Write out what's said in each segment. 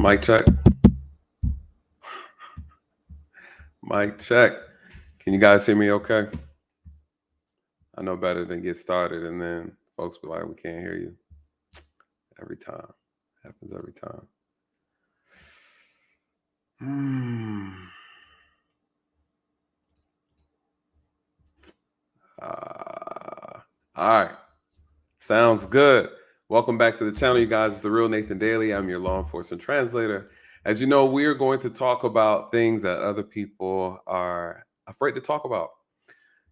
Mic check. Mic check. Can you guys hear me okay? I know better than get started and then folks be like, we can't hear you. Every time. Happens every time. All right. Sounds good. Welcome back to the channel, you guys. It's The Real Nathan Daly. I'm your law enforcement translator. As you know, we are going to talk about things that other people are afraid to talk about.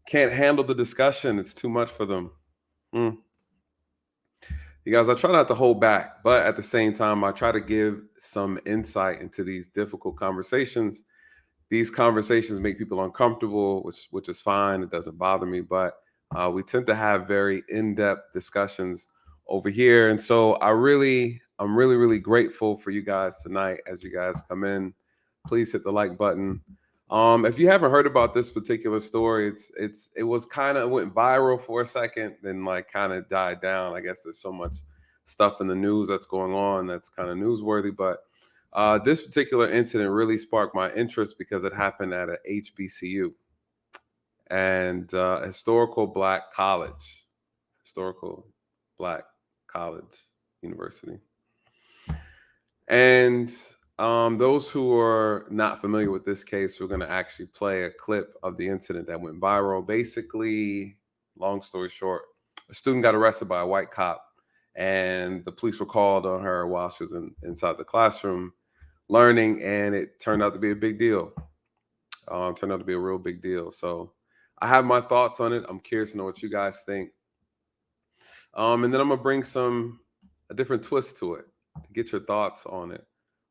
Can't handle the discussion. It's too much for them. You guys, I try not to hold back, but at the same time, I try to give some insight into these difficult conversations. These conversations make people uncomfortable, which is fine. It doesn't bother me, but we tend to have very in-depth discussions over here. And so I'm really grateful for you guys tonight. As you guys come in, please hit the like button. If you haven't heard about this particular story, it went viral for a second, then like kind of died down. I guess there's so much stuff in the news that's going on that's kind of newsworthy, but this particular incident really sparked my interest because it happened at a HBCU and historical black college university. And those who are not familiar with this case, we're going to actually play a clip of the incident that went viral. Basically, long story short, a student got arrested by a white cop, and the police were called on her while she was inside the classroom learning, and it turned out to be a big deal. Turned out to be a real big deal. So I have my thoughts on it. I'm curious to know what you guys think. And then I'm going to bring a different twist to it to get your thoughts on it.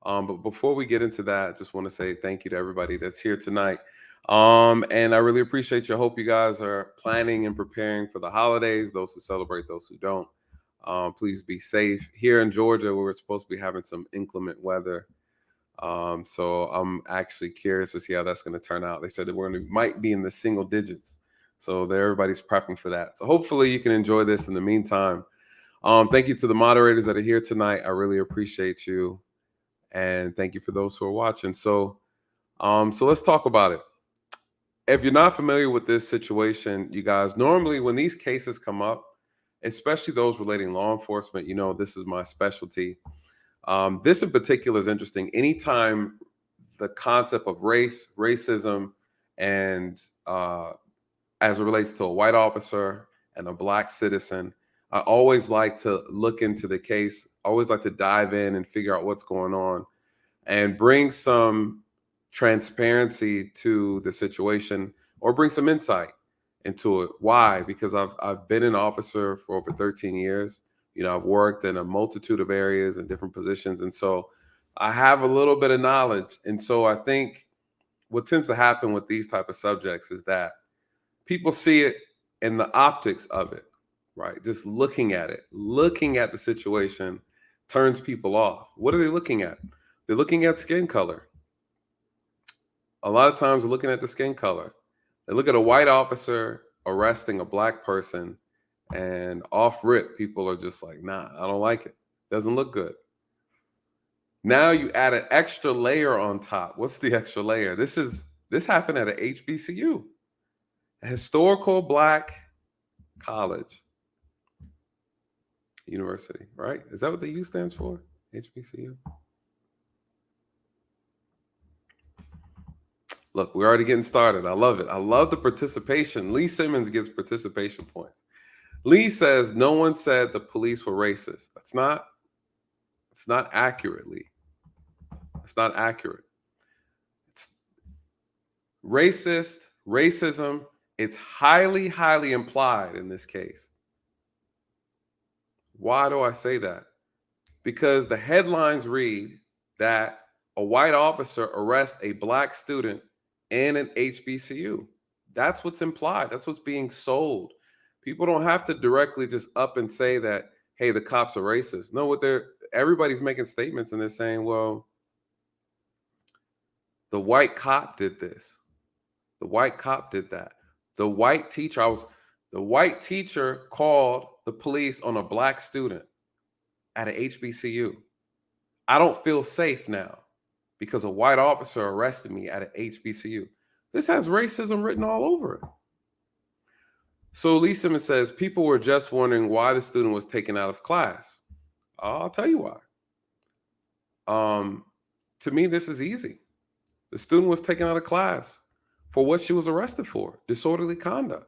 But before we get into that, I just want to say thank you to everybody that's here tonight. And I really appreciate you. I hope you guys are planning and preparing for the holidays, those who celebrate, those who don't. Please be safe. Here in Georgia, we're supposed to be having some inclement weather. So I'm actually curious to see how that's going to turn out. They said that might be in the single digits. So everybody's prepping for that. So hopefully you can enjoy this in the meantime. Thank you to the moderators that are here tonight. I really appreciate you. And thank you for those who are watching. So let's talk about it. If you're not familiar with this situation, you guys, normally when these cases come up, especially those relating law enforcement, you know, this is my specialty. This in particular is interesting. Anytime the concept of racism, and as it relates to a white officer and a black citizen, I always like to look into the case. I always like to dive in and figure out what's going on and bring some transparency to the situation or bring some insight into it. Why? Because I've been an officer for over 13 years. You know, I've worked in a multitude of areas and different positions. And so I have a little bit of knowledge. And so I think what tends to happen with these type of subjects is that people see it in the optics of it, right? Just looking at the situation turns people off. What are they looking at? They're looking at skin color. A lot of times they're looking at the skin color. They look at a white officer arresting a black person, and off rip, people are just like, nah, I don't like it. Doesn't look good. Now you add an extra layer on top. What's the extra layer? This happened at a HBCU, a historical black college university, right? Is that what the U stands for? HBCU? Look, we're already getting started. I love it. I love the participation. Lee Simmons gets participation points. Lee says no one said the police were racist. It's not accurate, Lee. It's not accurate. It's racism. It's highly, highly implied in this case. Why do I say that? Because the headlines read that a white officer arrests a black student in an HBCU. That's what's implied. That's what's being sold. People don't have to directly just up and say that, hey, the cops are racist. No, everybody's making statements and they're saying, well, the white cop did this. The white cop did that. The white teacher called the police on a black student at an HBCU. I don't feel safe now because a white officer arrested me at an HBCU. This has racism written all over it. So Lee Simmons says, people were just wondering why the student was taken out of class. I'll tell you why. To me, this is easy. The student was taken out of class for what she was arrested for, disorderly conduct.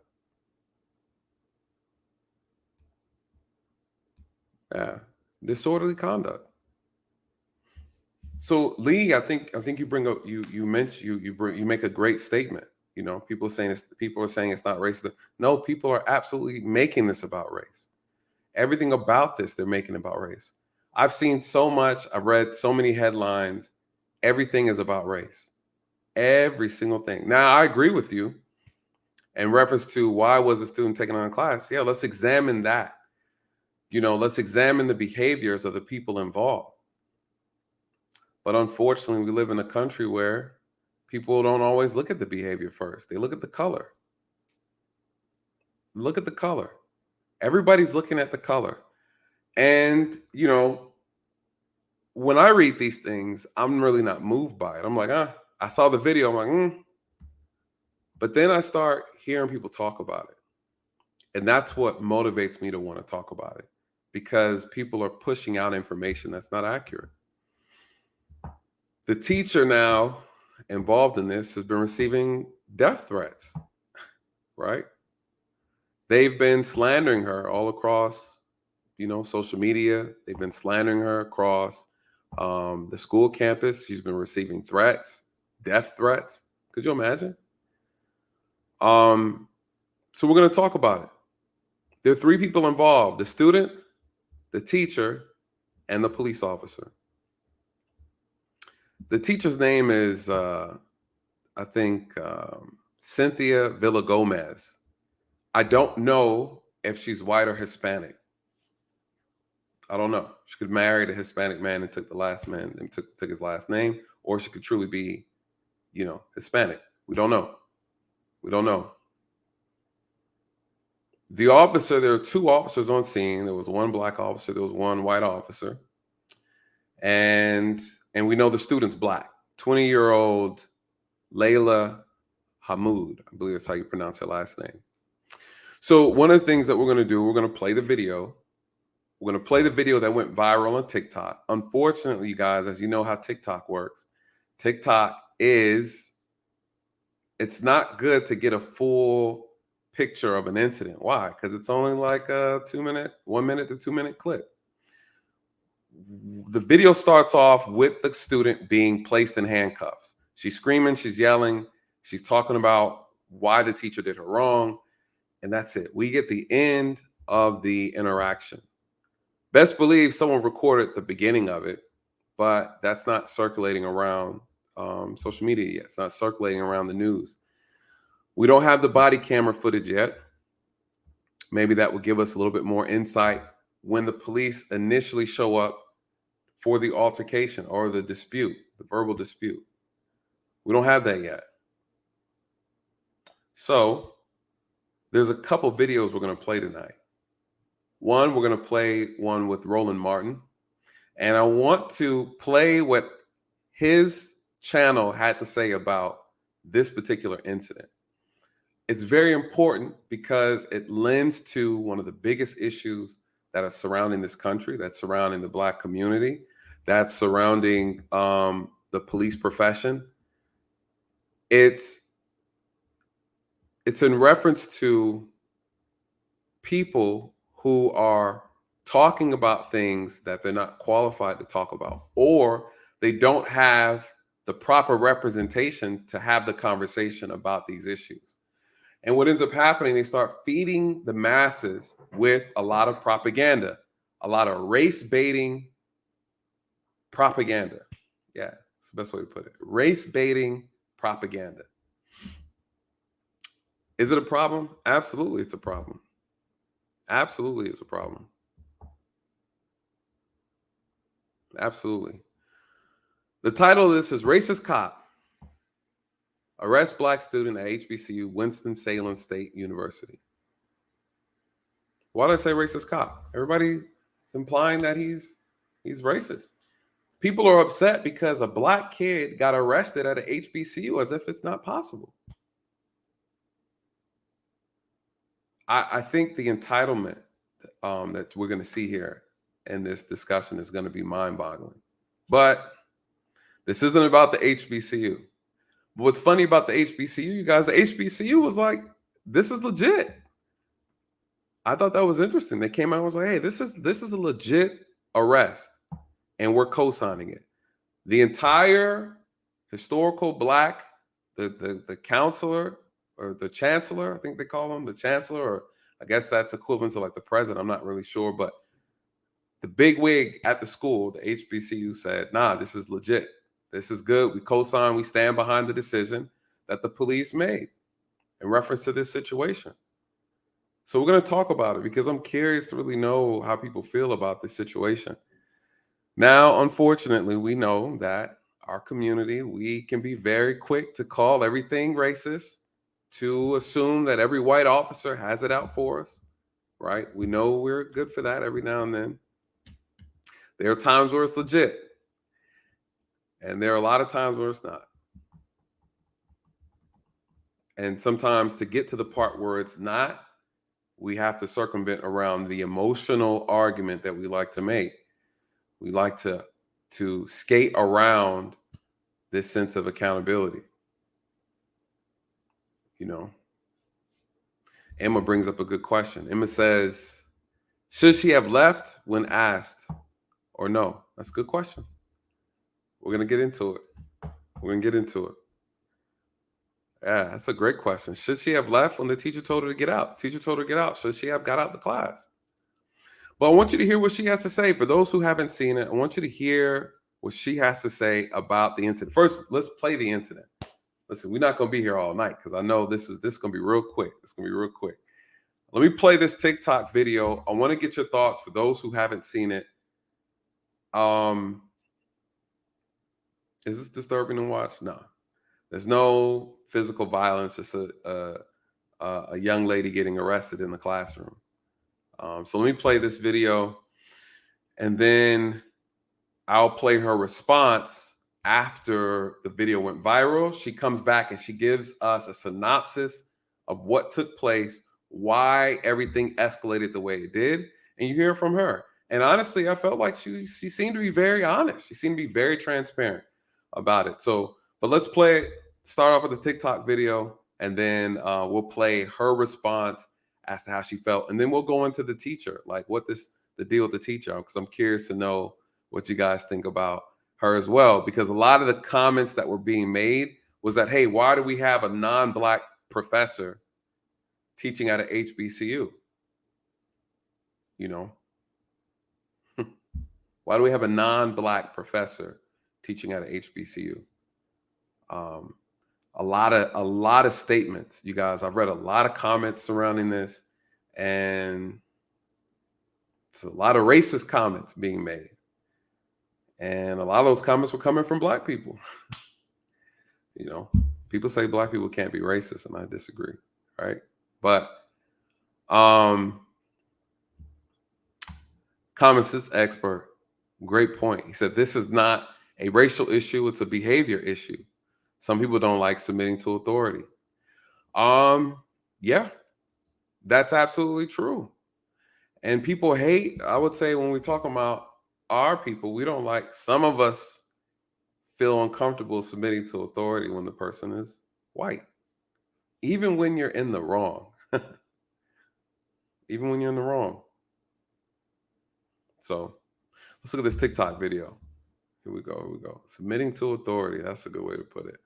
Yeah, disorderly conduct. So Lee, I think you bring up you make a great statement. You know, people are saying it's not racist. No, people are absolutely making this about race. Everything about this they're making about race. I've seen so much. I've read so many headlines. Everything is about race. Every single thing. Now, I agree with you in reference to why was the student taken out of class. Yeah, let's examine that. You know, let's examine the behaviors of the people involved. But unfortunately, we live in a country where people don't always look at the behavior first. They look at the color. Look at the color. Everybody's looking at the color. And, you know, when I read these things, I'm really not moved by it. I'm like, I saw the video. I'm like, But then I start hearing people talk about it. And that's what motivates me to want to talk about it, because people are pushing out information that's not accurate. The teacher now involved in this has been receiving death threats, right? They've been slandering her all across, you know, social media. They've been slandering her across the school campus. She's been receiving threats, death threats. Could you imagine? So we're going to talk about it. There are three people involved: the student, the teacher, and the police officer. The teacher's name is, I think, Cynthia Villagomez. I don't know if she's white or Hispanic. I don't know. She could marry a Hispanic man and took the last man and took his last name, or she could truly be, you know, Hispanic. We don't know. We don't know. The officer, there are two officers on scene. There was one black officer, there was one white officer. And we know the student's black. 20-year-old Layla Hamoud, I believe that's how you pronounce her last name. So one of the things that we're going to do, we're going to play the video. We're going to play the video that went viral on TikTok. Unfortunately, you guys, as you know how TikTok works, TikTok it's not good to get a full picture of an incident. Why? Because it's only like a 1 minute to 2 minute clip. The video starts off with the student being placed in handcuffs. She's screaming, she's yelling, she's talking about why the teacher did her wrong, and that's it. We get the end of the interaction. Best believe someone recorded the beginning of it, but that's not circulating around social media yet. It's not circulating around the news. We don't have the body camera footage yet. Maybe that will give us a little bit more insight when the police initially show up for the altercation or the dispute, the verbal dispute. We don't have that yet. So there's a couple videos we're going to play tonight. One, we're going to play one with Roland Martin. And I want to play what his channel had to say about this particular incident. It's very important because it lends to one of the biggest issues that are surrounding this country, that's surrounding the Black community, that's surrounding the police profession. It's in reference to people who are talking about things that they're not qualified to talk about, or they don't have the proper representation to have the conversation about these issues. And what ends up happening, they start feeding the masses with a lot of propaganda, a lot of race baiting propaganda. Yeah, that's the best way to put it. Race baiting propaganda. Is it a problem? Absolutely, it's a problem. Absolutely, it's a problem. Absolutely. The title of this is Racist Cop Arrest Black Student at HBCU Winston-Salem State University. Why did I say racist cop? Everybody's implying that he's racist. People are upset because a black kid got arrested at an HBCU as if it's not possible. I think the entitlement that we're going to see here in this discussion is going to be mind-boggling. But this isn't about the HBCU. But what's funny about the HBCU, you guys, the HBCU was like, this is legit. I thought that was interesting. They came out and was like, hey, this is a legit arrest, and we're co-signing it. The entire historical black, the counselor or the chancellor, I think they call him the chancellor, or I guess that's equivalent to like the president. I'm not really sure, but the big wig at the school, the HBCU, said, nah, this is legit. This is good. We co-sign, we stand behind the decision that the police made in reference to this situation. So we're going to talk about it because I'm curious to really know how people feel about this situation. Now, unfortunately, we know that our community, we can be very quick to call everything racist, to assume that every white officer has it out for us, right? We know we're good for that every now and then. There are times where it's legit, and there are a lot of times where it's not. And sometimes to get to the part where it's not, we have to circumvent around the emotional argument that we like to make. We like to skate around this sense of accountability. You know, Emma brings up a good question. Emma says, should she have left when asked or no? That's a good question. We're going to get into it. Yeah, that's a great question. Should she have left when the teacher told her to get out? The teacher told her to get out. Should she have got out the class? But I want you to hear what she has to say. For those who haven't seen it, I want you to hear what she has to say about the incident. First, let's play the incident. Listen, we're not going to be here all night because I know this is going to be real quick. It's going to be real quick. Let me play this TikTok video. I want to get your thoughts for those who haven't seen it. Is this disturbing to watch? No. There's no physical violence. It's a young lady getting arrested in the classroom. So let me play this video, and then I'll play her response after the video went viral. She comes back and she gives us a synopsis of what took place, why everything escalated the way it did, and you hear from her. And honestly, I felt like she seemed to be very honest. She seemed to be very transparent about it. So, but let's play it. Start off with the TikTok video, and then we'll play her response as to how she felt. And then we'll go into the teacher, like the deal with the teacher, because I'm curious to know what you guys think about her as well. Because a lot of the comments that were being made was that, hey, why do we have a non-black professor teaching at an HBCU? You know, why do we have a non-black professor teaching at an HBCU? A lot of statements, you guys. I've read a lot of comments surrounding this, and it's a lot of racist comments being made. And a lot of those comments were coming from black people. You know, people say black people can't be racist, and I disagree, right? But common sense expert, great point. He said this is not a racial issue, it's a behavior issue. Some people don't like submitting to authority. Yeah, that's absolutely true. And people hate, I would say, when we talk about our people, we don't like, some of us feel uncomfortable submitting to authority when the person is white, even when you're in the wrong. Even when you're in the wrong. So let's look at this TikTok video. Here we go. Submitting to authority. That's a good way to put it.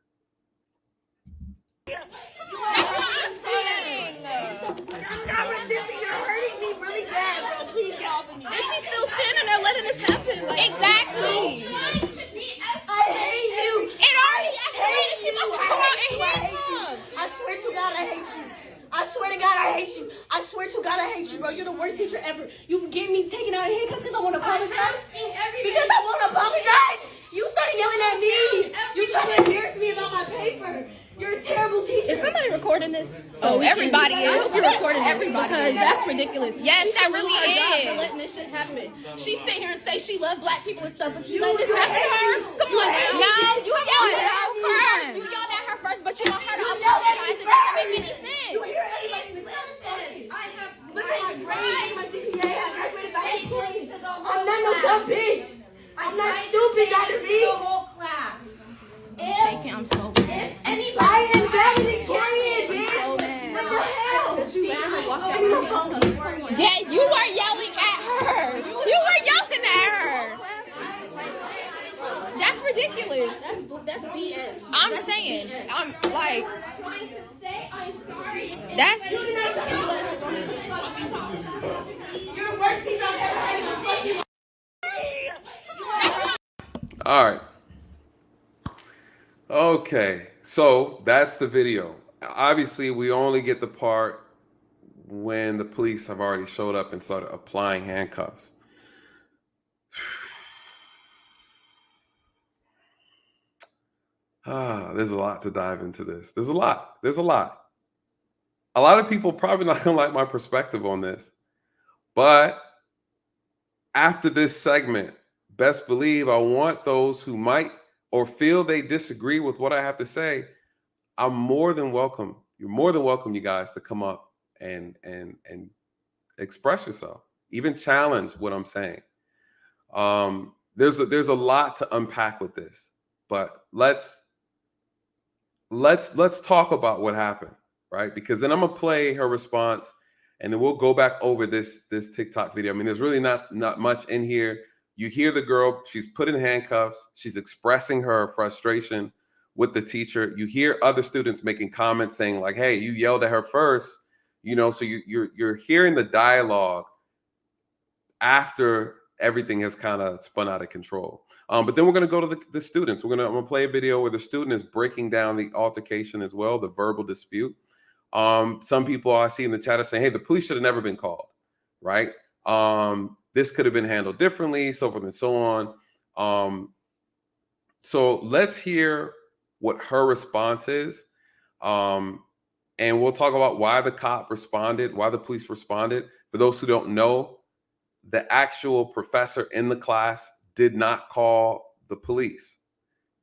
And she's still standing there letting this happen. Exactly. I hate you. It already escalated. She must have come out and hit him. I swear to God, I hate you. I swear to God, I hate you. I swear to God, I hate you, bro. You're the worst teacher ever. You get me taken out of here because I want to apologize. Because I want to apologize. You started yelling at me. You trying to embarrass me about my paper. You're a terrible teacher. Is somebody recording this? So Everybody I is. hope you're recording Everybody because is. that's ridiculous. Yes, that She really should lose her job is. for letting this shit happen. She sit here and say she love black people and stuff, but you You let this happen to her? Come on now. No, you yelled at her Come first. on. You yelled at her first, but you want her to You yelled at apologize. me It doesn't make any first. sense. You hear everybody in the class say, I have look at my grades, my GPA, I graduated by 8 points. I'm not no dumb bitch. I'm not stupid, Dr. V. The whole class. I'm so mad. I am valedictorian, bitch. So mad. What the hell? That you let her walk out with handcuffs. Come on. Yeah, you were yelling at her. You were yelling at her. That's ridiculous. That's BS. I'm That's saying, BS. I'm like, Trying to say I'm sorry. that's. You're the worst teacher I've ever had in my fucking life. All right. Okay, so that's the video. Obviously, we only get the part when the police have already showed up and started applying handcuffs. There's a lot to dive into this. There's a lot. A lot of people probably not gonna like my perspective on this, but after this segment, best believe I want those who might or feel they disagree with what I have to say. I'm more than welcome. You're more than welcome, you guys, to come up and express yourself, even challenge what I'm saying. There's a lot to unpack with this, but let's talk about what happened, right? Because then I'm gonna play her response, and then we'll go back over this TikTok video. I mean, there's really not much in here. You hear the girl, she's put in handcuffs. She's expressing her frustration with the teacher. You hear other students making comments saying like, hey, you yelled at her first, so you're hearing the dialogue after everything has kind of spun out of control. But then we're going to go to the students. I'm going to play a video where the student is breaking down the altercation as well, the verbal dispute. Some people I see in the chat are saying, hey, the police should have never been called, right? This could have been handled differently, so forth and so on. So let's hear what her response is. And we'll talk about why the cop responded, why the police responded. For those who don't know, the actual professor in the class did not call the police.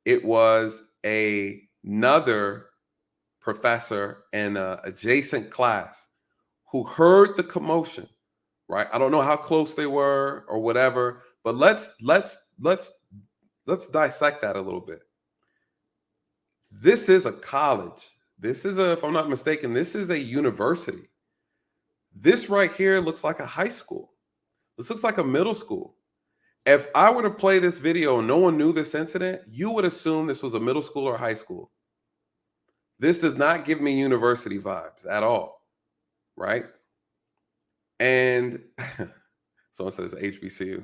It was another professor in an adjacent class who heard the commotion. Right? I don't know how close they were or whatever, but let's dissect that a little bit. This is a college. This is if I'm not mistaken, this is a university. This right here looks like a high school. This looks like a middle school. If I were to play this video and no one knew this incident, you would assume this was a middle school or high school. This does not give me university vibes at all, right? And someone says HBCU.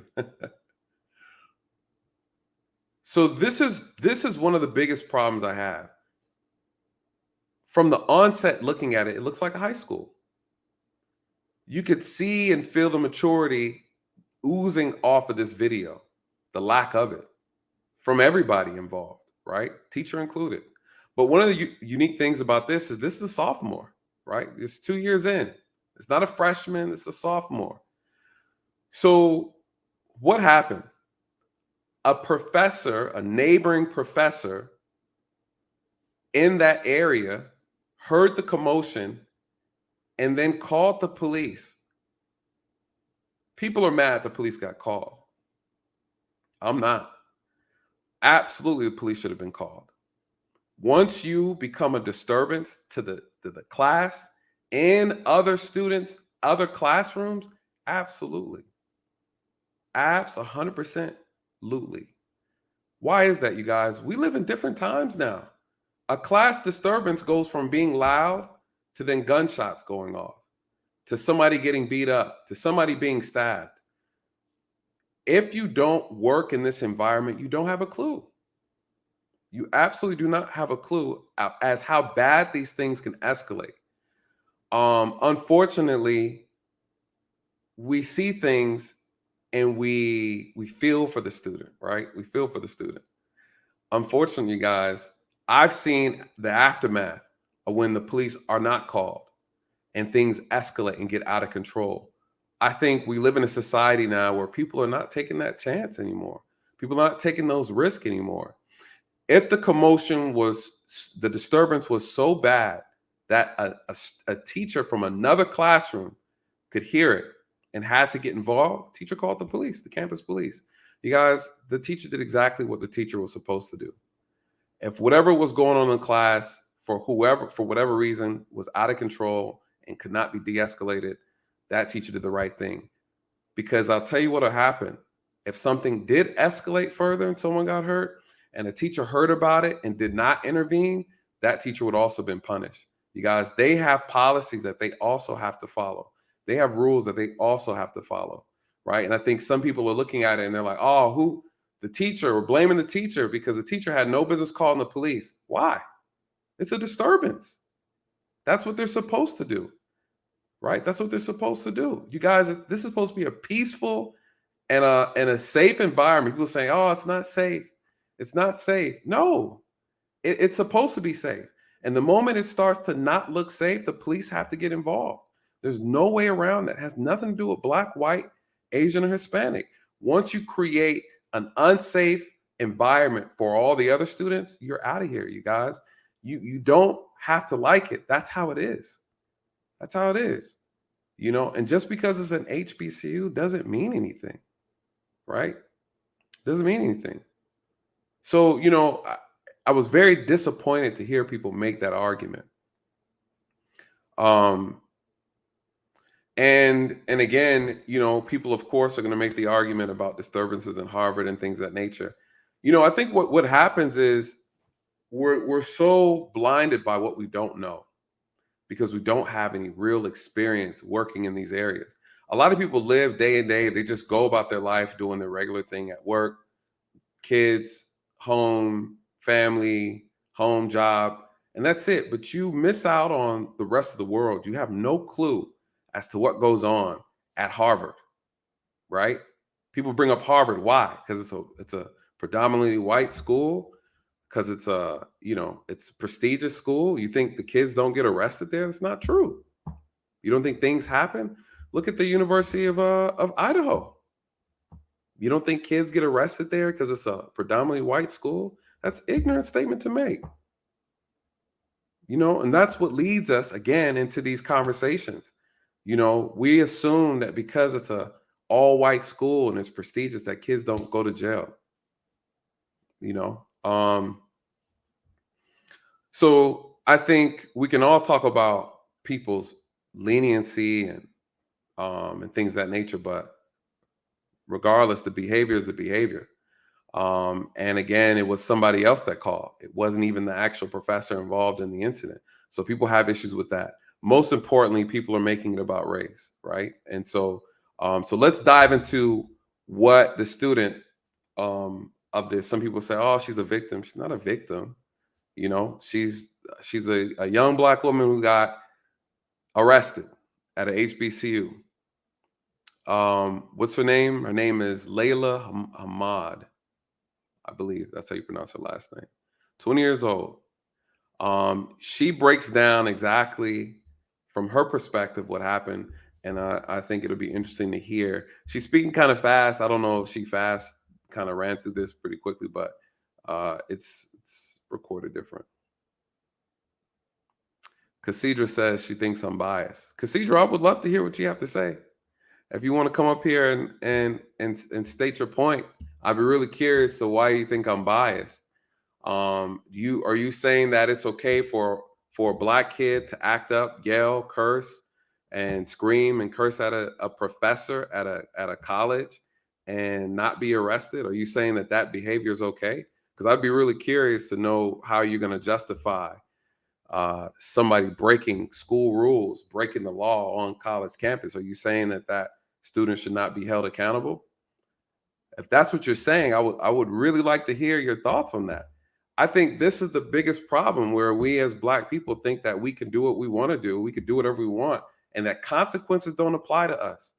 So this is one of the biggest problems I have. From the onset, looking at it, it looks like a high school. You could see and feel the maturity oozing off of this video, the lack of it from everybody involved, right? Teacher included. But one of the unique things about this is a sophomore, right? It's 2 years in. It's not a freshman, it's a sophomore. So what happened? A professor, a neighboring professor in that area heard the commotion and then called the police. People are mad the police got called. I'm not. Absolutely, the police should have been called. Once you become a disturbance to the class and other students, other classrooms, absolutely. 100%. Absolutely. Why is that, you guys? We live in different times now. A class disturbance goes from being loud to then gunshots going off, to somebody getting beat up, to somebody being stabbed. If you don't work in this environment, you don't have a clue. You absolutely do not have a clue as how bad these things can escalate. Unfortunately, we see things and we feel for the student, right? We feel for the student. Unfortunately, guys, I've seen the aftermath of when the police are not called and things escalate and get out of control. I think we live in a society now where people are not taking that chance anymore. People are not taking those risks anymore. If the commotion was, the disturbance was so bad that a teacher from another classroom could hear it and had to get involved, teacher called the police, the campus police. You guys, the teacher did exactly what the teacher was supposed to do. If whatever was going on in class for whatever reason was out of control and could not be de-escalated, that teacher did the right thing. Because I'll tell you what'll happen. If something did escalate further and someone got hurt and a teacher heard about it and did not intervene, that teacher would also have been punished. You guys, they have policies that they also have to follow. They have rules that they also have to follow, right? And I think some people are looking at it and they're like, oh, the teacher, or blaming the teacher because the teacher had no business calling the police. Why? It's a disturbance. That's what they're supposed to do, right? That's what they're supposed to do. You guys, this is supposed to be a peaceful and a safe environment. People saying, oh, it's not safe. It's not safe. No, it's supposed to be safe. And the moment it starts to not look safe, the police have to get involved. There's no way around that. It has nothing to do with black, white, Asian, or Hispanic. Once you create an unsafe environment for all the other students, you're out of here, you guys. You don't have to like it. That's how it is. That's how it is. You know, and just because it's an HBCU doesn't mean anything, right? Doesn't mean anything. So, you know, I was very disappointed to hear people make that argument. And again, you know, people, of course, are going to make the argument about disturbances in Harvard and things of that nature. You know, I think what happens is we're so blinded by what we don't know because we don't have any real experience working in these areas. A lot of people live day in day. They just go about their life doing their regular thing at work, kids, home, family, home, job, and that's it. But you miss out on the rest of the world. You have no clue as to what goes on at Harvard, right? People bring up Harvard. Why? Because it's a predominantly white school, because it's a, you know, it's a prestigious school. You think the kids don't get arrested there? It's not true. You don't think things happen? Look at the University of Idaho. You don't think kids get arrested there because it's a predominantly white school? That's an ignorant statement to make. You know, and that's what leads us again into these conversations. You know, we assume that because it's a all white school and it's prestigious that kids don't go to jail. You know, so I think we can all talk about people's leniency and things of that nature, but regardless, the behavior is the behavior. And again, it was somebody else that called. It wasn't even the actual professor involved in the incident. So people have issues with that. Most importantly, people are making it about race, right? And so, so let's dive into what the student of this. Some people say, "Oh, she's a victim." She's not a victim. You know, she's a young black woman who got arrested at a HBCU. What's her name? Her name is Layla Hamad. I believe that's how you pronounce her last name. 20 years old. She breaks down exactly from her perspective what happened, and I think it'll be interesting to hear. She's speaking kind of fast. I don't know if she kind of ran through this pretty quickly, but it's recorded different. Cassidra says she thinks I'm biased. Cassidra, I would love to hear what you have to say. If you want to come up here and state your point, I'd be really curious to why you think I'm biased. Are you saying that it's okay for a black kid to act up, yell, curse, and scream and curse at a professor at a college and not be arrested? Are you saying that behavior is okay? Because I'd be really curious to know how you're going to justify somebody breaking school rules, breaking the law on college campus. Are you saying that student should not be held accountable? If that's what you're saying, I would really like to hear your thoughts on that. I think this is the biggest problem, where we as black people think that we can do what we want to do. We could do whatever we want, and that consequences don't apply to us.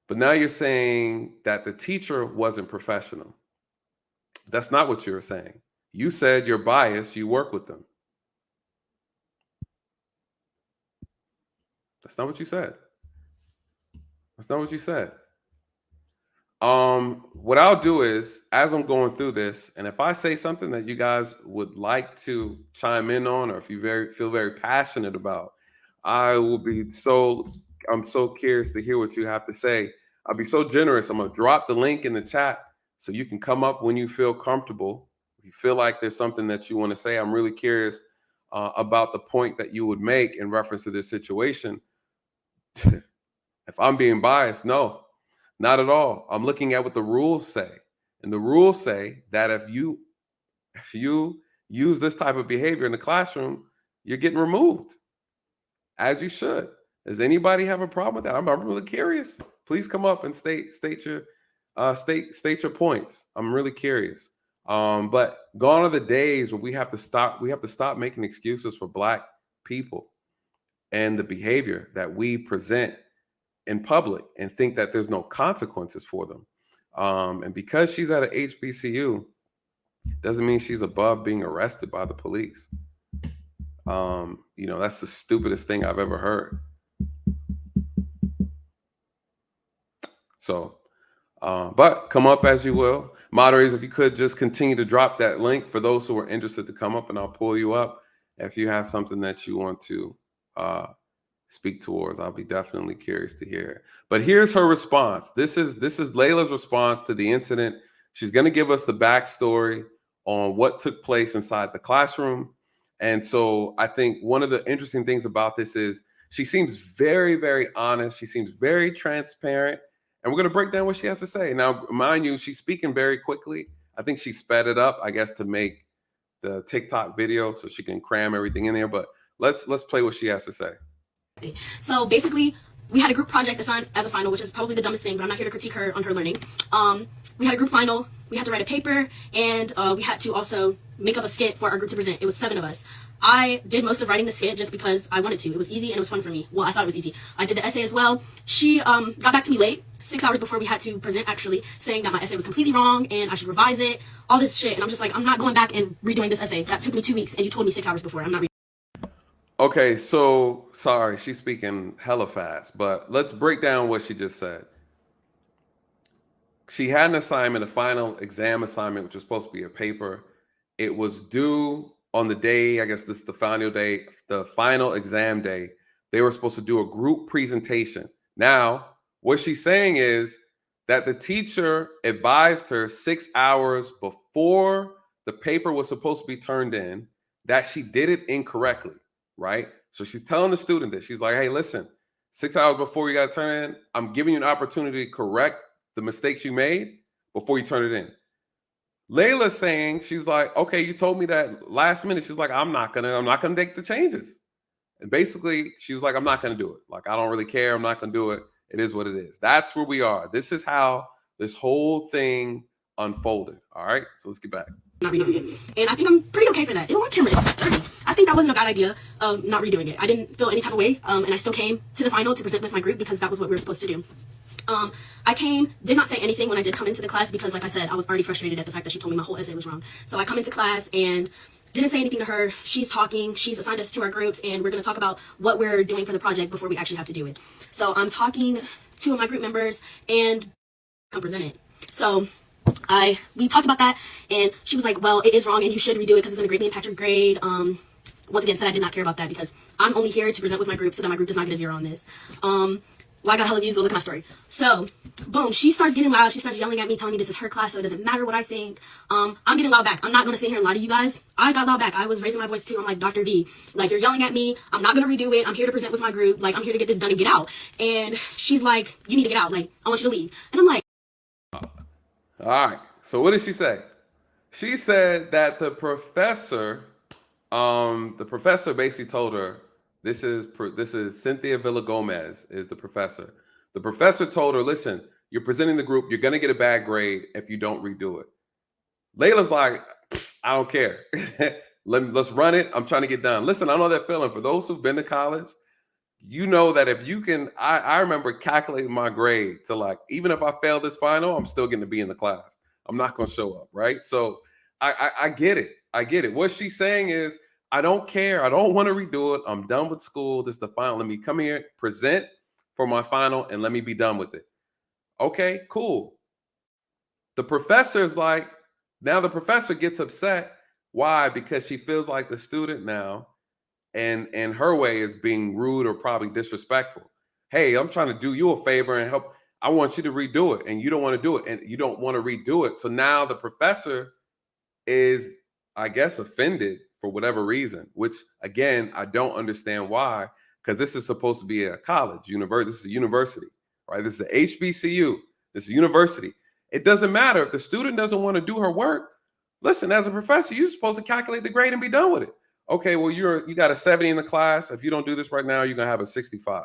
But now you're saying that the teacher wasn't professional. That's not what you're saying. You said you're biased, you work with them. That's not what you said. That's not what you said. What I'll do is, as I'm going through this, and if I say something that you guys would like to chime in on, or if you feel very passionate about, I'm so curious to hear what you have to say. I'll be so generous. I'm gonna drop the link in the chat so you can come up when you feel comfortable. If you feel like there's something that you want to say, I'm really curious about the point that you would make in reference to this situation. If I'm being biased, no. Not at all. I'm looking at what the rules say. And the rules say that if you use this type of behavior in the classroom, you're getting removed, as you should. Does anybody have a problem with that? I'm really curious. Please come up and state your points. I'm really curious. But gone are the days where we have to stop making excuses for Black people and the behavior that we present in public and think that there's no consequences for them. And because she's at an HBCU, doesn't mean she's above being arrested by the police. That's the stupidest thing I've ever heard. So, but come up as you will. Moderators, if you could just continue to drop that link for those who are interested to come up, and I'll pull you up. If you have something that you want to speak towards, I'll be definitely curious to hear. But here's her response. This is Layla's response to the incident. She's going to give us the backstory on what took place inside the classroom. And so I think one of the interesting things about this is she seems very, very honest. She seems very transparent. And we're going to break down what she has to say. Now, mind you, she's speaking very quickly. I think she sped it up, I guess, to make the TikTok video so she can cram everything in there. But let's play what she has to say. So basically, we had a group project assigned as a final, which is probably the dumbest thing, but I'm not here to critique her on her learning. We had a group final, we had to write a paper, and we had to also make up a skit for our group to present. It was 7 of us. I did most of writing the skit just because I wanted to. It was easy and it was fun for me. Well, I thought it was easy. I did the essay as well. She got back to me late, 6 hours before we had to present, actually, saying that my essay was completely wrong and I should revise it, all this shit. And I'm just like, I'm not going back and redoing this essay. That took me 2 weeks, and you told me 6 hours before. I'm not redoing. Okay, so sorry, she's speaking hella fast, but let's break down what she just said. She had an assignment, a final exam assignment, which was supposed to be a paper. It was due on the day, I guess this is the final day, the final exam day. They were supposed to do a group presentation. Now, what she's saying is that the teacher advised her 6 hours before the paper was supposed to be turned in that she did it incorrectly. Right? So she's telling the student that she's like, hey, listen, 6 hours before you got to turn in, I'm giving you an opportunity to correct the mistakes you made before you turn it in. Layla's saying, she's like, okay, you told me that last minute. She's like, I'm not gonna make the changes. And basically she was like, I'm not gonna do it. Like, I don't really care. I'm not gonna do it. It is what it is. That's where we are. This is how this whole thing unfolded. All right. So let's get back. Not redoing it. And I think I'm pretty okay for that. Ew, my camera's dirty. I think that wasn't a bad idea of not redoing it. I didn't feel any type of way, and I still came to the final to present with my group because that was what we were supposed to do. I did not say anything when I did come into the class because, like I said, I was already frustrated at the fact that she told me my whole essay was wrong. So I come into class and didn't say anything to her. She's talking. She's assigned us to our groups, and we're going to talk about what we're doing for the project before we actually have to do it. So I'm talking to my group members and come present it. So we talked about that, and she was like, well, it is wrong and you should redo it because it's going to greatly impact your grade. Once again, said I did not care about that because I'm only here to present with my group so that my group does not get a 0 on this. Well, I got hella views, look at my story. So, boom, she starts getting loud. She starts yelling at me, telling me this is her class, so it doesn't matter what I think. I'm getting loud back. I'm not going to sit here and lie to you guys. I got loud back. I was raising my voice too. I'm like, Dr. V, like, you're yelling at me. I'm not going to redo it. I'm here to present with my group. Like, I'm here to get this done and get out. And she's like, you need to get out. Like, I want you to leave. And I'm like. All right. So what did she say? She said that the professor basically told her, this is Cynthia Villa-Gomez is the professor. The professor told her, listen, you're presenting the group. You're going to get a bad grade if you don't redo it. Layla's like, I don't care. Let's run it. I'm trying to get done. Listen, I know that feeling. For those who've been to college, you know that if you can, I remember calculating my grade to like, even if I fail this final, I'm still going to be in the class. I'm not going to show up, right? So I get it. I get it. What she's saying is, I don't care. I don't want to redo it. I'm done with school. This is the final. Let me come here, present for my final, and let me be done with it. Okay, cool. The professor's like, now the professor gets upset. Why? Because she feels like the student now, and her way is being rude or probably disrespectful. Hey, I'm trying to do you a favor and help. I want you to redo it, and you don't want to do it, and you don't want to redo it. So now the professor is, I guess, offended for whatever reason, which again, I don't understand why, because this is supposed to be a college, university. This is a university, right? This is a HBCU. This is a university. It doesn't matter if the student doesn't want to do her work. Listen, as a professor, you're supposed to calculate the grade and be done with it. Okay, well, you got a 70 in the class. If you don't do this right now, you're gonna have a 65.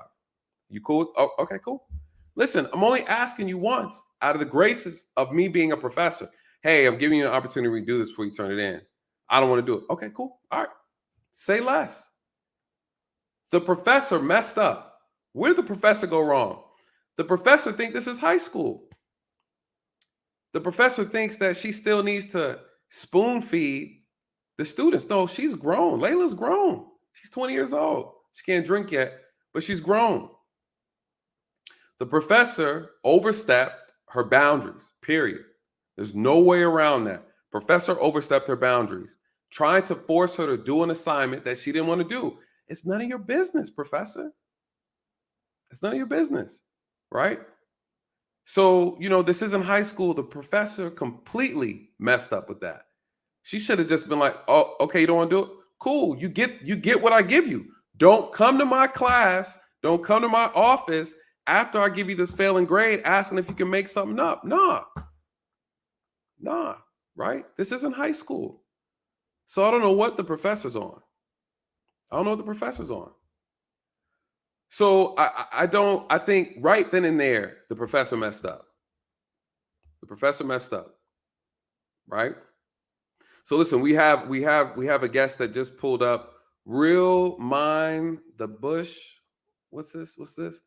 You cool? Oh, okay, cool. Listen, I'm only asking you once out of the graces of me being a professor. Hey, I'm giving you an opportunity to redo this before you turn it in. I don't want to do it. Okay, cool. All right. Say less. The professor messed up. Where did the professor go wrong? The professor thinks this is high school. The professor thinks that she still needs to spoon feed the students. No, she's grown. Layla's grown. She's 20 years old. She can't drink yet, but she's grown. The professor overstepped her boundaries, period. There's no way around that. Professor overstepped her boundaries, trying to force her to do an assignment that she didn't want to do. It's none of your business, professor. It's none of your business, right? So, this isn't high school. The professor completely messed up with that. She should have just been like, oh, okay, you don't want to do it? Cool. You get what I give you. Don't come to my class. Don't come to my office after I give you this failing grade asking if you can make something up. Nah, right? This isn't high school. So I don't know what the professor's on. So I think right then and there, the professor messed up. Right? So listen, we have a guest that just pulled up. Real mind the bush. What's this?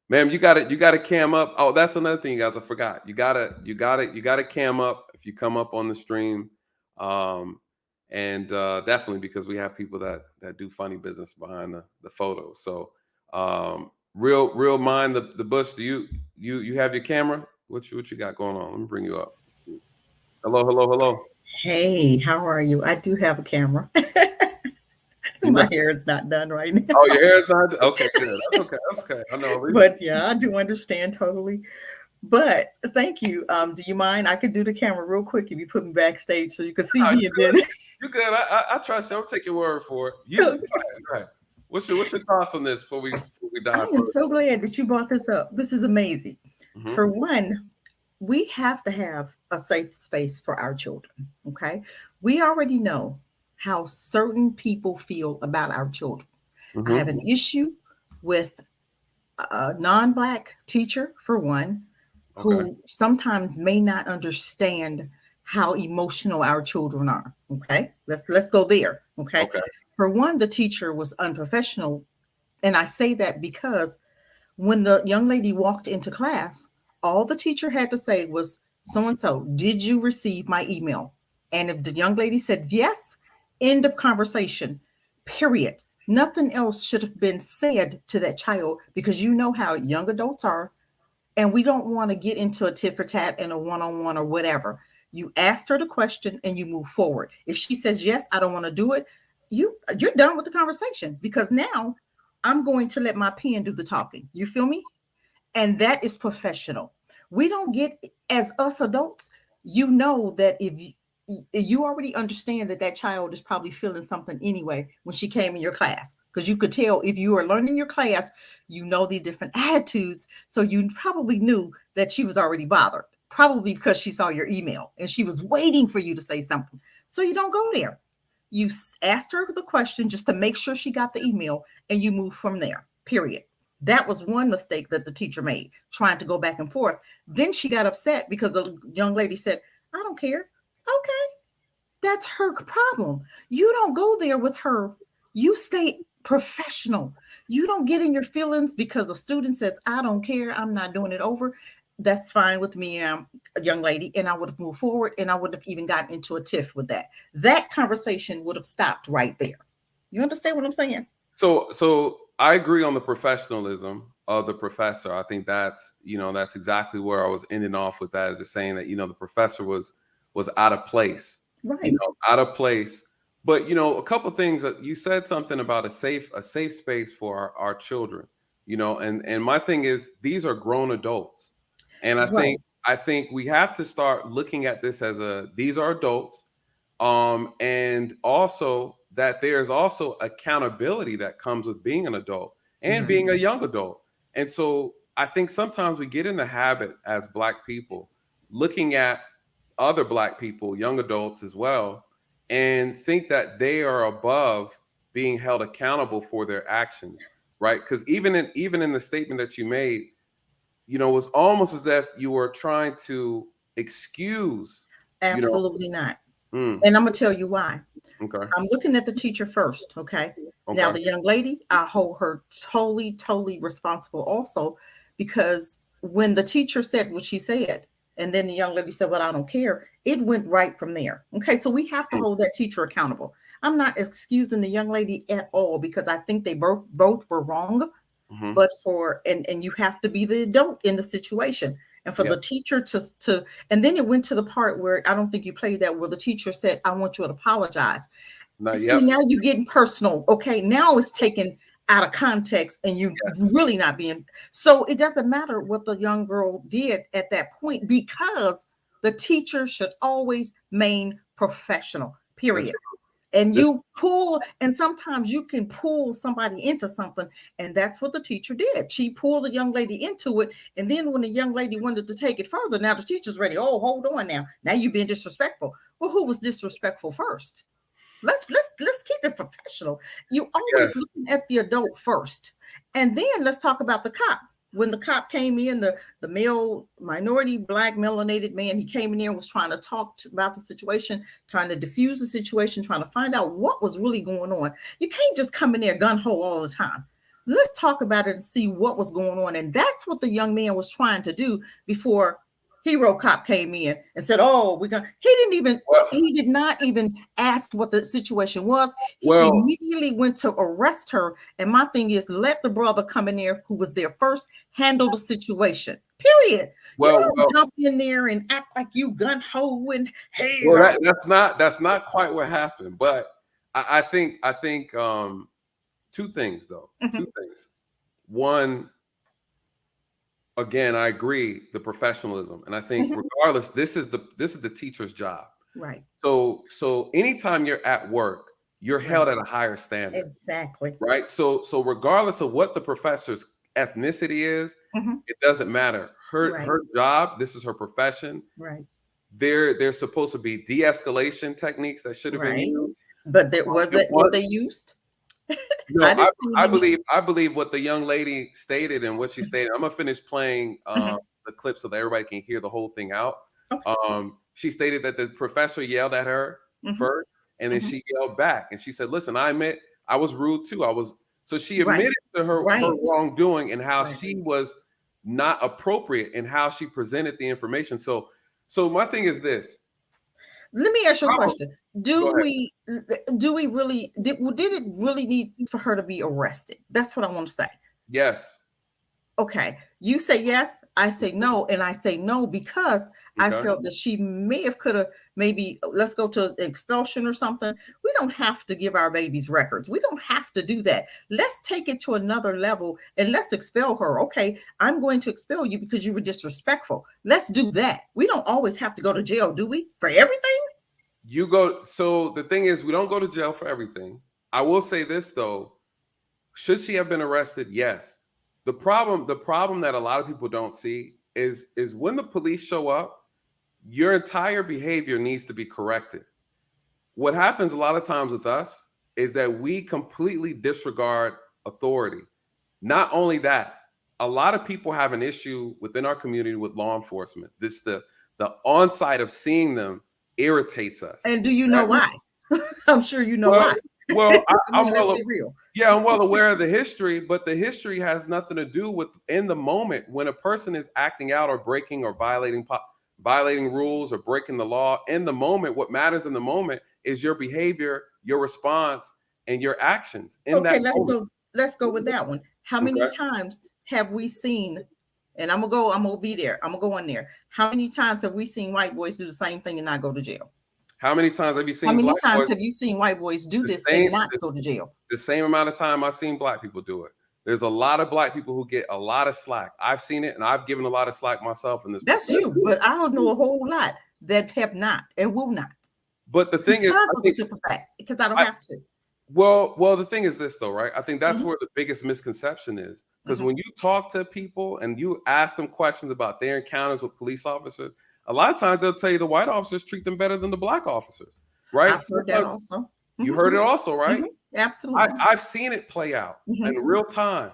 Ma'am, you got to cam up. Oh, that's another thing, you guys. I forgot. You gotta cam up if you come up on the stream. And definitely because we have people that do funny business behind the photos. So real mind the bush. Do you have your camera? What you got going on? Let me bring you up. Hello. Hey, how are you? I do have a camera. My hair is not done right now. Oh, your hair is not done? Okay, good. That's okay. I know. But yeah, I do understand totally. But thank you. Do you mind? I could do the camera real quick if you put me backstage so you can see me. And then you're good. I trust you. I'll take your word for it. Go ahead. What's your thoughts on this before we dive? I am so glad that you brought this up. This is amazing. Mm-hmm. For one, we have to have a safe space for our children. Okay, we already know how certain people feel about our children. Mm-hmm. I have an issue with a non-Black teacher, for one, who sometimes may not understand how emotional our children are. Okay, let's go there. Okay. For one, the teacher was unprofessional, and I say that because when the young lady walked into class, all the teacher had to say was, "So-and-so, did you receive my email?" And if the young lady said yes, end of conversation, period. Nothing else should have been said to that child, because you know how young adults are, and we don't want to get into a tit for tat and a one-on-one or whatever. You asked her the question and you move forward. If she says, yes, I don't want to do it, you're done with the conversation, because now I'm going to let my pen do the talking. You feel me? And that is professional. We don't get, as us adults, you know that if you already understand that child is probably feeling something anyway when she came in your class, because you could tell if you are learning your class, you know the different attitudes. So you probably knew that she was already bothered, probably because she saw your email and she was waiting for you to say something. So you don't go there. You asked her the question just to make sure she got the email, and you move from there, period. That was one mistake that the teacher made, trying to go back and forth. Then she got upset because the young lady said, "I don't care." Okay, that's her problem. You don't go there with her. You stay professional. You don't get in your feelings because a student says, I don't care, I'm not doing it over. That's fine with me, a young lady, and I would have moved forward, and I wouldn't have even gotten into a tiff with that. That conversation would have stopped right there. You understand what I'm saying? So I agree on the professionalism of the professor. I think that's exactly where I was ending off with that, is just saying that the professor was out of place, Right. out of place. But a couple of things that you said, something about a safe space for our children, and my thing is, these are grown adults, and I think we have to start looking at this as these are adults, and also that there's also accountability that comes with being an adult and being a young adult. And so I think sometimes we get in the habit as Black people looking at other Black people, young adults as well, and think that they are above being held accountable for their actions, right? Because even in the statement that you made, it was almost as if you were trying to excuse. Absolutely not. And I'm gonna tell you why. Okay. I'm looking at the teacher first. Okay. Now the young lady, I hold her totally responsible also, because when the teacher said what she said, and then the young lady said, well, I don't care, it went right from there. Okay. So we have to hold that teacher accountable. I'm not excusing the young lady at all, because I think they both were wrong. But and you have to be the adult in the situation. And for the teacher to, and then it went to the part where I don't think you played that, where the teacher said, I want you to apologize. See, now you're getting personal. Okay. Now it's taken out of context, and you're really not being, so it doesn't matter what the young girl did at that point, because the teacher should always remain professional, period. And you pull, and sometimes you can pull somebody into something. And that's what the teacher did. She pulled the young lady into it. And then when the young lady wanted to take it further, now the teacher's ready. Oh, hold on now. Now you've been disrespectful. Well, who was disrespectful first? Let's keep it professional. You always looking at the adult first. And then let's talk about the cop. When the cop came in, the male, minority, Black, melanated man, he came in there and was trying to talk about the situation, trying to diffuse the situation, trying to find out what was really going on. You can't just come in there gun-ho all the time. Let's talk about it and see what was going on. And that's what the young man was trying to do before Hero Cop came in and said, oh, he did not even ask what the situation was. He immediately went to arrest her. And my thing is, let the brother come in there who was there first, handle the situation, period. You don't jump in there and act like you gun-ho and hey. Well, that's not quite what happened. But I think two things, though. Two things. One, again, I agree, the professionalism, and I think regardless, this is the teacher's job, right? So anytime you're at work, you're held at a higher standard, exactly, right? So regardless of what the professor's ethnicity is, it doesn't matter. Her job, this is her profession, right? There's supposed to be de-escalation techniques that should have been used, but were they used? No, I believe what the young lady stated and what she stated. I'm gonna finish playing the clip so that everybody can hear the whole thing out. Okay. She stated that the professor yelled at her first, and then she yelled back, and she said, "Listen, I admit I was rude too. So she admitted to her wrongdoing and how she was not appropriate in how she presented the information. So my thing is this. Let me ask you a question. Did it really need for her to be arrested? That's what I want to say. Yes. Okay. You say yes, I say no, and I say no because I felt that she could have maybe, let's go to expulsion or something. We don't have to give our babies records. We don't have to do that. Let's take it to another level and let's expel her. Okay, I'm going to expel you because you were disrespectful. Let's do that. We don't always have to go to jail, do we? For everything? So the thing is, we don't go to jail for everything. I will say this though, should she have been arrested? Yes. The problem that a lot of people don't see is when the police show up, your entire behavior needs to be corrected. What happens a lot of times with us is that we completely disregard authority. Not only that, a lot of people have an issue within our community with law enforcement. The on-site of seeing them irritates us. And do you know why? I'm sure you know why. Well, I mean, let's be real. yeah, I'm well aware of the history, but the history has nothing to do with in the moment when a person is acting out or breaking or violating rules or breaking the law. In the moment, what matters in the moment is your behavior, your response, and your actions. In Okay, that moment. let's go with that one. How many Okay. times have we seen, and I'm gonna be there, I'm gonna go in there. How many times have we seen white boys do the same thing and not go to jail? How many times have you seen How many black times boys have you seen white boys do the this same and not go to jail? the same amount of time I've seen black people do it? There's a lot of black people who get a lot of slack. I've seen it, and I've given a lot of slack myself in this. That's you, but I don't know a whole lot that have not and will not. But the thing is, Because I of think, the simple fact, because I don't have to. well, the thing is this though, right? I think that's Mhm. where the biggest misconception is. Because Mhm. when you talk to people and you ask them questions about their encounters with police officers, a lot of times they'll tell you the white officers treat them better than the black officers, right? I've heard that also. You Mhm, heard it mhm, also, right? mhm. Absolutely. I've seen it play out Mhm. in real time.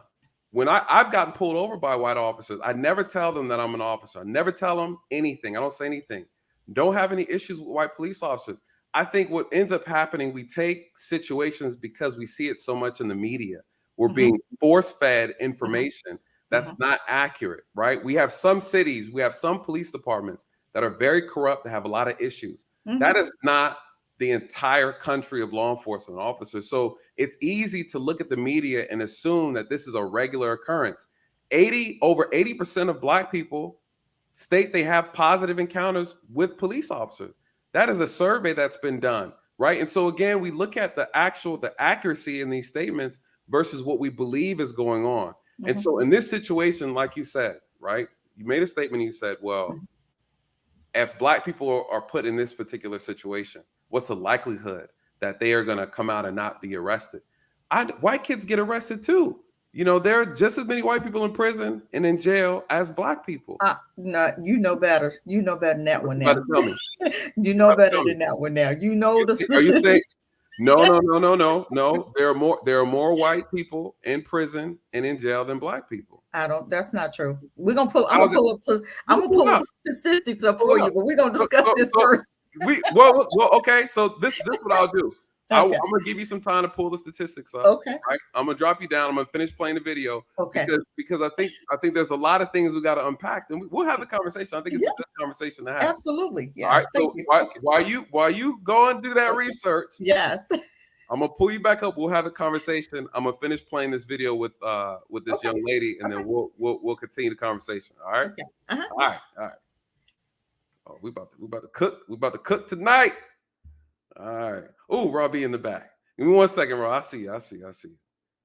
When I've gotten pulled over by white officers, I never tell them that I'm an officer. I never tell them anything. I don't say anything. Don't have any issues with white police officers. I think what ends up happening, we take situations because we see it so much in the media. We're Mhm. being force-fed information that's Mhm. not accurate, right? We have some cities, we have some police departments that are very corrupt, that have a lot of issues. Mhm. That is not the entire country of law enforcement officers. So it's easy to look at the media and assume that this is a regular occurrence. Over 80% of black people state they have positive encounters with police officers. That is a survey that's been done, right? And so again, we look at the accuracy in these statements versus what we believe is going on. And Mhm. so in this situation, like you said, right? You made a statement, you said, well, Mhm. if black people are put in this particular situation, what's the likelihood that they are going to come out and not be arrested? White kids get arrested too. You know, there are just as many white people in prison and in jail as black people. No, you know better. You know better than that one You now. better tell me. You know better Tell me. than that one now. You know the Are you saying statistics. no? There are more white people in prison and in jail than black people. That's not true. We're gonna pull. I'm How's gonna it? pull up. I'm gonna Pull it pull up. statistics up Pull for it you, up. but we're gonna discuss this So first. okay. So this is what I'll do. Okay. I'm gonna give you some time to pull the statistics up. Okay. Right? I'm gonna drop you down. I'm gonna finish playing the video. Okay. Because I think there's a lot of things we got to unpack, and we'll have the conversation. I think it's a good conversation to have. Absolutely. Yes. All right. Thank So you. while you go and do that research, Yes. I'm gonna pull you back up. We'll have a conversation. I'm gonna finish playing this video with this young lady, and then we'll continue the conversation. All right. Okay. Uh-huh. All right. Oh, we about to cook. We about to cook tonight. All right. Oh, Robbie in the back. Give me 1 second, Rob. I see you.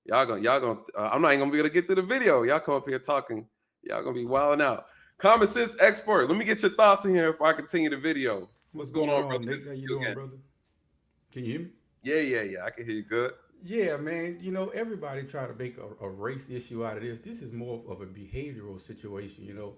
Y'all gonna. I'm not even gonna be able to get through the video. Y'all come up here talking. Y'all gonna be wilding out. Common sense expert. Let me get your thoughts in here before I continue the video. What's going on, brother? Nick? How you doing, brother? Can you hear me? Yeah. I can hear you good. Yeah, man. You know, everybody try to make a race issue out of this. This is more of a behavioral situation. You know,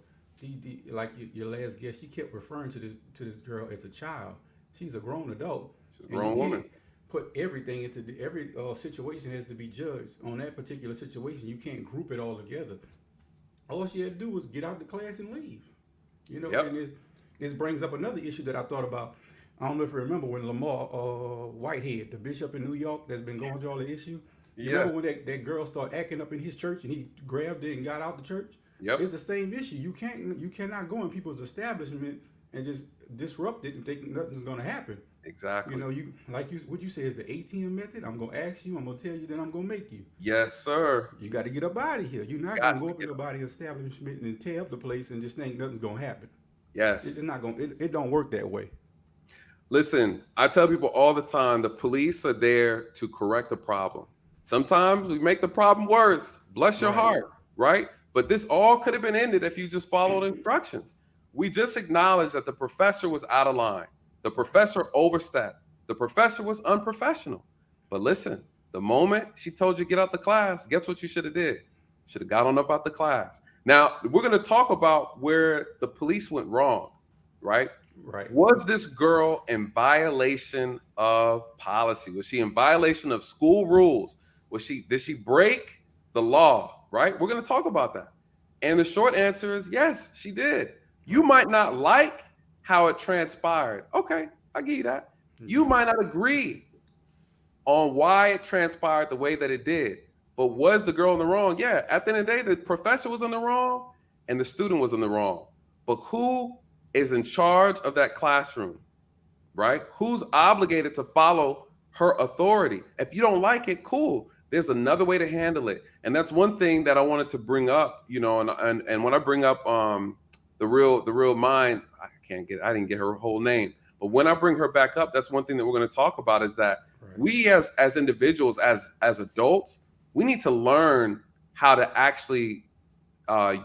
like your last guest, she kept referring to this girl as a child. She's a grown adult. She's a grown woman. Put everything into every situation has to be judged on that particular situation. You can't group it all together. All she had to do was get out the class and leave. You know, and this brings up another issue that I thought about. I don't know if you remember when Lamar Whitehead, the bishop in New York, that's been going through all the issue. You remember when that girl started acting up in his church and he grabbed it and got out the church? Yep. It's the same issue. You cannot go in people's establishment and just disrupt it and think nothing's going to happen. Exactly. You know, what you say is the ATM method. I'm gonna ask you. I'm gonna tell you. Then I'm gonna make you. Yes, sir. You got to get up out of here. You're not gonna go up in nobody's establishment and tear up the place and just think nothing's gonna happen. Yes. It's not gonna. It don't work that way. Listen, I tell people all the time, the police are there to correct the problem. Sometimes we make the problem worse. Bless your heart, right? But this all could have been ended if you just followed instructions. We just acknowledged that the professor was out of line. The professor overstepped. The professor was unprofessional. But listen, the moment she told you to get out the class, guess what you should have did? Should have got on up out the class. Now, we're going to talk about where the police went wrong, right? Right. Was this girl in violation of policy? Was she in violation of school rules? Did she break the law, right? We're going to talk about that. And the short answer is yes, she did. You might not like how it transpired. Okay, I give you that. You might not agree on why it transpired the way that it did. But was the girl in the wrong? Yeah. At the end of the day, the professor was in the wrong and the student was in the wrong. But who is in charge of that classroom, right? Who's obligated to follow her authority? If you don't like it, cool. There's another way to handle it. And that's one thing that I wanted to bring up, you know, and when I bring up the real mind, I didn't get her whole name. But when I bring her back up, that's one thing that we're going to talk about is that we as individuals, as adults, we need to learn how to actually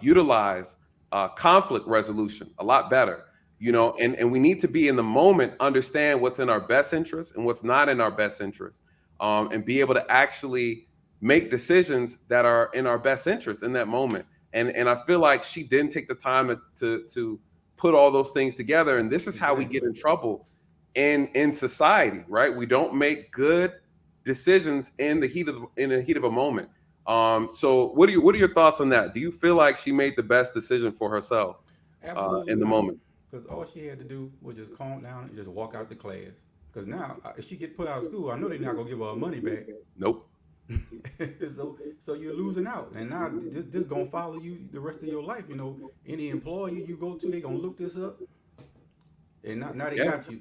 utilize conflict resolution a lot better, you know, and we need to be in the moment, understand what's in our best interest and what's not in our best interest, and be able to actually make decisions that are in our best interest in that moment. And I feel like she didn't take the time to put all those things together. And this is how we get in trouble in society, right? We don't make good decisions in the heat of a moment. So what are your thoughts on that? Do you feel like she made the best decision for herself in the moment? Because all she had to do was just calm down and just walk out the class. Because now, if she get put out of school, I know they're not gonna give her money back. Nope. so you're losing out, and now this gonna follow you the rest of your life. You know, any employer you go to, they gonna look this up, and now they got you.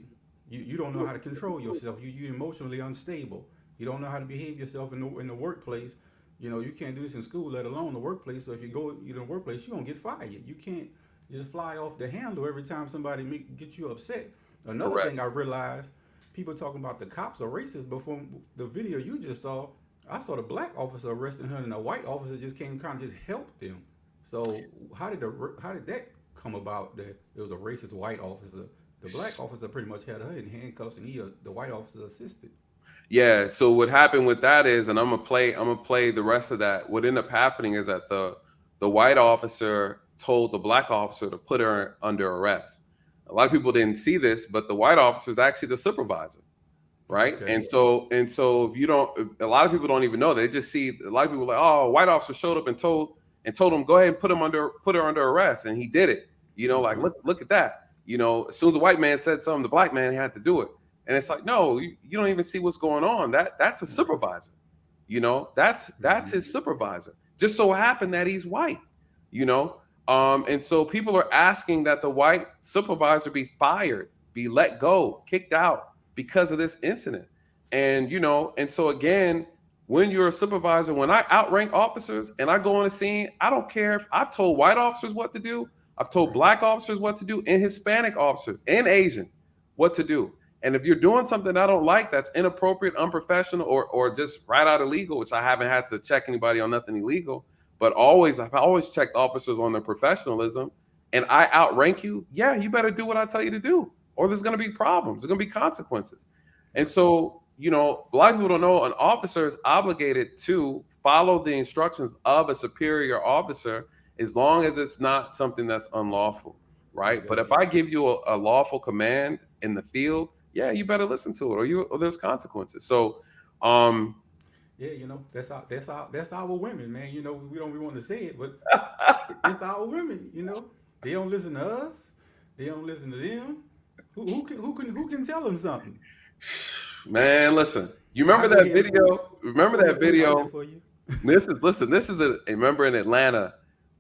You don't know how to control yourself. You emotionally unstable. You don't know how to behave yourself in the workplace. You know, you can't do this in school, let alone the workplace. So if you go in the workplace, you're gonna get fired. You can't just fly off the handle every time somebody get you upset. Another thing I realized, people talking about the cops are racist. Before the video you just saw, I saw the black officer arresting her, and the white officer just came kind of just helped them. So how did that come about that it was a racist white officer? The black officer pretty much had her in handcuffs, and the white officer assisted. Yeah. So what happened with that is, and I'm gonna play the rest of that. What ended up happening is that the white officer told the black officer to put her under arrest. A lot of people didn't see this, but the white officer is actually the supervisor. Right. Okay. And so if you don't, a lot of people don't even know. They just see a lot of people like, oh, white officer showed up and told him, go ahead and put her under arrest. And he did it, you know, like, look at that. You know, as soon as the white man said something, the black man had to do it. And it's like, no, you don't even see what's going on. That's a supervisor, you know, that's his supervisor. Just so happened that he's white, you know. And so people are asking that the white supervisor be fired, be let go, kicked out, because of this incident. And, you know, and so again, when you're a supervisor, when I outrank officers and I go on a scene, I don't care if I've told white officers what to do. I've told black officers what to do, and Hispanic officers and Asian what to do. And if you're doing something I don't like, that's inappropriate, unprofessional, or just right out illegal, which I haven't had to check anybody on nothing illegal, but I've always checked officers on their professionalism, and I outrank you, yeah, you better do what I tell you to do, or there's going to be problems. There's going to be consequences. And so, you know, a lot of people don't know an officer is obligated to follow the instructions of a superior officer as long as it's not something that's unlawful, right? But if I give you a lawful command in the field, yeah, you better listen to it, or there's consequences. So, yeah, you know, that's our women, man. You know, we don't want to say it, but it's our women. You know, they don't listen to us. They don't listen to them. Who can tell them something? Man, listen. You remember that video? Remember that video? Remember in Atlanta,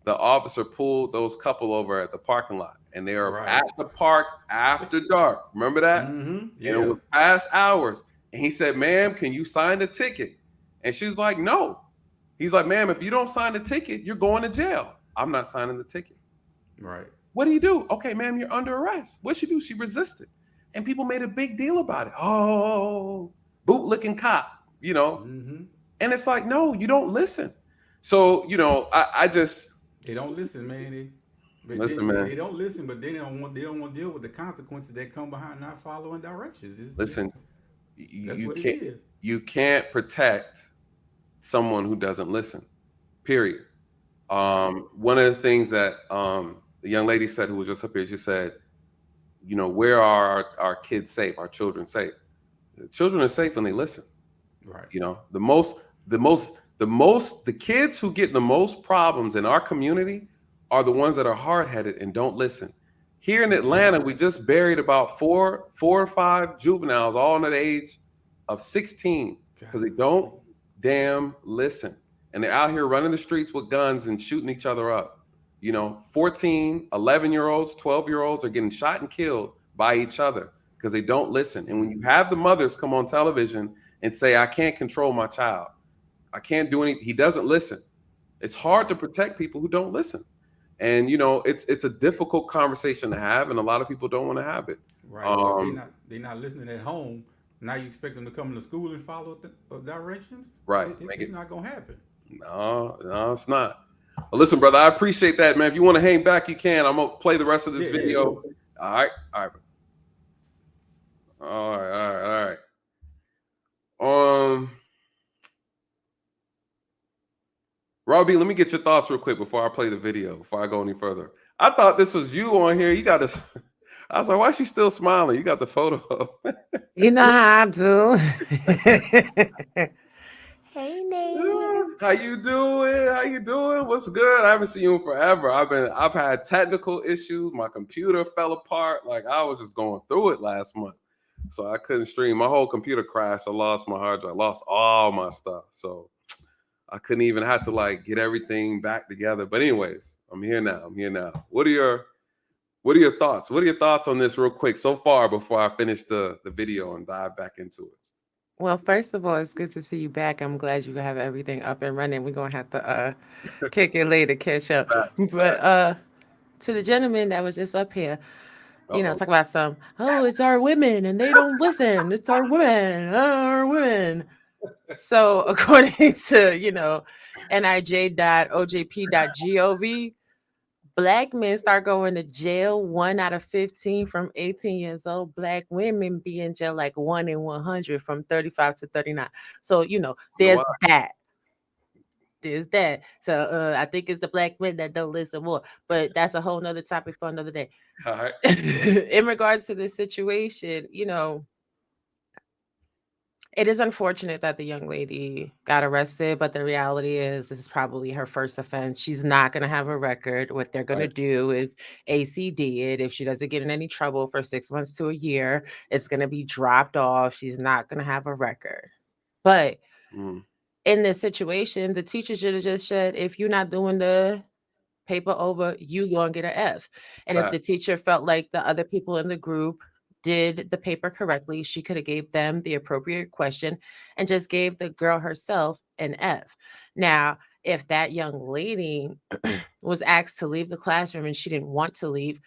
the officer pulled those couple over at the parking lot, and they were at the park after dark. Remember that? Mm-hmm. Yeah. And it was past hours. And he said, "Ma'am, can you sign the ticket?" And she was like, "No." He's like, "Ma'am, if you don't sign the ticket, you're going to jail." "I'm not signing the ticket." Right. "What do you do?" "Okay, ma'am, you're under arrest." What'd she do? She resisted. And people made a big deal about it. Oh, bootlicking cop, you know. Mm-hmm. And it's like, no, you don't listen. So, you know, I just they don't listen, man. They don't listen, but they don't want to deal with the consequences that come behind not following directions. You can't protect someone who doesn't listen. Period. One of the things that the young lady said, who was just up here, she said, you know, where are our kids safe? Our children safe? The children are safe when they listen. Right. You know, the kids who get the most problems in our community are the ones that are hard-headed and don't listen. Here in Atlanta, we just buried about four or five juveniles, all under the age of 16, because they don't damn listen. And they're out here running the streets with guns and shooting each other up. 14, 11-year-olds, 12-year-olds are getting shot and killed by each other because they don't listen. And when you have the mothers come on television and say, I can't control my child, I can't do anything, he doesn't listen. It's hard to protect people who don't listen. And it's a difficult conversation to have, and a lot of people don't want to have it. Right. So they're not listening at home. Now you expect them to come to school and follow the directions? Right. It's not gonna happen. No, it's not. Well, listen, brother, I appreciate that, man. If you want to hang back, you can. I'm gonna play the rest of this video. Yeah. All right. Robbie, let me get your thoughts real quick before I play the video, before I go any further. I thought this was you on here. You got this. I was like, why is she still smiling? You got the photo. You know how I do. Hey, Nate. How you doing? What's good? I haven't seen you in forever. I've had technical issues. My computer fell apart. Like, I was just going through it last month. So I couldn't stream. My whole computer crashed. I lost my hard drive. I lost all my stuff. So I couldn't even have to get everything back together. But anyways, I'm here now. What are your thoughts? What are your thoughts on this real quick so far before I finish the video and dive back into it? Well, first of all, it's good to see you back. I'm glad you have everything up and running. We're going to have to kick it later, catch up. But to the gentleman that was just up here, talk about it's our women and they don't listen. It's our women. So according to, nij.ojp.gov, Black men start going to jail 1 out of 15 from 18 years old. Black women be in jail 1 in 100 from 35 to 39. So, there's that. There's that. So I think it's the black men that don't listen more. But that's a whole nother topic for another day. All right. In regards to this situation, it is unfortunate that the young lady got arrested, but the reality is this is probably her first offense. She's not going to have a record. What they're going to do is ACD it. If she doesn't get in any trouble for 6 months to a year, it's going to be dropped off. She's not going to have a record. But in this situation, the teacher should have just said, if you're not doing the paper over, you going to get an F. And if the teacher felt like the other people in the group did the paper correctly, she could have gave them the appropriate question and just gave the girl herself an F. Now, if that young lady was asked to leave the classroom and she didn't want to leave,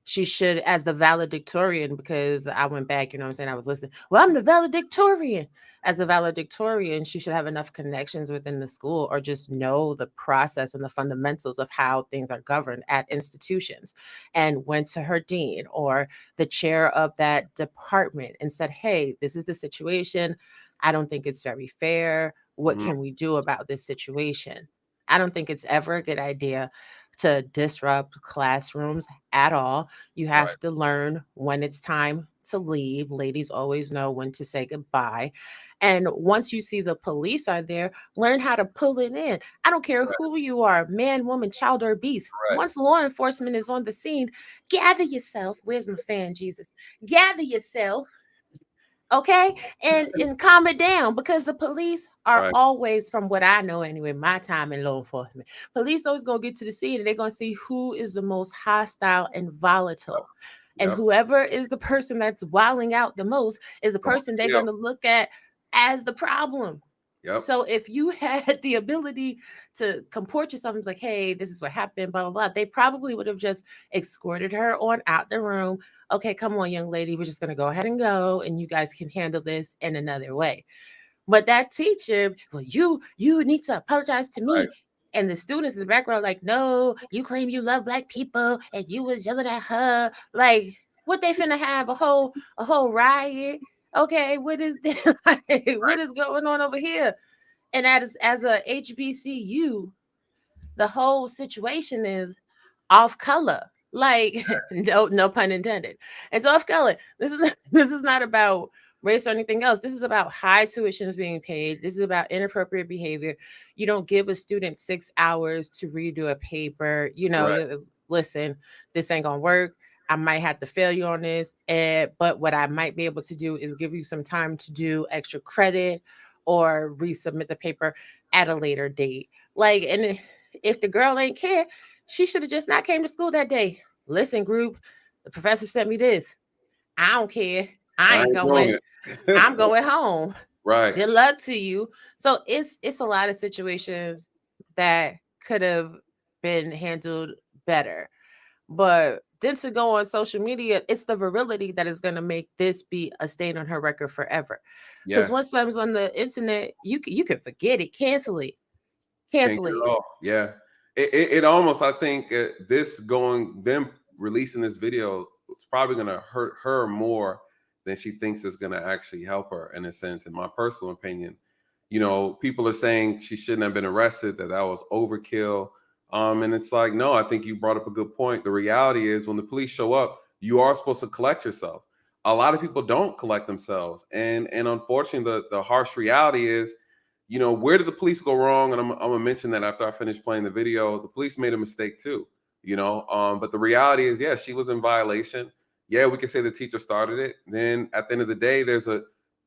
she should, as the valedictorian, because I went back, I was listening. Well, I'm the valedictorian. As a valedictorian, she should have enough connections within the school or just know the process and the fundamentals of how things are governed at institutions, and went to her dean or the chair of that department and said, hey, this is the situation. I don't think it's very fair. What can we do about this situation? I don't think it's ever a good idea to disrupt classrooms at all. You have to learn when it's time to leave. Ladies always know when to say goodbye. And once you see the police are there, learn how to pull it in. I don't care who you are, man, woman, child, or beast. Once law enforcement is on the scene, gather yourself. Where's my fan, Jesus? Gather yourself. Okay, and calm it down, because the police are always, from what I know anyway, my time in law enforcement, police always gonna get to the scene and they're gonna see who is the most hostile and volatile. And whoever is the person that's wilding out the most is the person they're gonna look at as the problem. So if you had the ability to comport yourself and be like, hey, this is what happened, blah, blah, blah, they probably would have just escorted her on out the room. Okay, come on, young lady, we're just going to go ahead and go, and you guys can handle this in another way. But that teacher, well, you need to apologize to me. And the students in the background like, no, you claim you love Black people, and you was yelling at her. Like, what, they finna have a whole riot? Okay, what is this? What is going on over here? And as a HBCU, the whole situation is off color. Like, no pun intended. It's off color. This is not about race or anything else. This is about high tuitions being paid. This is about inappropriate behavior. You don't give a student 6 hours to redo a paper. Listen, this ain't gonna work. I might have to fail you on this, but what I might be able to do is give you some time to do extra credit or resubmit the paper at a later date. Like, and if the girl ain't care, she should have just not came to school that day. Listen, group, the professor sent me this. I don't care. I I ain't ain't doing going. it. I'm going home. Right. Good luck to you. So it's a lot of situations that could have been handled better. But then to go on social media, it's the virility that is going to make this be a stain on her record forever. Because Yes. once something's on the internet, you can forget it, cancel it, Can't cancel get it. it off. Yeah. It almost, I think them releasing this video, it's probably going to hurt her more than she thinks is going to actually help her, in a sense, in my personal opinion. You know, people are saying she shouldn't have been arrested, that was overkill. And it's like, no, I think you brought up a good point. The reality is when the police show up, you are supposed to collect yourself. A lot of people don't collect themselves. And unfortunately, the harsh reality is, you know, where did the police go wrong? And I'm gonna mention that after I finish playing the video. The police made a mistake too, you know. But the reality is, yeah, she was in violation. Yeah, we can say the teacher started it. Then at the end of the day,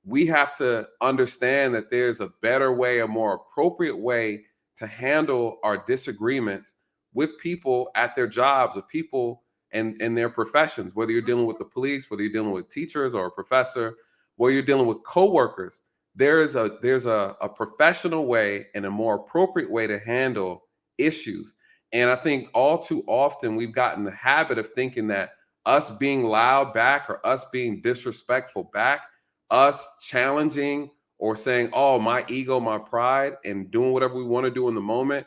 we have to understand that there's a better way, a more appropriate way to handle our disagreements with people at their jobs, with people in their professions, whether you're dealing with the police, whether you're dealing with teachers or a professor, whether you're dealing with coworkers. There's a professional way and a more appropriate way to handle issues. And I think all too often we've gotten the habit of thinking that us being loud back or us being disrespectful back, us challenging or saying, oh, my ego, my pride, and doing whatever we want to do in the moment,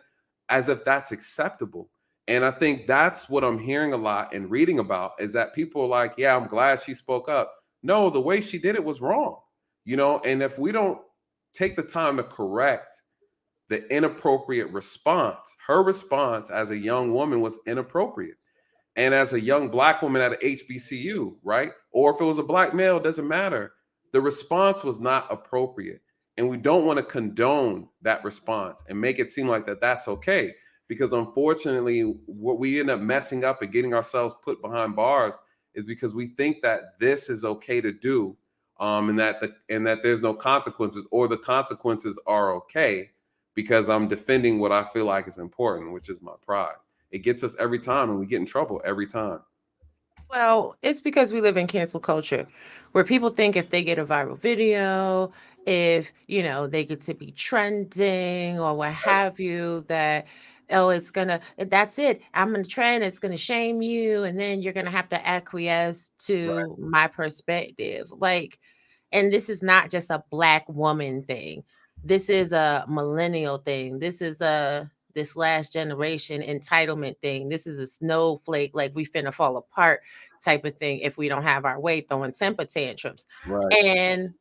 as if that's acceptable. And I think that's what I'm hearing a lot and reading about, is that people are like, yeah, I'm glad she spoke up. No, the way she did it was wrong. You know, and if we don't take the time to correct the inappropriate response, her response as a young woman was inappropriate. And as a young Black woman at an HBCU, right? Or if it was a Black male, it doesn't matter. The response was not appropriate. And we don't want to condone that response and make it seem like that's okay. Because unfortunately, what we end up messing up and getting ourselves put behind bars is because we think that this is okay to do, and that there's no consequences, or the consequences are okay because I'm defending what I feel like is important, which is my pride. It gets us every time, and we get in trouble every time. Well, it's because we live in cancel culture where people think if they get a viral video, if, you know, they get to be trending or what have you, that, oh, that's it. I'm going to trend. It's going to shame you. And then you're going to have to acquiesce to my perspective. Like, and this is not just a Black woman thing. This is a millennial thing. This last generation entitlement thing. This is a snowflake, like we finna fall apart type of thing if we don't have our way, throwing temper tantrums. Right. And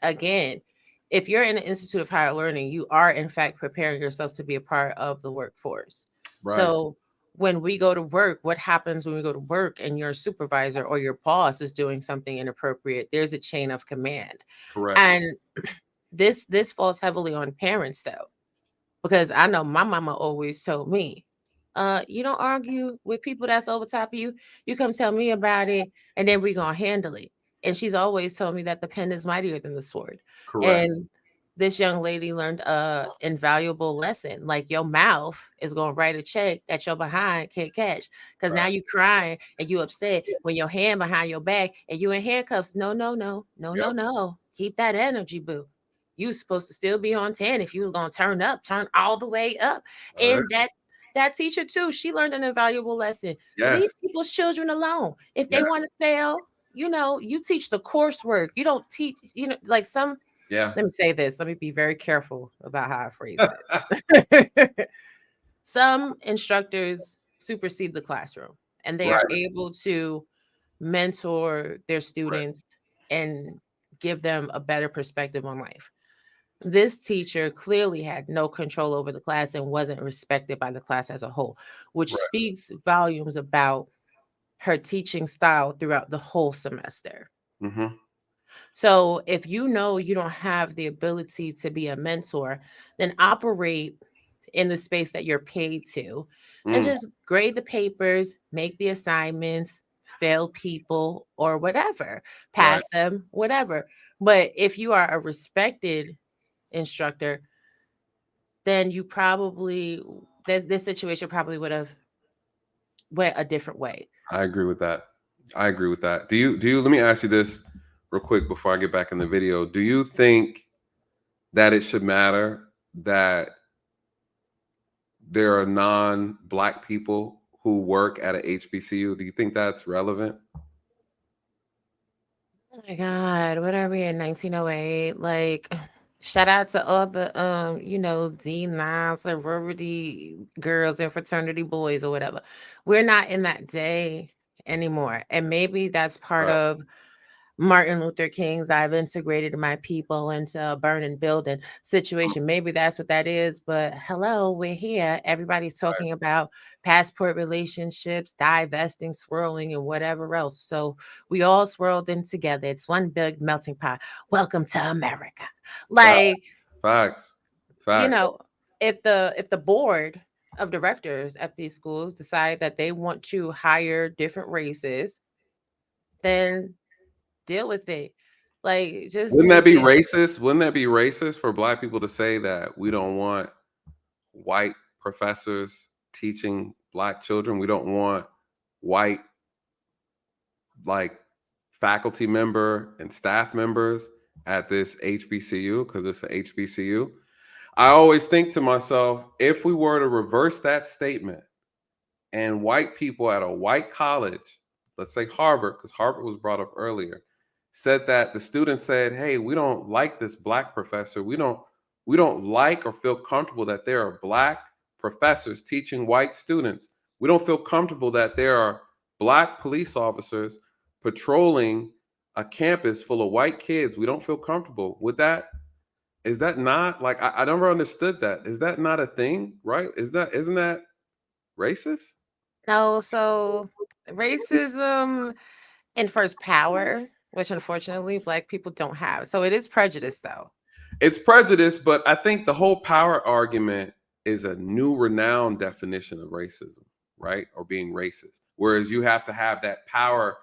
again, if you're in an institute of higher learning, you are in fact preparing yourself to be a part of the workforce. Right. So when we go to work, what happens when we go to work and your supervisor or your boss is doing something inappropriate? There's a chain of command. Correct. And this falls heavily on parents though. Because I know my mama always told me, you don't argue with people that's over top of you. You come tell me about it, and then we're going to handle it. And she's always told me that the pen is mightier than the sword. Correct. And this young lady learned an invaluable lesson. Like, your mouth is going to write a check that your behind can't catch. Because now you crying and you upset when your hand behind your back and you in handcuffs. No. Keep that energy, boo. You supposed to still be on 10. If you was going to turn all the way up. And that teacher too, she learned an invaluable lesson. Yes. Leave people's children alone. If they want to fail, you know, you teach the coursework. You don't teach, you know, like some, let me say this. Let me be very careful about how I phrase it. Some instructors supersede the classroom and they are able to mentor their students and give them a better perspective on life. This teacher clearly had no control over the class and wasn't respected by the class as a whole, which speaks volumes about her teaching style throughout the whole semester. Mm-hmm. So if you know you don't have the ability to be a mentor, then operate in the space that you're paid to and just grade the papers, make the assignments, fail people or whatever, pass them, whatever. But if you are a respected instructor, then you probably this situation probably would have went a different way. I agree with that. Do you let me ask you this real quick before I get back in the video. Do you think that it should matter that there are non-Black people who work at a HBCU? Do you think that's relevant? Oh my God, what are we in 1908? Like, shout out to all the D9 sorority girls and fraternity boys or whatever. We're not in that day anymore. And maybe that's part Right. of Martin Luther King's "I've integrated my people into a burning building" situation. Maybe that's what that is. But hello, we're here. Everybody's talking about passport relationships, divesting, swirling, and whatever else. So we all swirled in together. It's one big melting pot. Welcome to America. Like, Facts. you know, if the board of directors at these schools decide that they want to hire different races, then deal with it. Like, just Wouldn't that be deal. racist? Wouldn't that be racist for Black people to say that we don't want white professors teaching Black children? We don't want white faculty member and staff members at this HBCU because it's an HBCU. I always think to myself, if we were to reverse that statement and white people at a white college, let's say Harvard, because Harvard was brought up earlier, said that the student said, "Hey, we don't like this Black professor. We don't like or feel comfortable that there are Black professors teaching white students. We don't feel comfortable that there are Black police officers patrolling a campus full of white kids. We don't feel comfortable with that." Is that not like I never understood that? Is that not a thing, right? Isn't that racist? No, so racism infers power, which unfortunately Black people don't have. So it is prejudice, though. It's prejudice, but I think the whole power argument is a new renowned definition of racism, right? Or being racist. Whereas you have to have that power,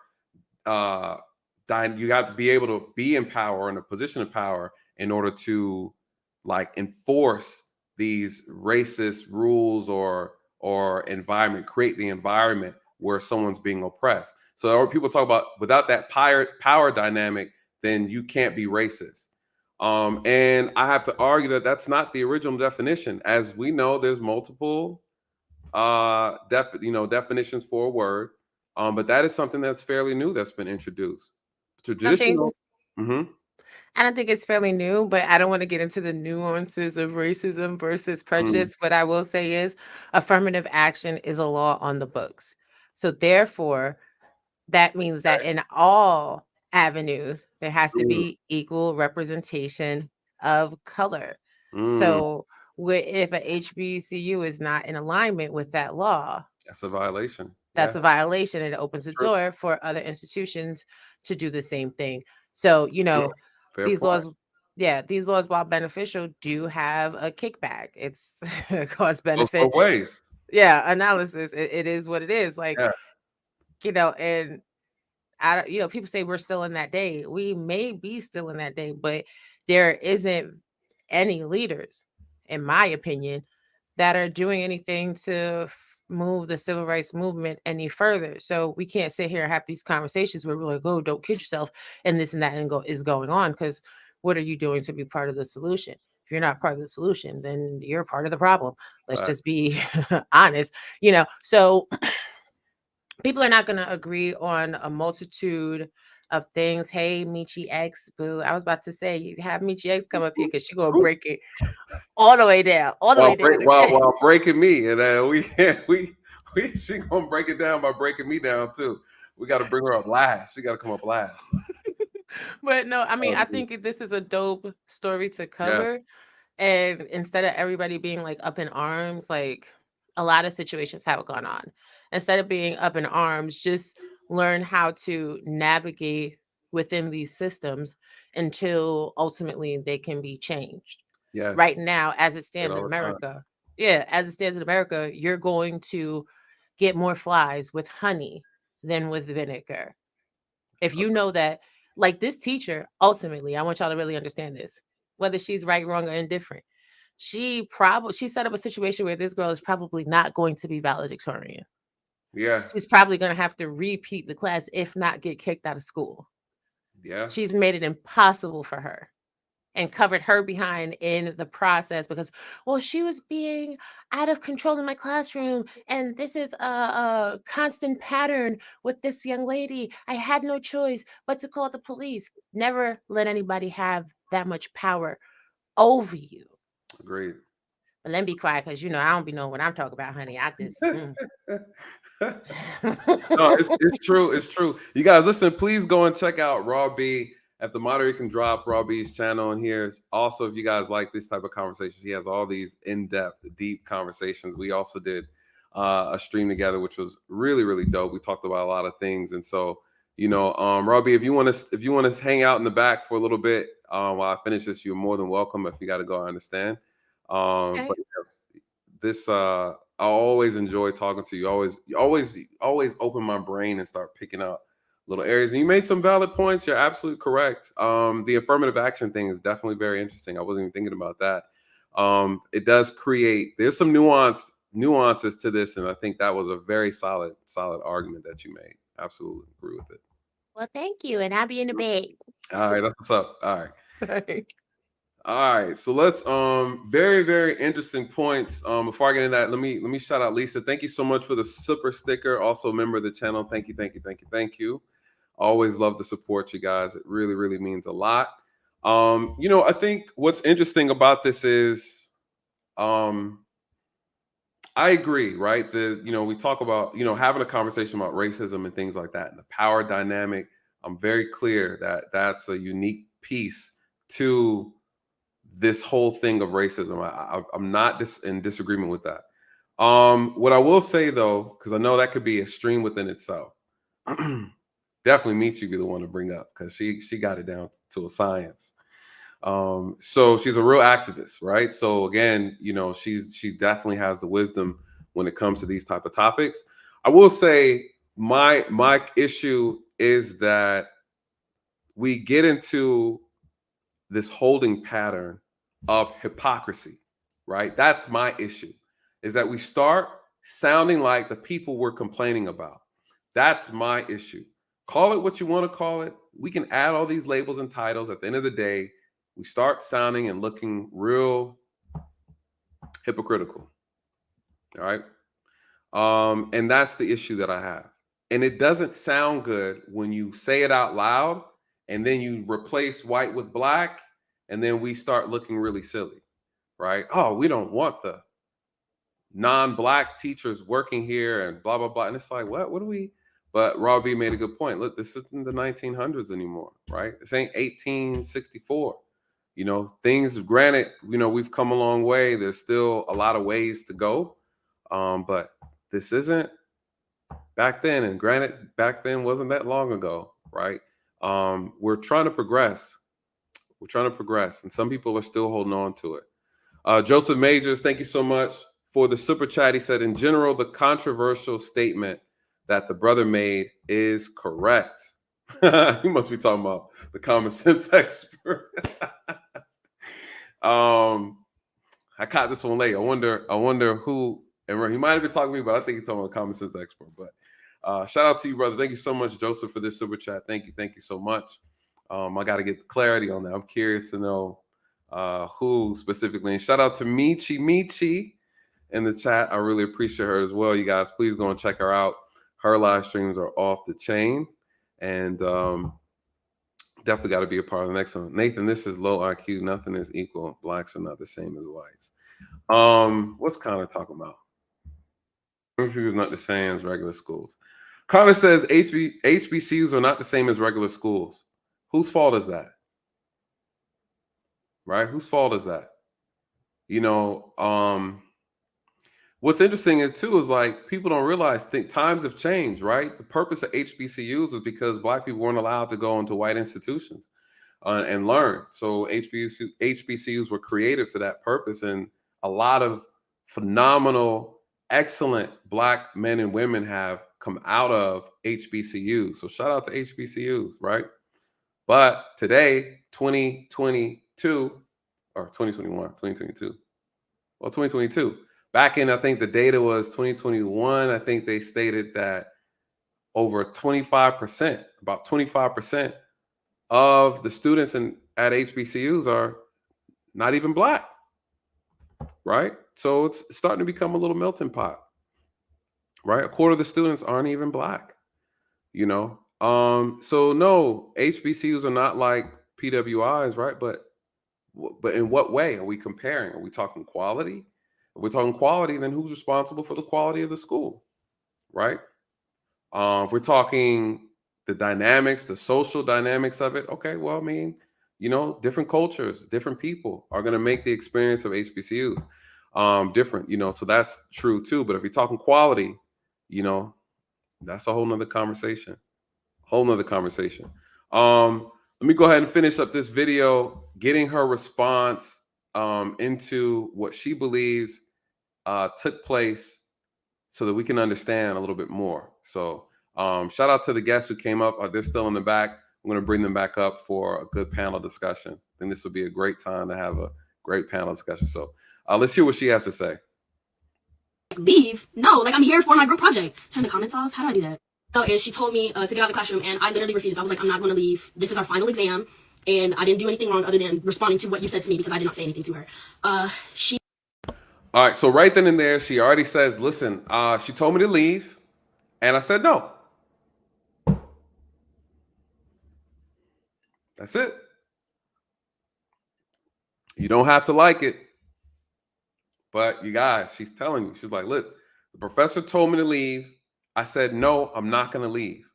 you have to be able to be in power, in a position of power, in order to enforce these racist rules or environment, create the environment where someone's being oppressed. So people talk about without that power dynamic, then you can't be racist. And I have to argue that that's not the original definition. As we know, there's multiple definitions for a word, but that is something that's fairly new that's been introduced. Traditional. I don't think it's fairly new, but I don't want to get into the nuances of racism versus prejudice. What I will say is affirmative action is a law on the books. So therefore, that means that in all avenues, there has to be equal representation of color. So if a HBCU is not in alignment with that law, that's a violation. That's a violation, and it opens the door for other institutions to do the same thing. So, these laws, while beneficial, do have a kickback. It's cost benefit. Both ways. Yeah, analysis. It is what it is. And people say we're still in that day. We may be still in that day, but there isn't any leaders, in my opinion, that are doing anything to move the civil rights movement any further. So we can't sit here and have these conversations where we're like, "Oh, don't kid yourself," and this and that is going on, because what are you doing to be part of the solution? If you're not part of the solution, then you're part of the problem. Let's just be honest, So people are not going to agree on a multitude of things. Hey, Michi X, boo. I was about to say, have Michi X come up here because she's going to break it all the way down. While breaking me. And she's going to break it down by breaking me down too. We got to bring her up last. She got to come up last. But no, I think this is a dope story to cover. Yeah. And instead of everybody being up in arms, a lot of situations have gone on. Instead of being up in arms, just learn how to navigate within these systems until ultimately they can be changed. Yes. Right now, as it stands in America, you're going to get more flies with honey than with vinegar. If you know that, this teacher, ultimately, I want y'all to really understand this. whether she's right, wrong, or indifferent. She set up a situation where this girl is probably not going to be valedictorian. Yeah. She's probably going to have to repeat the class, if not get kicked out of school. Yeah. She's made it impossible for her and covered her behind in the process because, well, she was being out of control in my classroom. And this is a constant pattern with this young lady. I had no choice but to call the police. Never let anybody have that much power over you. Agreed. But let me be quiet because, I don't be knowing what I'm talking about, honey. I just... No, it's true. It's true. You guys, listen, please go and check out Raw B at the moderator can drop Raw B's channel in here. Also, if you guys like this type of conversations, he has all these in-depth, deep conversations. We also did a stream together, which was really, really dope. We talked about a lot of things. And so, Raw B, if you want to hang out in the back for a little bit while I finish this, you're more than welcome. If you got to go, I understand. Okay. But this I always enjoy talking to you. Always open my brain and start picking up little areas. And you made some valid points. You're absolutely correct. The affirmative action thing is definitely very interesting. I wasn't even thinking about that. It does there's some nuances to this, and I think that was a very solid argument that you made. Absolutely agree with it. Well, thank you, and I'll be in the bed. All right, that's what's up. All right. All right, so let's very, very interesting points. Before I get into that, let me shout out Lisa. Thank you so much for the super sticker. Also a member of the channel. Thank you. Always love to support you guys. It really, really means a lot. I think what's interesting about this is I agree, right? We talk about, having a conversation about racism and things like that and the power dynamic. I'm very clear that that's a unique piece to this whole thing of racism. I'm not in disagreement with that. What I will say though, because I know that could be a stream within itself, definitely Meets you be the one to bring up because she got it down to a science. So she's a real activist, right? So again, she definitely has the wisdom when it comes to these type of topics. I will say my issue is that we get into this holding pattern of hypocrisy, right? That's my issue, is that we start sounding like the people we're complaining about. That's my issue. Call it what you want to call it. We can add all these labels and titles. At the end of the day, we start sounding and looking real hypocritical. All right. And that's the issue that I have. And it doesn't sound good when you say it out loud and then you replace white with black. And then we start looking really silly, right? Oh, we don't want the non-black teachers working here and blah, blah, blah. And it's like, what do we? But Robbie made a good point. Look, this isn't the 1900s anymore, right? This ain't 1864. Things, granted, we've come a long way. There's still a lot of ways to go. But this isn't back then. And granted, back then wasn't that long ago, right? We're trying to progress. And some people are still holding on to it. Joseph Majors, thank you so much for the super chat. He said, in general, the controversial statement that the brother made is correct. He must be talking about the common sense expert. I caught this one late. I wonder who, and he might have been talking to me, but I think he's talking about the common sense expert. But shout out to you, brother. Thank you so much, Joseph, for this super chat. Thank you so much. I got to get clarity on that. I'm curious to know who specifically. And shout out to Michi in the chat. I really appreciate her as well. You guys, please go and check her out. Her live streams are off the chain. And definitely got to be a part of the next one. Nathan, this is low IQ. Nothing is equal. Blacks are not the same as whites. What's Connor talking about? HBCUs not the same as regular schools. Connor says HBCUs are not the same as regular schools. Whose fault is that? Right? Whose fault is that? What's interesting is like people don't realize times have changed, right? The purpose of HBCUs was because Black people weren't allowed to go into white institutions and learn. So HBCUs were created for that purpose, and a lot of phenomenal, excellent Black men and women have come out of HBCUs. So shout out to HBCUs, right? But today, 2022, or 2021, 2022. Well, 2022. Back in, I think the data was 2021. I think they stated that over 25%, about 25% of the students at HBCUs are not even Black, right? So it's starting to become a little melting pot, right? A quarter of the students aren't even Black, you know? So no, HBCUs are not like PWIs, right? But in what way are we comparing? Are we talking quality? If we're talking quality, then who's responsible for the quality of the school, right? If we're talking the dynamics, the social dynamics of it, okay, well, I mean, you know, different cultures, different people are going to make the experience of HBCUs different, you know, so that's true too. But if you're talking quality, you know, that's a whole nother conversation, Let me go ahead and finish up this video, getting her response into what she believes took place so that we can understand a little bit more. So shout out to the guests who came up. They're still in the back. I'm going to bring them back up for a good panel discussion. I think this will be a great time to have a great panel discussion. So let's hear what she has to say. Leave? No, like I'm here for my group project. Turn the comments off. How do I do that? No, and she told me to get out of the classroom, and I literally refused. I was like, I'm not going to leave. This is our final exam, and I didn't do anything wrong other than responding to what you said to me because I did not say anything to her. All right, so right then and there, she already says, listen, she told me to leave, and I said no. That's it. You don't have to like it. But you guys, she's telling you, she's like, look, the professor told me to leave. I said, no, I'm not going to leave.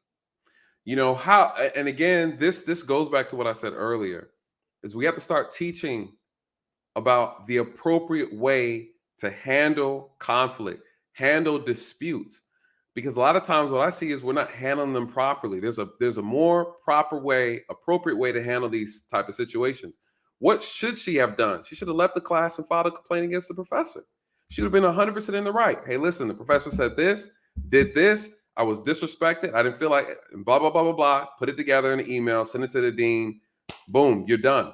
You know how, and again, this goes back to what I said earlier, is we have to start teaching about the appropriate way to handle conflict, handle disputes. Because a lot of times what I see is we're not handling them properly. There's a more proper way, appropriate way to handle these type of situations. What should she have done? She should have left the class and filed a complaint against the professor. She would have been 100% in the right. Hey, listen, the professor said this, did this. I was disrespected. I didn't feel like blah, blah, blah, blah, blah. Put it together in an email, send it to the dean. Boom, you're done.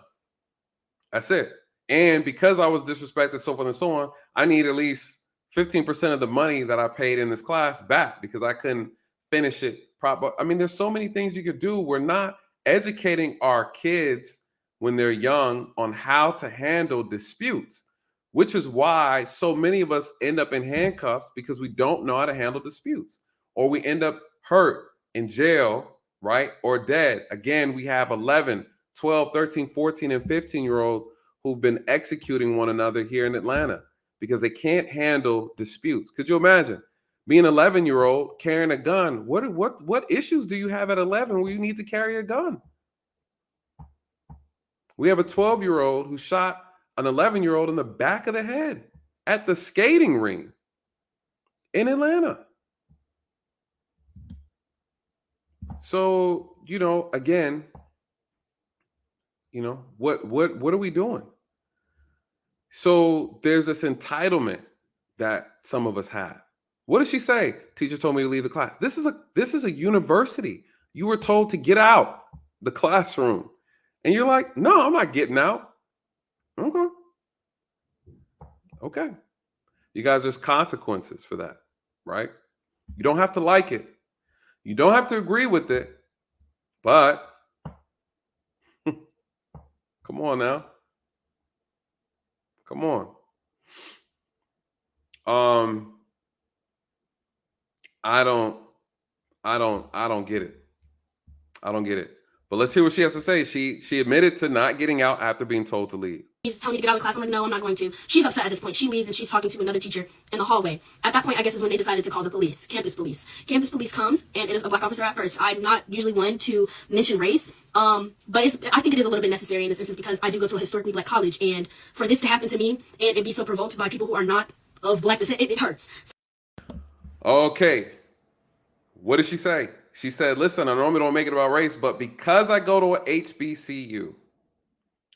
That's it. And because I was disrespected, so forth and so on, I need at least 15% of the money that I paid in this class back because I couldn't finish it proper. I mean, there's so many things you could do. We're not educating our kids when they're young on how to handle disputes, which is why so many of us end up in handcuffs because we don't know how to handle disputes, or we end up hurt in jail, right? Or dead. Again, we have 11, 12, 13, 14, and 15-year-olds who've been executing one another here in Atlanta because they can't handle disputes. Could you imagine being an 11-year-old carrying a gun? What issues do you have at 11 where you need to carry a gun? We have a 12-year-old who shot an 11-year-old in the back of the head at the skating rink in Atlanta. So, you know, again, you know, what are we doing? So there's this entitlement that some of us have. What did she say? Teacher told me to leave the class. This is a university. You were told to get out the classroom. And you're like, no, I'm not getting out. Okay. You guys, there's consequences for that, right? You don't have to like it. You don't have to agree with it, but come on now. Come on. I don't get it. I don't get it. But let's hear what she has to say. She admitted to not getting out after being told to leave. She's telling me to get out of the class. I'm like, no, I'm not going to. She's upset at this point. She leaves and she's talking to another teacher in the hallway. At that point, I guess is when they decided to call the police, campus police. Campus police comes and it is a Black officer at first. I'm not usually one to mention race, but I think it is a little bit necessary in this instance because I do go to a historically Black college, and for this to happen to me and it be so provoked by people who are not of Black descent, it hurts. Okay. What did she say? She said, listen, I normally don't make it about race, but because I go to a HBCU,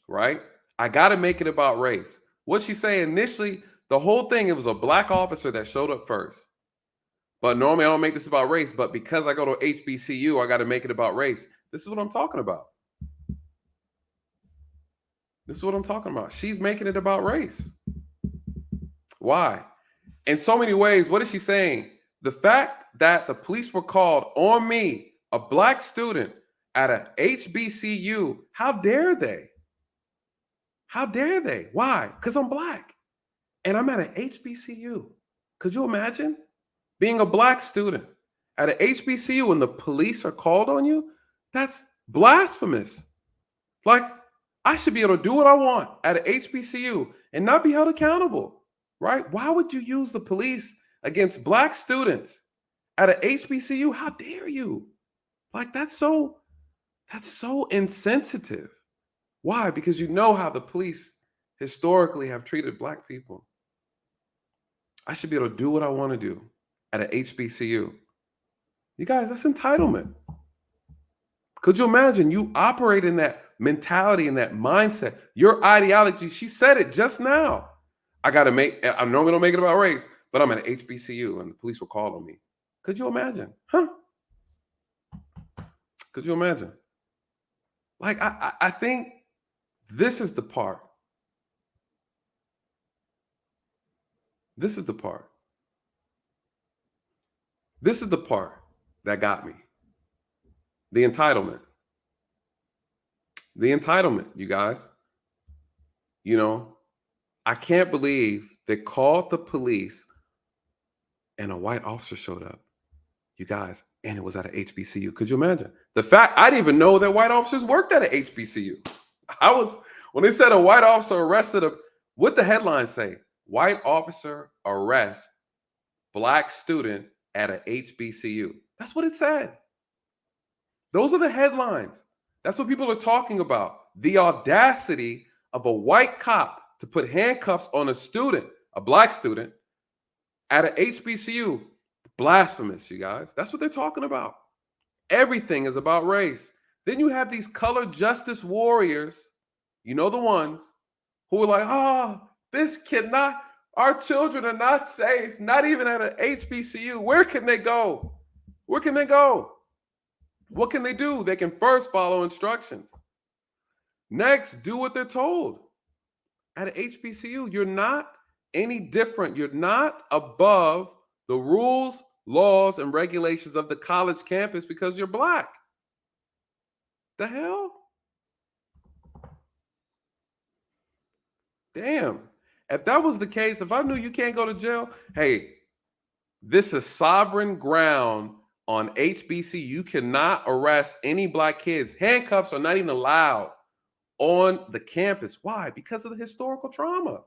right, I got to make it about race. What'd she say? Initially, the whole thing, it was a Black officer that showed up first. But normally I don't make this about race, but because I go to HBCU, I got to make it about race. This is what I'm talking about. This is what I'm talking about. She's making it about race. Why? In so many ways, what is she saying? The fact that the police were called on me, a black student at a HBCU, how dare they? How dare they? Why? Because I'm black and I'm at an HBCU. Could you imagine being a black student at an HBCU and the police are called on you? That's blasphemous. Like, I should be able to do what I want at an HBCU and not be held accountable, right? Why would you use the police against black students at an HBCU? How dare you? Like, that's so insensitive. Why? Because you know how the police historically have treated black people. I should be able to do what I want to do at an HBCU. You guys, that's entitlement. Could you imagine you operate in that mentality and that mindset, your ideology? She said it just now. I know we don't make it about race, but I'm at an HBCU and the police were called on me. Could you imagine? Huh? Could you imagine? Like, I think this is the part. This is the part. This is the part that got me. The entitlement. The entitlement, you guys. You know, I can't believe they called the police and a white officer showed up, you guys, and it was at an HBCU. Could you imagine? The fact, I didn't even know that white officers worked at an HBCU. When they said a white officer arrested what the headline say? White officer arrest black student at an HBCU. That's what it said. Those are the headlines. That's what people are talking about. The audacity of a white cop to put handcuffs on a student, a black student, at an HBCU. Blasphemous, you guys. That's what they're talking about. Everything is about race. Then you have these colored justice warriors, you know, the ones who are like, this cannot, our children are not safe, not even at an HBCU. Where can they go? Where can they go? What can they do? They can first follow instructions. Next, do what they're told. At an HBCU, you're not any different. You're not above the rules, laws, and regulations of the college campus because you're black. The hell? Damn. If that was the case, if I knew you can't go to jail, hey, this is sovereign ground on HBC. You cannot arrest any black kids. Handcuffs are not even allowed on the campus. Why? Because of the historical trauma.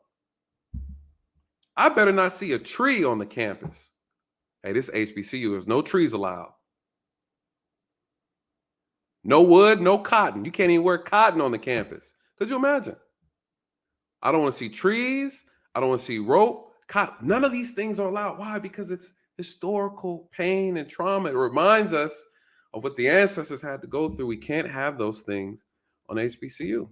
I better not see a tree on the campus. Hey, this HBCU, there's no trees allowed. No wood, no cotton. You can't even wear cotton on the campus. Could you imagine? I don't want to see trees. I don't want to see rope, cotton. None of these things are allowed. Why? Because it's historical pain and trauma. It reminds us of what the ancestors had to go through. We can't have those things on HBCU.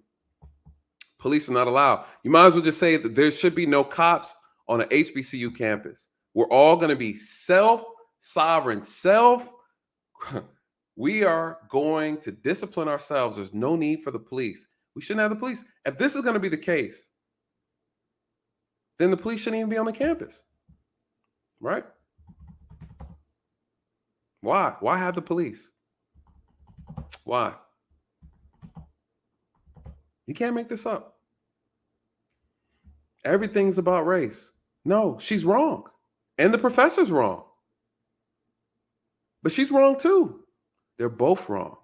Police are not allowed. You might as well just say that there should be no cops on an HBCU campus. We're all going to be self-sovereign, we are going to discipline ourselves. There's no need for the police. We shouldn't have the police. If this is going to be the case, then the police shouldn't even be on the campus, right? Why? Why have the police? Why? You can't make this up. Everything's about race. No, she's wrong. And the professor's wrong. But she's wrong too. They're both wrong.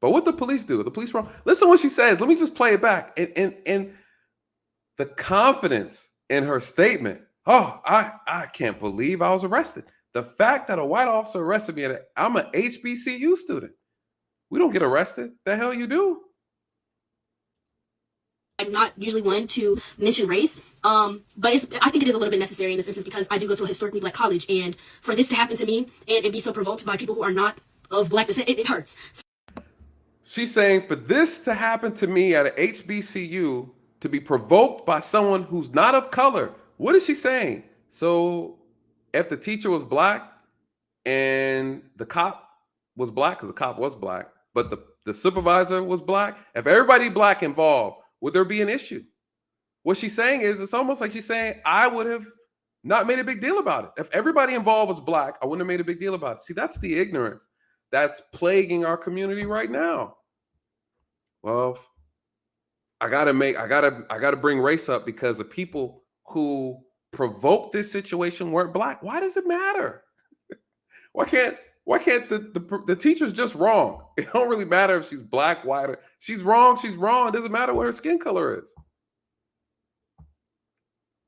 But what the police do? The police wrong. Listen to what she says. Let me just play it back. And the confidence in her statement. Oh, I can't believe I was arrested. The fact that a white officer arrested me, I'm an HBCU student. We don't get arrested. The hell you do? I'm not usually one to mention race, but I think it is a little bit necessary in this instance because I do go to a historically black college, and for this to happen to me and be so provoked by people who are not of black descent, it hurts. She's saying for this to happen to me at an HBCU, to be provoked by someone who's not of color, what is she saying? So if the teacher was black and the cop was black, because the cop was black, but the the supervisor was black, if everybody black involved, would there be an issue? What she's saying is, it's almost like she's saying, I would have not made a big deal about it. If everybody involved was black, I wouldn't have made a big deal about it. See, that's the ignorance that's plaguing our community right now. Well, I gotta bring race up because the people who provoked this situation weren't black. Why does it matter? Why can't the teacher's just wrong? It don't really matter if she's black, white, or she's wrong. She's wrong. It doesn't matter what her skin color is.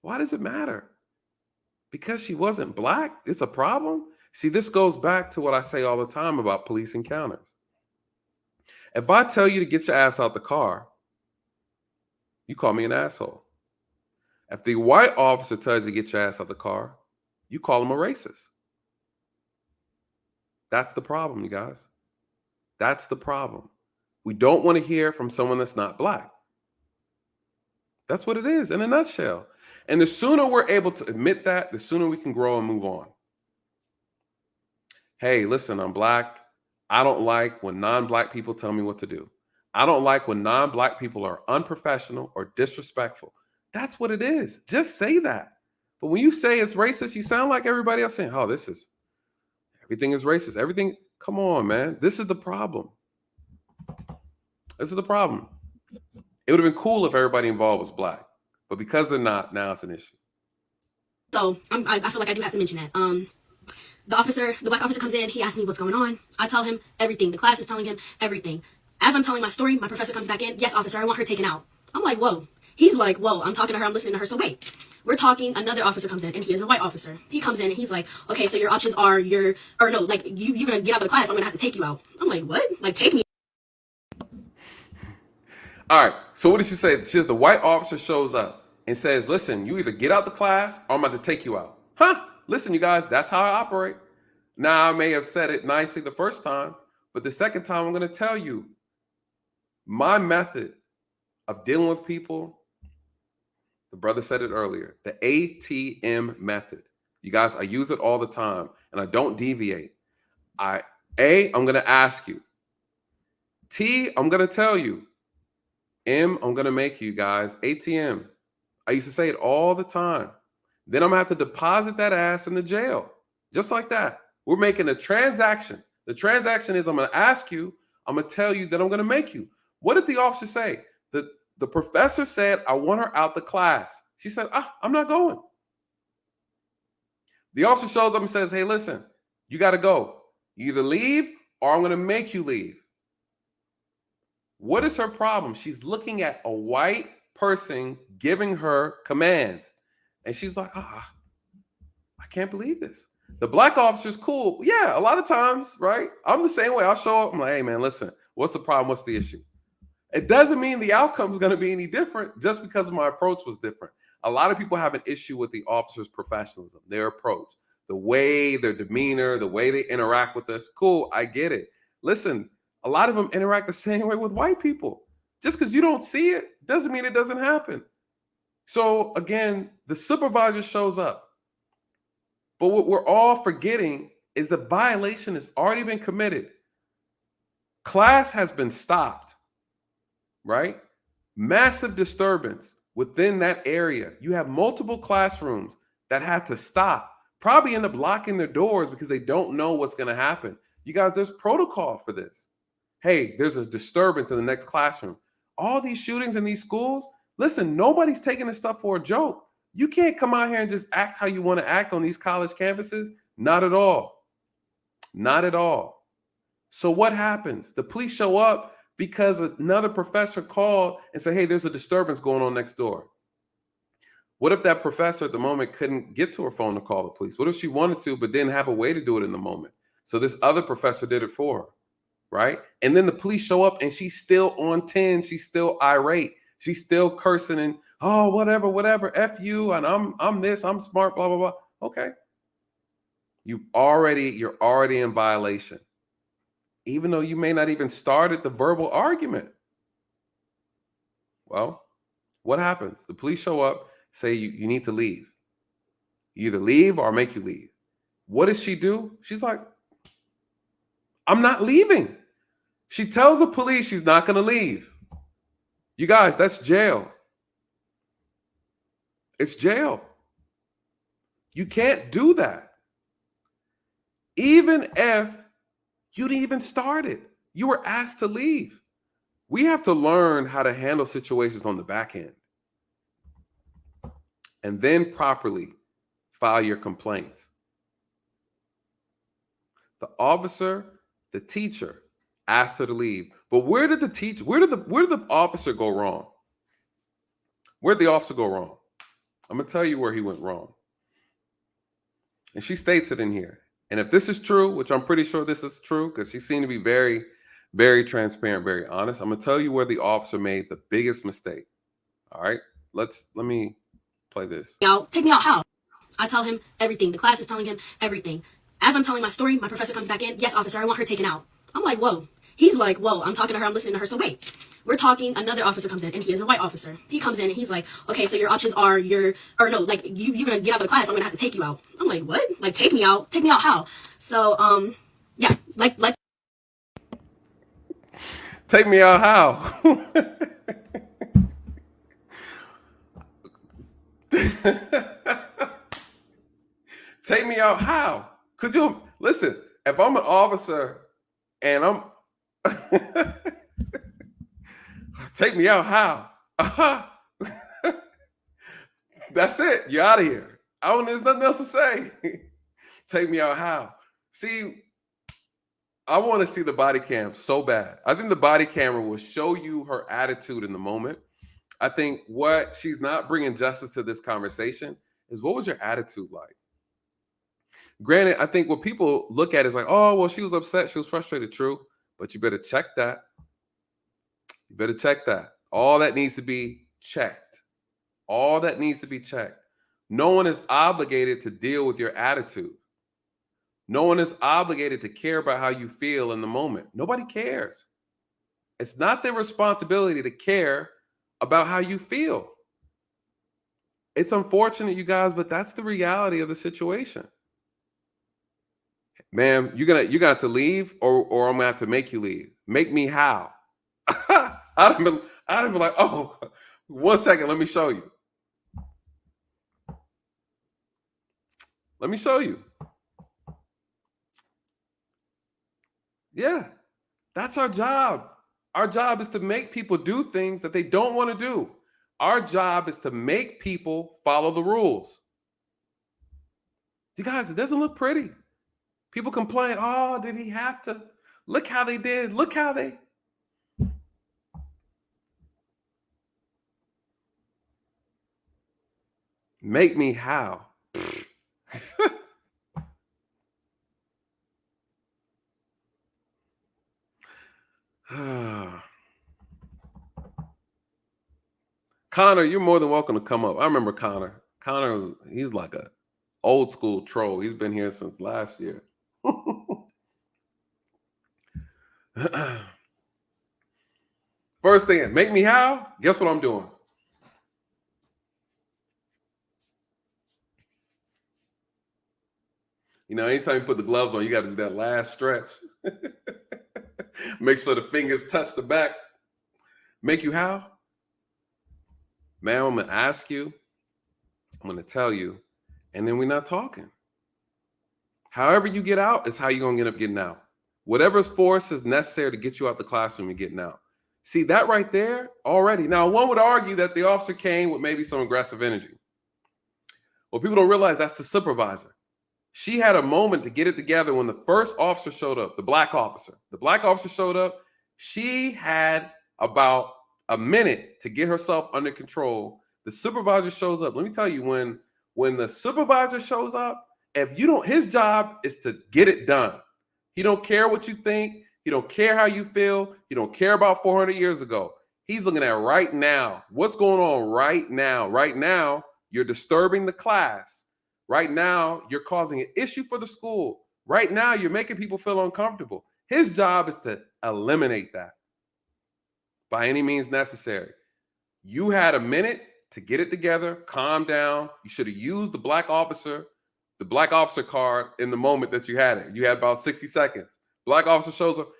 Why does it matter? Because she wasn't black, it's a problem. See, this goes back to what I say all the time about police encounters. If I tell you to get your ass out the car, you call me an asshole. If the white officer tells you to get your ass out the car, you call him a racist. That's the problem, you guys. That's the problem. We don't want to hear from someone that's not black. That's what it is in a nutshell. And the sooner we're able to admit that, the sooner we can grow and move on. Hey, listen, I'm black. I don't like when non-black people tell me what to do. I don't like when non-black people are unprofessional or disrespectful. That's what it is. Just say that. But when you say it's racist, you sound like everybody else saying, oh, everything is racist. Everything, come on, man. This is the problem. This is the problem. It would have been cool if everybody involved was black. But because they're not, now it's an issue. So I feel like I do have to mention that. The black officer comes in. He asks me what's going on. I tell him everything. The class is telling him everything. As I'm telling my story, my professor comes back in. Yes, officer, I want her taken out. I'm like, whoa. He's like, whoa, I'm talking to her. I'm listening to her. So wait, we're talking. Another officer comes in, and he is a white officer. He comes in, and he's like, okay, so your options are you're going to get out of the class. I'm going to have to take you out. I'm like, what? Like, take me. All right. So what did she say? She said the white officer shows up and says, listen, you either get out the class or I'm about to take you out. Huh? Listen, you guys, that's how I operate. Now, I may have said it nicely the first time, but the second time I'm going to tell you my method of dealing with people. The brother said it earlier, the ATM method. You guys, I use it all the time and I don't deviate. I'm going to ask you. T, I'm going to tell you. M, I'm going to make you guys. ATM. I used to say it all the time. Then I'm going to have to deposit that ass in the jail. Just like that. We're making a transaction. The transaction is I'm going to ask you. I'm going to tell you that I'm going to make you. What did the officer say? The professor said, I want her out the class. She said, I'm not going. The officer shows up and says, hey, listen, you got to go. You either leave or I'm going to make you leave. What is her problem? She's looking at a white person giving her commands. And she's like, I can't believe this. The black officer's cool. Yeah, a lot of times, right? I'm the same way. I'll show up. I'm like, hey, man, listen, what's the problem? What's the issue? It doesn't mean the outcome is going to be any different just because my approach was different. A lot of people have an issue with the officer's professionalism, their approach, the way, their demeanor, the way they interact with us. Cool, I get it. Listen, a lot of them interact the same way with white people. Just because you don't see it doesn't mean it doesn't happen. So again, the supervisor shows up. But what we're all forgetting is the violation has already been committed. Class has been stopped, right? Massive disturbance within that area. You have multiple classrooms that had to stop, probably end up locking their doors because they don't know what's going to happen. You guys, there's protocol for this. Hey, there's a disturbance in the next classroom. All these shootings in these schools, listen, nobody's taking this stuff for a joke. You can't come out here and just act how you want to act on these college campuses. Not at all. Not at all. So what happens? The police show up because another professor called and said, hey, there's a disturbance going on next door. What if that professor at the moment couldn't get to her phone to call the police? What if she wanted to, but didn't have a way to do it in the moment? So this other professor did it for her, right? And then the police show up and she's still on 10. She's still irate. She's still cursing and, oh, whatever, F you, and I'm this, I'm smart, blah, blah, blah. Okay. You're already in violation. Even though you may not even started the verbal argument. Well, what happens? The police show up, say you need to leave. You either leave or I'll make you leave. What does she do? She's like, I'm not leaving. She tells the police she's not going to leave. You guys, that's jail. It's jail. You can't do that. Even if you didn't even start it, you were asked to leave. We have to learn how to handle situations on the back end and then properly file your complaint. The officer, the teacher asked her to leave. But where did the officer go wrong? Where did the officer go wrong? I'm going to tell you where he went wrong. And she states it in here. And if this is true, which I'm pretty sure this is true, because she seemed to be very, very transparent, very honest, I'm going to tell you where the officer made the biggest mistake. All right, let me play this. Take me out how? I tell him everything. The class is telling him everything. As I'm telling my story, my professor comes back in. Yes, officer, I want her taken out. I'm like, whoa. He's like, whoa, I'm talking to her, I'm listening to her. So wait, we're talking, another officer comes in, and he is a white officer. He comes in and he's like, okay, so your options are you're gonna get out of the class, I'm gonna have to take you out. I'm like, what? Like, take me out how? So, yeah, like. Take me out how? Take me out how? Could you listen? If I'm an officer and I'm take me out how? That's it. You're out of here. There's nothing else to say. Take me out how? See, I want to see the body cam so bad. I think the body camera will show you her attitude in the moment. I think what she's not bringing justice to this conversation is, what was your attitude like? Granted, I think what people look at is like, oh, well, she was upset, she was frustrated, true. But you better check that. You better check that. All that needs to be checked. All that needs to be checked. No one is obligated to deal with your attitude. No one is obligated to care about how you feel in the moment. Nobody cares. It's not their responsibility to care about how you feel. It's unfortunate, you guys, but that's the reality of the situation. Ma'am, you're gonna have to leave, or I'm gonna have to make you leave. Make me how? I'd have been like, oh, 1 second, let me show you. Let me show you. Yeah, that's our job. Our job is to make people do things that they don't want to do. Our job is to make people follow the rules. You guys, it doesn't look pretty. People complain, oh, did he have to? Look how they did. Look how they. Make me how? Connor, you're more than welcome to come up. I remember Connor. He's like a old school troll. He's been here since last year. First thing, make me how? Guess what I'm doing? You know, anytime you put the gloves on, you got to do that last stretch. Make sure the fingers touch the back. Make you how? Ma'am, I'm going to ask you. I'm going to tell you. And then we're not talking. However you get out is how you're going to end up getting out. Whatever force is necessary to get you out the classroom, you're getting out. See, that right there already. Now, one would argue that the officer came with maybe some aggressive energy. Well, people don't realize that's the supervisor. She had a moment to get it together when the first officer showed up, the black officer. The black officer showed up. She had about a minute to get herself under control. The supervisor shows up. Let me tell you, when the supervisor shows up, his job is to get it done. He don't care what you think. He don't care how you feel. He don't care about 400 years ago. He's looking at right now. What's going on right now? Right now, you're disturbing the class. Right now, you're causing an issue for the school. Right now, you're making people feel uncomfortable. His job is to eliminate that by any means necessary. You had a minute to get it together, calm down. You should have used the black officer card in the moment that you had it. You had about 60 seconds. Black officer shows up.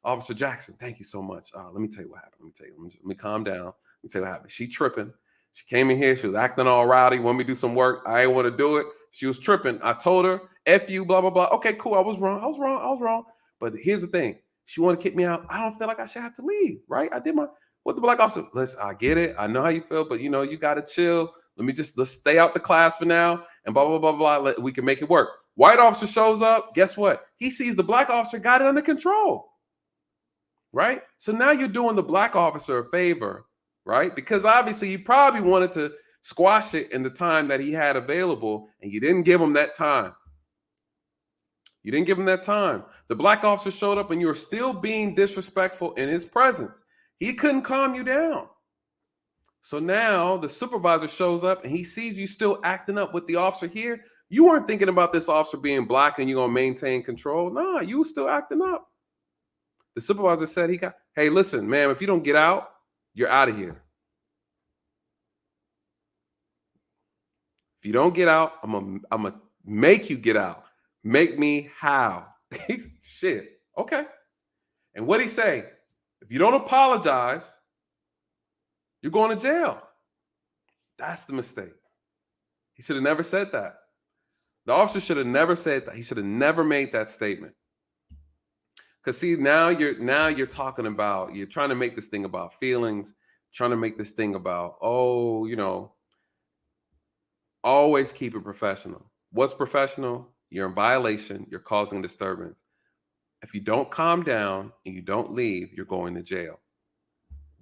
Officer Jackson, thank you so much. Let me tell you what happened. Let me calm down. Let me tell you what happened. She tripping. She came in here. She was acting all rowdy. Want me to do some work. I didn't want to do it. She was tripping. I told her, F you, blah, blah, blah. Okay, cool. I was wrong. But here's the thing. She wanted to kick me out. I don't feel like I should have to leave, right? I did what the black officer. Listen, I get it. I know how you feel, but you got to chill. Let's stay out the class for now and blah, blah, blah, blah. We can make it work. White officer shows up. Guess what? He sees the black officer got it under control. Right? So now you're doing the black officer a favor, right? Because obviously you probably wanted to squash it in the time that he had available, and you didn't give him that time. The black officer showed up and you were still being disrespectful in his presence. He couldn't calm you down. So now the supervisor shows up and he sees you still acting up with the officer here. You weren't thinking about this officer being black and you're going to maintain control. Nah, you were still acting up. The supervisor said hey, listen, ma'am, if you don't get out, you're out of here. If you don't get out, I'm gonna make you get out. Make me how? Shit. Okay. And what'd he say? If you don't apologize, you're going to jail. That's the mistake. He should have never said that. The officer should have never said that. He should have never made that statement. Because see, now you're talking about, you're trying to make this thing about feelings, trying to make this thing about, always keep it professional. What's professional? You're in violation. You're causing disturbance. If you don't calm down and you don't leave, you're going to jail.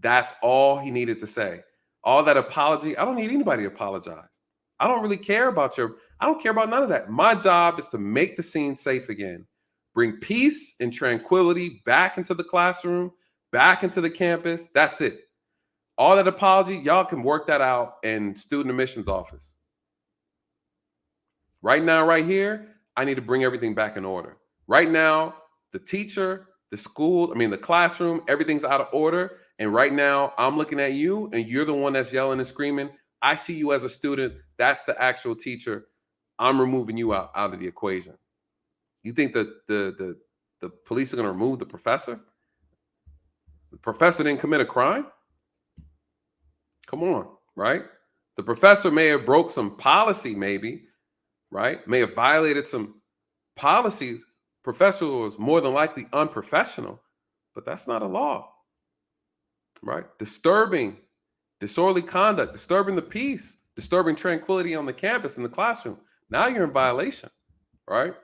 That's all he needed to say. All that apology, I don't need anybody to apologize. I don't really care about I don't care about none of that. My job is to make the scene safe again. Bring peace and tranquility back into the classroom, back into the campus. That's it. All that apology, y'all can work that out in student admissions office. Right now, right here, I need to bring everything back in order. Right now, the teacher, the classroom, everything's out of order. And right now, I'm looking at you and you're the one that's yelling and screaming. I see you as a student. That's the actual teacher. I'm removing you out of the equation. You think that the police are going to remove the professor? The professor didn't commit a crime? Come on, right? The professor may have broke some policy, maybe, right? May have violated some policies. Professor was more than likely unprofessional, but that's not a law, right? Disturbing, disorderly conduct, disturbing the peace, disturbing tranquility on the campus, in the classroom. Now you're in violation, right?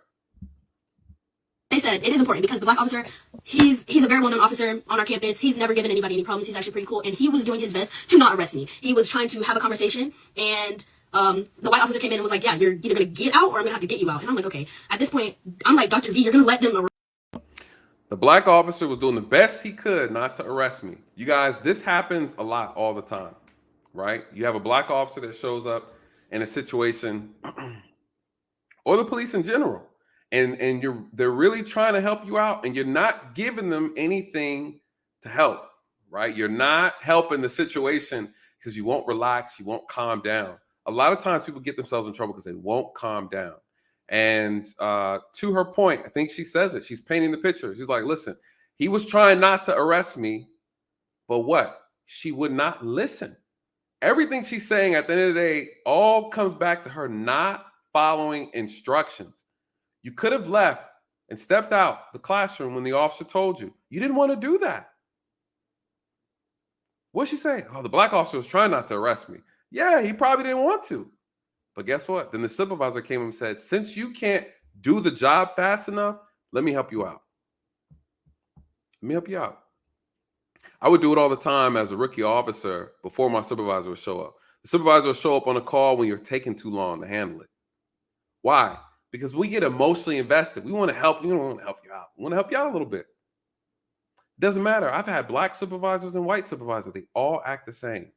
They said it is important because the black officer, he's a very well-known officer on our campus. He's never given anybody any problems. He's actually pretty cool. And he was doing his best to not arrest me. He was trying to have a conversation. And the white officer came in and was like, yeah, you're either going to get out or I'm going to have to get you out. And I'm like, okay. At this point, I'm like, Dr. V, you're going to let them arrest. The black officer was doing the best he could not to arrest me. You guys, this happens a lot all the time, right? You have a black officer that shows up in a situation, or the police in general. And they're really trying to help you out and you're not giving them anything to help, right? You're not helping the situation because you won't relax, you won't calm down. A lot of times people get themselves in trouble because they won't calm down. And to her point, I think she says it, she's painting the picture. She's like, listen, he was trying not to arrest me, but what? She would not listen. Everything she's saying at the end of the day all comes back to her not following instructions. You could have left and stepped out the classroom when the officer told you. You didn't want to do that. What'd she say? Oh, the black officer was trying not to arrest me. Yeah, he probably didn't want to. But guess what? Then the supervisor came and said, since you can't do the job fast enough, let me help you out. Let me help you out. I would do it all the time as a rookie officer before my supervisor would show up. The supervisor will show up on a call when you're taking too long to handle it. Why? Because we get emotionally invested. We want to help you. We want to help you out. We want to help you out a little bit. Doesn't matter. I've had black supervisors and white supervisors. They all act the same.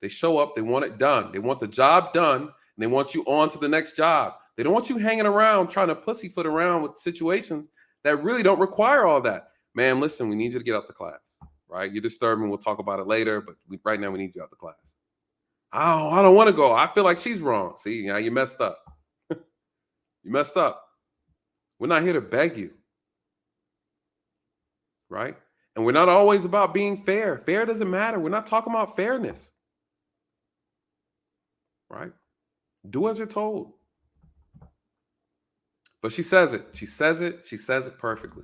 They show up. They want it done. They want the job done. And they want you on to the next job. They don't want you hanging around trying to pussyfoot around with situations that really don't require all that. Ma'am, listen, we need you to get out the class. Right? You're disturbing. We'll talk about it later. But right now we need you out the class. Oh, I don't want to go. I feel like she's wrong. See, now you messed up. You messed up. We're not here to beg you. right? And we're not always about being fair. Fair doesn't matter. We're not talking about fairness, right? Do as you're told. But she says it. She says it perfectly,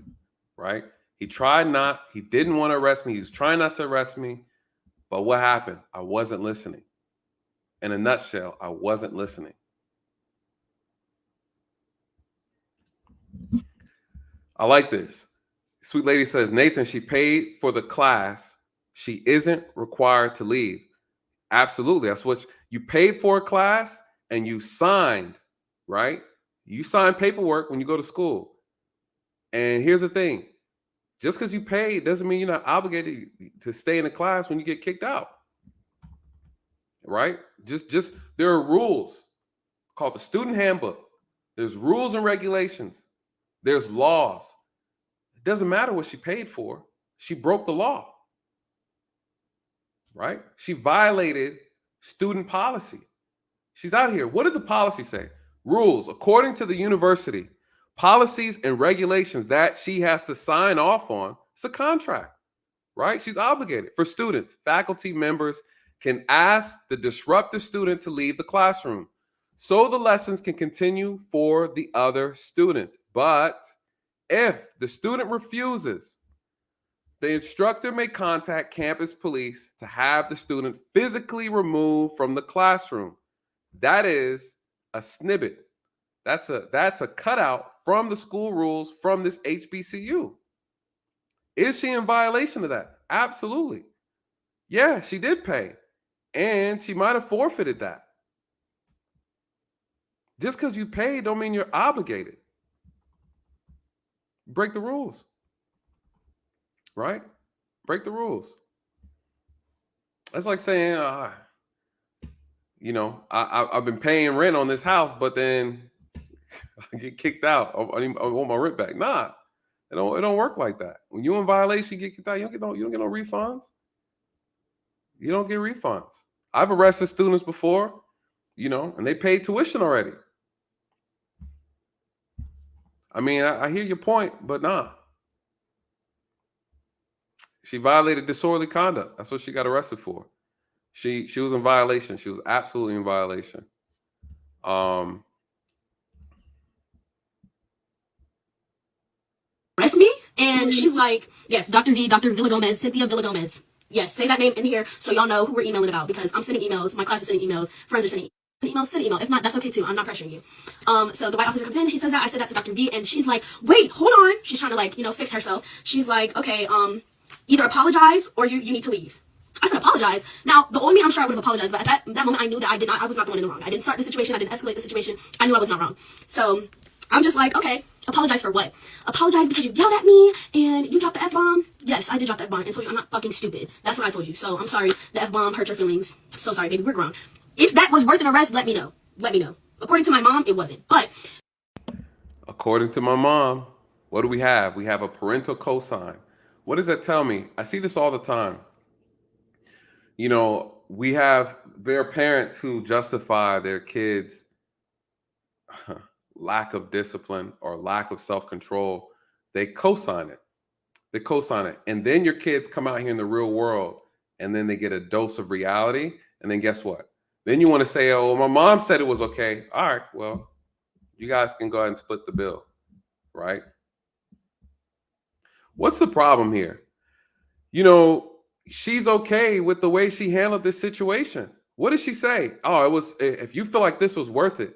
right? He didn't want to arrest me. He was trying not to arrest me. But what happened? I wasn't listening. In a nutshell, I wasn't listening. I like this. Sweet lady says, Nathan, she paid for the class. She isn't required to leave. Absolutely. That's what you paid for a class and you signed, right? You sign paperwork when you go to school. And here's the thing. Just because you paid doesn't mean you're not obligated to stay in the class when you get kicked out. Right? Just there are rules called the student handbook. There's rules and regulations. There's laws. It doesn't matter what she paid for. She broke the law. Right? She violated student policy. She's out here. What did the policy say? Rules. According to the university, policies and regulations that she has to sign off on. It's a contract, right? She's obligated. For students, faculty members can ask the disruptive student to leave the classroom so the lessons can continue for the other students. But if the student refuses, the instructor may contact campus police to have the student physically removed from the classroom. That is a snippet. That's a cutout from the school rules from this HBCU. Is she in violation of that? Absolutely. Yeah, she did pay. And she might have forfeited that. Just because you paid don't mean you're obligated. Break the rules. Right? Break the rules. That's like saying, I've been paying rent on this house, but then I get kicked out. I want my rent back. Nah, it don't work like that. When you're in violation, you get kicked out. You don't get no refunds. You don't get refunds. I've arrested students before, and they paid tuition already. I mean, I hear your point, but nah. She violated disorderly conduct. That's what she got arrested for. She was in violation. She was absolutely in violation. Arrest me? And she's like, yes, Dr. Villagomez, Cynthia Villagomez. Yes, say that name in here so y'all know who we're emailing about, because I'm sending emails, my class is sending emails, friends are sending emails, send email. If not, that's okay too. I'm not pressuring you. So the white officer comes in, he says that, I said that to Dr. V, and she's like, wait, hold on. She's trying to fix herself. She's like, okay, either apologize or you need to leave. I said apologize. Now, the old me, I'm sure I would have apologized, but at that moment I knew that I was not the one in the wrong. I didn't start the situation, I didn't escalate the situation. I knew I was not wrong. So I'm just like, okay, apologize for what? Apologize because you yelled at me and you dropped the F-bomb? Yes, I did drop the F-bomb and told you I'm not fucking stupid. That's what I told you. So I'm sorry, the F-bomb hurt your feelings. So sorry, baby, we're grown. If that was worth an arrest, let me know. Let me know. According to my mom, it wasn't. But according to my mom, what do we have? We have a parental cosign. What does that tell me? I see this all the time. There are parents who justify their kids' lack of discipline or lack of self-control. They co-sign it. And then your kids come out here in the real world and then they get a dose of reality. And then guess what? Then you want to say, oh, my mom said it was okay. All right, well, you guys can go ahead and split the bill, right? What's the problem here? She's okay with the way she handled this situation. What did she say? Oh, it was, if you feel like this was worth it,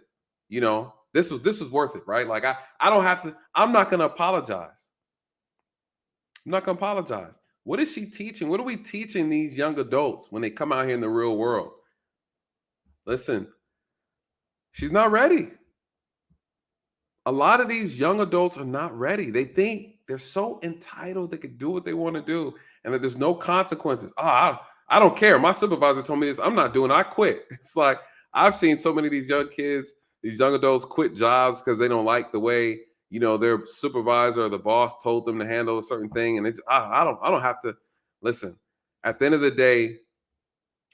this was worth it, right? Like I don't have to, I'm not going to apologize. I'm not going to apologize. What is she teaching? What are we teaching these young adults when they come out here in the real world? Listen, she's not ready. A lot of these young adults are not ready. They think they're so entitled they can do what they want to do and that there's no consequences. I don't care. My supervisor told me this. I'm not doing it. I quit. It's like I've seen so many of these young kids, these young adults quit jobs because they don't like the way, their supervisor or the boss told them to handle a certain thing. And I don't have to listen. At the end of the day,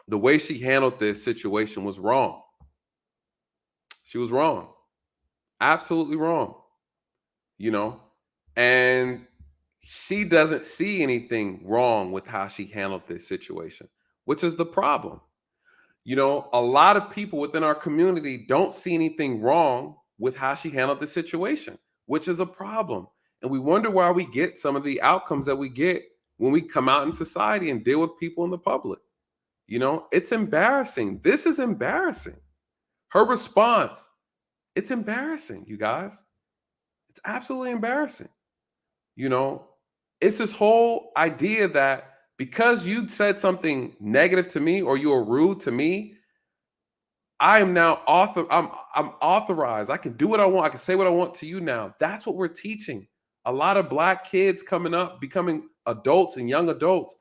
the way she handled this situation was wrong. She was wrong. Absolutely wrong. And she doesn't see anything wrong with how she handled this situation, which is the problem. You know, a lot of people within our community don't see anything wrong with how she handled the situation, which is a problem. And we wonder why we get some of the outcomes that we get when we come out in society and deal with people in the public. You know, it's embarrassing. This is embarrassing. Her response, it's embarrassing, you guys. It's absolutely embarrassing. You know, it's this whole idea that because you said something negative to me or you were rude to me, I am now I'm authorized. I can do what I want. I can say what I want to you now. That's what we're teaching. A lot of Black kids coming up, becoming adults and young adults.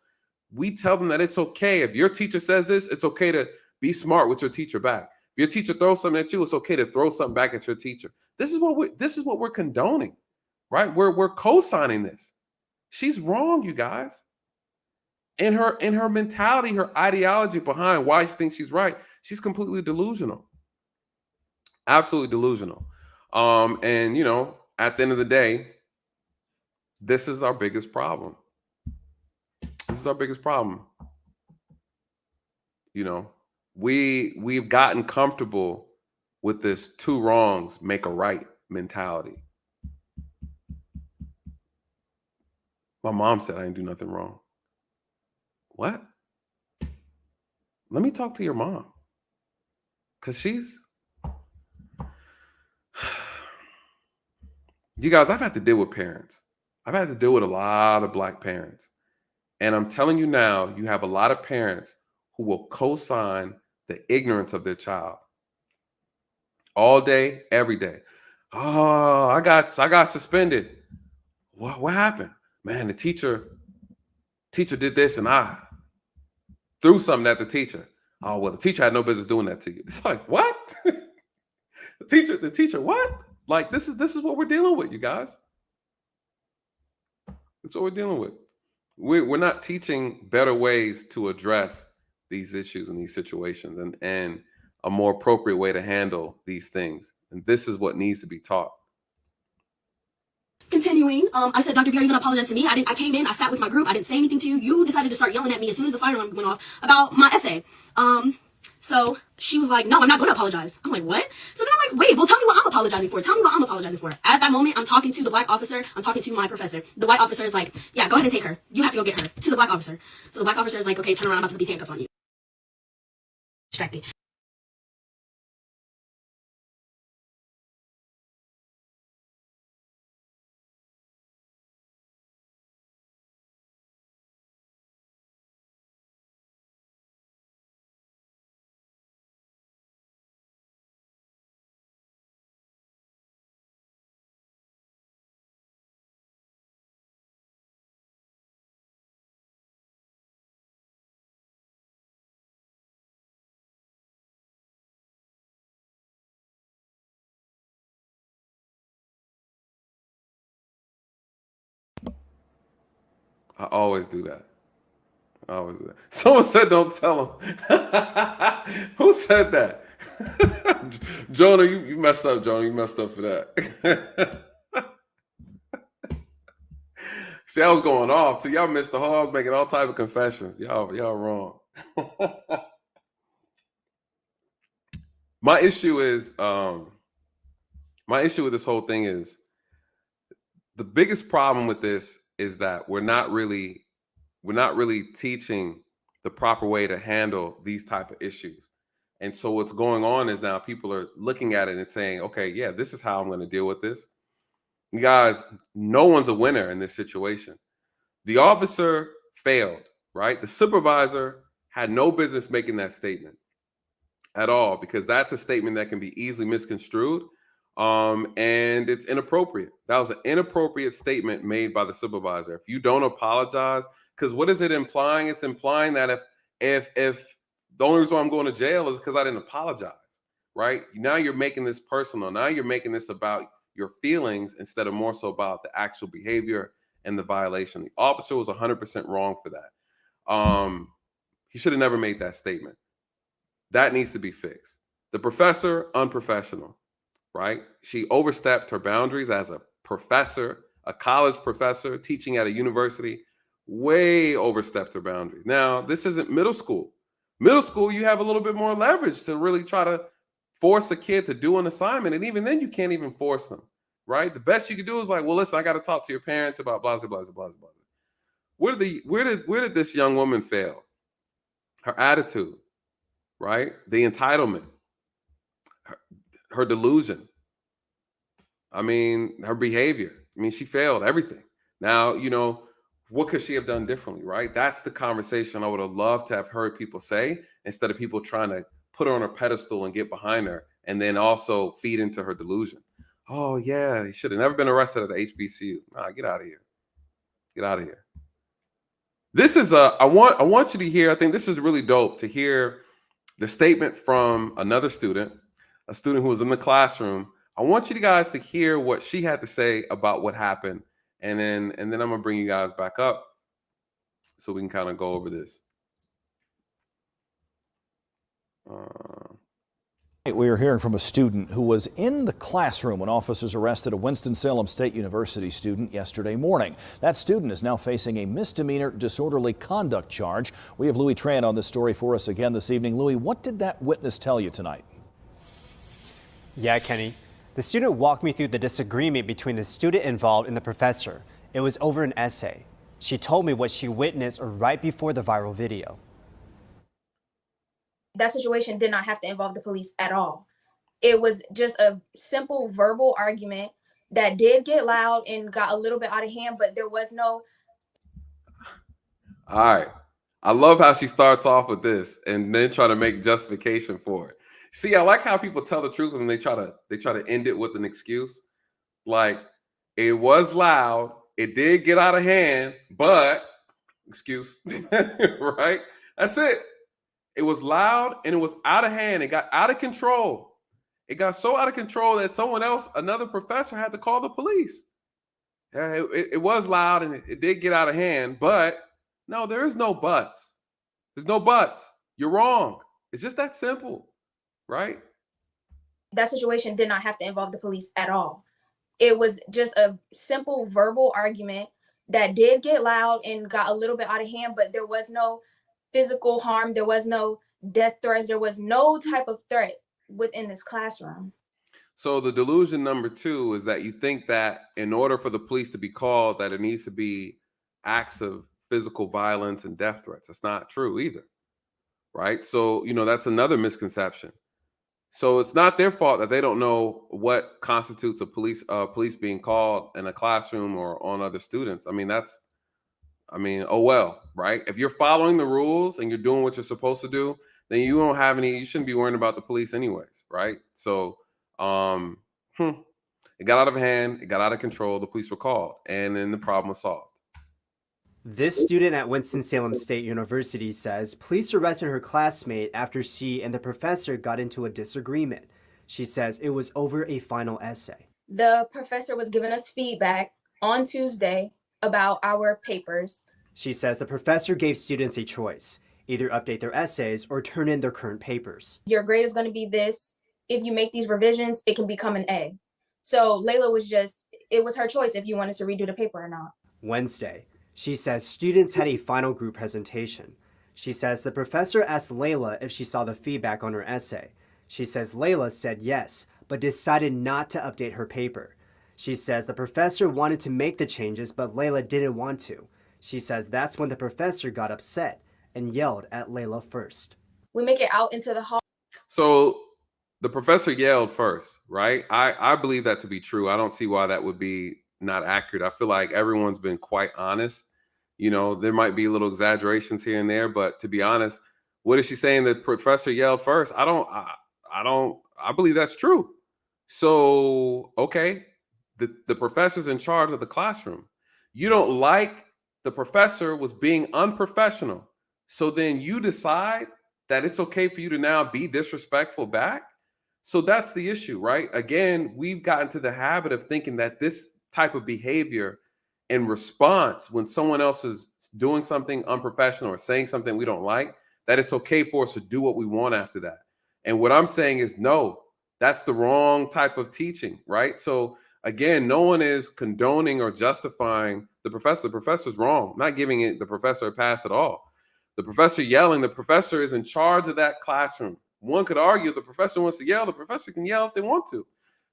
We tell them that it's okay. If your teacher says this, it's okay to be smart with your teacher back. If your teacher throws something at you, it's okay to throw something back at your teacher. This is what we're condoning, right? We're co-signing this. She's wrong, you guys. In her mentality, her ideology behind why she thinks she's right, she's completely delusional. Absolutely delusional. And you know, at the end of the day, this is our biggest problem. This is our biggest problem. You know, we've gotten comfortable with this two wrongs make a right mentality. My mom said I didn't do nothing wrong. What? Let me talk to your mom. Because she's... You guys, I've had to deal with parents. I've had to deal with a lot of Black parents. And I'm telling you now, you have a lot of parents who will co-sign the ignorance of their child. All day, every day. Oh, I got suspended. What happened? Man, the teacher did this and I threw something at the teacher. Oh, well, the teacher had no business doing that to you. It's like, what? the teacher, what? Like, this is what we're dealing with, you guys. That's what we're dealing with. We're not teaching better ways to address these issues and these situations and a more appropriate way to handle these things. And this is what needs to be taught. Continuing, I said, Dr. B, are you going to apologize to me? I came in, I sat with my group, I didn't say anything to you. You decided to start yelling at me as soon as the fire alarm went off about my essay. So she was like, no, I'm not going to apologize. I'm like, what? So then I'm like, wait, well, tell me what I'm apologizing for. Tell me what I'm apologizing for. At that moment, I'm talking to the Black officer. I'm talking to my professor. The white officer is like, yeah, go ahead and take her. You have to go get her. To the Black officer. So the Black officer is like, okay, turn around, I'm about to put these handcuffs on you. Distracted. I always do that. I always do that. Someone said, don't tell him. Who said that? Jonah, you messed up, Jonah. You messed up for that. See, I was going off too. Y'all missed the whole. I was making all type of confessions. Y'all wrong. My issue with this whole thing is the biggest problem with this is that we're not really teaching the proper way to handle these type of issues. And so what's going on is now people are looking at it and saying, okay, yeah, this is how I'm going to deal with this. You guys, no one's a winner in this situation. The officer failed, right? The supervisor had no business making that statement at all, because that's a statement that can be easily misconstrued. And it's inappropriate. That was an inappropriate statement made by the supervisor. If you don't apologize, because what is it implying? It's implying that if the only reason why I'm going to jail is because I didn't apologize, right? Now you're making this personal. Now you're making this about your feelings instead of more so about the actual behavior and the violation. The officer was 100% wrong for that. He should have never made that statement. That needs to be fixed. The professor, unprofessional. Right? She overstepped her boundaries as a professor a college professor teaching at a university, way overstepped her boundaries. Now, this isn't middle school. Middle school, you have a little bit more leverage to really try to force a kid to do an assignment. And even then, you can't even force them, right? The best you can do is like, well, listen, I got to talk to your parents about blah, blah, blah, blah, blah. Where did this young woman fail? Her attitude, right? The entitlement, her delusion. I mean, her behavior. I mean, she failed everything. Now, what could she have done differently, right? That's the conversation I would have loved to have heard people say, instead of people trying to put her on a pedestal and get behind her and then also feed into her delusion. Oh, yeah, he should have never been arrested at the HBCU. Nah, get out of here. Get out of here. This is I want you to hear, I think this is really dope to hear the statement from another student, a student who was in the classroom. I want you guys to hear what she had to say about what happened. And then I'm going to bring you guys back up so we can kind of go over this. We are hearing from a student who was in the classroom when officers arrested a Winston-Salem State University student yesterday morning. That student is now facing a misdemeanor disorderly conduct charge. We have Louis Tran on this story for us again this evening. Louis, what did that witness tell you tonight? Yeah, Kenny. The student walked me through the disagreement between the student involved and the professor. It was over an essay. She told me what she witnessed right before the viral video. That situation did not have to involve the police at all. It was just a simple verbal argument that did get loud and got a little bit out of hand, but there was no. All right. I love how she starts off with this and then try to make justification for it. See, I like how people tell the truth and they try to end it with an excuse. Like, it was loud, it did get out of hand, but excuse, right? That's it. It was loud and it was out of hand. It got out of control. It got so out of control that someone else, another professor, had to call the police. Yeah, it was loud and it did get out of hand, but no, there is no buts. There's no buts. You're wrong. It's just that simple, right? That situation did not have to involve the police at all. It was just a simple verbal argument that did get loud and got a little bit out of hand, but there was no physical harm. There was no death threats. There was no type of threat within this classroom. So the delusion number 2 is that you think that in order for the police to be called, that it needs to be acts of physical violence and death threats. That's not true either, right? So, that's another misconception. So it's not their fault that they don't know what constitutes a police being called in a classroom or on other students. Oh well, right? If you're following the rules and you're doing what you're supposed to do, then you shouldn't be worrying about the police anyways, right? So it got out of hand, it got out of control, the police were called, and then the problem was solved. This student at Winston-Salem State University says police arrested her classmate after she and the professor got into a disagreement. She says it was over a final essay. The professor was giving us feedback on Tuesday about our papers. She says the professor gave students a choice, either update their essays or turn in their current papers. Your grade is going to be this. If you make these revisions, it can become an A. So Layla it was her choice if you wanted to redo the paper or not. Wednesday, she says students had a final group presentation. She says the professor asked Layla if she saw the feedback on her essay. She says Layla said yes, but decided not to update her paper. She says the professor wanted to make the changes, but Layla didn't want to. She says that's when the professor got upset and yelled at Layla first. We make it out into the hall. So the professor yelled first, right? I believe that to be true. I don't see why that would be not accurate. I feel like everyone's been quite honest. There might be little exaggerations here and there, but to be honest, what is she saying? The professor yelled first? I believe that's true. So, okay. The professor's in charge of the classroom. You don't like the professor was being unprofessional. So then you decide that it's okay for you to now be disrespectful back. So that's the issue, right? Again, we've gotten to the habit of thinking that this type of behavior in response, when someone else is doing something unprofessional or saying something we don't like, that it's okay for us to do what we want after that. And what I'm saying is, no, that's the wrong type of teaching, right? So Again, no one is condoning or justifying the professor. The professor's wrong. I'm not giving the professor a pass at all. The professor yelling, the professor is in charge of that classroom. One could argue the professor wants to yell, the professor can yell if they want to.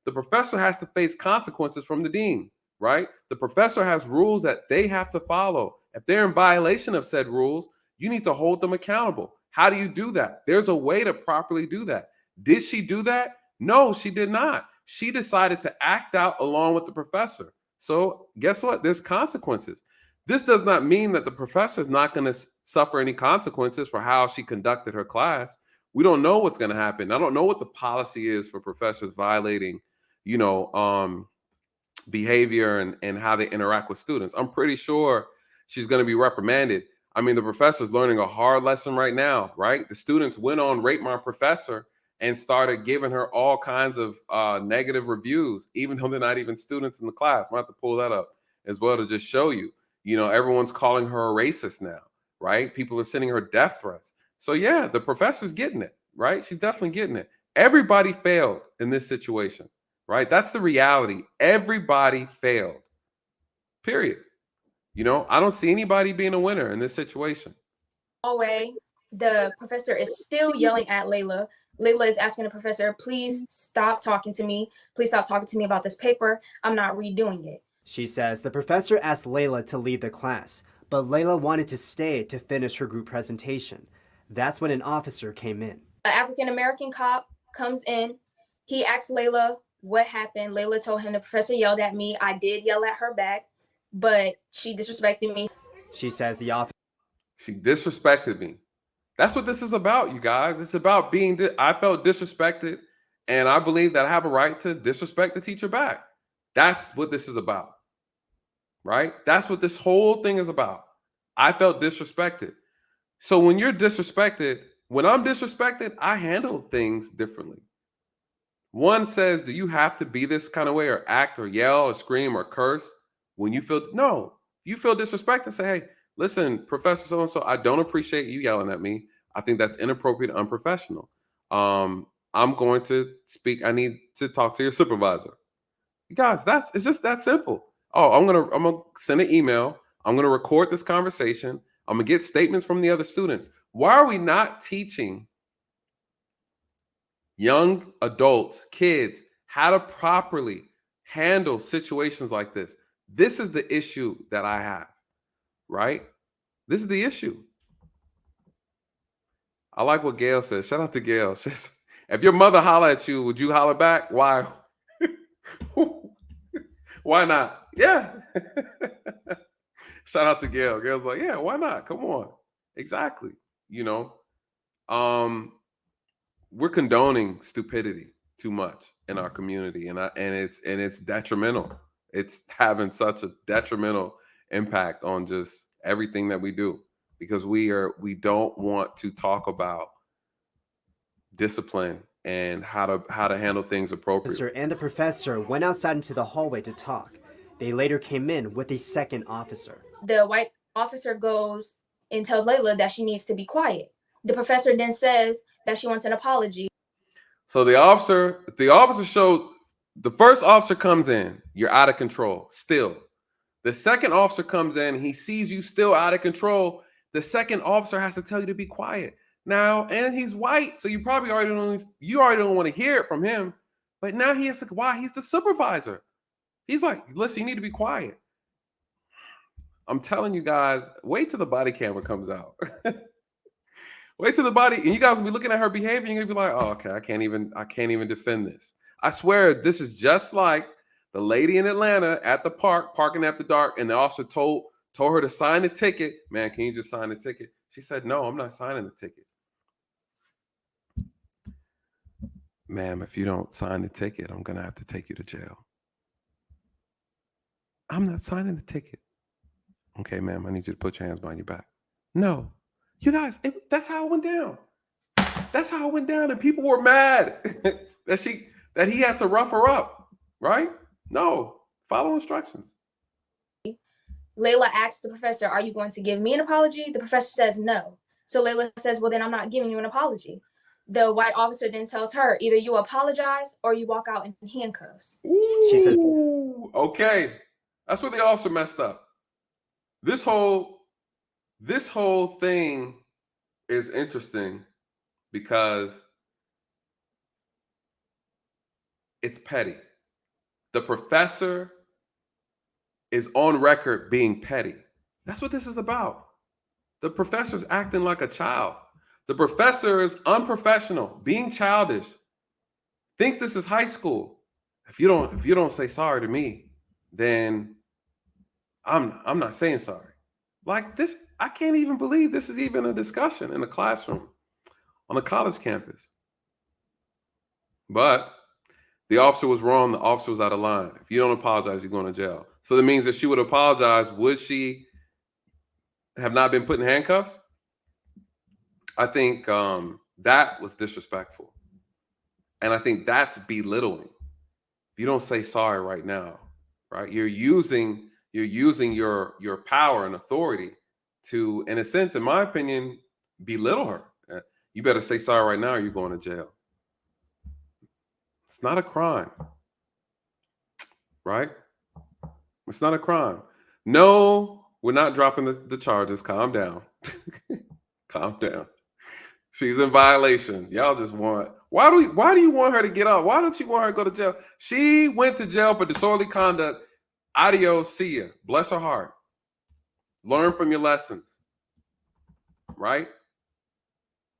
The professor has to face consequences from the dean, right? The professor has rules that they have to follow. If they're in violation of said rules, you need to hold them accountable. How do you do that? There's a way to properly do that. Did she do that? No, she did not. She decided to act out along with the professor. So guess what? There's consequences. This does not mean that the professor is not going to suffer any consequences for how she conducted her class. We don't know what's going to happen. I don't know what the policy is for professors violating, behavior and how they interact with students. I'm pretty sure she's going to be reprimanded. I mean, the professor's learning a hard lesson right now, right? The students went on Rate My Professor and started giving her all kinds of negative reviews, even though they're not even students in the class. I have to pull that up as well to just show you. Everyone's calling her a racist now, right? People are sending her death threats. So yeah, the professor's getting it, right? She's definitely getting it. Everybody failed in this situation, right? That's the reality. Everybody failed, period. I don't see anybody being a winner in this situation. Hallway, the professor is still yelling at Layla. Layla is asking the professor, please stop talking to me. Please stop talking to me about this paper. I'm not redoing it. She says the professor asked Layla to leave the class, but Layla wanted to stay to finish her group presentation. That's when an officer came in. An African-American cop comes in. He asks Layla what happened. Layla told him the professor yelled at me. I did yell at her back, but she disrespected me. She says the officer. She disrespected me. That's what this is about, you guys. It's about I felt disrespected, and I believe that I have a right to disrespect the teacher back. That's what this is about, right? That's what this whole thing is about. I felt disrespected. So when you're disrespected, when I'm disrespected, I handle things differently. One says, do you have to be this kind of way or act or yell or scream or curse when you feel, no, you feel disrespected, say, hey, listen, Professor so-and-so, I don't appreciate you yelling at me. I think that's inappropriate, unprofessional. I'm going to speak. I need to talk to your supervisor. You guys, it's just that simple. Oh, I'm gonna send an email. I'm gonna record this conversation. I'm gonna get statements from the other students. Why are we not teaching young adults, kids, how to properly handle situations like this? This is the issue that I have, right? This is the issue. I like what Gail says. Shout out to Gail. If your mother holler at you, would you holler back? Why? Why not? Yeah. Shout out to Gail. Gail's like, yeah, why not? Come on. Exactly. We're condoning stupidity too much in our community, and it's detrimental. It's having such a detrimental impact on just everything that we do, because we don't want to talk about discipline and how to handle things appropriately. And the professor went outside into the hallway to talk. They later came in with a second officer. The white officer goes and tells Layla that she needs to be quiet. The professor then says that she wants an apology. So the first officer comes in, you're out of control still. The second officer comes in, he sees you still out of control. The second officer has to tell you to be quiet. Now, and he's white, so you probably already don't want to hear it from him. But now he has to, why? He's the supervisor. He's like, listen, you need to be quiet. I'm telling you guys, wait till the body camera comes out. Wait till the body, and you guys will be looking at her behavior, and you're gonna be like, oh, okay, I can't even defend this. I swear, this is just like the lady in Atlanta at the park, parking after dark, and the officer told her to sign the ticket. Man, can you just sign the ticket? She said, no, I'm not signing the ticket. Ma'am, if you don't sign the ticket, I'm gonna have to take you to jail. I'm not signing the ticket. Okay, ma'am, I need you to put your hands behind your back. No. You guys, that's how it went down. That's how it went down, and people were mad that he had to rough her up, right? No, follow instructions. Layla asks the professor, are you going to give me an apology? The professor says no. So Layla says, well, then I'm not giving you an apology. The white officer then tells her, either you apologize or you walk out in handcuffs. She says, okay, that's where the officer messed up. This whole thing is interesting because it's petty. The professor is on record being petty. That's what this is about. The professor's acting like a child. The professor is unprofessional, being childish. Think this is high school. If you don't say sorry to me, then I'm not saying sorry. Like this, I can't even believe this is even a discussion in a classroom on a college campus. But the officer was wrong. The officer was out of line. If you don't apologize, you're going to jail. So that means if she would apologize, would she have not been put in handcuffs? I think that was disrespectful. And I think that's belittling. If you don't say sorry right now, right? You're using your power and authority to, in a sense, in my opinion, belittle her. You better say sorry right now or you're going to jail. It's not a crime, right? It's not a crime. No, we're not dropping the charges. Calm down. Calm down. She's in violation. Y'all just want. Why do you want her to get out? Why don't you want her to go to jail? She went to jail for disorderly conduct. Adios, see ya. Bless her heart. Learn from your lessons, right?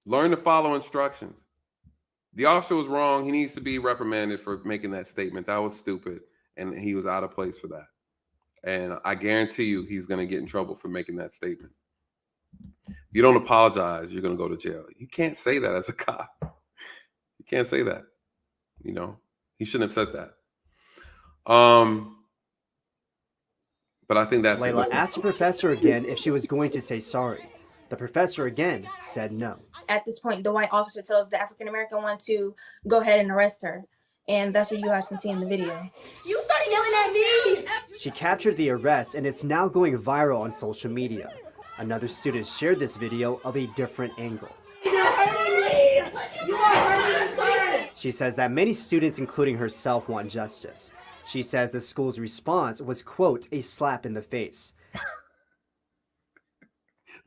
Learn to follow instructions. The officer was wrong. He needs to be reprimanded for making that statement. That was stupid, and he was out of place for that. And I guarantee you he's going to get in trouble for making that statement. If you don't apologize, you're going to go to jail. You can't say that as a cop. You can't say that. You know, he shouldn't have said that. But I think that's Layla asked the professor again if she was going to say sorry. The professor again said no. At this point, the white officer tells the African-American one to go ahead and arrest her. And that's what you guys can see in the video. You started yelling at me. She captured the arrest, and it's now going viral on social media. Another student shared this video of a different angle. She says that many students, including herself, want justice. She says the school's response was, quote, a slap in the face.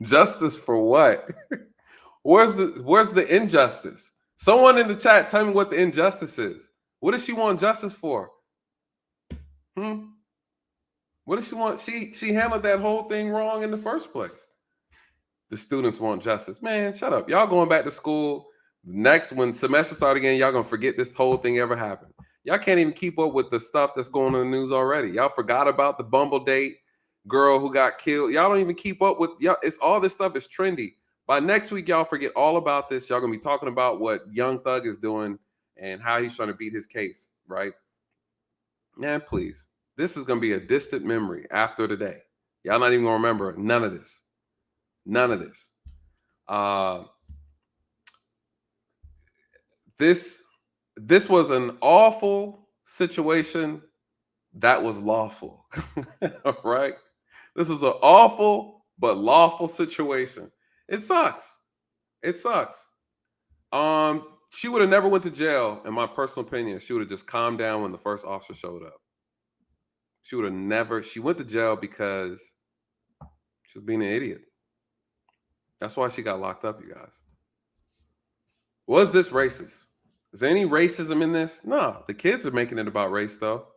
Justice for what? Where's the injustice? Someone in the chat, tell me what the injustice is. What does she want justice for? What does she want? She handled that whole thing wrong in the first place. The students want justice. Man, shut up. Y'all going back to school. Next, when semester start again, y'all gonna forget this whole thing ever happened. Y'all can't even keep up with the stuff that's going on in the news already. Y'all forgot about the Bumble date girl who got killed. Y'all don't even keep up with y'all. It's all this stuff is trendy. By next week, y'all forget all about this. Y'all gonna be talking about what Young Thug is doing and how he's trying to beat his case, right? Man, please. This is gonna be a distant memory after today. Y'all not even gonna remember none of this. None of this. This was an awful situation that was lawful. Right? This was an awful but lawful situation. It sucks. It sucks. She would have never went to jail, in my personal opinion. She would have just calmed down when the first officer showed up. She would have never. She went to jail because she was being an idiot. That's why she got locked up, you guys. Was this racist? Is there any racism in this? No, the kids are making it about race, though.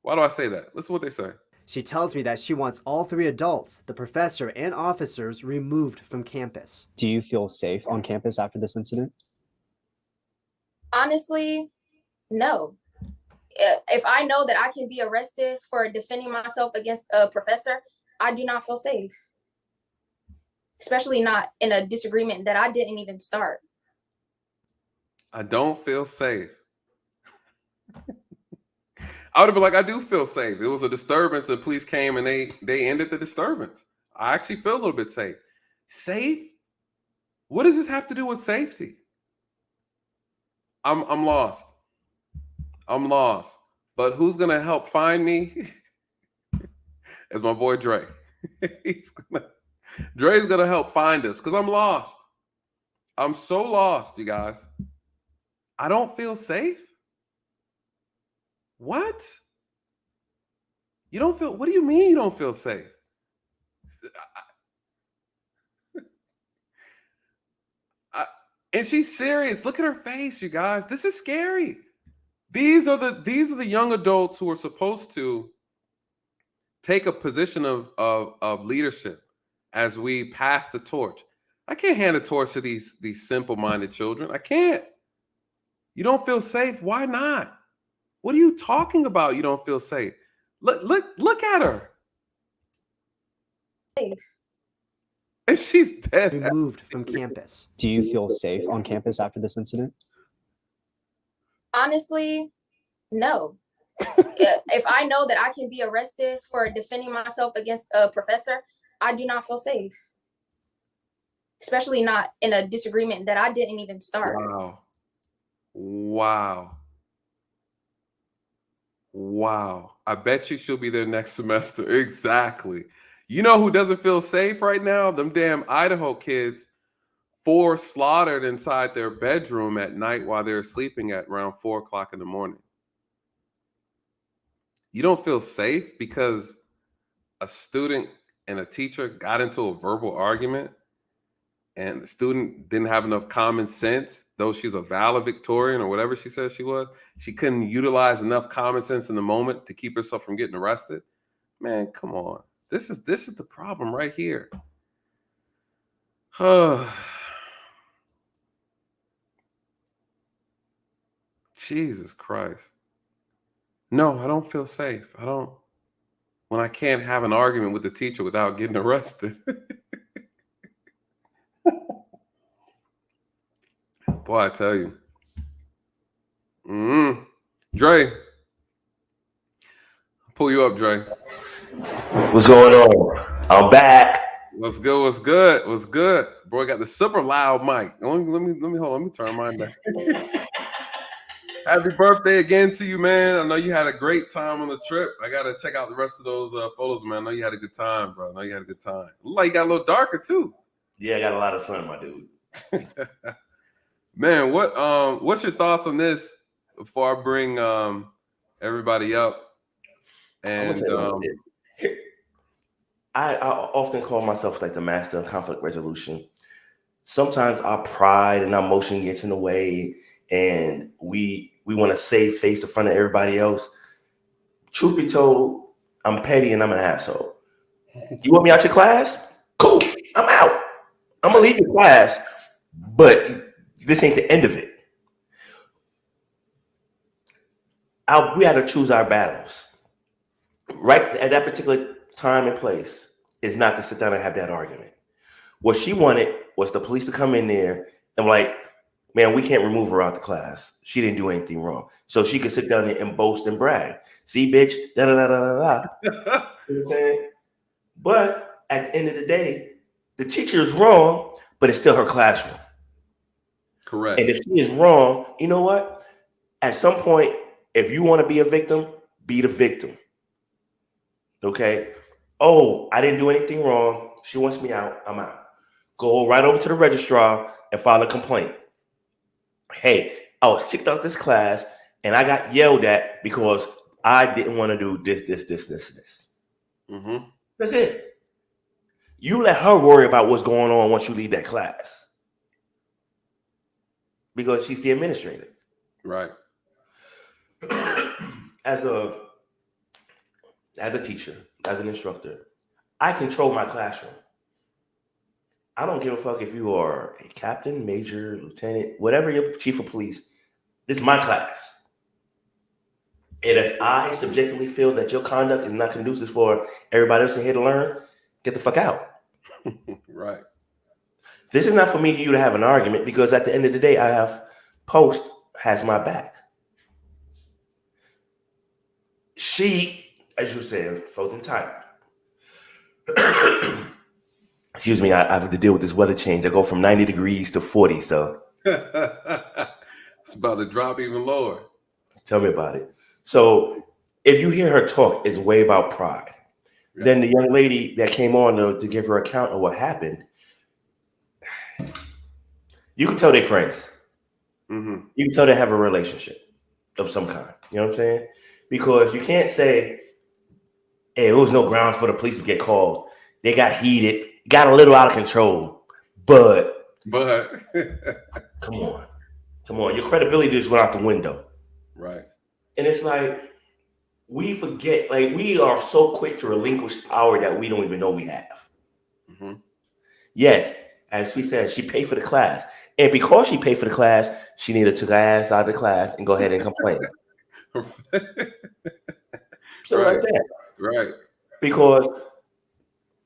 Why do I say that? Listen to what they say. She tells me that she wants all three adults, the professor and officers, removed from campus. Do you feel safe on campus after this incident? Honestly, no. If I know that I can be arrested for defending myself against a professor, I do not feel safe. Especially not in a disagreement that I didn't even start. I don't feel safe. I would have been like, I do feel safe. It was a disturbance. The police came and they ended the disturbance. I actually feel a little bit safe. Safe? What does this have to do with safety? I'm lost. I'm lost. But who's gonna help find me? It's my boy Dre. Dre's gonna help find us because I'm lost. I'm so lost, you guys. I don't feel safe. What? You don't feel, what do you mean you don't feel safe? And she's serious. Look at her face, you guys. This is scary. These are the young adults who are supposed to take a position of leadership as we pass the torch. I can't hand a torch to these simple-minded children. I can't. You don't feel safe? Why not? What are you talking about? You don't feel safe. Look at her. Safe. And she's dead. Removed from campus. Do you feel safe on campus after this incident? Honestly, no. If I know that I can be arrested for defending myself against a professor, I do not feel safe. Especially not in a disagreement that I didn't even start. Wow. I bet you she'll be there next semester. Exactly. You know who doesn't feel safe right now? Them damn Idaho kids, 4 slaughtered inside their bedroom at night while they're sleeping at around 4 o'clock in the morning. You don't feel safe because a student and a teacher got into a verbal argument and the student didn't have enough common sense, though she's a valedictorian or whatever she says she was. She couldn't utilize enough common sense in the moment to keep herself from getting arrested. Man, come on. This is the problem right here. Jesus Christ. No, I don't feel safe. When I can't have an argument with the teacher without getting arrested. Boy, I tell you. Dre. Pull you up, Dre. What's going on? I'm back. What's good? What's good? What's good? Boy, got the super loud mic. Let me hold on. Let me turn mine down. Happy birthday again to you, man. I know you had a great time on the trip. I gotta check out the rest of those photos, man. I know you had a good time, bro. I know you had a good time. Look like you got a little darker too. Yeah, I got a lot of sun, my dude. Man, what's your thoughts on this before I bring everybody up? And I often call myself like the master of conflict resolution. Sometimes our pride and our emotion gets in the way, and we want to save face in front of everybody else. Truth be told, I'm petty and I'm an asshole. You want me out your class? Cool, I'm out. I'm gonna leave your class, but this ain't the end of it. We had to choose our battles. Right at that particular time and place is not to sit down and have that argument. What she wanted was the police to come in there and like, man, we can't remove her out the class. She didn't do anything wrong. So she could sit down there and boast and brag. See, bitch, da da da da da. You know what I'm saying? But at the end of the day, the teacher is wrong, but it's still her classroom. Correct. And if she is wrong, you know what? At some point, if you want to be a victim, be the victim. Okay? Oh, I didn't do anything wrong. She wants me out. I'm out. Go right over to the registrar and file a complaint. Hey, I was kicked out this class and I got yelled at because I didn't want to do this. Mm-hmm. That's it. You let her worry about what's going on once you leave that class. Because she's the administrator. Right. As a teacher, as an instructor, I control my classroom. I don't give a fuck if you are a captain, major, lieutenant, whatever your chief of police. This is my class. And if I subjectively feel that your conduct is not conducive for everybody else in here to learn, get the fuck out. Right. This is not for me and you to have an argument because at the end of the day, I have Post has my back. She, as you said, felt entitled. Excuse me, I have to deal with this weather change. I go from 90 degrees to 40, so. It's about to drop even lower. Tell me about it. So if you hear her talk, it's way about pride. Yeah. Then the young lady that came on to give her account of what happened, You can tell they're friends. Mm-hmm. You can tell they have a relationship of some kind. You know what I'm saying? Because you can't say, hey, there was no grounds for the police to get called. They got heated, got a little out of control. But come on. Your credibility just went out the window. Right. And it's like, we forget, like, we are so quick to relinquish power that we don't even know we have. Mm-hmm. Yes, as we said, she paid for the class. And because she paid for the class, she needed to take her ass out of the class and go ahead and complain. So right. like that. Right. Because,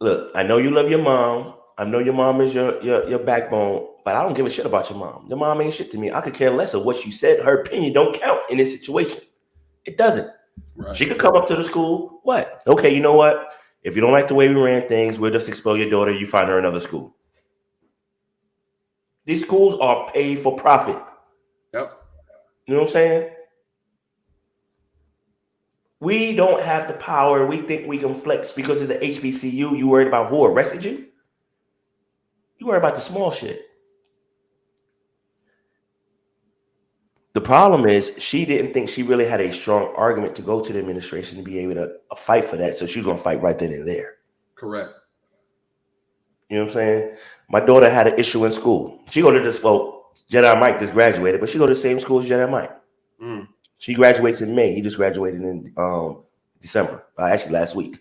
look, I know you love your mom. I know your mom is your backbone, but I don't give a shit about your mom. Your mom ain't shit to me. I could care less of what she said. Her opinion don't count in this situation. It doesn't. Right. She could come up to the school. What? Okay, you know what? If you don't like the way we ran things, we'll just expel your daughter. You find her another school. These schools are paid for profit. Yep. You know what I'm saying? We don't have the power. We think we can flex because it's an HBCU. You worried about who arrested you? You worry about the small shit. The problem is she didn't think she really had a strong argument to go to the administration to be able to fight for that. So she was going to fight right then and there. Correct. You know what I'm saying? My daughter had an issue in school. She go to this, well, Jedi Mike just graduated, but she go to the same school as Jedi Mike. Mm. She graduates in May. He just graduated in December, actually last week.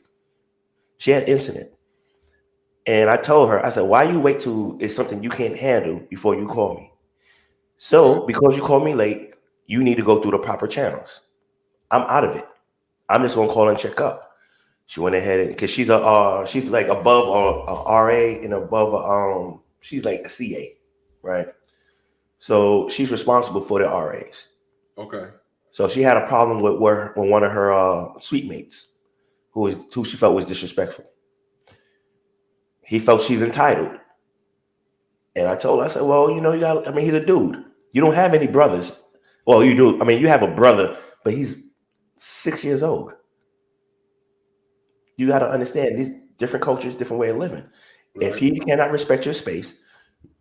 She had an incident. And I told her, I said, why you wait till it's something you can't handle before you call me? So because you called me late, you need to go through the proper channels. I'm out of it. I'm just going to call and check up. She went ahead and, because she's like above a RA and above she's like a CA, right? So she's responsible for the RAs. Okay. So she had a problem with one of her suite mates who she felt was disrespectful. He felt she's entitled. And I told her, I said, well, you know, he's a dude. You don't have any brothers. Well, you do. I mean, you have a brother, but he's 6 years old. You got to understand these different cultures, different way of living. Right. If he cannot respect your space,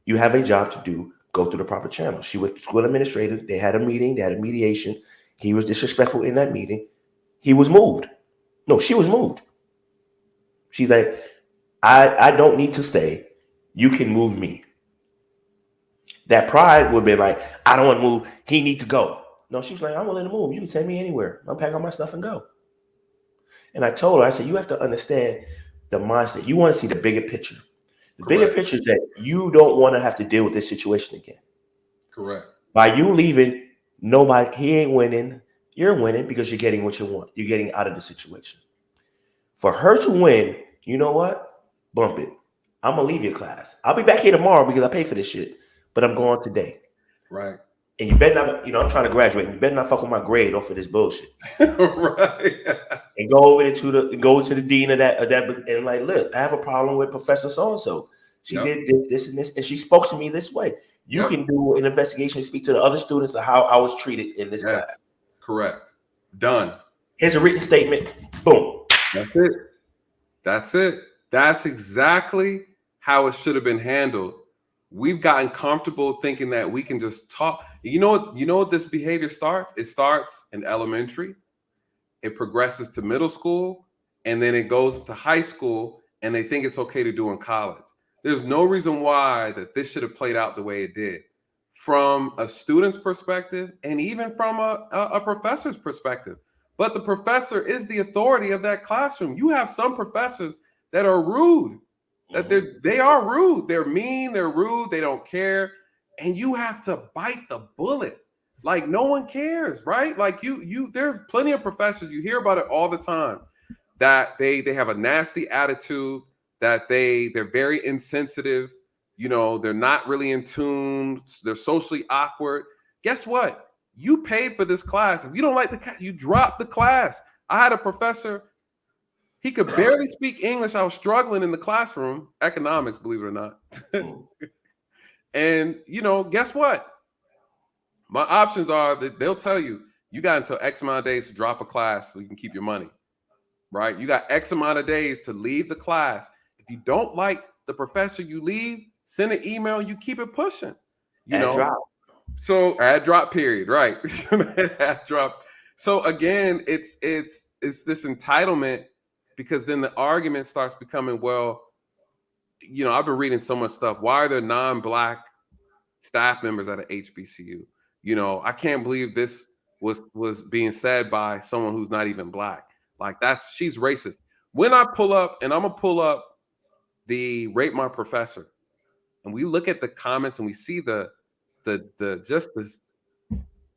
you have a job to do. Go through the proper channel. She went to school administrator. They had a meeting. They had a mediation. He was disrespectful in that meeting. He was moved. No, she was moved. She's like, I don't need to stay. You can move me. That pride would be like, I don't want to move. He need to go. No, she was like, I'm willing to move. You can send me anywhere. I'll pack all my stuff and go. And I told her, I said, you have to understand the mindset. You want to see the bigger picture. The bigger picture is that you don't want to have to deal with this situation again. Correct. By you leaving, he ain't winning. You're winning because you're getting what you want. You're getting out of the situation. For her to win, you know what? Bump it. I'm going to leave your class. I'll be back here tomorrow because I pay for this shit, but I'm going today. Right. And you better not, I'm trying to graduate. You better not fuck with my grade off of this bullshit. Right. And go over to the dean of that, and like, look, I have a problem with Professor so-and-so. She did this and this, and she spoke to me this way. You can do an investigation and speak to the other students of how I was treated in this class. Correct. Done. Here's a written statement. Boom. That's it. That's it. That's exactly how it should have been handled. We've gotten comfortable thinking that we can just talk. You know what this behavior starts? It starts in elementary. It progresses to middle school, and then it goes to high school, and they think it's okay to do in college. There's no reason why that this should have played out the way it did. From a student's perspective, and even from a professor's perspective. But the professor is the authority of that classroom. You have some professors that are rude, that they are rude. They're mean, they're rude, they don't care. And you have to bite the bullet. Like no one cares, right? Like there's plenty of professors, you hear about it all the time, that they have a nasty attitude, that they're very insensitive, they're not really in tune, they're socially awkward. Guess what? You paid for this class. If you don't like the class, you drop the class. I had a professor, he could barely speak English. I was struggling in the classroom, economics, believe it or not. And guess what? My options are that they'll tell you, you got until X amount of days to drop a class so you can keep your money, right? You got X amount of days to leave the class. If you don't like the professor, you leave, send an email, you keep it pushing. You Add know, drop. so add drop period, right? Add drop. So again, it's this entitlement, because then the argument starts becoming, well, you know, I've been reading so much stuff. Why are there non-Black staff members at an HBCU? You know, I can't believe this was being said by someone who's not even Black. Like, she's racist. When I pull up, and I'm gonna pull up the Rate My Professor, and we look at the comments and we see the just this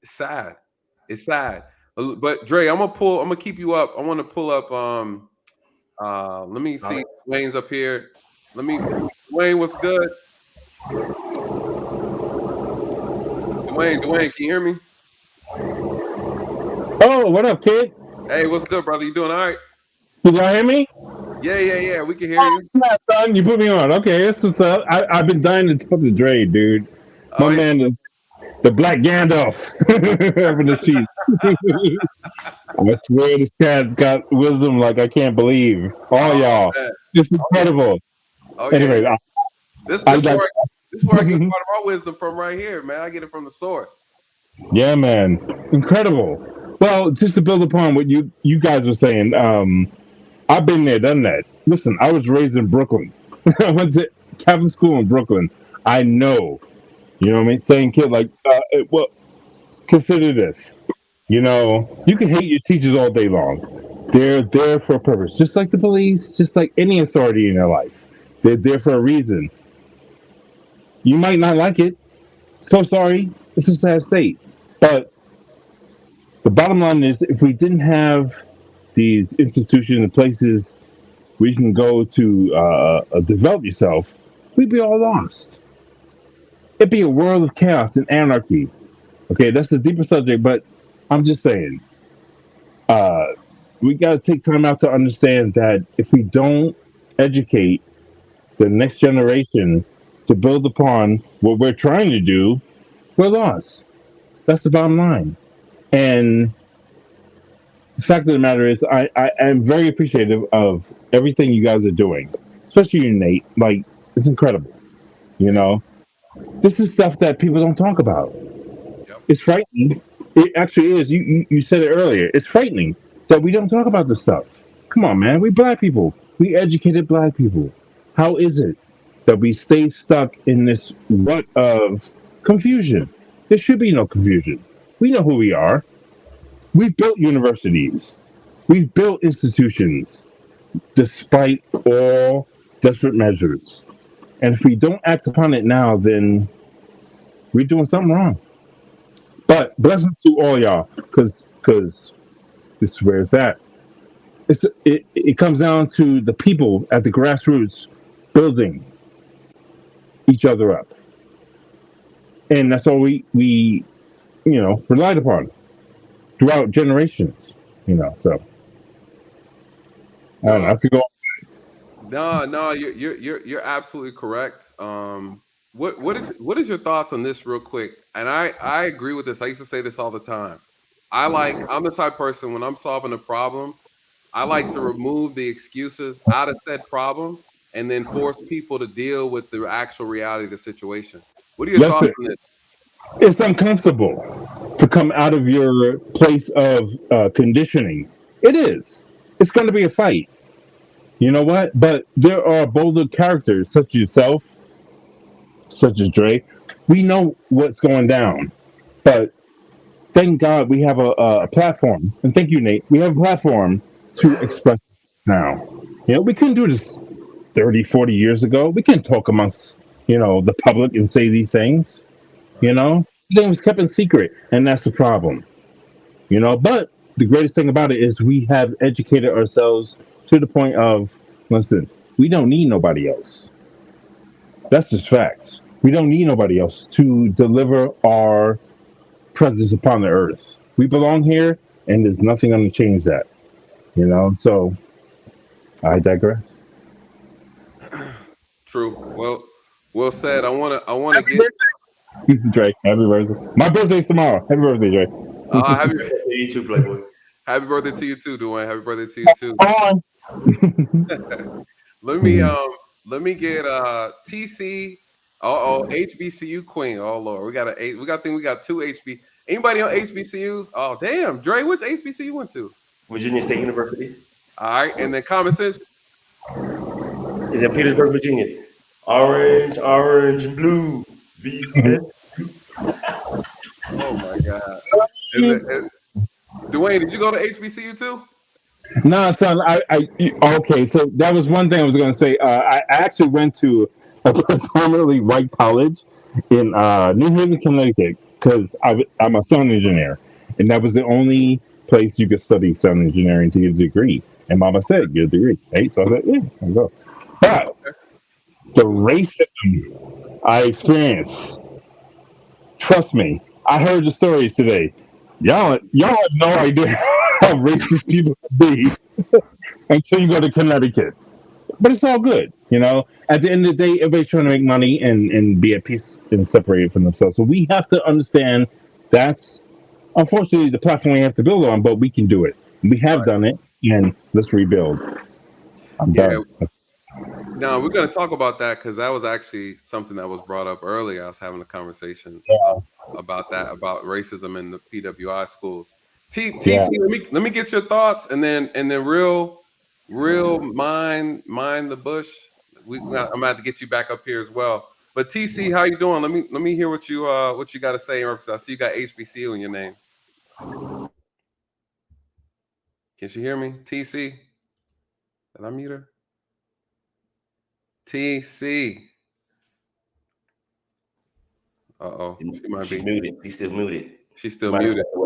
sad. It's sad. But Dre, I'm gonna keep you up. I want to pull up let me see. Dwayne's up here. Dwayne, what's good? Dwayne, can you hear me? Oh, what up, kid? Hey, what's good, brother? You doing all right? Did y'all hear me? Yeah. We can hear you. Snap, son. You put me on. Okay, that's what's up. I've been dying to talk to Dre, dude. My man is the Black Gandalf up in the streets. I swear this cat's got wisdom like I can't believe. All y'all. Man. It's incredible. Oh, yeah. Anyway, this is where I get part of my wisdom from right here, man. I get it from the source. Yeah, man. Incredible. Well, just to build upon what you guys were saying, I've been there, done that. Listen, I was raised in Brooklyn. I went to Catholic school in Brooklyn. I know. You know what I mean? Saying kid like, well, consider this. You know, you can hate your teachers all day long. They're there for a purpose. Just like the police, just like any authority in your life. They're there for a reason. You might not like it. So sorry. It's a sad state. But the bottom line is, if we didn't have these institutions and places where you can go to develop yourself, we'd be all lost. It'd be a world of chaos and anarchy. Okay, that's a deeper subject, but I'm just saying, we got to take time out to understand that if we don't educate the next generation to build upon what we're trying to do, we're lost. That's the bottom line. And the fact of the matter is, I am very appreciative of everything you guys are doing, especially you, Nate. Like, it's incredible. You know, this is stuff that people don't talk about. Yep. It's frightening. It actually is. You said it earlier. It's frightening that we don't talk about this stuff. Come on, man. We Black people. We educated Black people. How is it that we stay stuck in this rut of confusion? There should be no confusion. We know who we are. We've built universities. We've built institutions despite all desperate measures. And if we don't act upon it now, then we're doing something wrong. But blessings to all y'all, because this is where it's at. It comes down to the people at the grassroots building each other up. And that's all we relied upon throughout generations, so I don't know. I could go. No, you're absolutely correct. What is your thoughts on this, real quick? And I agree with this. I used to say this all the time. I'm the type of person, when I'm solving a problem, I like to remove the excuses out of said problem and then force people to deal with the actual reality of the situation. What are your thoughts on this? It's uncomfortable to come out of your place of conditioning. It is. It's going to be a fight. You know what? But there are bolder characters, such as yourself, such as Dre. We know what's going down. But thank God we have a platform. And thank you, Nate. We have a platform to express now. We couldn't do this 30, 40 years ago. We can't talk amongst, the public and say these things. Everything was kept in secret, and that's the problem. But the greatest thing about it is we have educated ourselves to the point of, listen, we don't need nobody else. That's just facts. We don't need nobody else to deliver our presence upon the earth. We belong here, and there's nothing going to change that. So I digress. True. Well said. I want to get. Dre, happy birthday. My birthday's tomorrow. Happy birthday, Dre. Happy birthday to you too, Playboy. Happy birthday to you too, Dwayne. Happy birthday to you too. Let me get TC HBCU queen. Oh Lord, we got two HB. Anybody on HBCUs? Oh damn, Dre, which HBCU you went to? Virginia State University. All right, and then common sense. Is in Petersburg, Virginia. Orange, orange, and blue. Oh my God. Dwayne, did you go to HBCU too? No, son. Okay. So that was one thing I was going to say. I actually went to a predominantly white college in New Haven, Connecticut, because I'm a sound engineer, and that was the only place you could study sound engineering to get a degree. And Mama said, "Get a degree." Right? So I said, "Yeah, I'll go." But the racism I experienced, trust me, I heard the stories today. Y'all have no idea how racist people can be until you go to Connecticut. But it's all good, you know. At the end of the day, everybody's trying to make money and be at peace and separated from themselves. So we have to understand that's unfortunately the platform we have to build on, but we can do it. We have done it, and let's rebuild. I'm done. No, we're going to talk about that because that was actually something that was brought up earlier. I was having a conversation about that, about racism in the PWI schools. TC, let me get your thoughts, and then real mind the bush. I'm gonna have to get you back up here as well. But TC, how you doing? Let me hear what you got to say. I see you got HBCU in your name. Can she hear me, TC? Did I mute her? TC. She's muted. She's still muted. She's still muted. All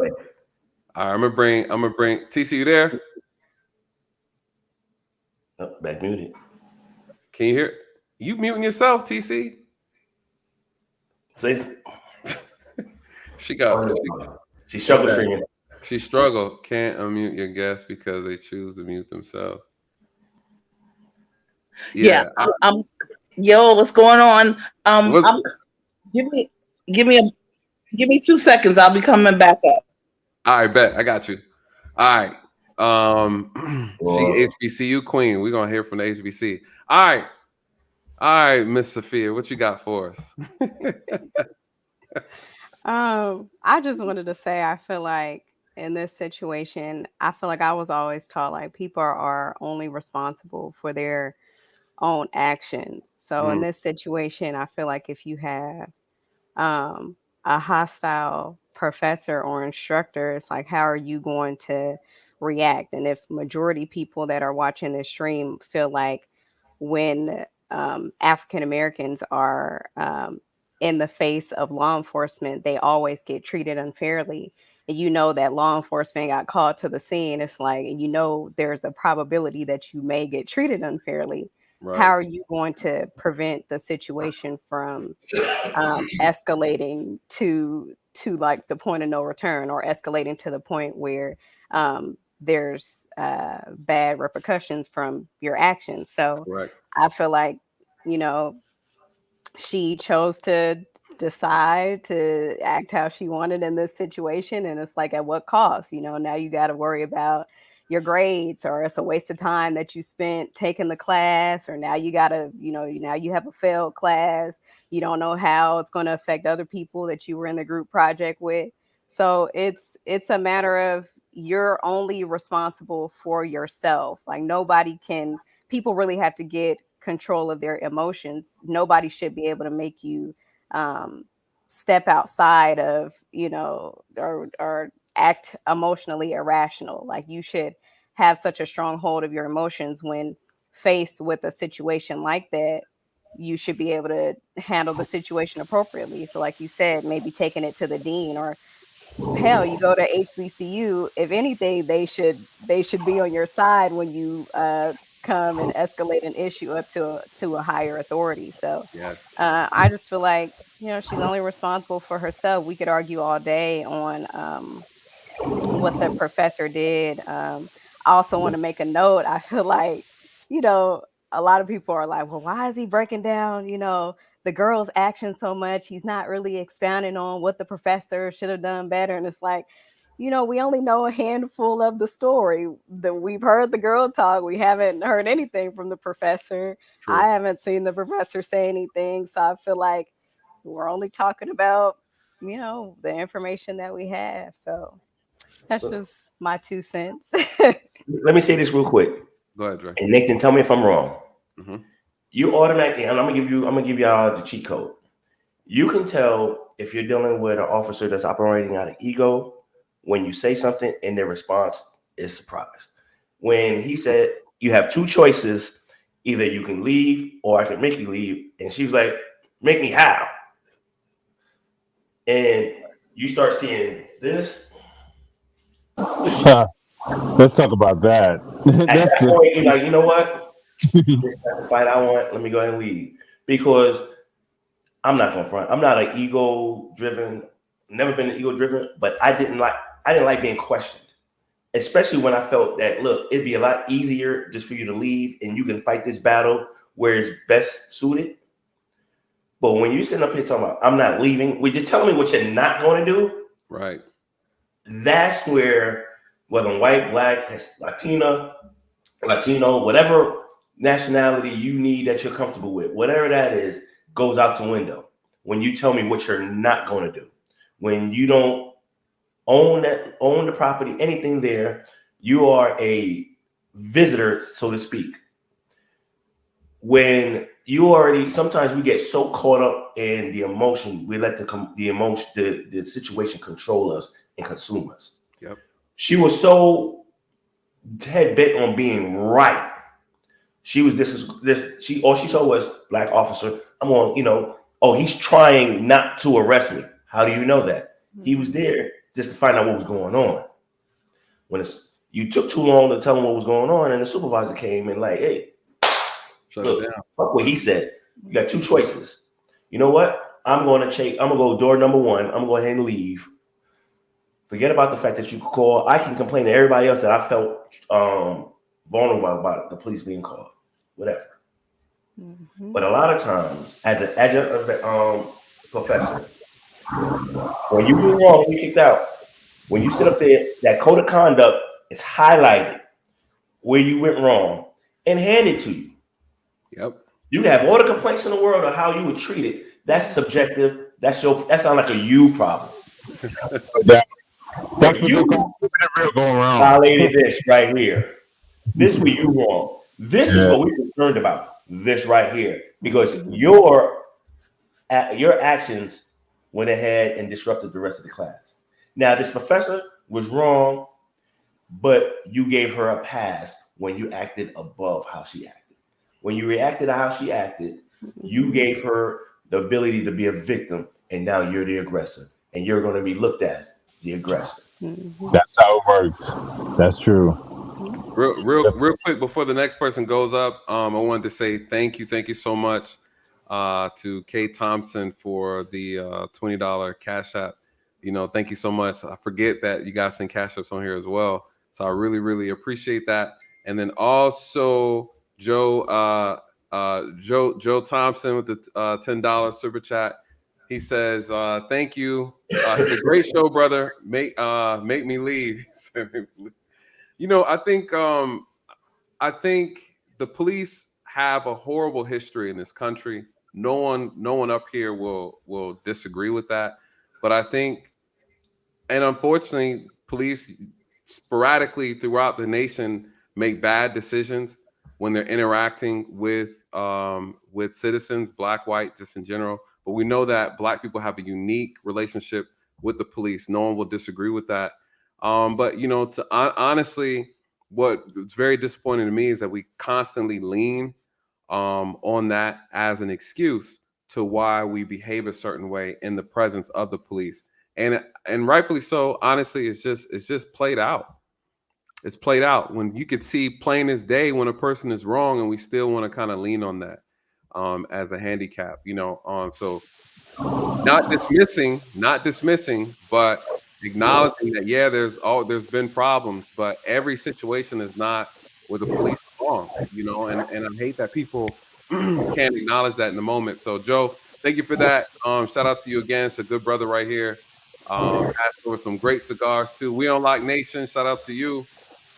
right, I'm gonna bring TC. You there? Oh, back muted. Can you hear? You muting yourself, TC? She struggled streaming. She struggled. Can't unmute your guests because they choose to mute themselves. Yeah. Yo, what's going on? Give me 2 seconds. I'll be coming back up. All right, bet. I got you. All right. She HBCU queen. We're gonna hear from the HBC. All right, Miss Sophia, what you got for us? I just wanted to say I feel like in this situation, I feel like I was always taught like people are only responsible for their own actions. So in this situation, I feel like if you have a hostile professor or instructor, it's like, how are you going to react? And if majority people that are watching this stream feel like when African Americans are in the face of law enforcement, they always get treated unfairly. And you know that law enforcement got called to the scene. It's like, you know, there's a probability that you may get treated unfairly. Right. How are you going to prevent the situation from escalating to like the point of no return, or escalating to the point where there's bad repercussions from your actions? So I feel like, you know, she chose to decide to act how she wanted in this situation. And it's like, at what cost? You know, now you got to worry about your grades, or it's a waste of time that you spent taking the class, or now you got to, you know, now you have a failed class. You don't know how it's going to affect other people that you were in the group project with. So it's a matter of you're only responsible for yourself. Like people really have to get control of their emotions. Nobody should be able to make you step outside of, you know, or act emotionally irrational. Like you should have such a strong hold of your emotions when faced with a situation like that. You should be able to handle the situation appropriately. So like you said, maybe taking it to the dean, or hell, you go to HBCU. If anything, they should be on your side when you come and escalate an issue up to a higher authority. So I just feel like, you know, she's only responsible for herself. We could argue all day on what the professor did. I also want to make a note. I feel like, you know, a lot of people are like, well, why is he breaking down, you know, the girl's actions so much? He's not really expounding on what the professor should have done better. And it's like, we only know a handful of the story. We've heard the girl talk. We haven't heard anything from the professor. True. I haven't seen the professor say anything. So I feel like we're only talking about, the information that we have. So that's just my 2 cents. Let me say this real quick. Go ahead, Dre. And Nathan, tell me if I'm wrong. Mm-hmm. You automatically, and I'm gonna give y'all the cheat code. You can tell if you're dealing with an officer that's operating out of ego when you say something and their response is surprised. When he said, you have 2 choices, either you can leave or I can make you leave. And she was like, make me how? And you start seeing this. Let's talk about that. At that point, you're like, you know what? This is the fight I want. Let me go ahead and leave. Because I'm not going to front. I'm not an ego-driven, never been an ego-driven, but I didn't like being questioned. Especially when I felt that, look, it'd be a lot easier just for you to leave and you can fight this battle where it's best suited. But when you're sitting up here talking about, I'm not leaving, we're just telling me what you're not going to do. Right. That's where, whether white, black, Latino, whatever nationality you need that you're comfortable with, whatever that is, goes out the window. When you tell me what you're not going to do, when you don't own the property, anything there, you are a visitor, so to speak. When sometimes we get so caught up in the emotion, we let the situation control us and consume us. Yep. She was so head bent on being right. She was all she saw was black officer. I'm on, he's trying not to arrest me. How do you know that? He was there just to find out what was going on. When you took too long to tell him what was going on, and the supervisor came and like, hey, look, fuck what he said. You got 2 choices. You know what? I'm gonna go door number 1. I'm gonna go ahead and leave. Forget about the fact that you call. I can complain to everybody else that I felt vulnerable about the police being called. Whatever. Mm-hmm. But a lot of times, as an adjunct professor, when you do wrong, you kicked out. When you sit up there, that code of conduct is highlighted where you went wrong and handed to you. Yep. You can have all the complaints in the world of how you were treated. That's subjective. That sounds like a you problem. That's what you going around. Violated this right here. This was you wrong. This is what we're concerned about. This right here, because your actions went ahead and disrupted the rest of the class. Now, this professor was wrong, but you gave her a pass when you acted above how she acted. When you reacted to how she acted, you gave her the ability to be a victim, and now you're the aggressor, and you're going to be looked at as the aggressor. That's how it works. That's true. Real quick before the next person goes up, I wanted to say thank you so much to Kate Thompson for the $20 Cash App. Thank you so much. I forget that you guys send Cash Apps on here as well, so I really appreciate that. And then also Joe Thompson with the $10 super chat. He says, "Thank you. It's a great show, brother. Make me leave." I think the police have a horrible history in this country. No one up here will disagree with that. But I think, and unfortunately, police sporadically throughout the nation make bad decisions when they're interacting with citizens, black, white, just in general. But we know that black people have a unique relationship with the police. No one will disagree with that. But honestly, what's very disappointing to me is that we constantly lean on that as an excuse to why we behave a certain way in the presence of the police, and rightfully so. Honestly, it's just played out. It's played out when you could see plain as day when a person is wrong, and we still want to kind of lean on that as a handicap, so not dismissing, but acknowledging that there's been problems, but every situation is not where the police are wrong, and I hate that people can't acknowledge that in the moment. So Joe, thank you for that. Shout out to you again. It's a good brother right here. Asked for some great cigars too. We on Lock Nation. Shout out to you.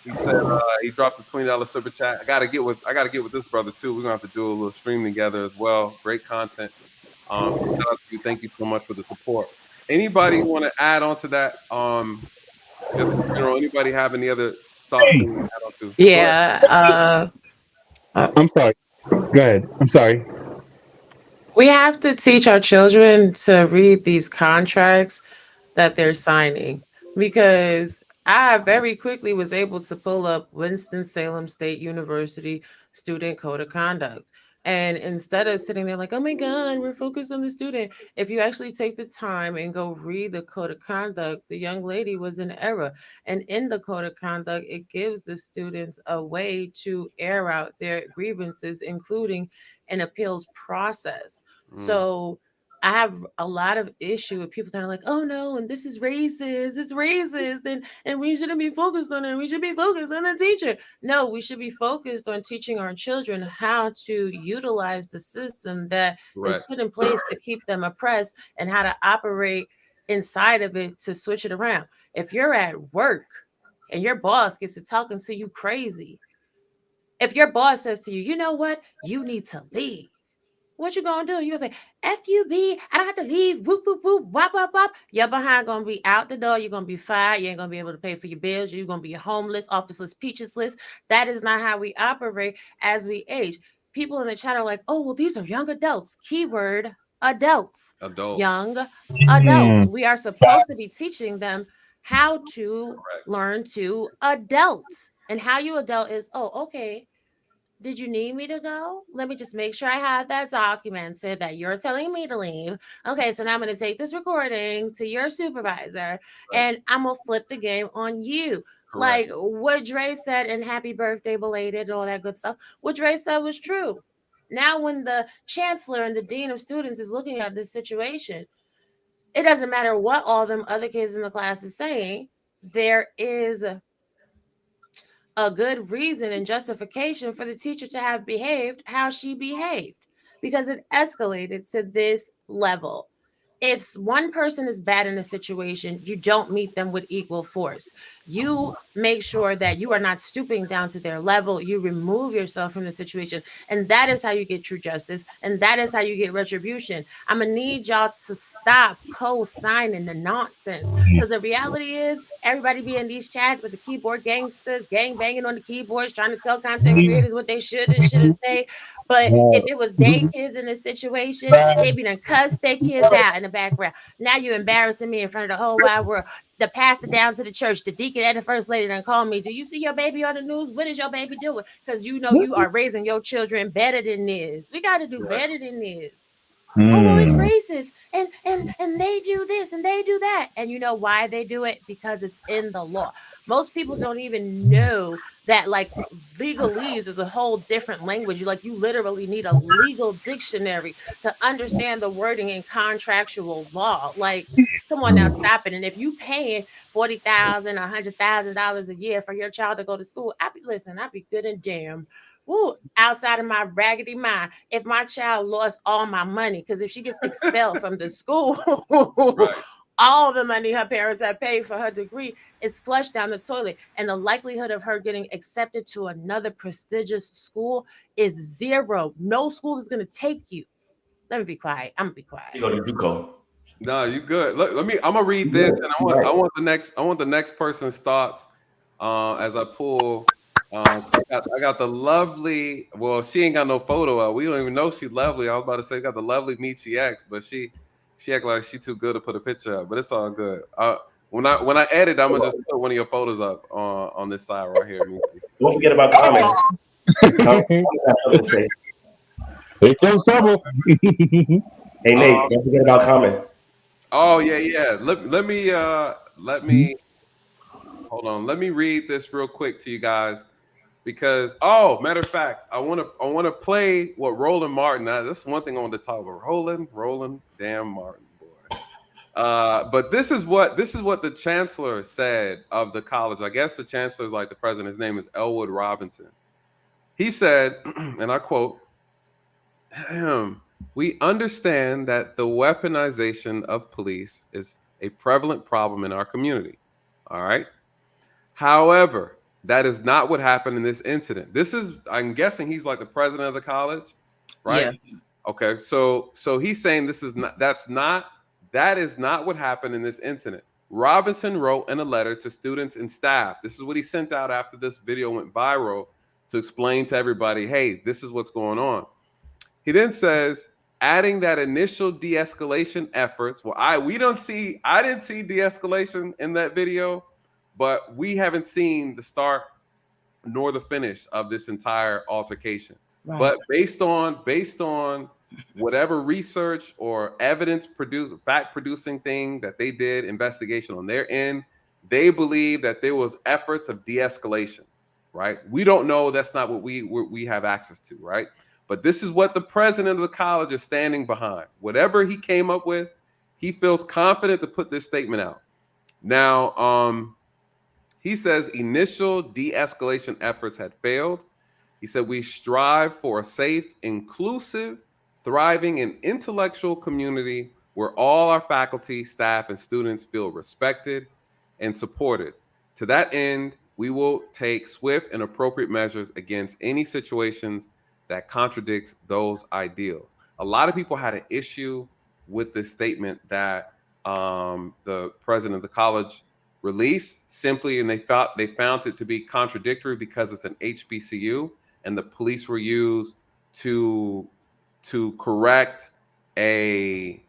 He said he dropped a $20 super chat. I gotta get with this brother too. We're gonna have to do a little stream together as well. Great content. So shout out to you. Thank you so much for the support. Anybody want to add on to that? Just in general, anybody have any other thoughts they want to add on to? Yeah. I'm sorry. Go ahead. I'm sorry. We have to teach our children to read these contracts that they're signing, because I very quickly was able to pull up Winston-Salem State University Student Code of Conduct. And instead of sitting there like, oh my God, we're focused on the student, if you actually take the time and go read the Code of Conduct, the young lady was in error. And in the Code of Conduct, it gives the students a way to air out their grievances, including an appeals process. So I have a lot of issue with people that are like, oh no, and this is racist, it's racist, and we shouldn't be focused on it. We should be focused on the teacher. No, we should be focused on teaching our children how to utilize the system that is put in place to keep them oppressed, and how to operate inside of it to switch it around. If you're at work and your boss gets to talking to you crazy, if your boss says to you, you know what, you need to leave, what you gonna do? You gonna say, FUB, I don't have to leave, whoop, whoop, whoop, wop, wop, wop. Your behind gonna be out the door. You're gonna be fired. You ain't gonna be able to pay for your bills. You're gonna be homeless, officeless, peachesless. That is not how we operate as we age. People in the chat are like, oh, well, these are young adults. Keyword, adults. Young adults. We are supposed to be teaching them how to learn to adult. And how you adult is, oh, okay, did you need me to go? Let me just make sure I have that documented that you're telling me to leave. Okay, so now I'm going to take this recording to your supervisor, and I'm going to flip the game on you. Like what Dre said, and happy birthday belated, and all that good stuff. What Dre said was true. Now, when the chancellor and the dean of students is looking at this situation, it doesn't matter what all them other kids in the class is saying. There is a good reason and justification for the teacher to have behaved how she behaved, because it escalated to this level. If one person is bad in a situation, you don't meet them with equal force. You make sure that you are not stooping down to their level. You remove yourself from the situation. And that is how you get true justice. And that is how you get retribution. I'm going to need y'all to stop co-signing the nonsense. Because the reality is, everybody be in these chats with the keyboard gangsters, gang banging on the keyboards, trying to tell content creators what they should and shouldn't say. But if it was their kids in this situation, they'd be done cuss their kids out in the background. Now you're embarrassing me in front of the whole wide world. The pastor down to the church, the deacon and the first lady done call me. Do you see your baby on the news? What is your baby doing? Because you know you are raising your children better than this. We got to do better than this. Oh, well, it's racist. And they do this and they do that. And you know why they do it? Because it's in the law. Most people don't even know that, like, legalese is a whole different language. You literally need a legal dictionary to understand the wording in contractual law. Like, come on now, stop it. And if you paying $40,000, $100,000 a year for your child to go to school, I'd be good and damn. Woo, outside of my raggedy mind, if my child lost all my money, because if she gets expelled from the school, all the money her parents have paid for her degree is flushed down the toilet, and the likelihood of her getting accepted to another prestigious school is zero. No school is going to take you. Let me be quiet. I'm gonna be quiet. You go to Duco. No, you good. Look, I'm gonna read this, and I want the next person's thoughts as I pull. I got the lovely. Well, she ain't got no photo. We don't even know she's lovely. I was about to say got the lovely Michi X, but she act like she too good to put a picture up. But it's all good. When I edit, I'm gonna just put one of your photos up on this side right here. Don't forget about comments. It's no trouble. Hey Nate, don't forget about comment. Oh yeah. Let me hold on. Let me read this real quick to you guys. Because matter of fact, I want to play what Roland Martin. That's one thing I want to talk about. Roland, damn Martin, boy. But this is what the chancellor said of the college. I guess the chancellor is like the president. His name is Elwood Robinson. He said, and I quote, "We understand that the weaponization of police is a prevalent problem in our community. All right. However, that is not what happened in this incident. This is, I'm guessing he's like the president of the college, right? Yes. Okay. So he's saying that is not what happened in this incident. Robinson wrote in a letter to students and staff. This is what he sent out after this video went viral to explain to everybody, hey, this is what's going on. He then says, adding that initial de-escalation efforts. Well, I didn't see de-escalation in that video, but we haven't seen the start nor the finish of this entire altercation. Right. But based on whatever research or evidence fact producing thing that they did, investigation on their end, they believe that there was efforts of de-escalation, right? We don't know. That's not what we have access to, right? But this is what the president of the college is standing behind. Whatever he came up with, he feels confident to put this statement out. Now, he says initial de-escalation efforts had failed. He said, we strive for a safe, inclusive, thriving, and intellectual community where all our faculty, staff, and students feel respected and supported. To that end, we will take swift and appropriate measures against any situations that contradicts those ideals. A lot of people had an issue with this statement that the president of the college released simply, and they found it to be contradictory because it's an HBCU and the police were used to correct a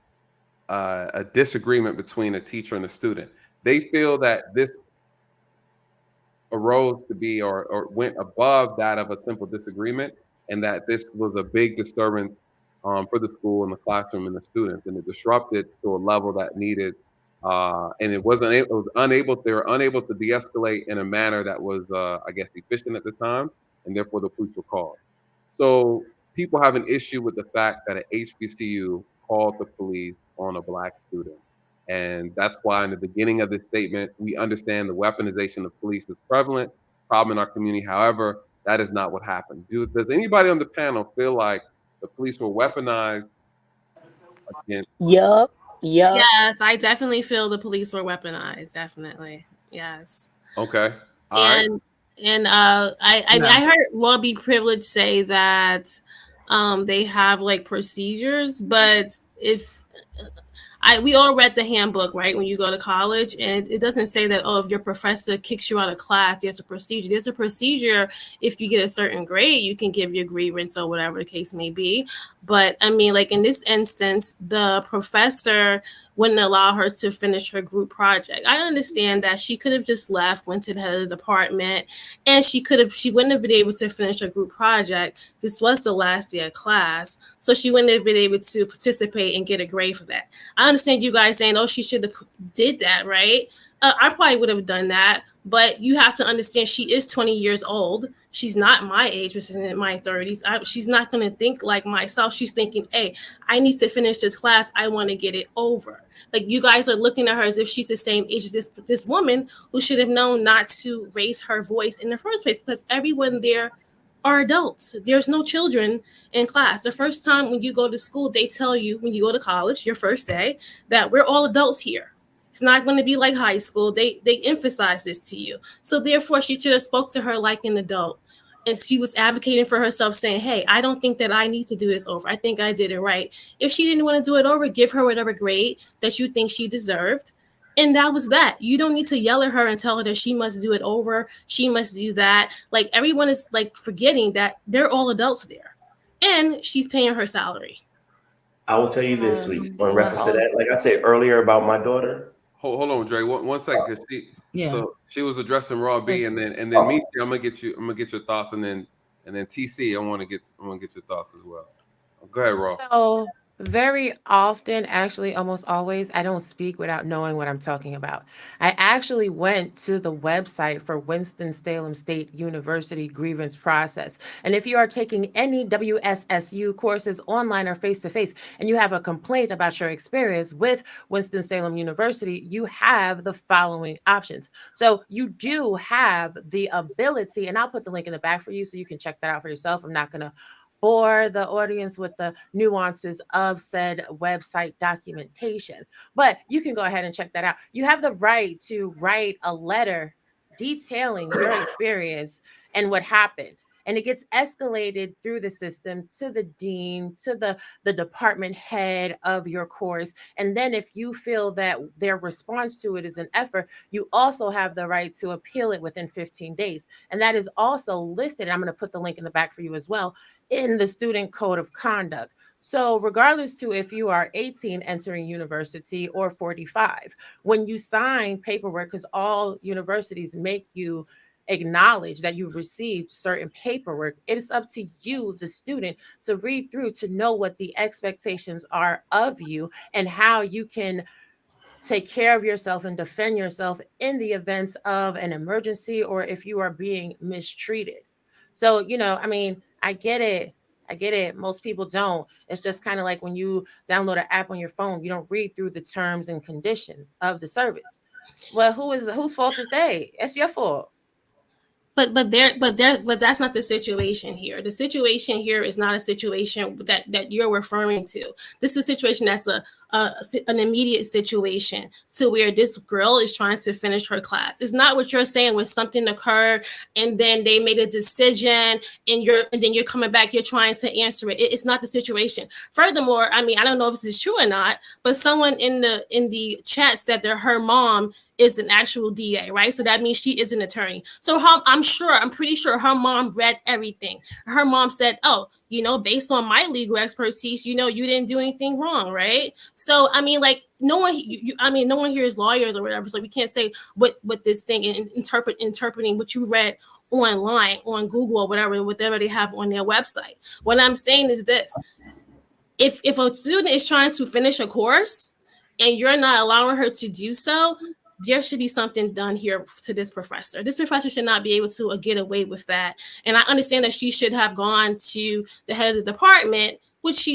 disagreement between a teacher and a student. They feel that this arose to be or went above that of a simple disagreement, and that this was a big disturbance for the school and the classroom and the students, and it disrupted to a level that needed, and they were unable to de-escalate in a manner that was, I guess, efficient at the time, and therefore the police were called. So people have an issue with the fact that an HBCU called the police on a Black student. And that's why in the beginning of this statement, we understand the weaponization of police is prevalent, problem in our community. However, that is not what happened. Does anybody on the panel feel like the police were weaponized against? Yup. Yes, I definitely feel the police were weaponized. Definitely. Yes. Okay. I heard Lobby Privilege say that they have like procedures, but we all read the handbook, right? When you go to college, and it doesn't say that, oh, if your professor kicks you out of class, there's a procedure. There's a procedure. If you get a certain grade, you can give your grievance or whatever the case may be. But I mean, like in this instance, the professor wouldn't allow her to finish her group project. I understand that she could have just left, went to the head of the department, and she wouldn't have been able to finish her group project. This was the last day of class, so she wouldn't have been able to participate and get a grade for that. I understand you guys saying, oh, she should have did that, right? I probably would have done that, but you have to understand she is 20 years old. She's not my age, which is in my 30s. She's not going to think like myself. She's thinking, hey, I need to finish this class. I want to get it over. Like, you guys are looking at her as if she's the same age as this woman who should have known not to raise her voice in the first place, because everyone there are adults. There's no children in class. The first time when you go to school, they tell you when you go to college, your first day, that we're all adults here. It's not going to be like high school. They emphasize this to you. So therefore, she should have spoke to her like an adult. And she was advocating for herself, saying, hey, I don't think that I need to do this over. I think I did it right. If she didn't want to do it over, give her whatever grade that you think she deserved. And that was that. You don't need to yell at her and tell her that she must do it over. She must do that. Like, everyone is like forgetting that they're all adults there. And she's paying her salary. I will tell you this, Lisa, in reference to that. Like I said earlier about my daughter. Hold on, Dre. One second, because so she was addressing Raw B, and then me. I'm gonna get your thoughts, and then TC. I want to get your thoughts as well. Go ahead, Raw. So very often, actually almost always, I don't speak without knowing what I'm talking about. I actually went to the website for Winston-Salem State University grievance process. And if you are taking any WSSU courses online or face-to-face, and you have a complaint about your experience with Winston-Salem University, you have the following options. So you do have the ability, and I'll put the link in the back for you so you can check that out for yourself. I'm not going to bore the audience with the nuances of said website documentation. But you can go ahead and check that out. You have the right to write a letter detailing your experience and what happened. And it gets escalated through the system to the dean, to the department head of your course. And then if you feel that their response to it is an effort, you also have the right to appeal it within 15 days. And that is also listed. I'm going to put the link in the back for you as well in the Student Code of Conduct. So regardless to if you are 18 entering university or 45, when you sign paperwork, because all universities make you acknowledge that you've received certain paperwork, it is up to you, the student, to read through to know what the expectations are of you and how you can take care of yourself and defend yourself in the events of an emergency or if you are being mistreated. So, I mean, I get it. Most people don't. It's just kind of like when you download an app on your phone, you don't read through the terms and conditions of the service. Well, whose fault is they? It's your fault. But that's not the situation here. The situation here is not a situation that you're referring to. This is a situation that's an immediate situation to where this girl is trying to finish her class. It's not what you're saying where something occurred and then they made a decision and then you're coming back, you're trying to answer it. It's not the situation. Furthermore, I mean, I don't know if this is true or not, but someone in the chat said that her mom is an actual DA, right? So that means she is an attorney. So I'm pretty sure her mom read everything. Her mom said, oh, based on my legal expertise, you didn't do anything wrong, right? So, I mean, like no one here is lawyers or whatever. So we can't say what this thing and interpreting what you read online on Google or whatever they have on their website. What I'm saying is this: if a student is trying to finish a course and you're not allowing her to do so, there should be something done here to this professor. This professor should not be able to get away with that. And I understand that she should have gone to the head of the department, which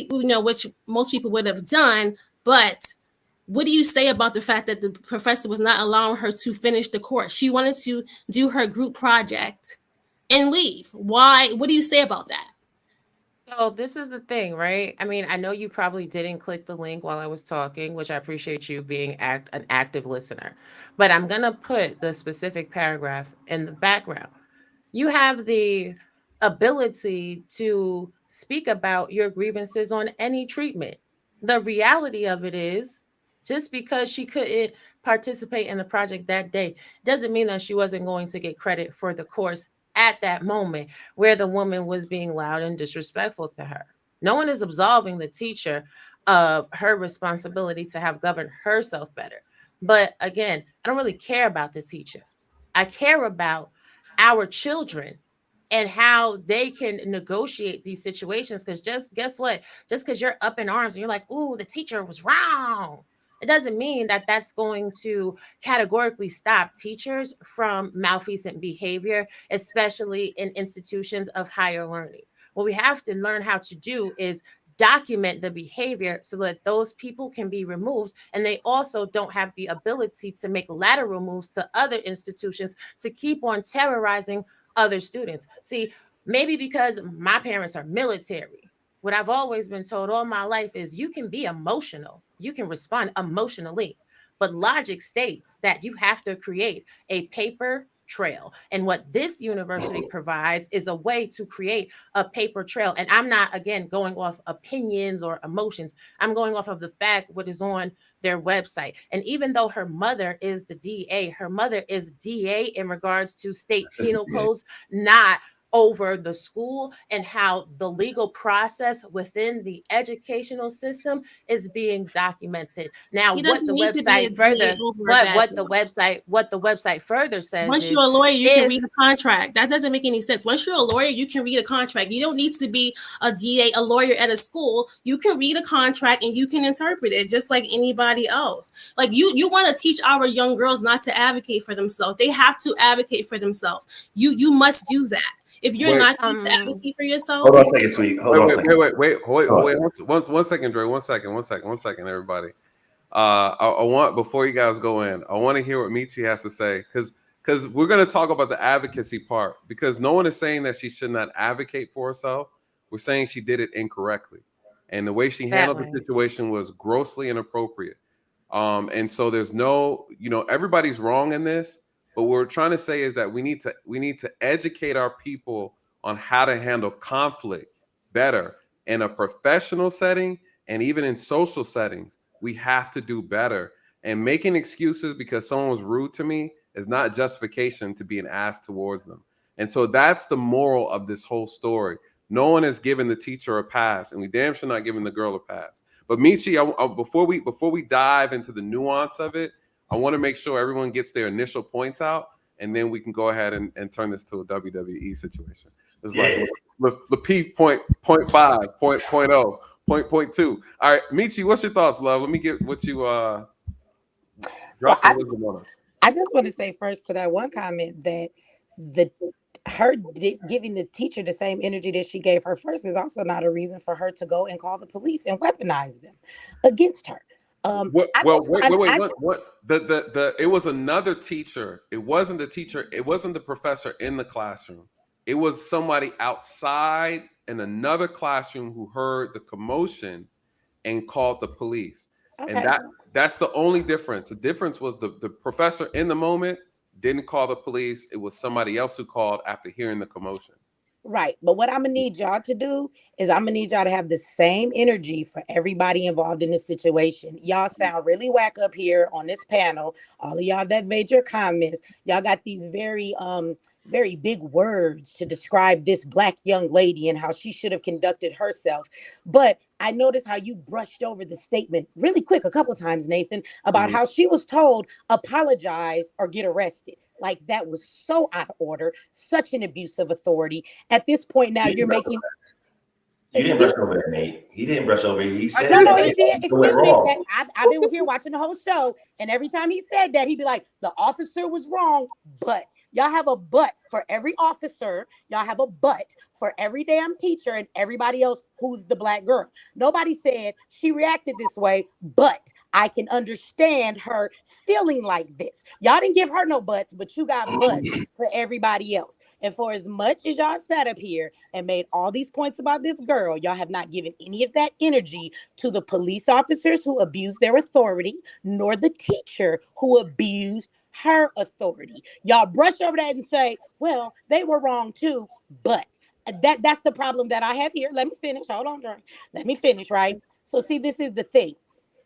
most people would have done. But what do you say about the fact that the professor was not allowing her to finish the course? She wanted to do her group project and leave. Why? What do you say about that? So this is the thing, right? I mean, I know you probably didn't click the link while I was talking, which I appreciate you being an active listener. But I'm going to put the specific paragraph in the background. You have the ability to speak about your grievances on any treatment. The reality of it is, just because she couldn't participate in the project that day doesn't mean that she wasn't going to get credit for the course at that moment where the woman was being loud and disrespectful to her. No one is absolving the teacher of her responsibility to have governed herself better. But again, I don't really care about the teacher. I care about our children and how they can negotiate these situations. Because guess what? Just because you're up in arms and you're like, ooh, the teacher was wrong, it doesn't mean that that's going to categorically stop teachers from malfeasant behavior, especially in institutions of higher learning. What we have to learn how to do is document the behavior so that those people can be removed, and they also don't have the ability to make lateral moves to other institutions to keep on terrorizing other students. See, maybe because my parents are military, what I've always been told all my life is you can be emotional, you can respond emotionally, but logic states that you have to create a paper trail. And what this university provides is a way to create a paper trail. And I'm not, again, going off opinions or emotions. I'm going off of the fact what is on their website. And even though her mother is the DA, her mother is DA in regards to state penal codes, not over the school and how the legal process within the educational system is being documented. Now, what the website further says, once you're a lawyer, you can read a contract. That doesn't make any sense. Once you're a lawyer, you can read a contract. You don't need to be a DA, a lawyer at a school. You can read a contract and you can interpret it just like anybody else. Like you want to teach our young girls not to advocate for themselves. They have to advocate for themselves. You must do that. If you're not advocating for yourself, hold on a second, sweet. Hold on a second. Wait. One second, Dre. One second, everybody. I want, before you guys go in, I want to hear what Michi has to say, because we're going to talk about the advocacy part, because no one is saying that she should not advocate for herself. We're saying she did it incorrectly. And the way she handled the situation was grossly inappropriate. And so there's no, everybody's wrong in this, but what we're trying to say is that we need to educate our people on how to handle conflict better in a professional setting and even in social settings. We have to do better. And making excuses because someone was rude to me is not justification to be an ass towards them. And so that's the moral of this whole story. No one is giving the teacher a pass, and we damn sure not giving the girl a pass. But Michi, before we dive into the nuance of it, I want to make sure everyone gets their initial points out, and then we can go ahead and turn this to a WWE situation. It's like Lapeef point 5, point 0, point 2. All right, Michi, what's your thoughts, love? Let me get what you drop some wisdom on us. I just want to say first to that one comment that her giving the teacher the same energy that she gave her first is also not a reason for her to go and call the police and weaponize them against her. Wait. It was another teacher. It wasn't the teacher. It wasn't the professor in the classroom. It was somebody outside in another classroom who heard the commotion and called the police. Okay. And that's the only difference. The difference was the professor in the moment didn't call the police. It was somebody else who called after hearing the commotion. Right. But what I'm going to need y'all to do is I'm going to need y'all to have the same energy for everybody involved in this situation. Y'all sound really whack up here on this panel. All of y'all that made your comments, y'all got these very big words to describe this Black young lady and how she should have conducted herself. But I noticed how you brushed over the statement really quick a couple of times, Nathan, about how she was told, apologize or get arrested. Like that was so out of order, such an abuse of authority. At this point now, you're making... You didn't brush over that, Nate. He didn't brush over it. He said no, he did. Excuse me. I've been here watching the whole show, and every time he said that, he'd be like, the officer was wrong, but... Y'all have a but for every officer. Y'all have a but for every damn teacher and everybody else who's the Black girl. Nobody said she reacted this way, but I can understand her feeling like this. Y'all didn't give her no buts, but you got buts for everybody else. And for as much as y'all sat up here and made all these points about this girl, y'all have not given any of that energy to the police officers who abused their authority, nor the teacher who abused her authority. Y'all brush over that and say, well, they were wrong too, but that's the problem that I have here. Let me finish. Hold on, Dre. Let me finish, right? So see, this is the thing.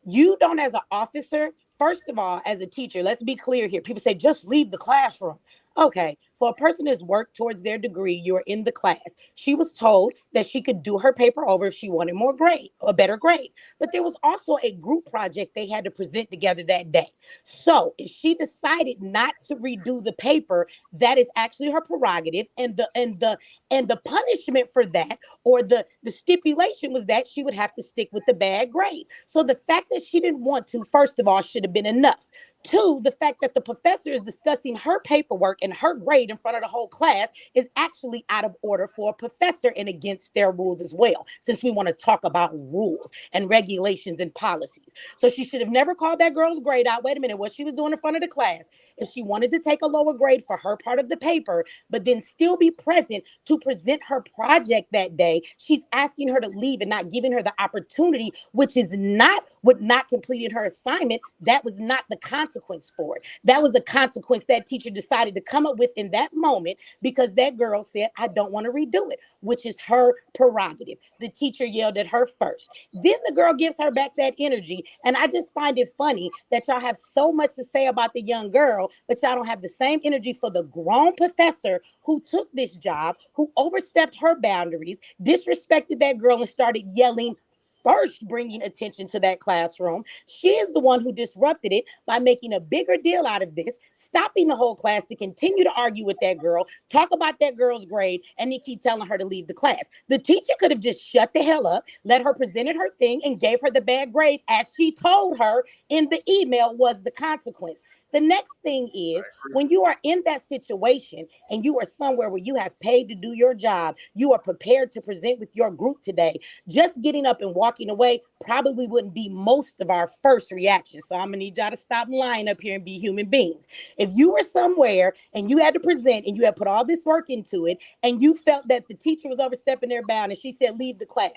You don't, as an officer, first of all, as a teacher, let's be clear here. People say, just leave the classroom. Okay, for a person that's worked towards their degree, you're in the class. She was told that she could do her paper over if she wanted a better grade. But there was also a group project they had to present together that day. So if she decided not to redo the paper, that is actually her prerogative. And the punishment for that, or the stipulation, was that she would have to stick with the bad grade. So the fact that she didn't want to, first of all, should have been enough. Two, the fact that the professor is discussing her paperwork and her grade in front of the whole class is actually out of order for a professor and against their rules as well, since we want to talk about rules and regulations and policies. So she should have never called that girl's grade out. Wait a minute, what she was doing in front of the class. If she wanted to take a lower grade for her part of the paper, but then still be present to present her project that day, she's asking her to leave and not giving her the opportunity, which is not what not completed her assignment. That was not the consequence for it. That was a consequence that teacher decided to come up with in that moment because that girl said, I don't want to redo it, which is her prerogative. The teacher yelled at her first. Then the girl gives her back that energy. And I just find it funny that y'all have so much to say about the young girl, but y'all don't have the same energy for the grown professor who took this job, who overstepped her boundaries, disrespected that girl, and started yelling first, bringing attention to that classroom. She is the one who disrupted it by making a bigger deal out of this, stopping the whole class to continue to argue with that girl, talk about that girl's grade, and then keep telling her to leave the class. The teacher could have just shut the hell up, let her present her thing, and gave her the bad grade as she told her in the email was the consequence. The next thing is, when you are in that situation and you are somewhere where you have paid to do your job, you are prepared to present with your group today, just getting up and walking walking away probably wouldn't be most of our first reaction. So I'm gonna need y'all to stop lying up here and be human beings. If you were somewhere and you had to present and you had put all this work into it and you felt that the teacher was overstepping their bound and she said, leave the class,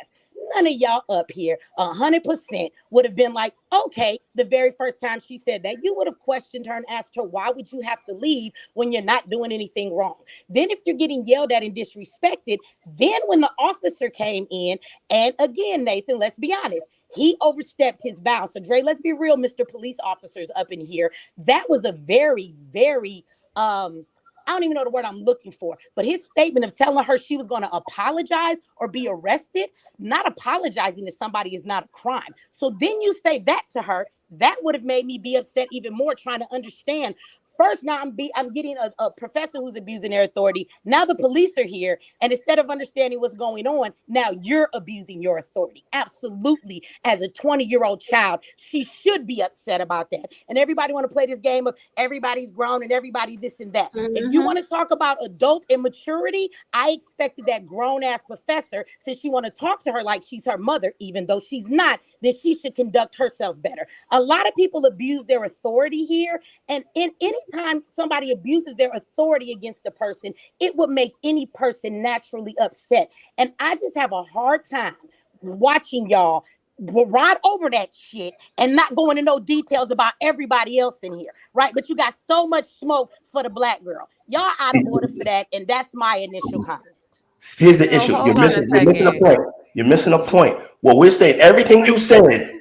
none of y'all up here 100% would have been like, okay, the very first time she said that, you would have questioned her and asked her, why would you have to leave when you're not doing anything wrong? Then if you're getting yelled at and disrespected, then when the officer came in, and again, Nathan, let's be honest, he overstepped his bounds. So Dre, let's be real, Mr. Police Officers up in here. That was a very, very, I don't even know the word I'm looking for, but his statement of telling her she was going to apologize or be arrested, not apologizing to somebody is not a crime. So then you say that to her, that would have made me be upset even more, trying to understand. First, now I'm getting a professor who's abusing their authority. Now the police are here, and instead of understanding what's going on, now you're abusing your authority. Absolutely, as a 20-year-old child, she should be upset about that. And everybody want to play this game of everybody's grown and everybody this and that. If you want to talk about adult immaturity, I expected that grown-ass professor, since you want to talk to her like she's her mother, even though she's not, that she should conduct herself better. A lot of people abuse their authority here, and in any time somebody abuses their authority against a person, it would make any person naturally upset. And I just have a hard time watching y'all ride over that shit and not going into no details about everybody else in here, right? But you got so much smoke for the black girl. Y'all out of order for that, and that's my initial comment. Here's the issue. You're missing a point. You're missing a point. Well, we're saying everything you said,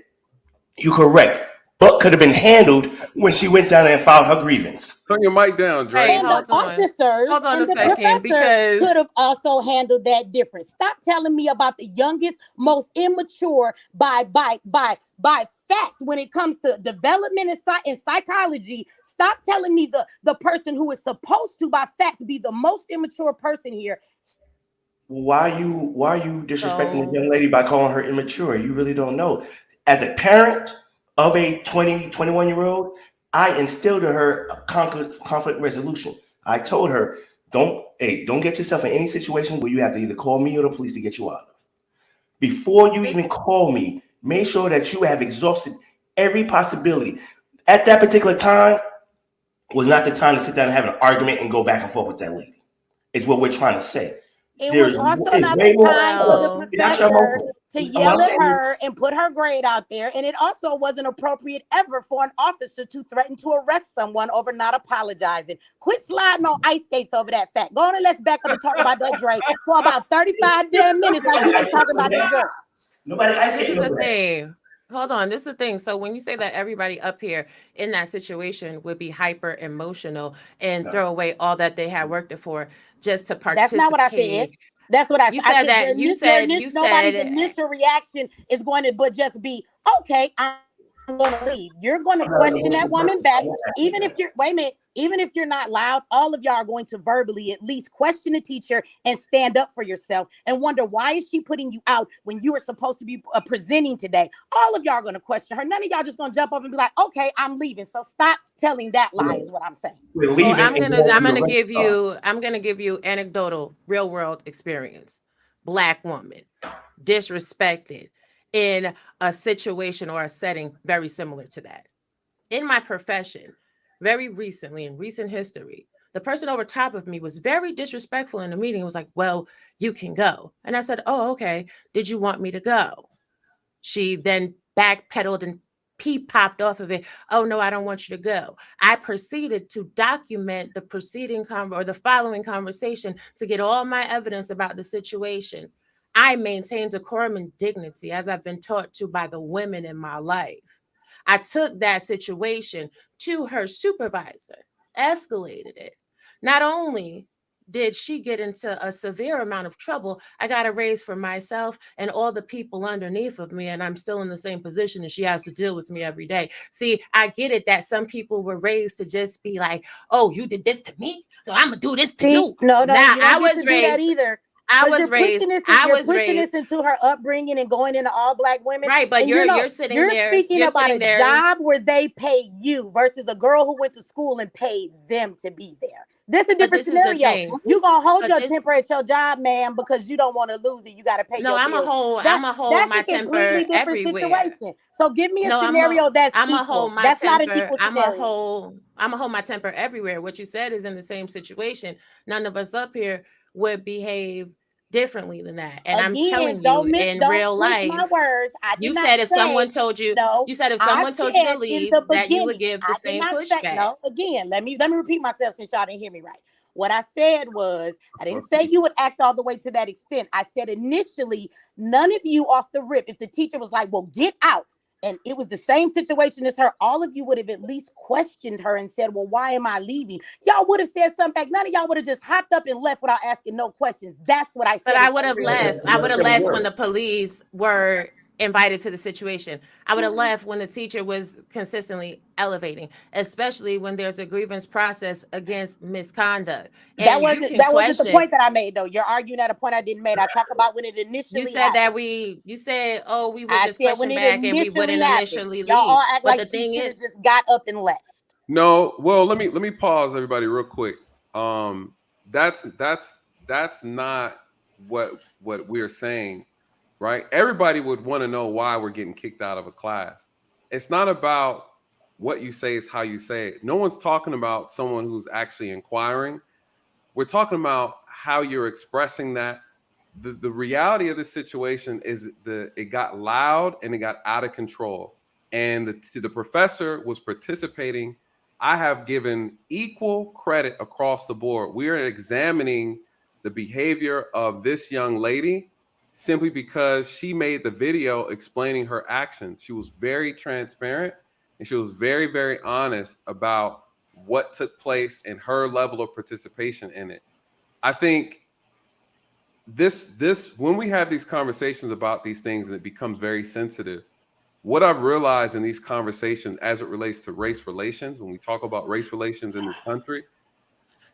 you correct, but could have been handled when she went down and filed her grievance. Turn your mic down, Dre. And the officers and the professor could have also handled that different. Stop telling me about the youngest, most immature by fact when it comes to development and psychology. Stop telling me the person who is supposed to by fact be the most immature person here. Why are you disrespecting the young lady by calling her immature? You really don't know. As a parent of a 21-year-old, I instilled in her a conflict resolution. I told her, don't get yourself in any situation where you have to either call me or the police to get you out of. Before you even call me, make sure that you have exhausted every possibility. At that particular time was not the time to sit down and have an argument and go back and forth with that lady. It's what we're trying to say. It was also not the time for the professor to yell at her and put her grade out there. And it also wasn't appropriate ever for an officer to threaten to arrest someone over not apologizing. Quit sliding on ice skates over that fact. Go on and let's back up and talk about that, Dre, for about 35 damn minutes like you was talking about this girl. Nobody ice skating. This is the thing. Hold on, this is the thing. So when you say that everybody up here in that situation would be hyper emotional and throw away all that they had worked for just to participate. That's not what I said. That's what I said. You said that. You said nobody's initial reaction is going to but just be, okay, I'm going to leave. You're going to question that woman back, even if you're, wait a minute, even if you're not loud, all of y'all are going to verbally at least question the teacher and stand up for yourself and wonder, why is she putting you out when you were supposed to be presenting today? All of y'all are going to question her. None of y'all just going to jump up and be like, okay, I'm leaving. So stop telling that lie is what I'm saying. Well, I'm gonna give you anecdotal real world experience. Black woman disrespected in a situation or a setting very similar to that. In my profession, very recently, in recent history, the person over top of me was very disrespectful in the meeting. It was like, well, you can go. And I said, oh, okay. Did you want me to go? She then backpedaled and popped off of it. Oh, no, I don't want you to go. I proceeded to document the preceding or the following conversation to get all my evidence about the situation. I maintained decorum and dignity as I've been taught to by the women in my life. I took that situation to her supervisor, escalated it. Not only did she get into a severe amount of trouble, I got a raise for myself and all the people underneath of me, and I'm still in the same position and she has to deal with me every day. See, I get it that some people were raised to just be like, oh, you did this to me, so I'm gonna do this to you. No, I was raised that either. I was pushing this into her upbringing and going into all black women. Right, but you're sitting there. You're speaking about a job where they pay you versus a girl who went to school and paid them to be there. This is a different this is the scenario. thing. You gonna hold But your this- temper at your job, man, because you don't want to lose it. You got to pay No, your I'm a bills. hold That's my a completely temper different everywhere. situation. So give me a No, scenario that's I'm a equal. hold my That's not an temper. equal I'm a scenario. hold my temper everywhere. What you said is in the same situation. None of us up here would behave differently than that. And I'm Again, telling you, don't in real twist my life, words. I did you not said if say someone told you, no. you said if I someone told you to said in leave, the that you would beginning. give the I did same not say pushback. no. Again, let me repeat myself since y'all didn't hear me right. What I said was, I didn't say you would act all the way to that extent. I said initially, none of you off the rip, if the teacher was like, well, get out, and it was the same situation as her, all of you would have at least questioned her and said, well, why am I leaving? Y'all would have said something back. None of y'all would have just hopped up and left without asking no questions. That's what I said. But I would have left. I would have left when the police were invited to the situation. I would have left when the teacher was consistently elevating, especially when there's a grievance process against misconduct. And That wasn't the point that I made, though. You're arguing at a point I didn't make. I talk about when it initially You said happened. you said, oh, we would I just said question when it back and we initially wouldn't happened. initially leave. Y'all all act But like the she thing should is, have just got up and left. No, well, let me pause everybody real quick. That's not what we're saying, right? Everybody would want to know why we're getting kicked out of a class. It's not about what you say, it's how you say it. No one's talking about someone who's actually inquiring. We're talking about how you're expressing that. The reality of this situation is it got loud and it got out of control. And the professor was participating. I have given equal credit across the board. We are examining the behavior of this young lady simply because she made the video explaining her actions. She was very transparent and she was very, very honest about what took place and her level of participation in it. I think this when we have these conversations about these things and it becomes very sensitive, what I've realized in these conversations as it relates to race relations, when we talk about race relations in this country,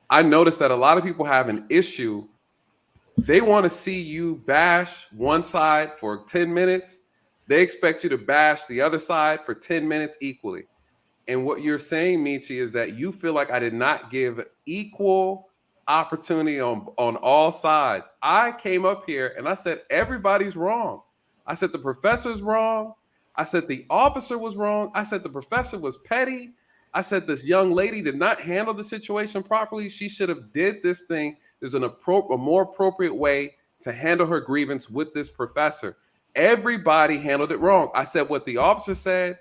I noticed that a lot of people have an issue. They want to see you bash one side for 10 minutes. They expect you to bash the other side for 10 minutes equally. And what you're saying, Michi, is that you feel like I did not give equal opportunity on all sides. I came up here and I said, everybody's wrong. I said, the professor's wrong. I said, the officer was wrong. I said, the professor was petty. I said, this young lady did not handle the situation properly. She should have did this thing. There's a more appropriate way to handle her grievance with this professor. Everybody handled it wrong. I said, what the officer said,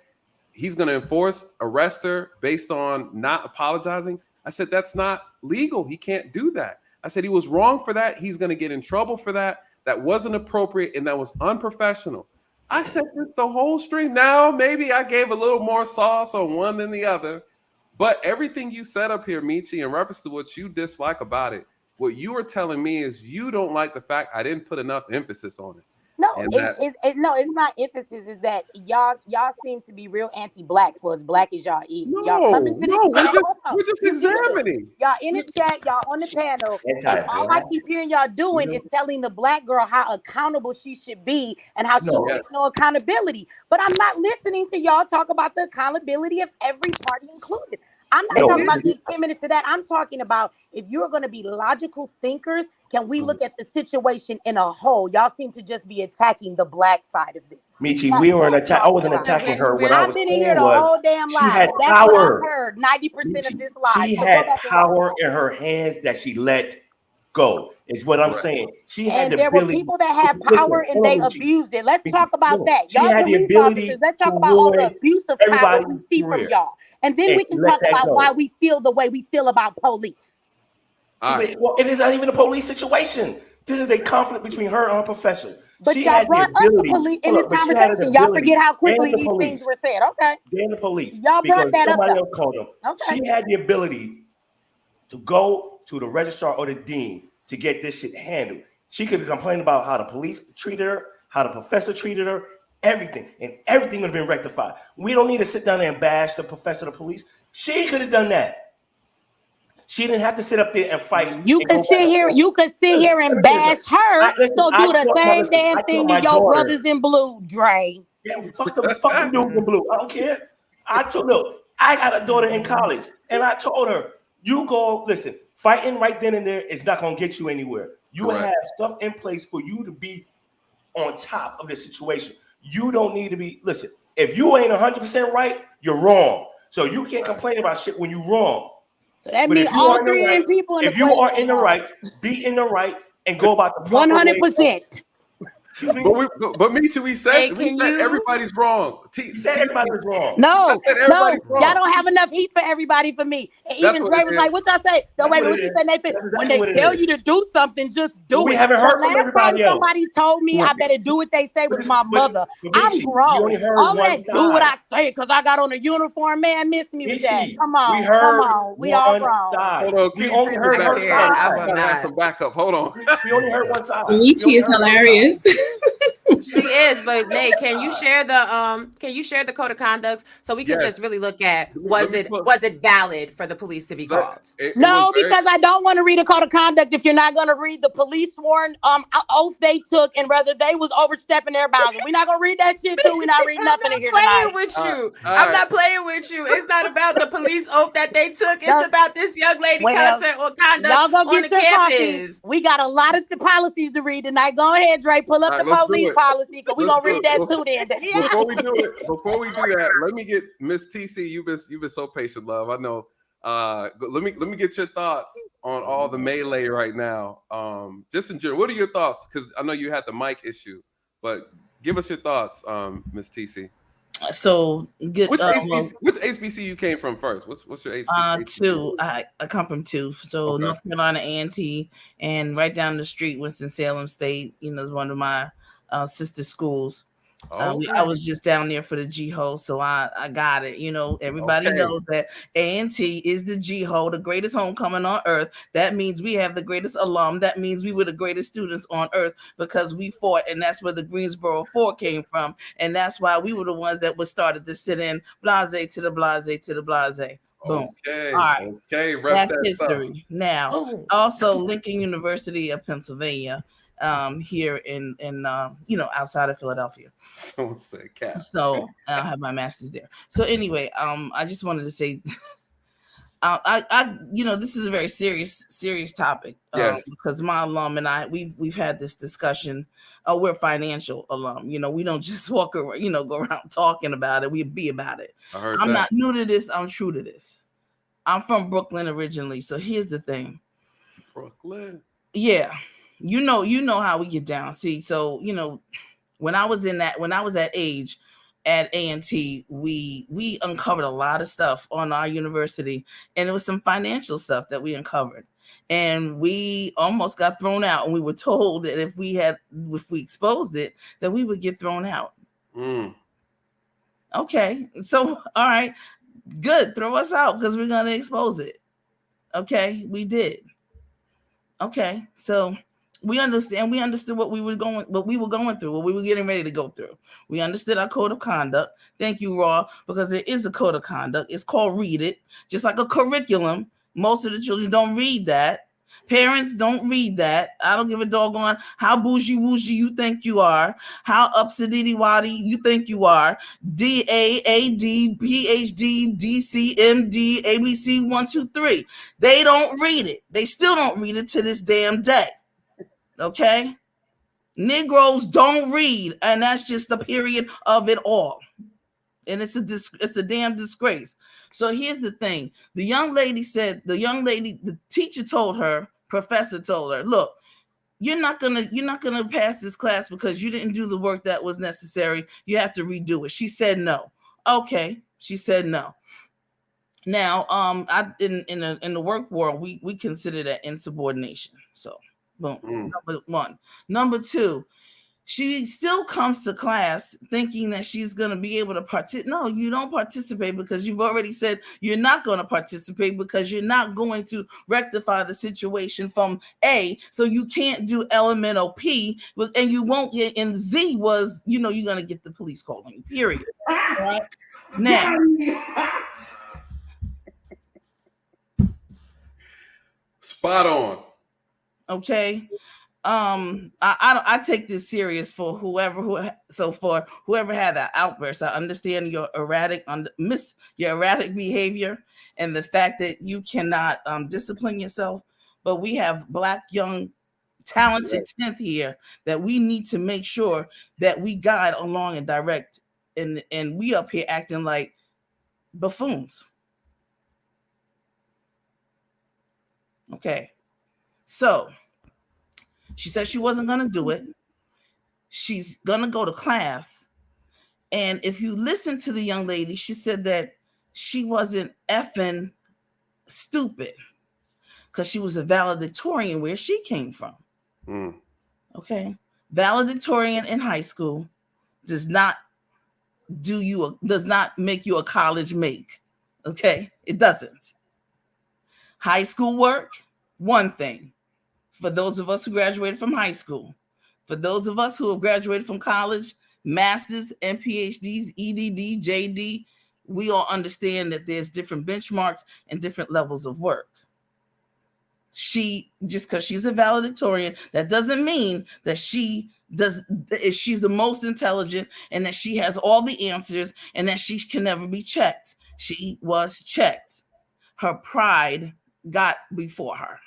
he's going to arrest her based on not apologizing. I said, that's not legal. He can't do that. I said, he was wrong for that. He's going to get in trouble for that. That wasn't appropriate and that was unprofessional. I said this the whole stream. Now, maybe I gave a little more sauce on one than the other, but everything you said up here, Michi, in reference to what you dislike about it, what you were telling me is you don't like the fact I didn't put enough emphasis on it. No, it's not emphasis. Is that y'all seem to be real anti-black for as black as y'all is. Y'all come into this. We're just examining. Y'all in the chat, y'all on the panel. And all I keep hearing y'all doing is telling the black girl how accountable she should be and how she takes no accountability. But I'm not listening to y'all talk about the accountability of every party included. I'm not talking about the 10 minutes of that. I'm talking about if you're going to be logical thinkers, can we look at the situation in a whole? Y'all seem to just be attacking the black side of this. Michi, we weren't attacking. I wasn't attacking her. What I was been saying here the was whole damn she live. had That's power. what I heard. 90% of this live. She So had power in her hands that she let go. Is what I'm saying. She had there were people that had power and they abused it. Let's talk about that. Y'all police officers, let's talk about all the abuse of power we see from y'all. And then we can talk about why we feel the way we feel about police. Well, it is not even a police situation. This is a conflict between her and her professor. But y'all brought up the police in this conversation. Y'all forget how quickly these things were said. Okay. Then the police. Y'all brought that up. Somebody else called them. Okay. She had the ability to go to the registrar or the dean to get this shit handled. She could have complained about how the police treated her, how the professor treated her, everything, and everything would have been rectified. We don't need to sit down there and bash the professor, the police. She could have done that. She didn't have to sit up there and fight. You could sit here and bash her. So do the same damn thing to your brothers in blue, Dre. Yeah, fuck them dudes in blue. I don't care. I got a daughter in college, and I told her, you go, listen, Fighting right then and there is not going to get you anywhere. You Correct. have stuff in place for you to be on top of the situation. You don't need to be, listen, if you ain't 100% right, you're wrong. So you can't complain about shit when you're wrong. So that means all three of them people in the if you are in the right, be in the right and go about the proper 100%. But me too. We said everybody's wrong. You said everybody's wrong. No, everybody's wrong. y'all don't have enough heat for everybody for me. And That's even what Dre it was is. like, what y'all say? No, That's wait, what what it you is. said, Nathan? That's When exactly they what it tell is. you to do something, just do We it. haven't heard from The last time everybody else. somebody told me I better do what they say was my mother. I'm Beachy, you grown. only heard All one that do what I side. say because I got on a uniform, man, miss me with that. Beachy, Come on, we heard come on. We all one grown. side. Hold on, We Keith, only heard one side. I will gotta have not. some backup. Hold on. We only heard one side. Michi is hilarious. She is, but Nate, can you share the code of conduct so we can Yes. just really look at Let me was it valid for the police to be called? No, because I don't want to read a code of conduct if you're not going to read the police sworn oath they took and whether they was overstepping their bounds. We're not going to read that shit too. We're not reading nothing in here tonight. Playing with you. I'm not playing with you. It's not about the police oath that they took. It's about this young lady conduct y'all on go the get your campus. coffee. We got a lot of the policies to read tonight. Go ahead, Dre. Pull up All the right, let's do police it. policy because we're Let's going to do read it. that too then. Before we do that, let me get Miss TC. You've been so patient, love. I know. Let me get your thoughts on all the melee right now. Just in general, what are your thoughts? Because I know you had the mic issue, but give us your thoughts, Miss TC. So good. Which HBCU came from first? What's your HBCU? Two. I come from two. So Okay. North Carolina A&T, and right down the street, Winston-Salem State. Is one of my sister schools. I was just down there for the GHO, so I got it. Everybody knows that A&T is the GHO, the greatest homecoming on earth. That means we have the greatest alum. That means we were the greatest students on earth because we fought, and that's where the Greensboro 4 came from, and that's why we were the ones that was started to sit in blase to the blase to the blase. Boom. Okay. All right. Okay. That's history. Now, also Lincoln University of Pennsylvania. Here in outside of Philadelphia. Don't say cat. So I have my master's there. So anyway, I just wanted to say, I this is a very serious topic. Yes. Because my alum and I, we've had this discussion. We're financial alum. We don't just walk around, go around talking about it. We be about it. I'm not new to this. I'm true to this. I'm from Brooklyn originally. So here's the thing. Brooklyn. Yeah. You know how we get down. See, so when I was that age at A&T, we uncovered a lot of stuff on our university, and it was some financial stuff that we uncovered, and we almost got thrown out. And we were told that if we exposed it, that we would get thrown out. Okay, so all right, good, throw us out because we're gonna expose it. Okay, we did. Okay, so. We understood what we were going through, what we were getting ready to go through. We understood our code of conduct. Thank you, Raw, because there is a code of conduct. It's called Read It, just like a curriculum. Most of the children don't read that. Parents don't read that. I don't give a doggone how bougie wougie you think you are, how upsidity waddy you think you are. DAAD, PhD, DCMD, ABC 1, 2, 3. They don't read it. They still don't read it to this damn day. Okay, Negroes don't read, and that's just the period of it all, and it's a damn disgrace. So here's the thing: the teacher told her, professor told her, look, you're not gonna pass this class because you didn't do the work that was necessary. You have to redo it. She said no. Okay, she said no. Now, in the work world, we consider that insubordination. So. Boom. Number one. Number two, she still comes to class thinking that she's going to be able to participate. No, you don't participate because you've already said you're not going to participate because you're not going to rectify the situation from A. So you can't do elemental P, and you won't get. And Z was, you're going to get the police call on you. Period. Right now. Spot on. Okay. I take this serious for whoever had that outburst. I understand your erratic behavior and the fact that you cannot discipline yourself. but we have Black young talented 10th here that we need to make sure that we guide along and direct, and we up here acting like buffoons. Okay, so she said she wasn't gonna do it. She's gonna go to class, and if you listen to the young lady, she said that she wasn't effing stupid because she was a valedictorian where she came from. Okay, valedictorian in high school does not make you a college make. Okay, it doesn't. High school work, one thing. For those of us who graduated from high school, for those of us who have graduated from college, masters and PhDs, EDD, JD, we all understand that there's different benchmarks and different levels of work. She, just because she's a valedictorian, that doesn't mean that she's the most intelligent and that she has all the answers and that she can never be checked. She was checked. Her pride got before her.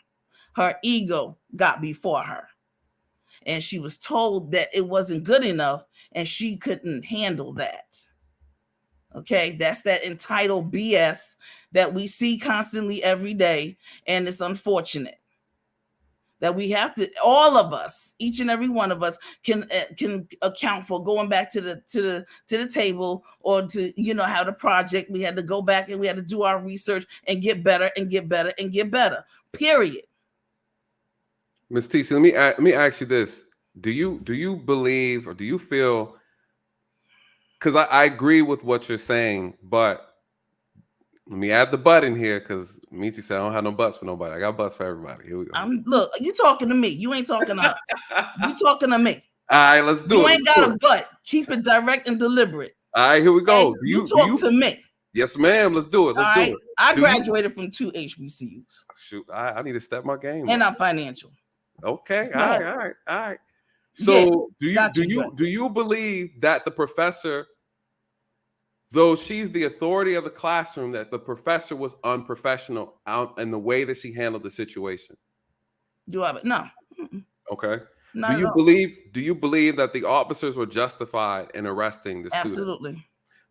Her ego got before her. And she was told that it wasn't good enough and she couldn't handle that. Okay, that's that entitled BS that we see constantly every day. And it's unfortunate that we have to, all of us, each and every one of us can account for going back to the table, or to, you know, have the project. We had to go back and we had to do our research and get better and get better and get better, period. Ms. T, so let me ask you this. Do you believe, or do you feel, because I agree with what you're saying, but let me add the but in here, because Michi said I don't have no butts for nobody. I got butts for everybody. Here we go. Look, you talking to me. You ain't talking to you talking to me. All right, let's do it. You ain't got a butt. Keep it direct and deliberate. All right, here we go. And you talk to me. Yes, ma'am. Let's do it. Let's do it. I graduated from 2 HBCUs. Shoot, I need to step my game and up. I'm financial. Okay. All right. So do you believe that the professor, though she's the authority of the classroom, that the professor was unprofessional out in the way that she handled the situation? No. Okay. Not do you believe that the officers were justified in arresting the student? Absolutely.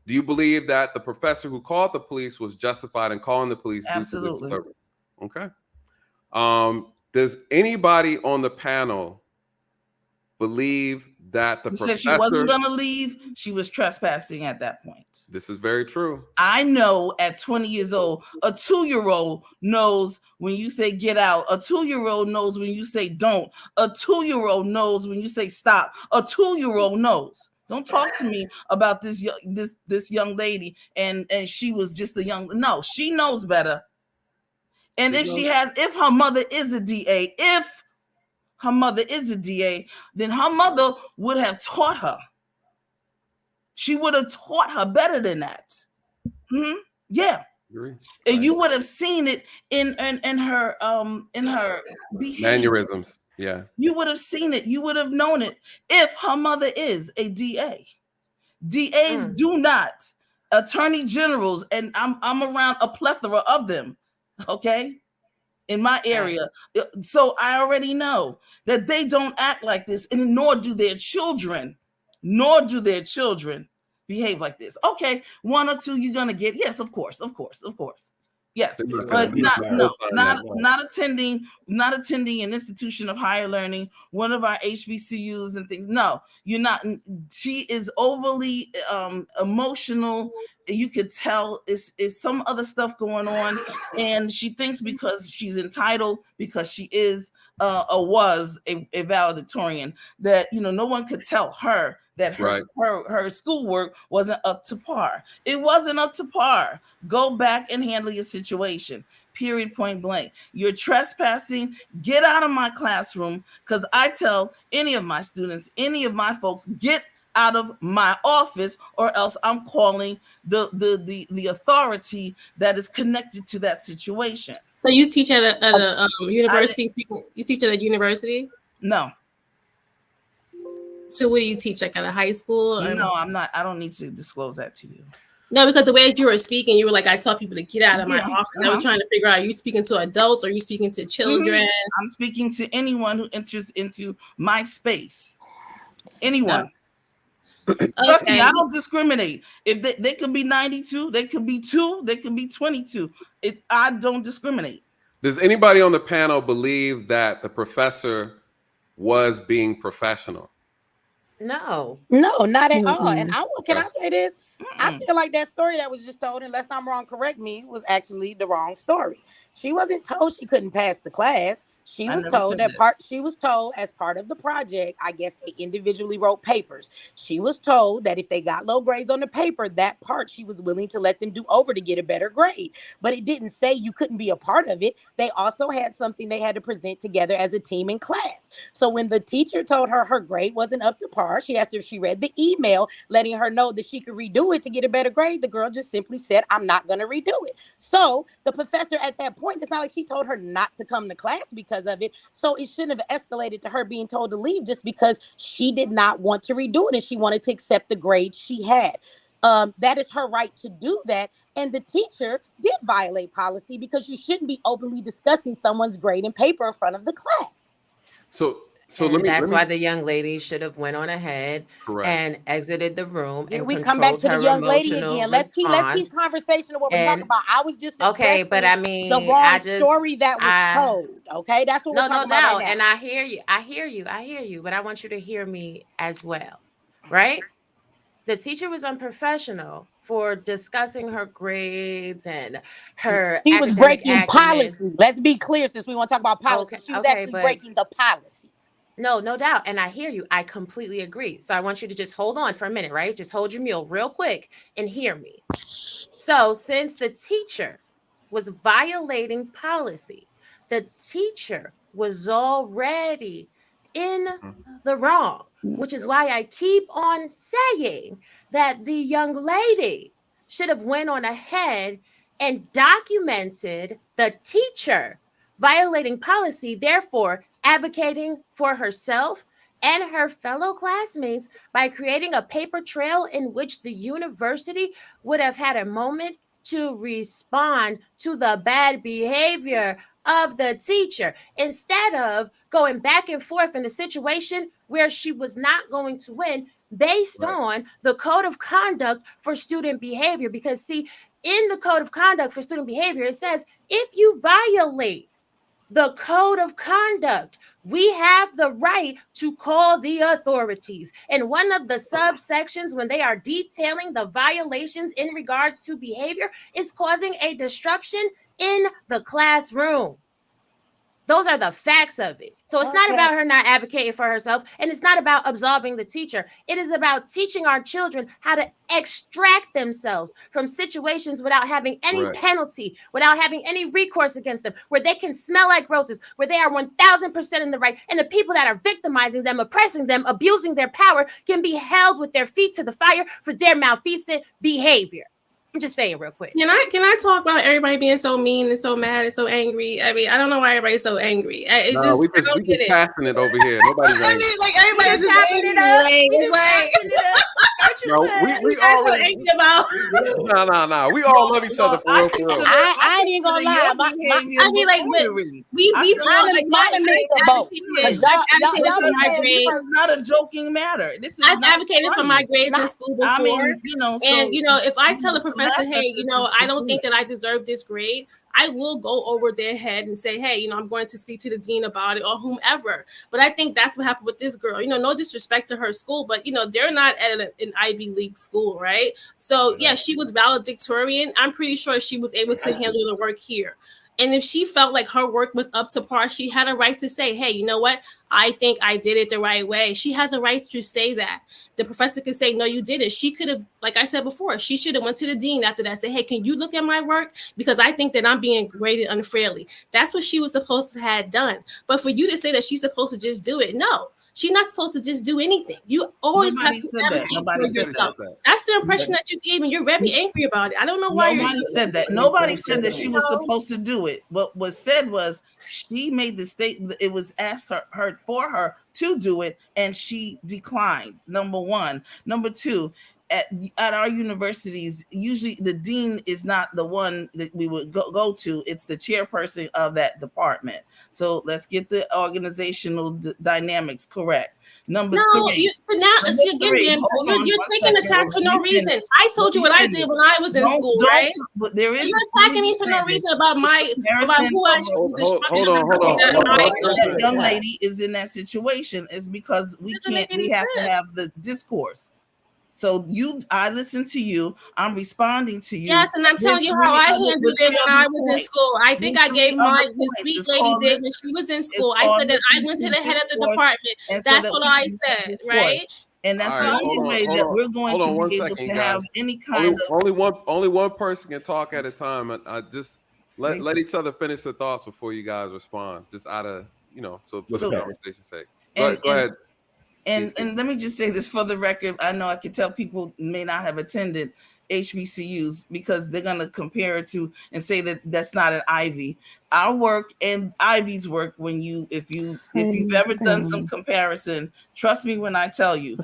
Do you believe that the professor who called the police was justified in calling the police due to the disturbance? Okay. Does anybody on the panel believe that the professor said she wasn't going to leave? She was trespassing at that point. This is very true. I know at 20 years old, a 2-year-old knows when you say get out. A 2-year-old knows when you say don't. A 2-year-old knows when you say stop. A 2-year-old knows. Don't talk to me about this young lady and she was just a young. No, she knows better. And if her mother is a DA, then her mother would have taught her. She would have taught her better than that. Yeah. And you would have seen it in her behavior. Mannerisms. Yeah. You would have seen it. You would have known it if her mother is a DA. DAs do not. Attorney generals, and I'm around a plethora of them. Okay, in my area. So I already know that they don't act like this, and nor do their children behave like this. Okay, 1 or 2 you're gonna get. Yes, of course. Yes, but not attending an institution of higher learning, one of our HBCUs and things. No, you're not. She is overly emotional. You could tell is some other stuff going on, and she thinks because she's entitled, because she is was a valedictorian, that no one could tell her that her schoolwork wasn't up to par. It wasn't up to par. Go back and handle your situation. Period, point blank. You're trespassing. Get out of my classroom, because I tell any of my students, any of my folks, get out of my office, or else I'm calling the authority that is connected to that situation. So you teach at a university? You teach at a university? No. So what do you teach, like at a high school? No, I'm not. I don't need to disclose that to you. No, because the way you were speaking, you were like, I tell people to get out of my Yeah, office. I was trying to figure out, are you speaking to adults or are you speaking to children? I'm speaking to anyone who enters into my space. Anyone. Trust me, I don't discriminate. If they could be 92, they could be 2, they could be 22. I don't discriminate. Does anybody on the panel believe that the professor was being professional? No, not at all. And can I say this? Mm-mm. I feel like that story that was just told, unless I'm wrong, correct me, was actually the wrong story. She wasn't told she couldn't pass the class. She was told she was told as part of the project, I guess they individually wrote papers. She was told that if they got low grades on the paper, that part she was willing to let them do over to get a better grade. But it didn't say you couldn't be a part of it. They also had something they had to present together as a team in class. So when the teacher told her her grade wasn't up to par, she asked her if she read the email letting her know that she could redo it to get a better grade. The girl just simply said, I'm not going to redo it. So the professor at that point, it's not like she told her not to come to class because of it. So it shouldn't have escalated to her being told to leave just because she did not want to redo it and she wanted to accept the grade she had. That is her right to do that. And the teacher did violate policy because you shouldn't be openly discussing someone's grade and paper in front of the class. So that's why the young lady should have went on ahead and exited the room. Here and we come back to the young lady again. Let's keep conversation of what we're talking about. I was just okay, but I mean the wrong story that was told. Okay, that's what we're talking about right now. And I hear you. But I want you to hear me as well, right? The teacher was unprofessional for discussing her grades and her. She was breaking policy. Let's be clear, since we want to talk about policy. She was actually breaking the policy. No doubt. And I hear you. I completely agree. So I want you to just hold on for a minute, right? Just hold your mule real quick and hear me. So since the teacher was violating policy, the teacher was already in the wrong, which is why I keep on saying that the young lady should have went on ahead and documented the teacher violating policy, therefore advocating for herself and her fellow classmates by creating a paper trail in which the university would have had a moment to respond to the bad behavior of the teacher, instead of going back and forth in a situation where she was not going to win based on the code of conduct for student behavior. Because see, in the code of conduct for student behavior, it says if you violate the code of conduct, we have the right to call the authorities. And one of the subsections, when they are detailing the violations in regards to behavior, is causing a disruption in the classroom. Those are the facts of it. So it's not about her not advocating for herself, and it's not about absolving the teacher. It is about teaching our children how to extract themselves from situations without having any penalty, without having any recourse against them, where they can smell like roses, where they are 1000% in the right, and the people that are victimizing them, oppressing them, abusing their power can be held with their feet to the fire for their malfeasant behavior. I'm just saying real quick. Can I talk about everybody being so mean and so mad and so angry? I mean, I don't know why everybody's so angry. I don't get it. Passing it over here. Nobody's angry. I mean, like everybody's just angry. We all so angry about. No. We all love each other for real. I ain't gonna lie. I mean, like we all It's not a joking matter. I've advocated for my grades in school before. I mean, if I tell a professor, hey, I don't think that I deserve this grade, I will go over their head and say, hey, I'm going to speak to the dean about it or whomever. But I think that's what happened with this girl. No disrespect to her school, but, they're not at an Ivy League school, right? So, yeah, she was valedictorian. I'm pretty sure she was able to handle the work here. And if she felt like her work was up to par, she had a right to say, hey, you know what? I think I did it the right way. She has a right to say that. The professor could say, no, you didn't. She could have, like I said before, she should have went to the dean after that, say, hey, can you look at my work? Because I think that I'm being graded unfairly. That's what she was supposed to have done. But for you to say that she's supposed to just do it, no. She's not supposed to just do anything. You always have to advocate for yourself. That's the impression that you gave, and you're very angry about it. I don't know why Nobody said that. Nobody said that she was supposed to do it. What was said was she made the statement. It was asked for her to do it, and she declined. Number one. Number two. at our universities, usually the dean is not the one that we would go to. It's the chairperson of that department. So let's get the organizational dynamics correct. Number three. You're taking attacks for no reason. I told you what I did when I was in school, right? But there is. You're attacking me for no reason about who I should be. Hold on. That young lady is in that situation is because we have to have the discourse. So I listen to you. I'm responding to you. Yes, and I'm telling you how I handled it when I was in school. I think I gave my sweet lady did when she was in school. I said that I went to the head of the department. That's what I said, right? And that's the only way that we're going to be able to have any kind of. Only one person can talk at a time. I just let each other finish the thoughts before you guys respond. Just out of so conversation's sake. Go ahead. And let me just say this for the record. I know I can tell people may not have attended HBCUs because they're going to compare it to and say that that's not an Ivy. Our work and Ivy's work, if you've ever done some comparison, trust me when I tell you,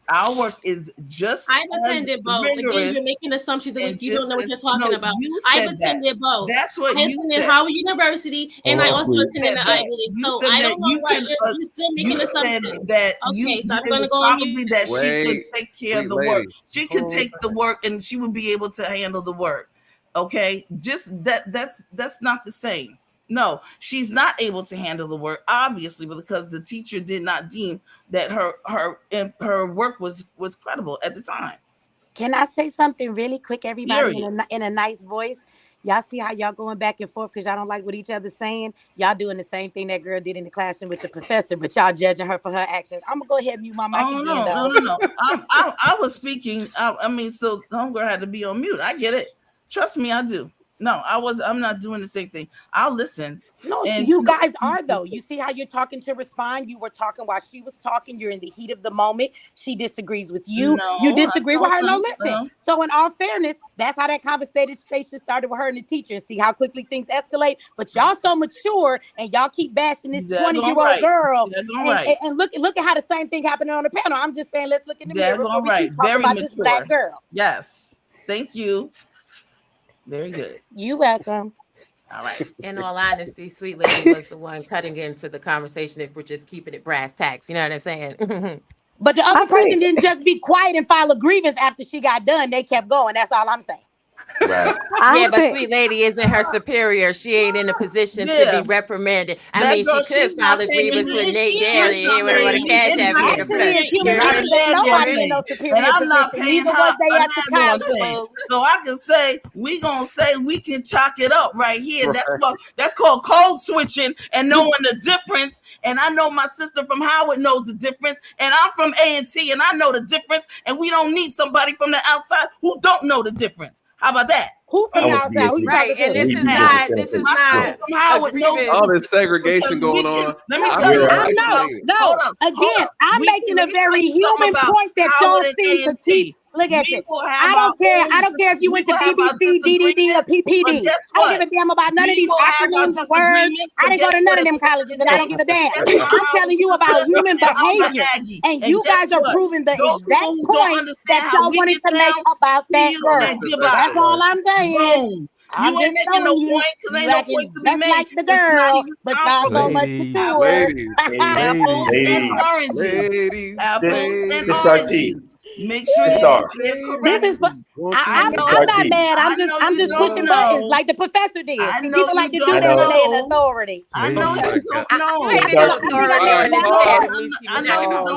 our work is just. I've attended both. Again, you're making assumptions that you don't know what you're talking about. I've attended both. That's what I attended Howard University, and I also attended the Ivy League. So I don't know why you're still making assumptions. So I'm going to go on mute. That she could take care of the work. She could take the work, and she would be able to handle the work. Okay, just that's not the same. No, she's not able to handle the work, obviously, because the teacher did not deem that her work was credible at the time. Can I say something really quick, everybody, in a nice voice? Y'all see how y'all going back and forth because y'all don't like what each other's saying? Y'all doing the same thing that girl did in the classroom with the professor, but y'all judging her for her actions. I'm going to go ahead and mute my mic again, though. No. I was speaking. So homegirl had to be on mute. I get it. Trust me, I do. No, I'm not doing the same thing. I'll listen. No, you guys are though. You see how you're talking to respond? You were talking while she was talking. You're in the heat of the moment. She disagrees with you. You disagree with her. No, listen. So in all fairness, that's how that conversation started with her and the teacher. See how quickly things escalate. But y'all so mature and y'all keep bashing this 20-year-old girl. And look at how the same thing happened on the panel. I'm just saying, let's look in the mirror before we keep talking about this black girl. Yes. Thank you. Very good. You're welcome. All right. In all honesty, Sweet Lady was the one cutting into the conversation if we're just keeping it brass tacks. You know what I'm saying? But the other person didn't just be quiet and file a grievance after she got done. They kept going. That's all I'm saying. Right. But Sweet Lady isn't her superior. She ain't in a position to be repreprimanded. I mean, she could file a grievance with Nate Daly. He would have cash app and I'm not paying her. So I can say we can chalk it up right here. That's called code switching and knowing the difference. And I know my sister from Howard knows the difference. And I'm from A&T and I know the difference. And we don't need somebody from the outside who don't know the difference. How about that? Who from the outside? Right, and this is not all this segregation going on. Let me tell you. No. Again, I'm making a very human point that y'all seem to teach. Look at this. I don't care if you went to BBC, GDD, or PPD. I don't give a damn about none of these acronyms or words. I didn't go to none of them colleges, and I don't give a damn. I'm telling you about human behavior, and you guys are proving the exact point that y'all wanted to make about that girl. That's all I'm saying. You ain't making no point because ain't no point to be made. Like the girl, but y'all so much mature. Apples and oranges. Make sure this is. I'm not mad. I'm just pushing buttons like the professor did. People like to do that when they're in authority. I know you don't know.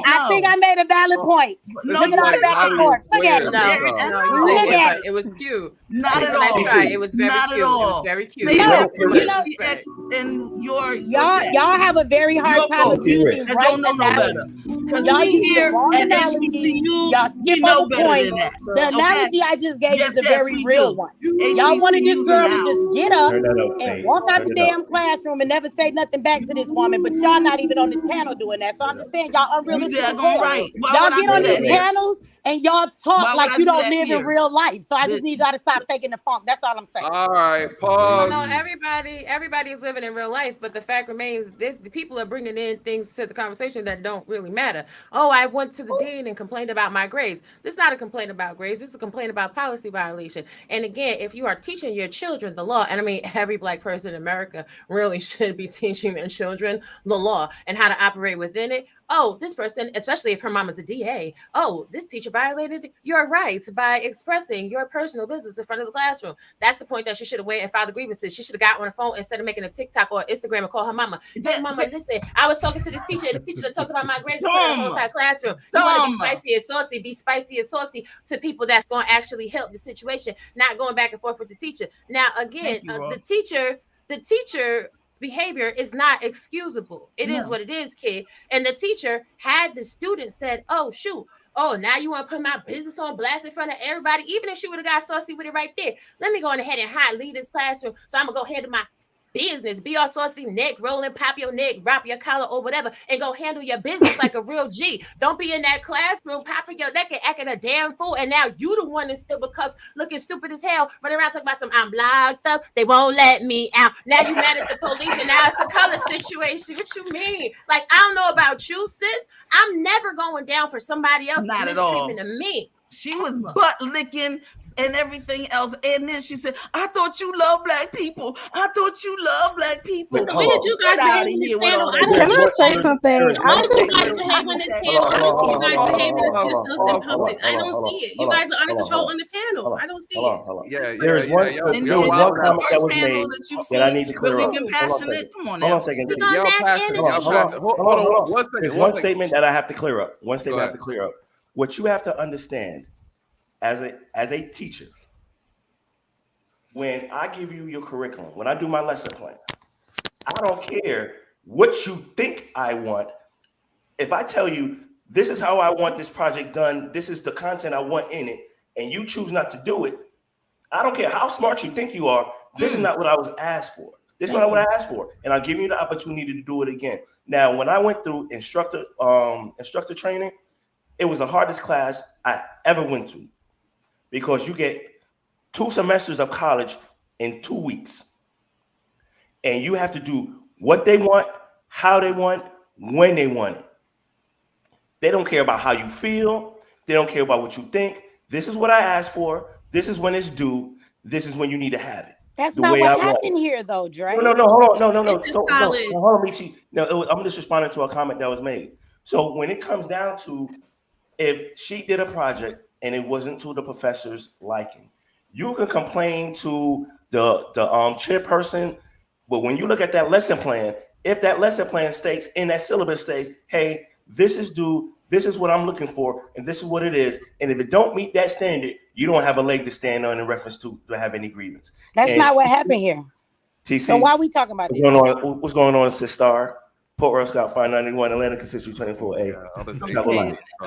I think I made a valid point. Look at all the back and forth. Look at it. Look at it. It was cute. Not at all. It was very cute. It was very cute. Y'all have a very hard time abusing right analogy. Y'all use the wrong analogy. Y'all skip on the point. The analogy I just gave is a very real one. Y'all wanted this girl to just get up and walk out the damn classroom and never say nothing back to this woman, but y'all not even on this panel doing that. So I'm just saying y'all unrealistic. Y'all get on these panels and y'all talk like you don't live in real life. So I just need y'all to stop faking the funk. That's all I'm saying. All right, pause. No, everybody is living in real life, but the fact remains, the people are bringing in things to the conversation that don't really matter. better. Oh, I went to the dean and complained about my grades. This is not a complaint about grades. This is a complaint about policy violation. And again, if you are teaching your children the law, and I mean, every Black person in America really should be teaching their children the law and how to operate within it. Oh, this person, especially if her mom is a DA, oh, this teacher violated your rights by expressing your personal business in front of the classroom. That's the point that she should have waited and filed the grievances. She should have got on the phone instead of making a TikTok or Instagram and call her mama. Hey, mama, listen, I was talking to this teacher and the teacher talked about my grades in front of the whole entire classroom. You want to be spicy and saucy to people that's going to actually help the situation, not going back and forth with the teacher. Now, again, the teacher behavior is not excusable. It is what it is, kid. And the teacher had the student said, oh, shoot. Oh, now you want to put my business on blast in front of everybody? Even if she would have got saucy with it right there. Let me go on ahead and lead this classroom. So I'm going to go handle my business. Be all saucy, neck rolling, pop your neck, drop your collar or whatever, and go handle your business like a real G. Don't be in that classroom popping your neck and acting a damn fool. And now you the one that's still cuffs looking stupid as hell, running around talking about some I'm locked up. They won't let me out. Now you mad at the police and now it's a color situation. What you mean? Like, I don't know about you, sis. I'm never going down for somebody else's mistreatment of me. She was butt licking and everything else. And then she said, I thought you love Black people. I thought you love Black people. But the way that you guys behave in this panel, I don't see say something. How do you guys behave on this panel? I don't see you guys behaving as citizens in public. I don't see it. You guys are under control on the panel. I don't see it. There's one comment that was made that I need to clear up. Hold on a second. There's one statement that I have to clear up. What you have to understand as a teacher, when I give you your curriculum, when I do my lesson plan, I don't care what you think I want. If I tell you this is how I want this project done, this is the content I want in it, and you choose not to do it, I don't care how smart you think you are. This is not what I was asked for. This is not what I asked for, and I'll give you the opportunity to do it again. Now, when I went through instructor training, it was the hardest class I ever went to, because you get 2 semesters of college in 2 weeks. And you have to do what they want, how they want, when they want it. They don't care about how you feel. They don't care about what you think. This is what I asked for. This is when it's due. This is when you need to have it. That's not what happened here, though, Dre. No, hold on. No, hold on, Michi. No, I'm just responding to a comment that was made. So when it comes down to, if she did a project and it wasn't to the professor's liking, you can complain to the chairperson. But when you look at that lesson plan, if that lesson plan states in that syllabus states, hey, this is due, this is what I'm looking for, and this is what it is, and if it don't meet that standard, you don't have a leg to stand on in reference to have any grievance. That's not what happened here. TC, so why are we talking about this? What's going on, Sis Star? Port Royal Scott 591, Atlanta Constitution 24A.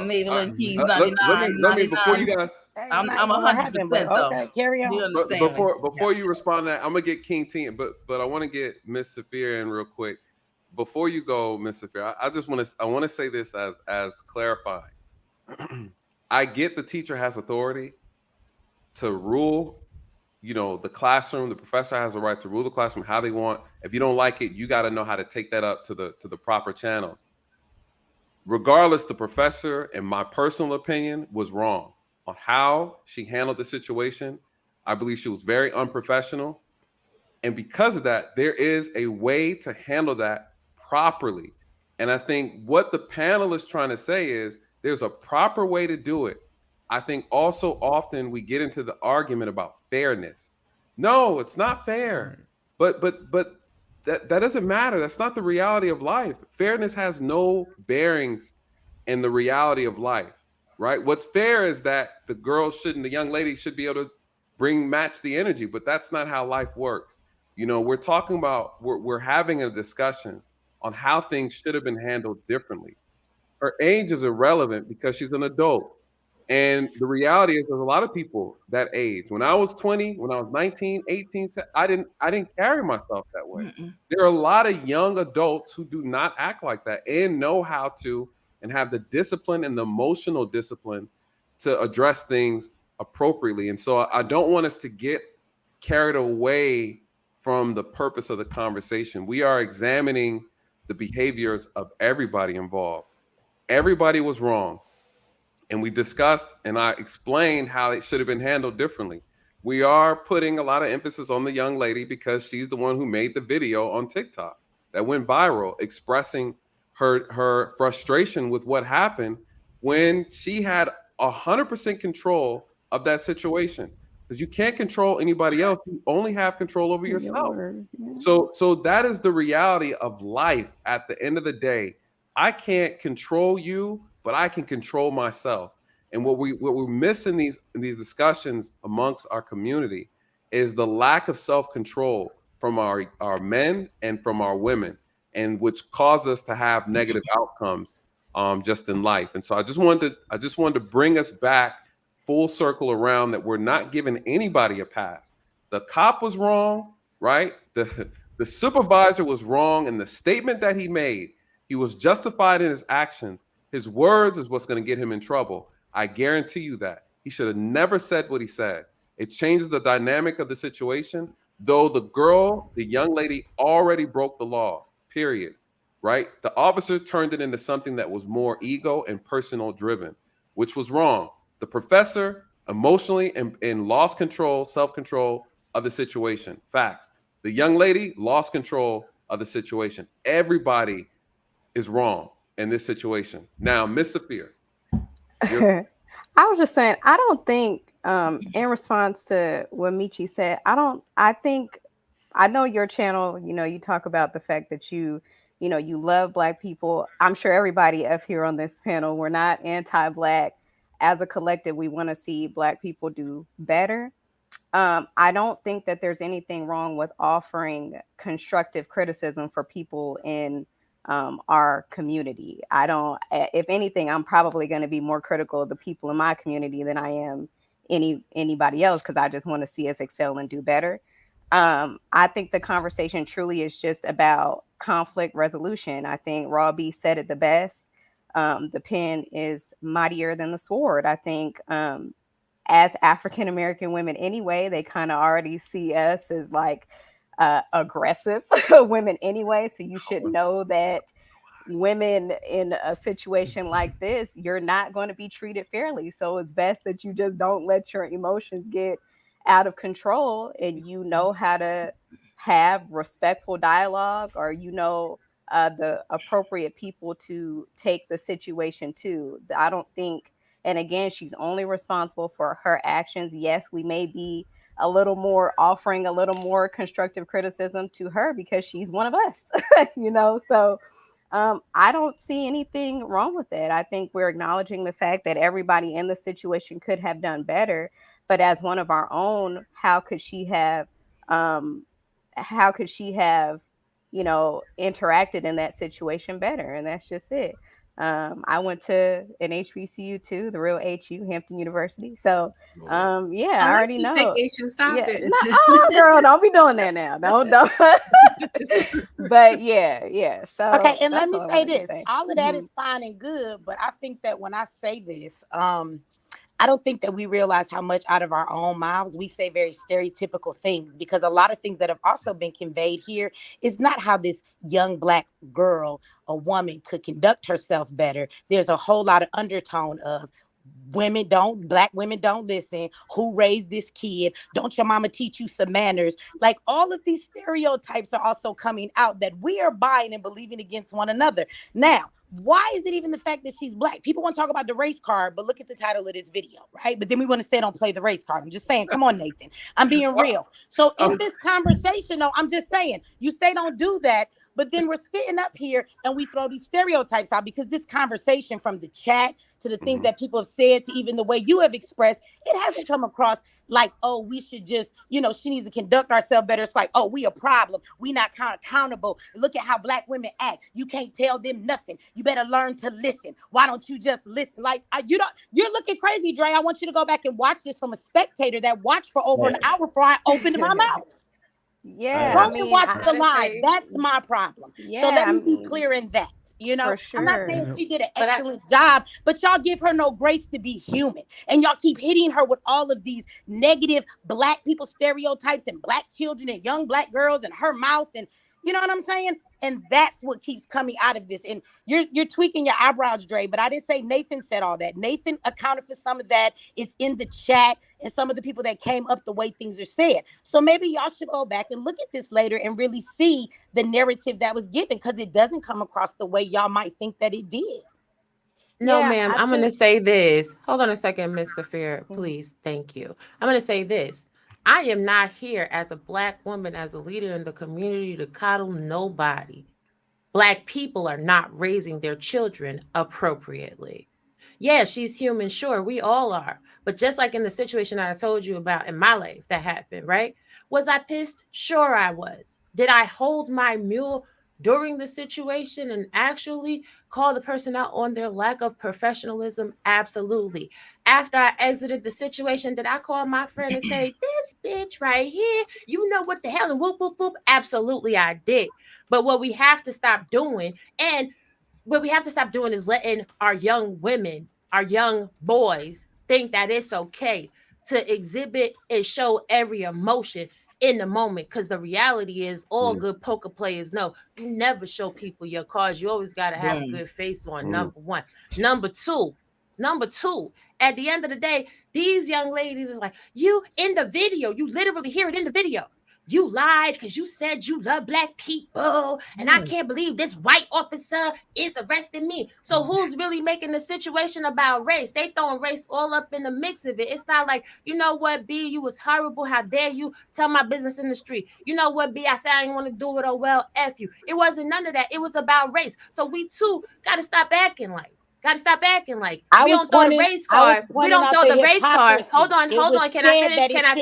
Naval Keys 99. Let me before you guys. I'm 100% though. Okay, carry on. You understand? Before you respond to that, I'm gonna get King T, but I want to get Miss Safir in real quick. Before you go, Miss Safir, I want to say this as clarifying. I get the teacher has authority to rule. You know, the classroom, the professor has a right to rule the classroom how they want. If you don't like it, you got to know how to take that up to the proper channels. Regardless, the professor, in my personal opinion, was wrong on how she handled the situation. I believe she was very unprofessional. And because of that, there is a way to handle that properly. And I think what the panel is trying to say is there's a proper way to do it. I think also often we get into the argument about fairness. No, it's not fair. But that doesn't matter. That's not the reality of life. Fairness has no bearings in the reality of life, right? What's fair is that the young lady should be able to match the energy, but that's not how life works. You know, we're talking about, we're having a discussion on how things should have been handled differently. Her age is irrelevant because she's an adult. And the reality is there's a lot of people that age. When I was 20, when I was 19, 18, I didn't carry myself that way. There are a lot of young adults who do not act like that and know how to and have the discipline and the emotional discipline to address things appropriately. And so I don't want us to get carried away from the purpose of the conversation. We are examining the behaviors of everybody involved. everybody was wrong. And we discussed and I explained how it should have been handled differently. We are putting a lot of emphasis on the young lady because she's the one who made the video on TikTok that went viral, expressing her frustration with what happened when she had 100% control of that situation. Because you can't control anybody else. You only have control over yourself. So that is the reality of life at the end of the day. I can't control you, but I can control myself. And what we miss in these discussions amongst our community is the lack of self-control from our men and from our women, and which cause us to have negative outcomes just in life. And so I just wanted to bring us back full circle around that we're not giving anybody a pass. The cop was wrong, right? The supervisor was wrong, and the statement that he made, he was justified in his actions. His words is what's going to get him in trouble. I guarantee you that. He should have never said what he said. It changes the dynamic of the situation, though the young lady already broke the law, period, right? The officer turned it into something that was more ego and personal driven, which was wrong. The professor emotionally and lost control, self-control of the situation. Facts. The young lady lost control of the situation. Everybody is wrong in this situation. Now, Miss Saphir. I was just saying, I don't think, in response to what Michi said, I know your channel, you talk about the fact that you love Black people. I'm sure everybody up here on this panel, we're not anti-Black. As a collective, we want to see Black people do better. I don't think that there's anything wrong with offering constructive criticism for people in our community. If anything, I'm probably going to be more critical of the people in my community than I am anybody else, because I just want to see us excel and do better. I think the conversation truly is just about conflict resolution. I think Raw B said it the best. The pen is mightier than the sword. I think as African-American women anyway, they kind of already see us as like aggressive women anyway. So you should know that women in a situation like this, you're not going to be treated fairly. So it's best that you just don't let your emotions get out of control, and you know how to have respectful dialogue, or the appropriate people to take the situation to. I don't think, and again, she's only responsible for her actions. Yes, we may be offering a little more constructive criticism to her because she's one of us, so I don't see anything wrong with it. I think we're acknowledging the fact that everybody in the situation could have done better, but as one of our own, how could she have interacted in that situation better? And that's just it. I went to an HBCU too, the real HU, Hampton University. So, I already know. Stop it. No, girl, don't be doing that now. Don't. But yeah. So okay, and let me say this: all of that is fine and good, but I think that when I say this, I don't think that we realize how much out of our own mouths we say very stereotypical things, because a lot of things that have also been conveyed here is not how this young Black girl, a woman, could conduct herself better. There's a whole lot of undertone of Black women don't listen. Who raised this kid? Don't your mama teach you some manners? Like, all of these stereotypes are also coming out that we are buying and believing against one another. Now, why is it even the fact that she's Black? People want to talk about the race card, but look at the title of this video, right? But then we want to say don't play the race card. I'm just saying, come on, Nathan. I'm being real. So in this conversation, though, I'm just saying, you say don't do that, but then we're sitting up here and we throw these stereotypes out, because this conversation, from the chat to the things that people have said to even the way you have expressed, it hasn't come across like, oh, we should just, she needs to conduct ourselves better. It's like, oh, we a problem. We not accountable. Look at how Black women act. You can't tell them nothing. You better learn to listen. Why don't you just listen? Like, you're looking crazy, Dre. I want you to go back and watch this from a spectator that watched for over an hour before I opened my mouth. Yeah, Go and watch the live. That's my problem. Yeah, so let me be clear in that. For sure. I'm not saying she did an excellent job, but y'all give her no grace to be human. And y'all keep hitting her with all of these negative Black people stereotypes and Black children and young Black girls and her mouth. And you know what I'm saying? And that's what keeps coming out of this. And you're tweaking your eyebrows, Dre, but I didn't say Nathan said all that. Nathan accounted for some of that. It's in the chat and some of the people that came up the way things are said. So maybe y'all should go back and look at this later and really see the narrative that was given, because it doesn't come across the way y'all might think that it did. No, Yeah, ma'am. I'm going to say this. Hold on a second, Miss Safir, please. Thank you. I'm going to say this. I am not here as a Black woman, as a leader in the community, to coddle nobody. Black people are not raising their children appropriately. Yeah, she's human. Sure, we all are. But just like in the situation that I told you about in my life that happened, right? Was I pissed? Sure, I was. Did I hold my mule during the situation and actually call the person out on their lack of professionalism? Absolutely. After I exited the situation, did I call my friend and say, this bitch right here, you know what the hell, and whoop, whoop, whoop? Absolutely, I did. But what we have to stop doing, and what we have to stop doing, is letting our young women, our young boys, think that it's okay to exhibit and show every emotion in the moment, because the reality is all good poker players know you never show people your cards. You always got to have a good face on. Number one. Number two, at the end of the day, these young ladies is like, you in the video, you literally hear it in the video. You lied because you said you love Black people, and I can't believe this white officer is arresting me. So who's really making the situation about race? They throwing race all up in the mix of it. It's not like, you know what, B, you was horrible. How dare you tell my business in the street? You know what, B, I said I didn't want to do it. Oh, well, F you. It wasn't none of that. It was about race. So we too got to stop acting like. We don't throw the race card. We don't throw the race card. Hold on. Can I finish? Can I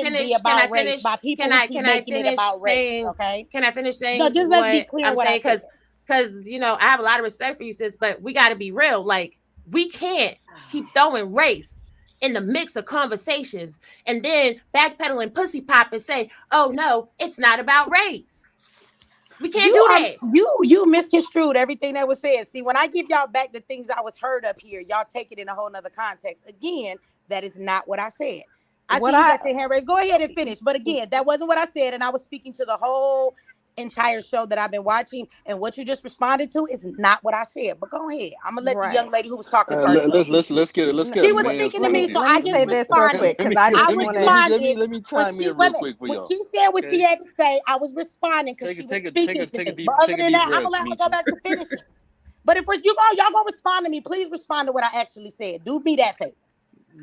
finish saying no, just let's be clear I'm what saying? I said. Because you know, I have a lot of respect for you, sis, but we got to be real. Like, we can't keep throwing race in the mix of conversations and then backpedal and pussy pop and say, oh no, it's not about race. We can't do that. You misconstrued everything that was said. See, when I give y'all back the things I was heard up here, y'all take it in a whole nother context. Again, that is not what I said. I see you got your hand raised. Go ahead and finish. But again, that wasn't what I said. And I was speaking to the whole entire show that I've been watching. And what you just responded to is not what I said. But go ahead. I'm going to let the young lady who was talking first. Let's get it. She was speaking to me, so I just responded. Let me chime in real quick for y'all. When she said what she had to say, I was responding because she was speaking to me. But other than that, I'm going to let her go back to finishing. But if y'all going to respond to me, please respond to what I actually said. Do me that favor.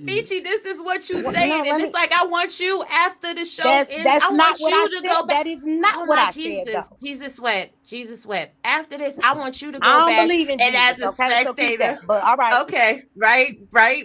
Beachy, this is what you saying, and it's like, I want you after the show. That's I not want what you I to said. go back. That is not what I said. Though. Jesus wept. After this, I want you to go I don't back believe in and Jesus, as a spectator. But all right, okay, right.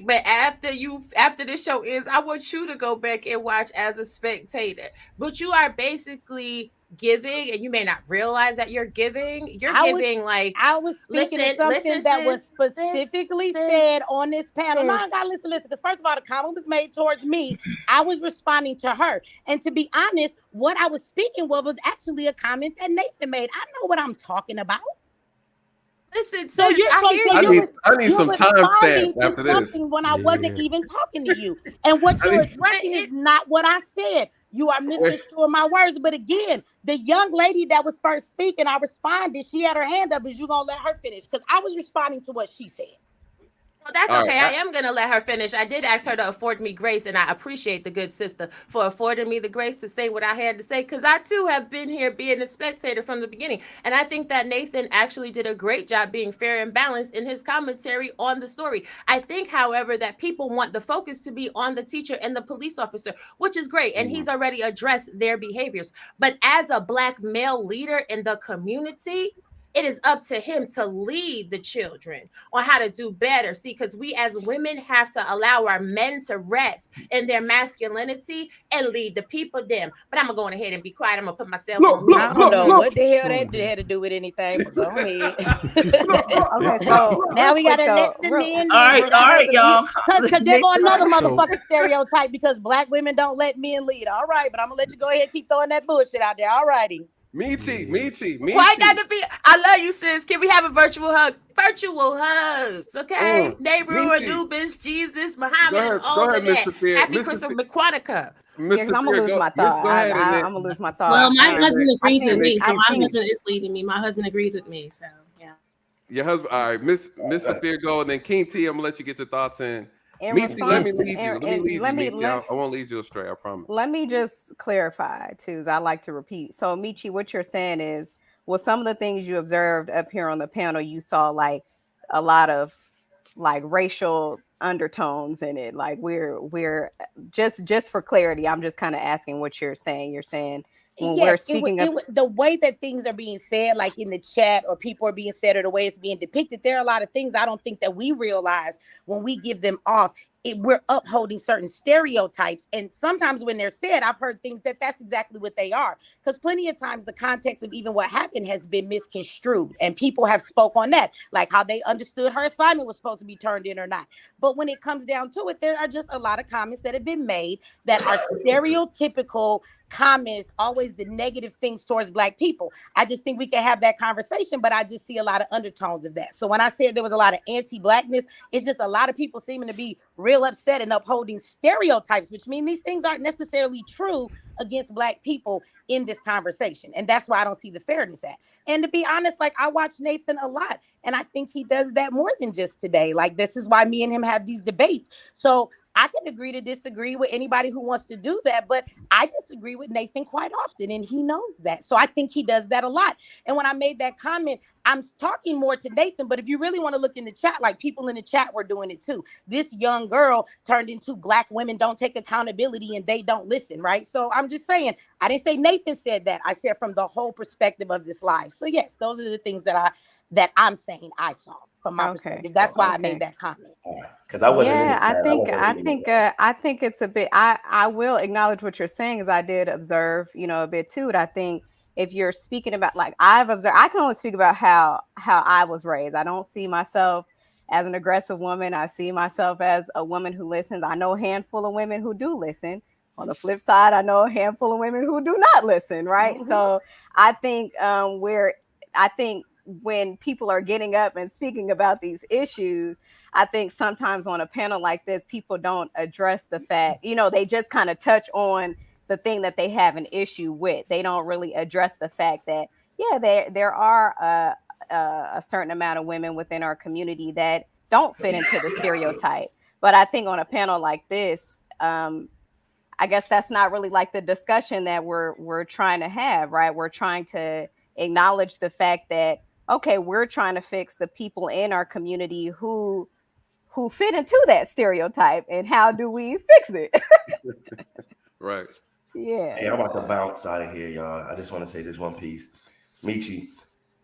But after the show ends, I want you to go back and watch as a spectator. But you are basically giving, and you may not realize that you're giving. I was speaking to something that was specifically said on this panel. No, I gotta listen, because first of all, the comment was made towards me. I was responding to her, and to be honest, what I was speaking was actually a comment that Nathan made. I know what I'm talking about. Listen, so I need some timestamp after this. When I wasn't even talking to you, and what you're addressing is not what I said. You are misconstruing my words. But again, the young lady that was first speaking, I responded. She had her hand up. Is you gonna let her finish? Because I was responding to what she said. Well, that's okay. I am going to let her finish. I did ask her to afford me grace, and I appreciate the good sister for affording me the grace to say what I had to say, because I, too, have been here being a spectator from the beginning. And I think that Nathan actually did a great job being fair and balanced in his commentary on the story. I think, however, that people want the focus to be on the teacher and the police officer, which is great, and he's already addressed their behaviors. But as a Black male leader in the community, it is up to him to lead the children on how to do better. See, because we as women have to allow our men to rest in their masculinity and lead the people them. But I'm going to go ahead and be quiet. I'm going to put myself on mute. I don't know what the hell that had to do with anything. But go ahead. Okay, so now we got to let the men. All right, y'all. Because there go another motherfucking stereotype because Black women don't let men lead. All right, but I'm going to let you go ahead and keep throwing that bullshit out there. All righty. Meaty. Why got to be? I love you, sis. Can we have a virtual hug? Virtual hugs, okay? Nehru, Anubis, Jesus, Muhammad, and all of that. Happy Christmas, McQuantica. Miss I'm gonna lose my Miss, thought. go ahead and then I'm gonna lose my Well, thought. my husband agrees with and me, then so my Kiki. husband is leading me. My husband agrees with me, so yeah. Your husband. All right, Miss Sophia, go, and then King T. I'm gonna let you get your thoughts in. In Michi, let me response, lead you. Let me lead you, Michi. I won't lead you astray. I promise. Let me just clarify too, as I like to repeat. So, Michi, what you're saying is, well, some of the things you observed up here on the panel, you saw like a lot of like racial undertones in it. Like we're just for clarity, I'm just kind of asking what you're saying. You're saying when we're Yes, speaking the way that things are being said, like in the chat, or people are being said, or the way it's being depicted, there are a lot of things I don't think that we realize when we give them off. We're upholding certain stereotypes, and sometimes when they're said, I've heard things that's exactly what they are, because plenty of times the context of even what happened has been misconstrued, and people have spoke on that, like how they understood her assignment was supposed to be turned in or not. But when it comes down to it, there are just a lot of comments that have been made that are stereotypical comments, always the negative things towards Black people. I just think we can have that conversation, but I just see a lot of undertones of that. So when I said there was a lot of anti-Blackness, it's just a lot of people seeming to be real upset and upholding stereotypes, which mean these things aren't necessarily true against Black people in this conversation. And that's why I don't see the fairness at. And to be honest, like, I watch Nathan a lot, and I think he does that more than just today. Like, this is why me and him have these debates. So I can agree to disagree with anybody who wants to do that, but I disagree with Nathan quite often, and he knows that. So I think he does that a lot. And when I made that comment, I'm talking more to Nathan, but if you really want to look in the chat, like, people in the chat were doing it too. This young girl turned into Black women don't take accountability and they don't listen, right? So I'm just saying, I didn't say Nathan said that. I said from the whole perspective of this live. So yes, those are the things that I'm saying I saw from my perspective. That's why I made that comment. Because I wasn't. Yeah, I think it's a bit. I will acknowledge what you're saying, as I did observe, a bit too. And I think if you're speaking about, like, I've observed, I can only speak about how I was raised. I don't see myself as an aggressive woman. I see myself as a woman who listens. I know a handful of women who do listen. On the flip side, I know a handful of women who do not listen. Right. Mm-hmm. So I think when people are getting up and speaking about these issues, I think sometimes on a panel like this, people don't address the fact, they just kind of touch on the thing that they have an issue with. They don't really address the fact that, yeah, there are a certain amount of women within our community that don't fit into the stereotype. But I think on a panel like this, I guess that's not really like the discussion that we're trying to have, right? We're trying to acknowledge the fact that, okay, we're trying to fix the people in our community who fit into that stereotype, and how do we fix it? Right. Yeah. Hey, I'm about to bounce out of here, y'all. I just want to say this one piece. Michi,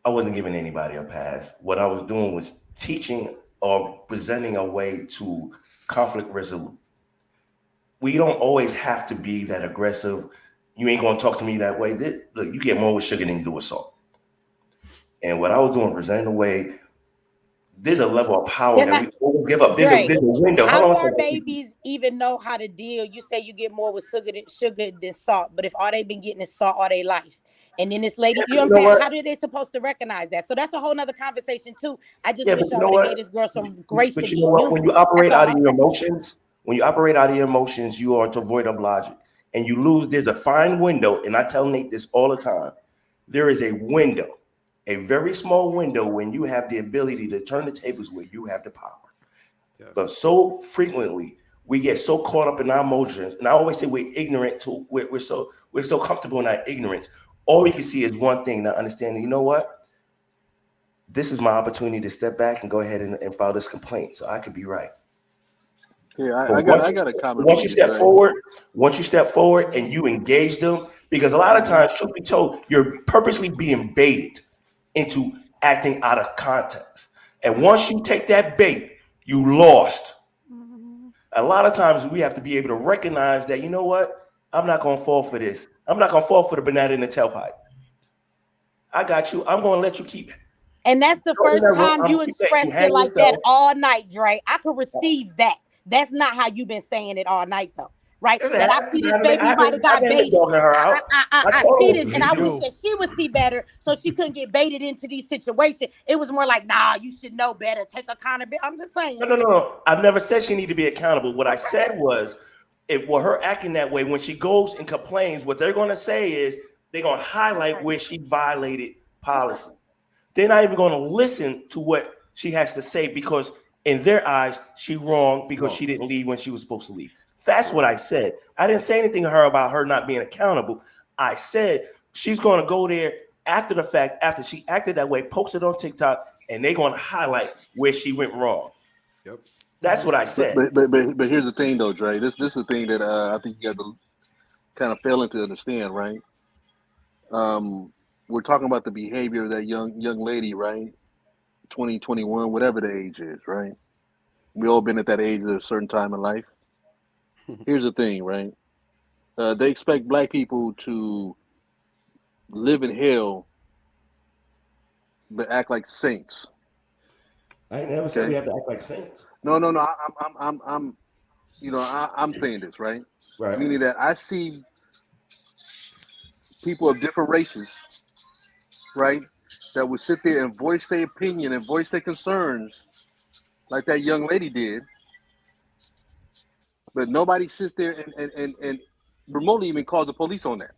I wasn't giving anybody a pass. What I was doing was teaching or presenting a way to conflict resolution. We don't always have to be that aggressive. You ain't going to talk to me that way. Look, you get more with sugar than you do with salt. And what I was doing, presenting a way, there's a level of power that we always give up. There's a window. How do our babies even know how to deal? You say you get more with sugar than salt, but if all they've been getting is salt all their life, and then this lady, you know what I'm saying? How are they supposed to recognize that? So that's a whole nother conversation too. I just wish y'all would have gave this girl some grace. But you know what? When you operate out of your emotions, you are devoid of logic, and you lose. There's a fine window, and I tell Nate this all the time. There is a window. A very small window when you have the ability to turn the tables where you have the power. Yeah. But so frequently we get so caught up in our emotions, and I always say we're ignorant to we're so comfortable in our ignorance. All we can see is one thing, not understanding. You know what? This is my opportunity to step back and go ahead and file this complaint, so I could be right. Yeah, I got a comment. Once you step forward and you engage them, because a lot of times, truth be told, you're purposely being baited into acting out of context. And once you take that bait, you lost. A lot of times we have to be able to recognize that, you know what? I'm not going to fall for this. I'm not going to fall for the banana in the tailpipe. I got you. I'm going to let you keep it. And that's the first time you expressed it like that all night, Dre. I could receive that. That's not how you've been saying it all night, though. Right? That I see this baby might have got baited. I see this, and I wish that she would see better so she couldn't get baited into these situations. It was more like, nah, you should know better. Take accountability. I'm just saying. No. I've never said she needed to be accountable. What I said was, her acting that way, when she goes and complains, what they're going to say is they're going to highlight where she violated policy. They're not even going to listen to what she has to say because in their eyes, she wrong because she didn't leave when she was supposed to leave. That's what I said. I didn't say anything to her about her not being accountable. I said she's going to go there after the fact, after she acted that way, post it on TikTok, and they're going to highlight where she went wrong. Yep. That's what I said. But here's the thing, though, Dre. This is the thing that I think you got to kind of failing to understand, right? We're talking about the behavior of that young lady, right? 20, 21, whatever the age is, right? We all been at that age at a certain time in life. Here's the thing, right? They expect black people to live in hell but act like saints. I ain't never said we have to act like saints. No. I'm saying this, right? Right. Meaning that I see people of different races, right, that would sit there and voice their opinion and voice their concerns like that young lady did. But nobody sits there and remotely even calls the police on that.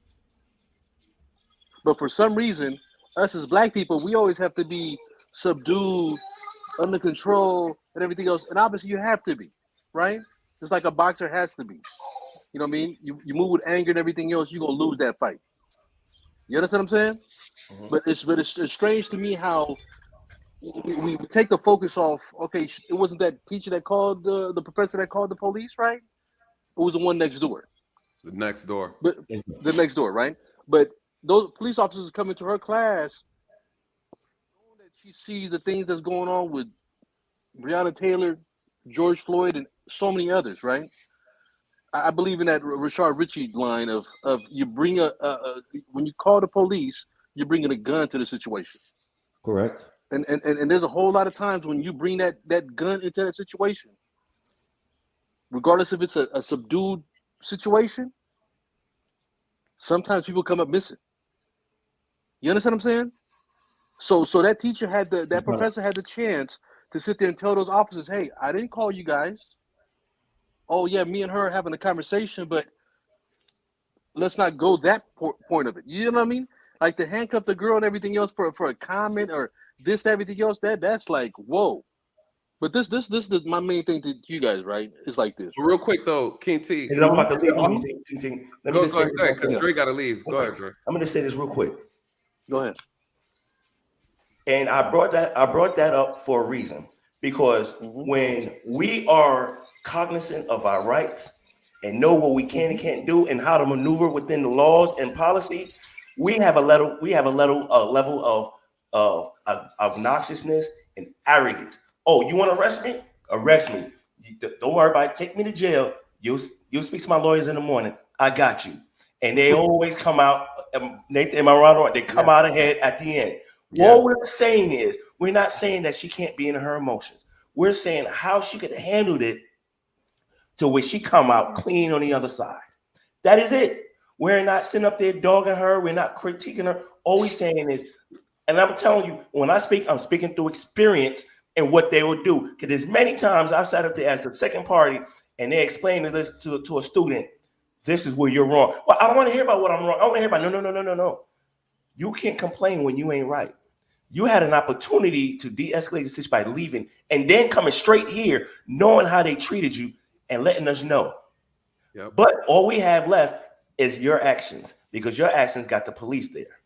But for some reason, us as black people, we always have to be subdued, under control, and everything else. And obviously you have to be, right? Just like a boxer has to be. You know what I mean? You move with anger and everything else, you're going to lose that fight. You understand what I'm saying? Mm-hmm. But it's strange to me how we take the focus off, okay, it wasn't that teacher that called the professor that called the police, right? It was the one next door. The next door. But the next door, right? But those police officers come into her class, knowing that she sees the things that's going on with Breonna Taylor, George Floyd, and so many others, right? I believe in that Rashard Ritchie line of you bring when you call the police, you're bringing a gun to the situation. Correct. And there's a whole lot of times when you bring that gun into that situation, regardless if it's a subdued situation, sometimes people come up missing. You understand what I'm saying? So that teacher had that professor had the chance to sit there and tell those officers, hey, I didn't call you guys. Oh yeah, me and her are having a conversation, but let's not go that point of it. You know what I mean? Like to handcuff the girl and everything else for a comment or this, everything else, that's like, whoa. But this is my main thing to you guys, right? It's like this. Real quick though, King T. I'm about to leave. Go ahead, because Dre got to leave. Go ahead, Dre. I'm going to say this real quick. Go ahead. And I brought that up for a reason, because when we are cognizant of our rights and know what we can and can't do and how to maneuver within the laws and policy, we have a level of obnoxiousness and arrogance. Oh, you want to arrest me? Arrest me. Don't worry about it. Take me to jail. You'll speak to my lawyers in the morning. I got you. And they always come out. Nathan, am I right? They come out ahead at the end. Yeah. All we're saying is, we're not saying that she can't be in her emotions. We're saying how she could have handled it to where she come out clean on the other side. That is it. We're not sitting up there dogging her. We're not critiquing her. All we're saying is, and I'm telling you, when I speak, I'm speaking through experience and what they will do. Because there's many times I've sat up there as the second party and they explain this to a student, this is where you're wrong. Well, I don't want to hear about what I'm wrong. I want to hear about no. You can't complain when you ain't right. You had an opportunity to de-escalate the situation by leaving and then coming straight here, knowing how they treated you and letting us know. Yep. But all we have left is your actions, because your actions got the police there.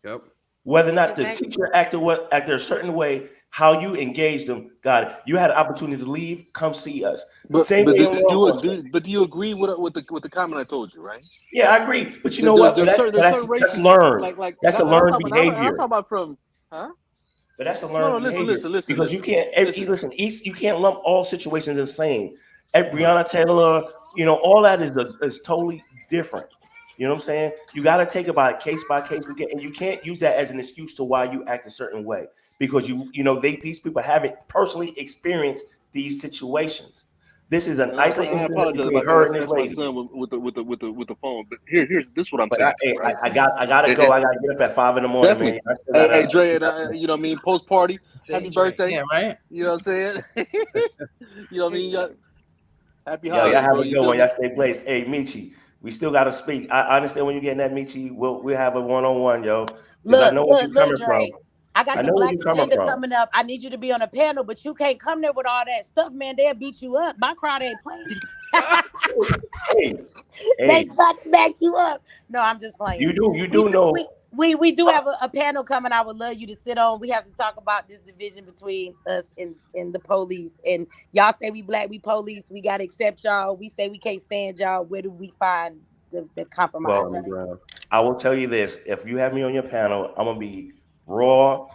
Yep. Whether or not the teacher acted a certain way, how you engaged them, got it. You had an opportunity to leave, come see us. But do you agree with the comment I told you, right? Yeah, I agree. But you know what? That's learned. That's a learned behavior. I'm talking about from, huh? But that's a learned behavior. Listen. Because you can't lump all situations the same. Breonna Taylor, all that is totally different. You know what I'm saying? You got to take it by case, and you can't use that as an excuse to why you act a certain way, because these people haven't personally experienced these situations. This is an isolated. I apologize about that. That's my son with the phone. But here's this what I'm saying. I gotta go. I gotta get up at 5 a.m, man. Hey, Dre, and you know what I mean? Post party. Happy birthday. Yeah, right. You know what I'm saying? You know what I mean? Happy Yo, holidays, y'all have bro. a You good one. too. Y'all stay blessed. Hey, Michi, we still got to speak. I understand when you're getting that, Michi. We'll have a one-on-one, yo. Because I know where you're coming from. Dre. I got I the know where Black you're coming Agenda from. coming up. I need you to be on a panel, but you can't come there with all that stuff, man. They'll beat you up. My crowd ain't playing. They got to back you up. No, I'm just playing. You do know. We do have a panel coming. I would love you to sit on. We have to talk about this division between us and the police. And y'all say we black, we police. We got to accept y'all. We say we can't stand y'all. Where do we find the compromise? Well, I will tell you this. If you have me on your panel, I'm going to be raw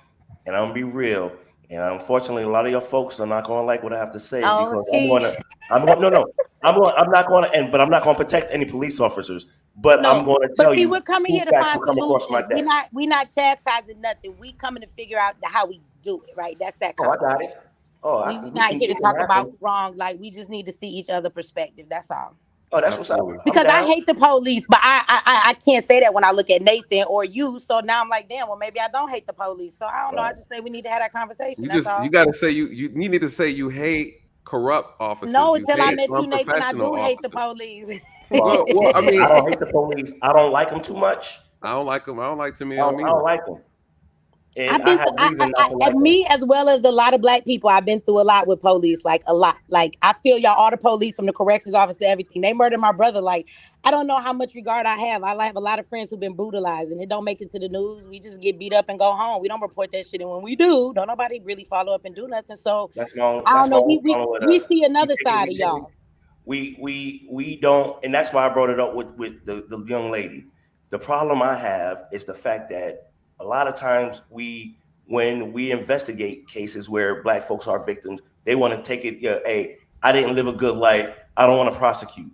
and I'm going to be real. And unfortunately, a lot of your folks are not going to like what I have to say because I'm not going to, but I'm not going to protect any police officers. But I'm going to tell you, we're coming here to find solutions. We're not chastising nothing. We coming to figure out how we do it. Right? That's that conversation. We're not here to talk about wrong. Like we just need to see each other's perspective. That's all. Oh, that's what's up. Because I hate the police, but I can't say that when I look at Nathan or you. So now I'm like, damn, well, maybe I don't hate the police. So I don't know. I just say we need to have that conversation. You got to say you need to say you hate corrupt officers. No, until I met you, Nathan, I do hate the police. Well, I mean, I don't hate the police. I don't like them too much. I don't like them. I don't like Timmy. I don't like them. And Me as well as a lot of black people, I've been through a lot with police, like a lot. Like I feel y'all, all the police from the corrections office to everything. They murdered my brother. Like I don't know how much regard I have. I have a lot of friends who've been brutalized, and it don't make it to the news. We just get beat up and go home. We don't report that shit, and when we do, don't nobody really follow up and do nothing. So I don't know. We see another side of y'all. We don't, and that's why I brought it up with the young lady. The problem I have is the fact that a lot of times when we investigate cases where black folks are victims, they want to take it, hey, I didn't live a good life. I don't want to prosecute.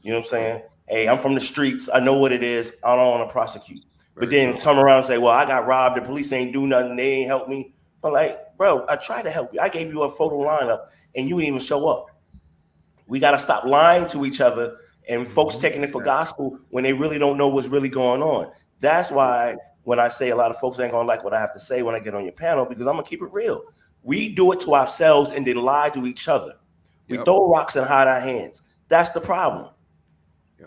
You know what I'm saying? Hey, I'm from the streets. I know what it is. I don't want to prosecute. But then come around and say, well, I got robbed. The police ain't do nothing. They ain't help me. But like, bro, I tried to help you. I gave you a photo lineup and you didn't even show up. We got to stop lying to each other and folks taking it for gospel when they really don't know what's really going on. That's why when I say a lot of folks ain't gonna like what I have to say when I get on your panel, because I'm gonna keep it real. We do it to ourselves and then lie to each other. We throw rocks and hide our hands. That's the problem.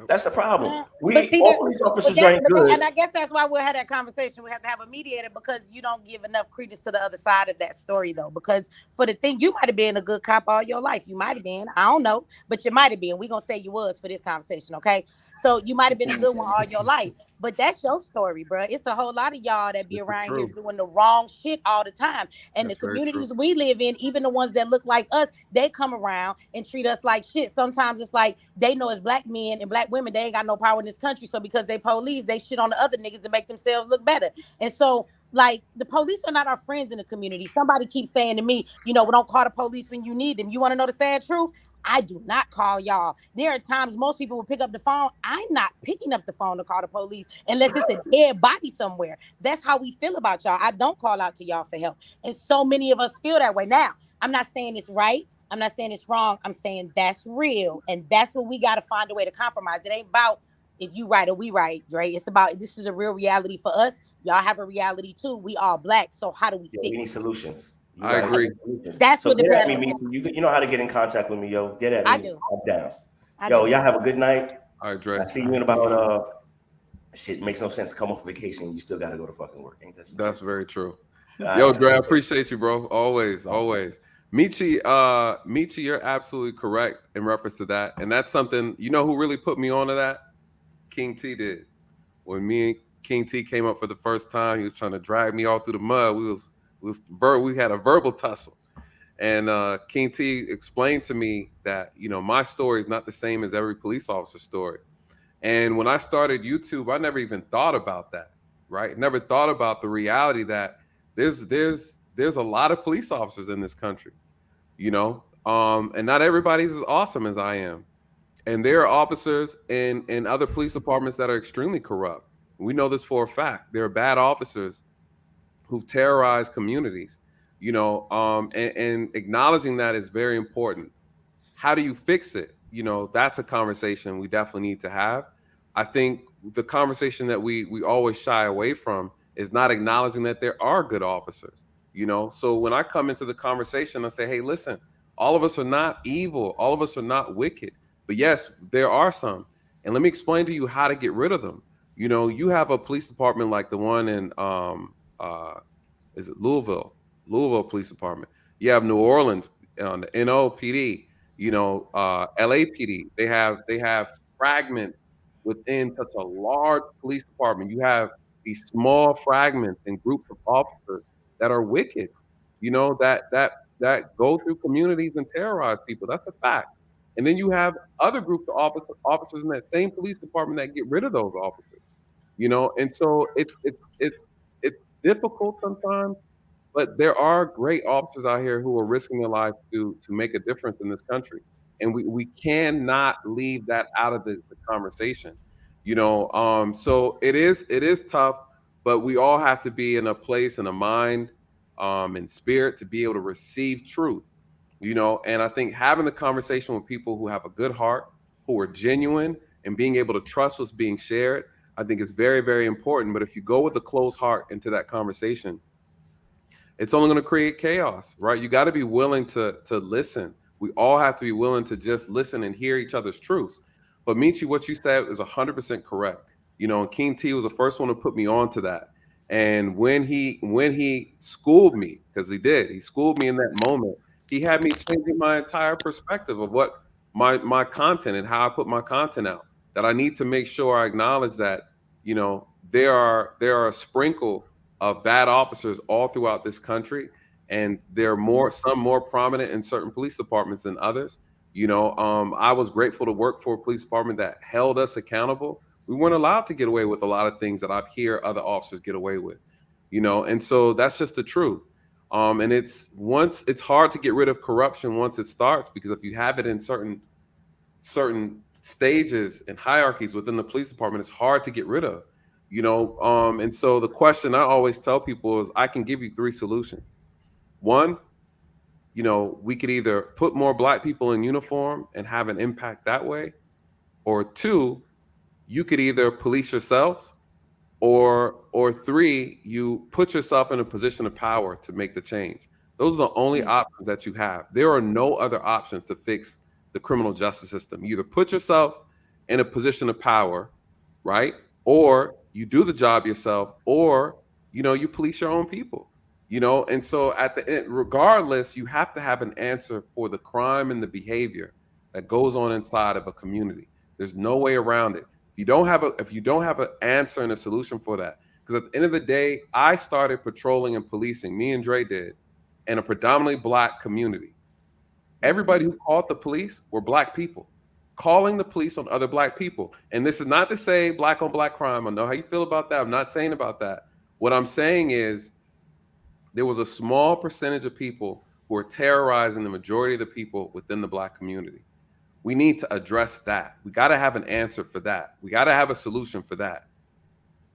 That's the problem. All police officers ain't good. And I guess that's why we'll have that conversation. We have to have a mediator because you don't give enough credence to the other side of that story, though. Because for the thing, you might have been a good cop all your life. You might have been. I don't know. But you might have been. We're going to say you was for this conversation, okay? So you might have been a good one all your life. But that's your story, bro. It's a whole lot of y'all that be around here doing the wrong shit all the time. And the communities we live in, even the ones that look like us, they come around and treat us like shit. Sometimes it's like they know as black men and black women, they ain't got no power in this country. So because they police, they shit on the other niggas to make themselves look better. And so like the police are not our friends in the community. Somebody keeps saying to me, we don't call the police when you need them. You want to know the sad truth? I do not call y'all. There are times most people will pick up the phone. I'm not picking up the phone to call the police unless it's a dead body somewhere. That's how we feel about y'all. I don't call out to y'all for help. And so many of us feel that way. Now, I'm not saying it's right. I'm not saying it's wrong. I'm saying that's real. And that's what we got to find a way to compromise. It ain't about if you right or we right, Dre. It's about this is a real reality for us. Y'all have a reality too. We all black. So how do we fix it? We need solutions. I agree. That's what the panel is. You know how to get in contact with me, yo. Get at me. I do. I'm down. Y'all have a good night. All right, Dre. I see you in about shit. Makes no sense to come off vacation. You still got to go to fucking work. Ain't that? That's very true. Yo, Dre, I appreciate you, bro. Always. Michi, you're absolutely correct in reference to that. And that's something, who really put me onto that? King T did. When me and King T came up for the first time, he was trying to drag me all through the mud. We had a verbal tussle. And King T explained to me that, my story is not the same as every police officer's story. And when I started YouTube, I never even thought about that, right? Never thought about the reality that there's a lot of police officers in this country, and not everybody's as awesome as I am. And there are officers in other police departments that are extremely corrupt. We know this for a fact. There are bad officers who've terrorized communities, and acknowledging that is very important. How do you fix it? That's a conversation we definitely need to have. I think the conversation that we always shy away from is not acknowledging that there are good officers, So when I come into the conversation, I say, hey, listen, All of us are not evil. All of us are not wicked. But yes, there are some. And let me explain to you how to get rid of them. You know, you have a police department like the one in is it Louisville Police Department. You have New Orleans on the NOPD. You know, LAPD. They have fragments within such a large police department. You have these small fragments and groups of officers that are wicked. You know, that go through communities and terrorize people. That's a fact. And then you have other groups of officers in that same police department that get rid of those officers. You know, and so it's difficult sometimes, but there are great officers out here who are risking their life to make a difference in this country. And we cannot leave that out of the conversation. You know, so it is tough, but we all have to be in a place and a mind and spirit to be able to receive truth. You know, and I think having the conversation with people who have a good heart, who are genuine, and being able to trust what's being shared, I think is very, very important. But if you go with a closed heart into that conversation, it's only going to create chaos, right? You got to be willing to listen. We all have to be willing to just listen and hear each other's truths. But Michi, what you said is 100% correct. You know, and King T was the first one to put me on to that. And when he schooled me, because he schooled me in that moment. He had me changing my entire perspective of what my content and how I put my content out. That I need to make sure I acknowledge that, you know, there are a sprinkle of bad officers all throughout this country, and there are some more prominent in certain police departments than others. You know, I was grateful to work for a police department that held us accountable. We weren't allowed to get away with a lot of things that I've heard other officers get away with. You know, and so that's just the truth. And it's hard to get rid of corruption once it starts, because if you have it in certain stages and hierarchies within the police department, it's hard to get rid of, you know. And so the question I always tell people is, I can give you 3 solutions. One, you know, we could either put more Black people in uniform and have an impact that way, or 2, you could either police yourselves, or 3, you put yourself in a position of power to make the change. Those are the only options that you have. There are no other options to fix the criminal justice system. You either put yourself in a position of power, right? Or you do the job yourself, or, you know, you police your own people, you know? And so at the end, regardless, you have to have an answer for the crime and the behavior that goes on inside of a community. There's no way around it. If you don't have an answer and a solution for that, because at the end of the day, I started patrolling and policing, me and Dre did, in a predominantly Black community. Everybody who called the police were Black people calling the police on other Black people. And this is not to say Black on Black crime. I know how you feel about that. I'm not saying about that. What I'm saying is there was a small percentage of people who are terrorizing the majority of the people within the Black community. We need to address that. We got to have an answer for that. We got to have a solution for that.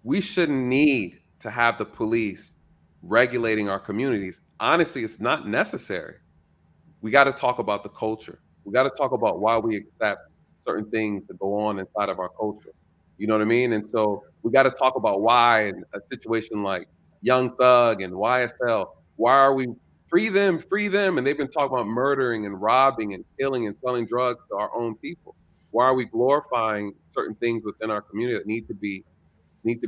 We shouldn't need to have the police regulating our communities. Honestly, it's not necessary. We got to talk about the culture. We got to talk about why we accept certain things that go on inside of our culture. You know what I mean? And so we got to talk about why, in a situation like Young Thug and YSL, why are we free them? And they've been talking about murdering and robbing and killing and selling drugs to our own people. Why are we glorifying certain things within our community that need to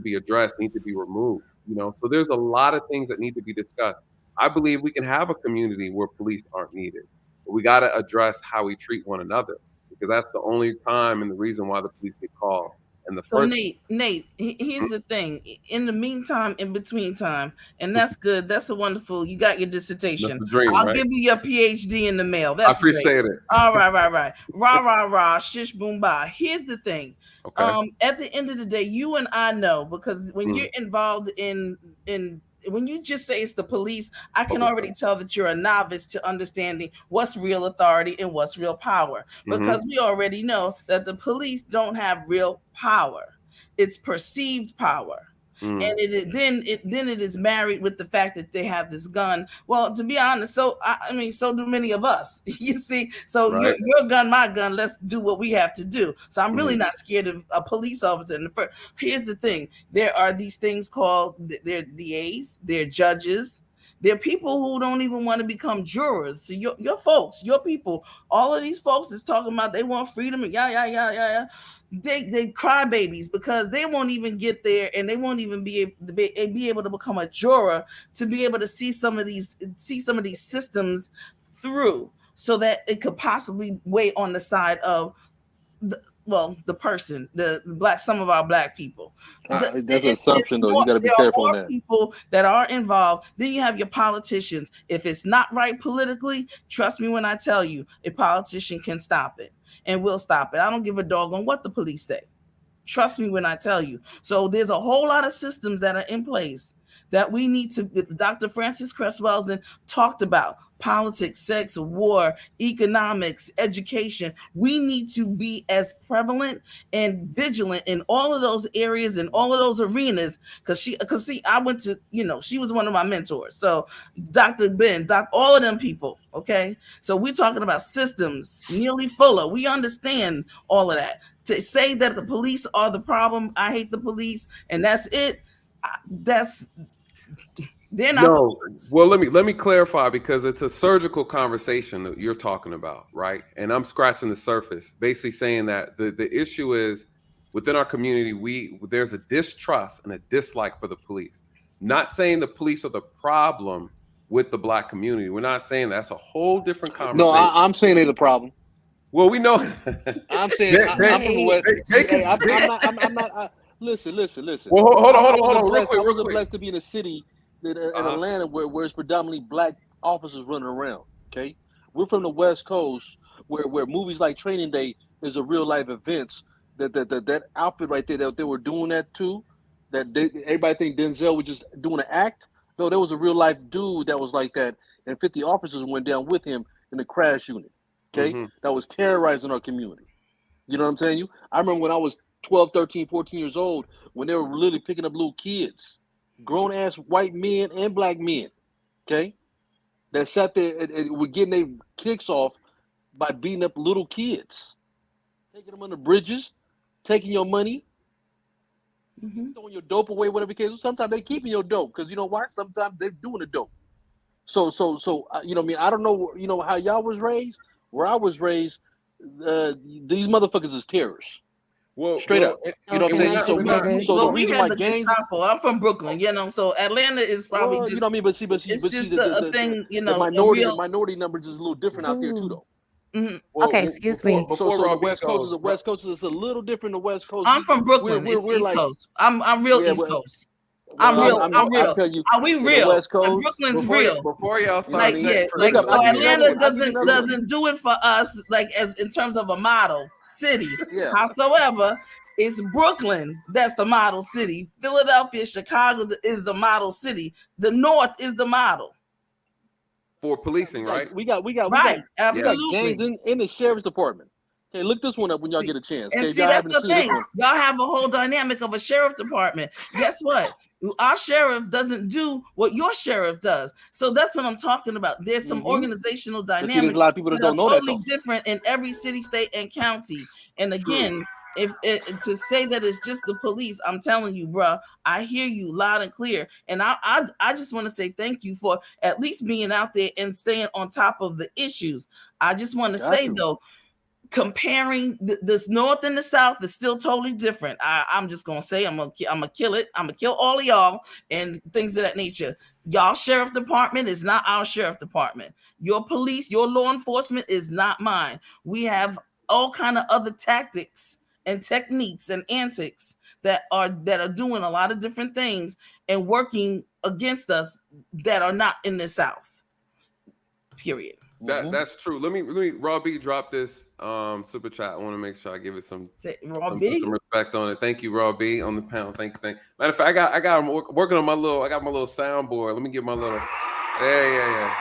be addressed, need to be removed? You know, so there's a lot of things that need to be discussed. I believe we can have a community where police aren't needed, but we got to address how we treat one another, because that's the only time and the reason why the police get called. And Nate, here's the thing. In the meantime, in between time, and that's good. That's a wonderful. You got your dissertation. That's the dream, I'll right? give you your PhD in the mail. That's I appreciate great. it. All right. Rah, shish, boom, bah. Here's the thing. Okay. At the end of the day, you and I know, because when you're involved in when you just say it's the police, I can already tell that you're a novice to understanding what's real authority and what's real power, because we already know that the police don't have real power. It's perceived power. And it is married with the fact that they have this gun. Well, to be honest, so do many of us. You see, so right. your gun, my gun. Let's do what we have to do. So I'm really not scared of a police officer. Here's the thing: there are these things called they're DAs, they're judges, There are people who don't even want to become jurors. So your folks, your people, all of these folks that's talking about they want freedom and yeah. They cry babies because they won't even get there, and they won't even be able to become a juror to be able to see some of these systems through, so that it could possibly weigh on the side of the person, some of our black people. That's an assumption, though. You got to be careful on that. People that are involved. Then you have your politicians. If it's not right politically, trust me when I tell you, a politician can stop it and will stop it. I don't give a dog on what the police say. Trust me when I tell you. So there's a whole lot of systems that are in place that we need to. Dr. Francis Cresswell's talked about politics, sex, war, economics, education. We need to be as prevalent and vigilant in all of those areas and all of those arenas. Because I went to, she was one of my mentors. So Dr. Ben, all of them people. Okay. So we're talking about systems. Neely Fuller, we understand all of that. To say that the police are the problem, I hate the police, and that's it. They're not. No. Well, let me clarify, because it's a surgical conversation that you're talking about, right? And I'm scratching the surface, basically saying that the issue is within our community, there's a distrust and a dislike for the police. Not saying the police are the problem with the black community. We're not saying that's a whole different conversation. No, I'm saying they're the problem. Well, we know. I'm saying I'm from the West. I'm not. Listen. Well, hold on. I was blessed to be in a city in Atlanta where it's predominantly black officers running around. Okay, we're from the West Coast where movies like Training Day is a real life events. That outfit right there that they were doing that too. Everybody think Denzel was just doing an act. No, there was a real life dude that was like that, and 50 officers went down with him in the crash unit. Okay, that was terrorizing our community. You know what I'm telling you? I remember when I was 12, 13, 14 years old, when they were literally picking up little kids, grown ass white men and black men, okay, that sat there and were getting their kicks off by beating up little kids, taking them on the bridges, taking your money, throwing your dope away, whatever the case. Sometimes they keeping your dope because you know why? Sometimes they're doing the dope. So you know what I mean? I don't know, how y'all was raised. Where I was raised, these motherfuckers is terrorists. Well, straight up. You know what I'm saying? So the we reason had why the gangs. Gestapo. I'm from Brooklyn, so Atlanta is probably just. You know what I mean? But see, it's just a thing, the minority numbers is a little different out there too, though. Well, okay, excuse me. So the West Coast is a little different. The West Coast. I'm from Brooklyn. It's East Coast. I'm real East Coast. I'm real. I'll tell you, are we real? West Coast, and Brooklyn's real. Before y'all start, so Atlanta doesn't do it for us, as in terms of a model city. Yeah. Howsoever, it's Brooklyn that's the model city. Philadelphia, Chicago is the model city. The North is the model for policing, right? We got absolutely gangs in the sheriff's department. Okay, look this one up when y'all get a chance. And okay, see, that's the thing. Y'all have a whole dynamic of a sheriff department. Guess what? Our sheriff doesn't do what your sheriff does. So that's what I'm talking about. There's some organizational dynamics. There's a lot of people that don't know totally different in every city, state, and county. And again, to say that it's just the police, I'm telling you, bro, I hear you loud and clear. And I just want to say thank you for at least being out there and staying on top of the issues. I just want to say though, comparing this North and the South is still totally different. I'm just gonna say I'm gonna kill it. I'm gonna kill all of y'all and things of that nature. Y'all sheriff department is not our sheriff department. Your police, your law enforcement is not mine. We have all kind of other tactics and techniques and antics that are doing a lot of different things and working against us that are not in the South. Period. That's true. Let me Raw B drop this super chat. I want to make sure I give it some respect on it. Thank you, Raw B, on the pound. Thank you. Matter of fact, I got working on my little soundboard. Let me get my little yeah.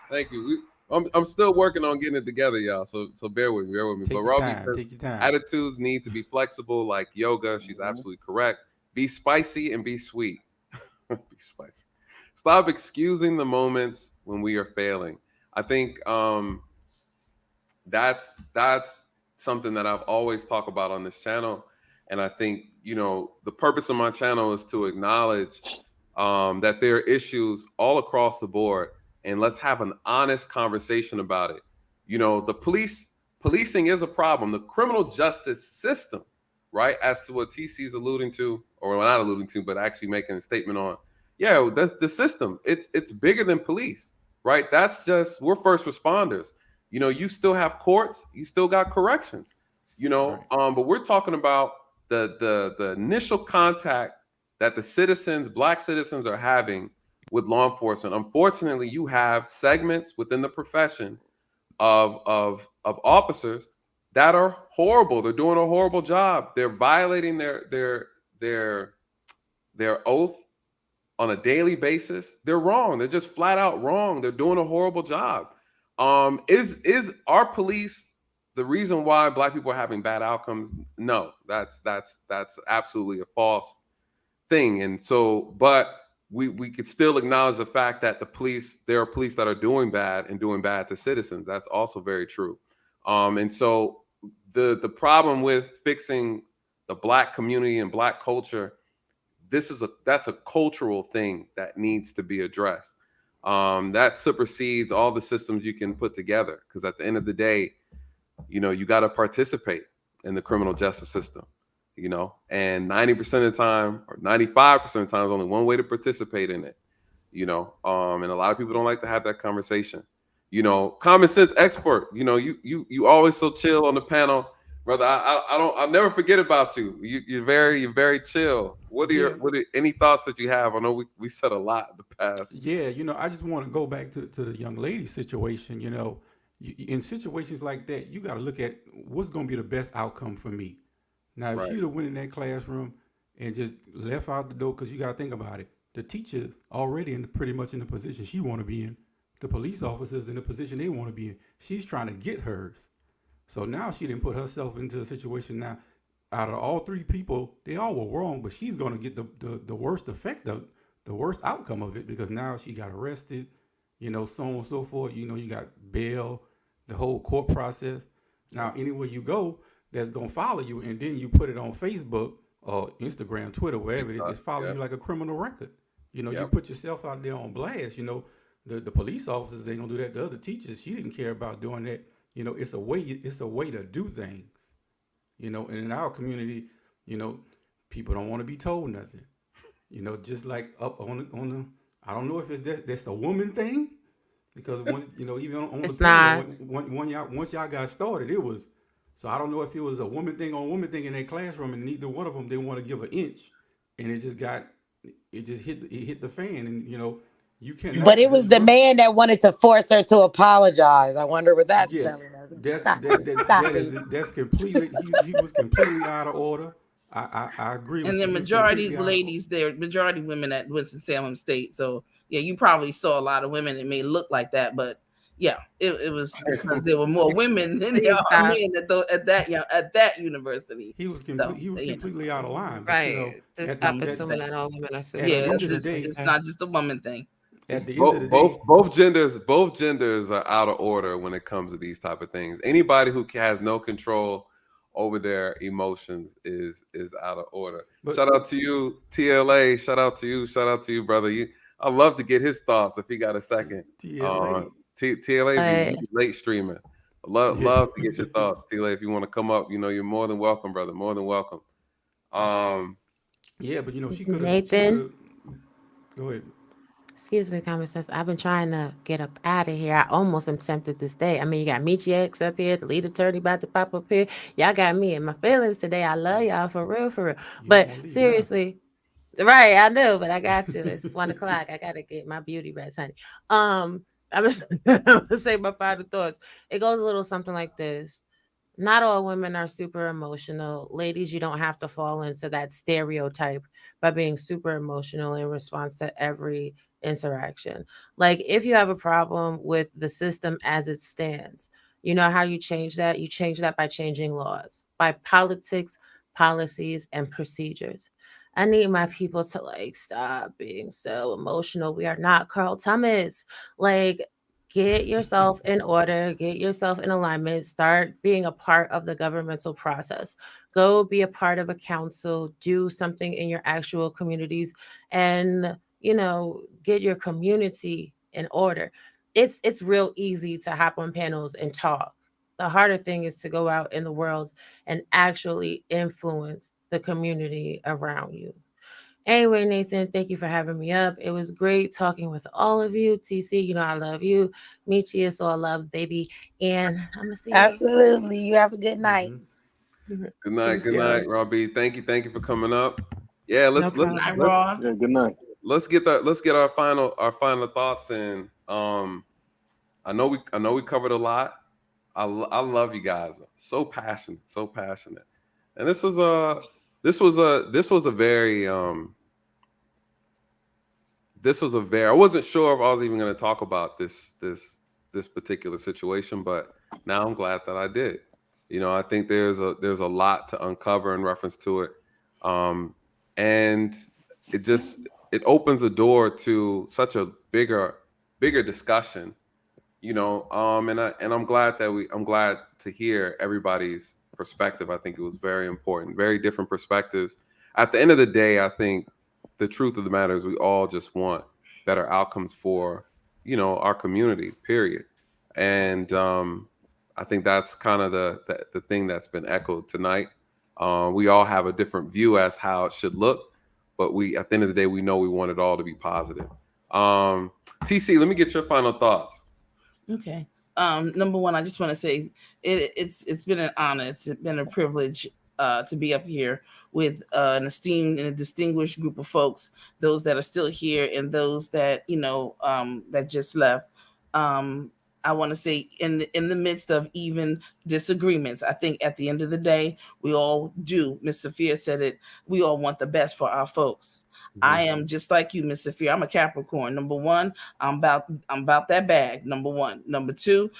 Thank you. I'm still working on getting it together, y'all. So bear with me. But Raw B says attitudes need to be flexible like yoga. She's absolutely correct. Be spicy and be sweet. Be spicy. Stop excusing the moments when we are failing. I think that's something that I've always talked about on this channel. And I think the purpose of my channel is to acknowledge that there are issues all across the board, and let's have an honest conversation about it. The policing is a problem. The criminal justice system, right, as to what TC is alluding to, or not alluding to, but actually making a statement on, that's the system. It's bigger than police, right? That's just, we're first responders. You still have courts, you still got corrections, but we're talking about the initial contact that the citizens, Black citizens, are having with law enforcement. Unfortunately, you have segments within the profession of officers that are horrible. They're doing a horrible job. They're violating their oath on a daily basis. They're wrong. They're just flat out wrong. They're doing a horrible job. Is our police the reason why Black people are having bad outcomes? No, that's absolutely a false thing. And so, but we could still acknowledge the fact that there are police that are doing bad to citizens. That's also very true. And so the problem with fixing the Black community and Black culture, that's a cultural thing that needs to be addressed. That supersedes all the systems you can put together, because at the end of the day, you got to participate in the criminal justice system, and 90% of the time, or 95% of the time, there's only one way to participate in it, and a lot of people don't like to have that conversation. Common sense expert, you always so chill on the panel, brother. I'll never forget about you. You're very chill. What are any thoughts that you have? I know we said a lot in the past. Yeah, I just want to go back to the young lady situation. In situations like that, you got to look at what's going to be the best outcome for me. Now, if she'd have went in that classroom and just left out the door, because you got to think about it, the teacher's already pretty much in the position she want to be in. The police officers in the position they want to be in. She's trying to get hers. So now she didn't put herself into a situation. Now, out of all three people, they all were wrong, but she's going to get the worst effect of the worst outcome of it, because now she got arrested, so on and so forth. You got bail, the whole court process. Now, anywhere you go, that's going to follow you, and then you put it on Facebook or Instagram, Twitter, wherever it is, it's following you like a criminal record. You put yourself out there on blast. The police officers ain't going to do that. The other teachers, she didn't care about doing that. It's a way to do things. And in our community, people don't want to be told nothing. Just like up on the I don't know if that's the woman thing, because once even on it's the not. Once y'all got started, it was. So I don't know if it was a woman thing in their classroom, and neither one of them didn't want to give an inch, and it just hit the fan, and you can't. But it was the man that wanted to force her to apologize. I wonder what that's telling us. That's completely. He was completely out of order. I agree. And with the you. majority ladies there, majority women at Winston-Salem State. So yeah, you probably saw a lot of women that may look like that, but yeah, it was because there were more women than there are men at that university. He was completely out of line. But, right. Stop assuming that all women are similar. Yeah, it's not just a woman thing. At the end of the day, both genders are out of order when it comes to these type of things. Anybody who has no control over their emotions is out of order. But, shout out to you, TLA. Shout out to you, brother. I'd love to get his thoughts if he got a second. TLA be late streaming. Love to get your thoughts, TLA. If you want to come up, you're more than welcome, brother. More than welcome. Yeah, but she could have. Nathan, go ahead. Excuse me, common sense. I've been trying to get up out of here. I almost am tempted to stay. I mean, you got Meechie X up here, the lead attorney about to pop up here. Y'all got me in my feelings today. I love y'all for real. But seriously, right, I know, but I got to. It's 1:00. I gotta get my beauty rest, honey. I'm just gonna say my final thoughts. It goes a little something like this. Not all women are super emotional. Ladies, you don't have to fall into that stereotype by being super emotional in response to every interaction. Like, if you have a problem with the system as it stands, you know how you change that? You change that by changing laws, by politics, policies, and procedures. I need my people to stop being so emotional. We are not Carl Thomas. Get yourself in order, get yourself in alignment, start being a part of the governmental process. Go be a part of a council, do something in your actual communities, and get your community in order. It's real easy to hop on panels and talk. The harder thing is to go out in the world and actually influence the community around you. Anyway, Nathan, thank you for having me up. It was great talking with all of you. TC, I love you. Michi, it's all love, baby. And I'm going to see you later. Absolutely. You have a good night. Good night, Robbie. Thank you for coming up. Yeah, let's Good night, Rob. Yeah, good night. Let's get our final thoughts in. I know we covered a lot. I love you guys. So passionate. And this was a very I wasn't sure if I was even going to talk about this particular situation, but now I'm glad that I did. I think there's a lot to uncover in reference to it. And it opens a door to such a bigger discussion, and I'm glad to hear everybody's perspective. I think it was very important, very different perspectives. At the end of the day, I think the truth of the matter is we all just want better outcomes for, our community, period. And I think that's kind of the thing that's been echoed tonight. We all have a different view as how it should look, but at the end of the day, we know we want it all to be positive. TC, let me get your final thoughts. Okay. Number one, I just want to say it's been an honor. It's been a privilege to be up here with an esteemed and a distinguished group of folks, those that are still here and those that that just left. I want to say in the midst of even disagreements, I think at the end of the day, we all do. Miss Sophia said it. We all want the best for our folks. I am just like you, Miss Sophia. I'm a Capricorn. Number one, I'm about that bag. Number one. Number two,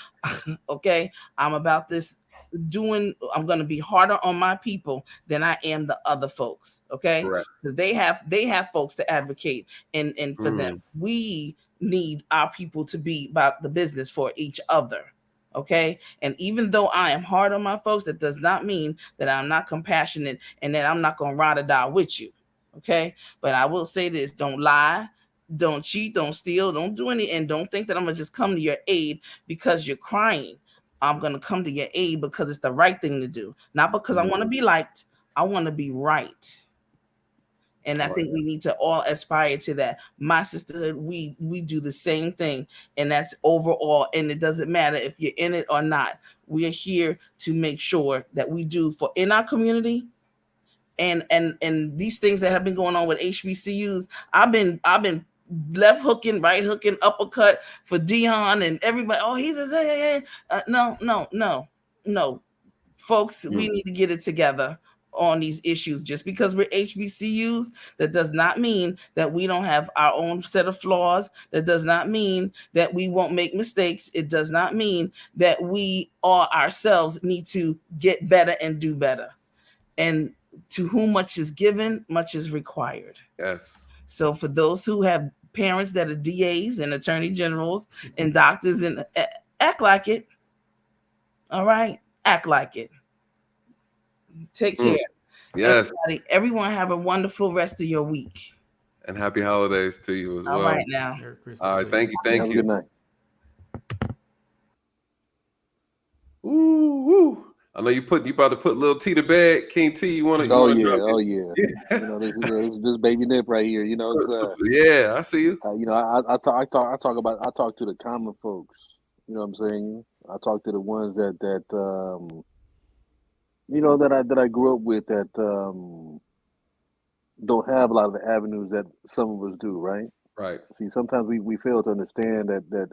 okay, I'm about this I'm going to be harder on my people than I am the other folks. Okay, because they have folks to advocate and for them. We need our people to be about the business for each other. Okay. And even though I am hard on my folks, that does not mean that I'm not compassionate and that I'm not going to ride or die with you. Okay. But I will say this: don't lie, don't cheat, don't steal, don't do any, and don't think that I'm going to just come to your aid because you're crying. I'm going to come to your aid because it's the right thing to do, not because I want to be liked. I want to be right. And I think we need to all aspire to that. My sisterhood, we do the same thing, and that's overall. And it doesn't matter if you're in it or not. We are here to make sure that we do for in our community, and these things that have been going on with HBCUs. I've been left hooking, right hooking, uppercut for Dion and everybody. Oh, he's no, folks. We need to get it together on these issues. Just because we're HBCUs, that does not mean that we don't have our own set of flaws. That does not mean that we won't make mistakes. It does not mean that we all ourselves need to get better and do better. And to whom much is given, much is required. Yes. So for those who have parents that are DAs and attorney generals and doctors, and act like it. All right. Act like it. Take care. Yes. Everyone have a wonderful rest of your week. And happy holidays to you as well. All right now. All right. Thank you. Have a good night. Ooh. I know you about to put little T to bed. King T, you want to? Oh yeah. This baby Nip right here. Yeah, I see you. I talk to the common folks. You know what I'm saying? I talk to the ones that I grew up with that don't have a lot of the avenues that some of us do. Right. Right. See, sometimes we fail to understand that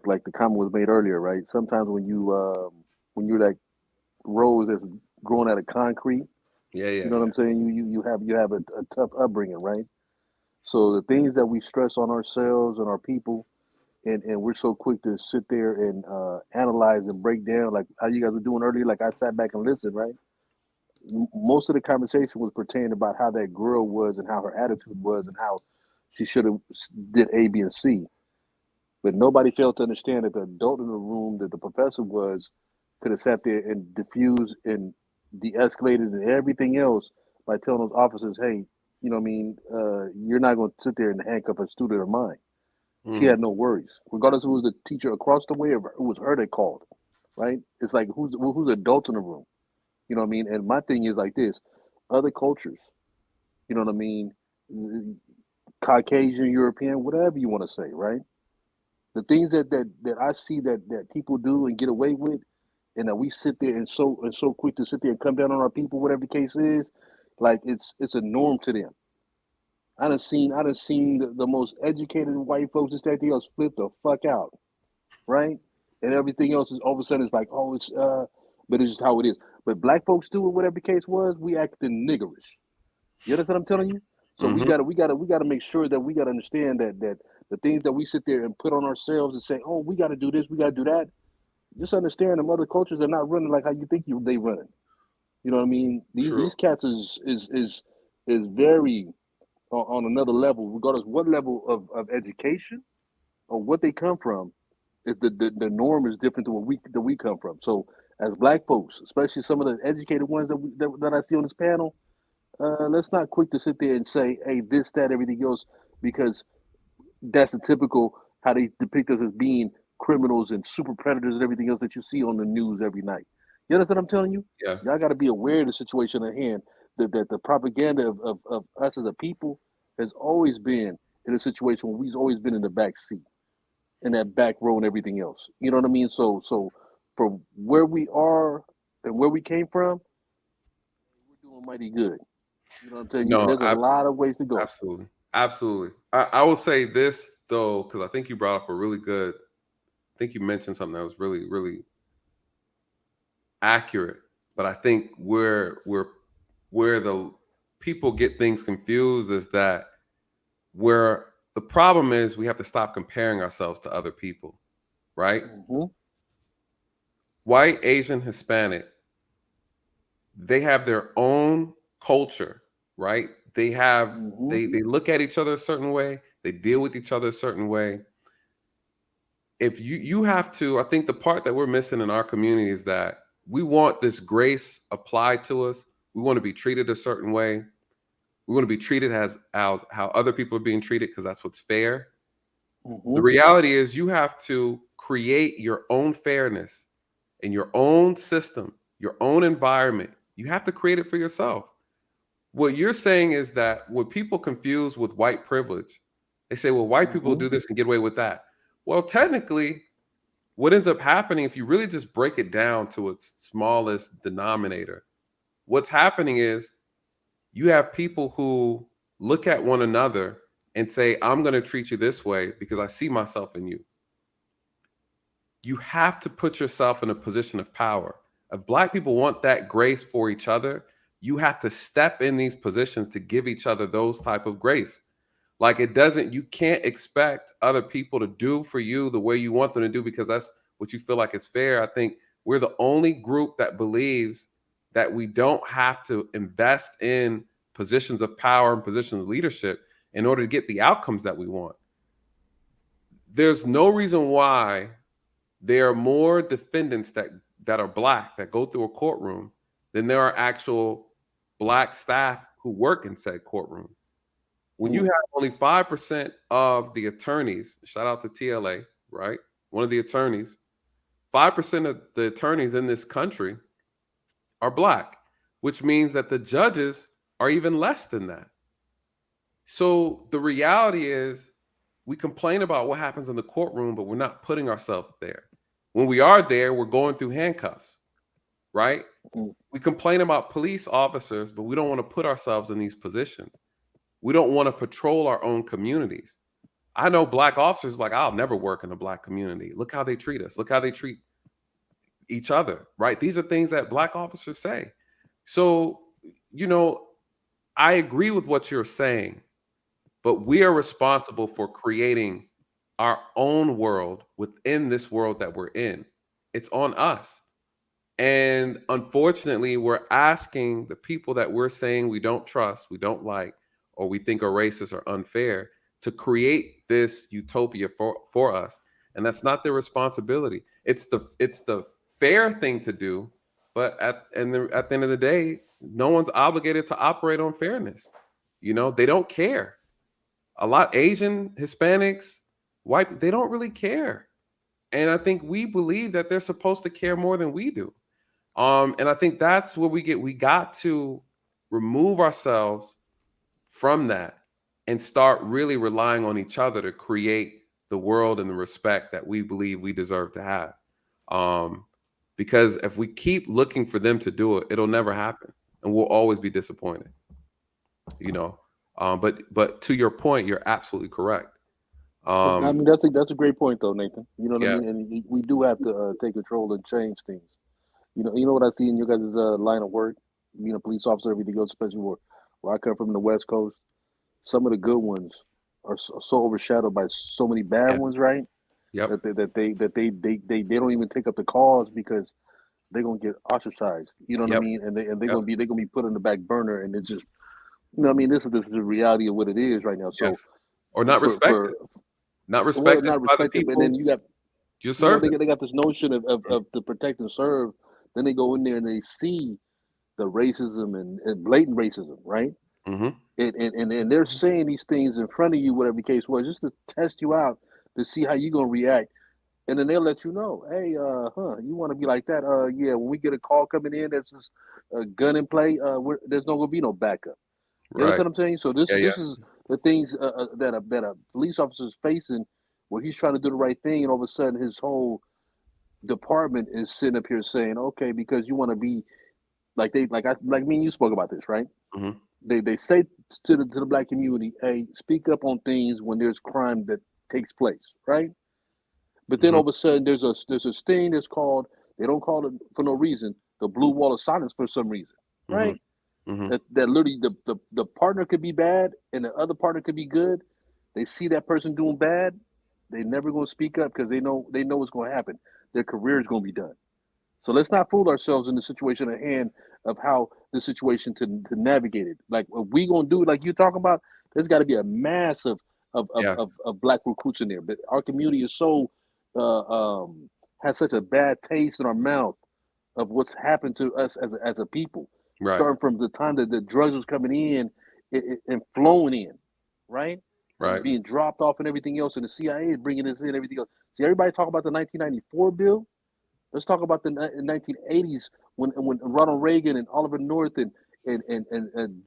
like the comment was made earlier. Right. Sometimes when you're like rose that's growing out of concrete. You know what I'm saying? You have a tough upbringing, right? So the things that we stress on ourselves and our people, and we're so quick to sit there and analyze and break down, like how you guys were doing earlier. Like I sat back and listened, right? Most of the conversation was pertaining about how that girl was and how her attitude was and how she should have did A, B, and C. But nobody failed to understand that the adult in the room, that the professor was, could have sat there and diffused and de-escalated and everything else by telling those officers, hey, you know what I mean, you're not going to sit there and handcuff a student of mine. She had no worries, regardless if it was the teacher across the way or it was her that called, right? It's like, who's adults in the room? You know what I mean? And my thing is like this, other cultures, you know what I mean, Caucasian, European, whatever you want to say, right? The things that I see that people do and get away with, and that we sit there and so quick to sit there and come down on our people, whatever the case is, like it's a norm to them. I done seen the most educated white folks and everything else flip the fuck out, right? And everything else is all of a sudden it's like, oh, it's but it's just how it is. But black folks too, or whatever the case was, we acting niggerish. You understand what I'm telling you? So we gotta make sure that we gotta understand that the things that we sit there and put on ourselves and say, oh, we gotta do this, we gotta do that. Just understand them other cultures are not running like how you think they running. You know what I mean? These cats is very on another level, regardless what level of education or what they come from. The norm is different to what we come from. So as black folks, especially some of the educated ones that I see on this panel, let's not quick to sit there and say, hey, this, that, everything else, because that's the typical how they depict us as being criminals and super predators and everything else that you see on the news every night. You understand what I'm telling you? Yeah. Y'all got to be aware of the situation at hand. That the propaganda of us as a people has always been in a situation where we've always been in the back seat, in that back row and everything else. You know what I mean? So from where we are and where we came from, we're doing mighty good. You know what I'm telling you? No, There's a lot of ways to go. Absolutely. I will say this though, because I think you brought up a really good. I think you mentioned something that was really, really accurate. But I think where the people get things confused is that where the problem is, we have to stop comparing ourselves to other people, right? White, Asian, Hispanic, they have their own culture, right? They have they look at each other a certain way, they deal with each other a certain way. If you have to, I think the part that we're missing in our community is that we want this grace applied to us. We want to be treated a certain way. We want to be treated as how other people are being treated because that's what's fair. The reality is you have to create your own fairness in your own system, your own environment. You have to create it for yourself. What you're saying is that what people confuse with white privilege, they say, well, white people do this and get away with that. Well, technically, what ends up happening, if you really just break it down to its smallest denominator, what's happening is you have people who look at one another and say, I'm going to treat you this way because I see myself in you. You have to put yourself in a position of power. If Black people want that grace for each other, you have to step in these positions to give each other those type of grace. Like you can't expect other people to do for you the way you want them to do because that's what you feel like is fair. I think we're the only group that believes that we don't have to invest in positions of power and positions of leadership in order to get the outcomes that we want. There's no reason why there are more defendants that are Black that go through a courtroom than there are actual Black staff who work in said courtroom. When you have only 5% of the attorneys, shout out to TLA, right? One of the attorneys, 5% of the attorneys in this country are Black, which means that the judges are even less than that. So the reality is we complain about what happens in the courtroom, but we're not putting ourselves there. When we are there, we're going through handcuffs, right? We complain about police officers, but we don't want to put ourselves in these positions. We don't want to patrol our own communities. I know Black officers like, I'll never work in a Black community. Look how they treat us. Look how they treat each other, right? These are things that Black officers say. So, I agree with what you're saying, but we are responsible for creating our own world within this world that we're in. It's on us. And unfortunately, we're asking the people that we're saying we don't trust, we don't like, or we think are racist or unfair to create this utopia for us. And that's not their responsibility. It's the fair thing to do But at the end of the day, no one's obligated to operate on fairness. They don't care. A lot Asian, Hispanics, white, they don't really care. And I think we believe that they're supposed to care more than we do. And I think that's where we got to remove ourselves from that and start really relying on each other to create the world and the respect that we believe we deserve to have. Because if we keep looking for them to do it, it'll never happen, and we'll always be disappointed. But to your point, you're absolutely correct. I mean, that's a great point, though, Nathan. You know what I mean? And we do have to take control and change things. You know what I see in your guys' line of work, being a police officer, everything else, especially where I come from, the West Coast. Some of the good ones are so overshadowed by so many bad ones, right? Yep. That they don't even take up the cause because they're gonna get ostracized. You know what I mean? And they're gonna be put on the back burner, and it's just, what I mean, this is the reality of what it is right now. So, or not respected, not respected by the people. And then you got you're serving. They got this notion of to protect and serve. Then they go in there and they see the racism and blatant racism, right? Mm-hmm. And they're saying these things in front of you, whatever the case was, just to test you out to see how you're gonna react. And then they'll let you know, hey, you want to be like that? Yeah, when we get a call coming in that's just a gun in play, there's not gonna be no backup. You understand what I'm saying? So this is the things that a police officer is facing, where he's trying to do the right thing, and all of a sudden his whole department is sitting up here saying, okay, because you want to be like me and you spoke about this, right? Mm-hmm. They say to the black community, hey, speak up on things when there's crime that takes place, right? But then all of a sudden there's a thing that's called, they don't call it for no reason, the blue wall of silence for some reason, right? Mm-hmm. That literally the partner could be bad and the other partner could be good. They see that person doing bad, they never gonna speak up because they know what's gonna happen. Their career is gonna be done. So let's not fool ourselves in the situation at hand of how the situation to navigate it. Like, if we gonna do like you're talking about, there's got to be a mass of black recruits in there. But our community is so has such a bad taste in our mouth of what's happened to us as a people. Right. Starting from the time that the drugs was coming in and flowing in, right? Right. Being dropped off and everything else, and the CIA is bringing this in, everything else. See, everybody talk about the 1994 bill. Let's talk about the 1980s when Ronald Reagan and Oliver North and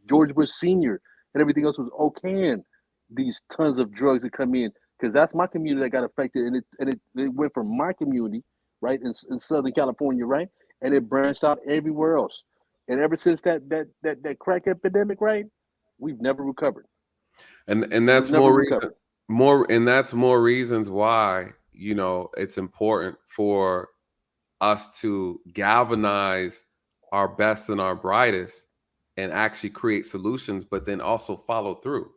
George Bush Sr. and everything else was okaying these tons of drugs that come in, because that's my community that got affected, and it went from my community, right, in Southern California, right, and it branched out everywhere else. And ever since that crack epidemic, right, we've never recovered. And that's more reasons why, it's important for us to galvanize our best and our brightest and actually create solutions, but then also follow through.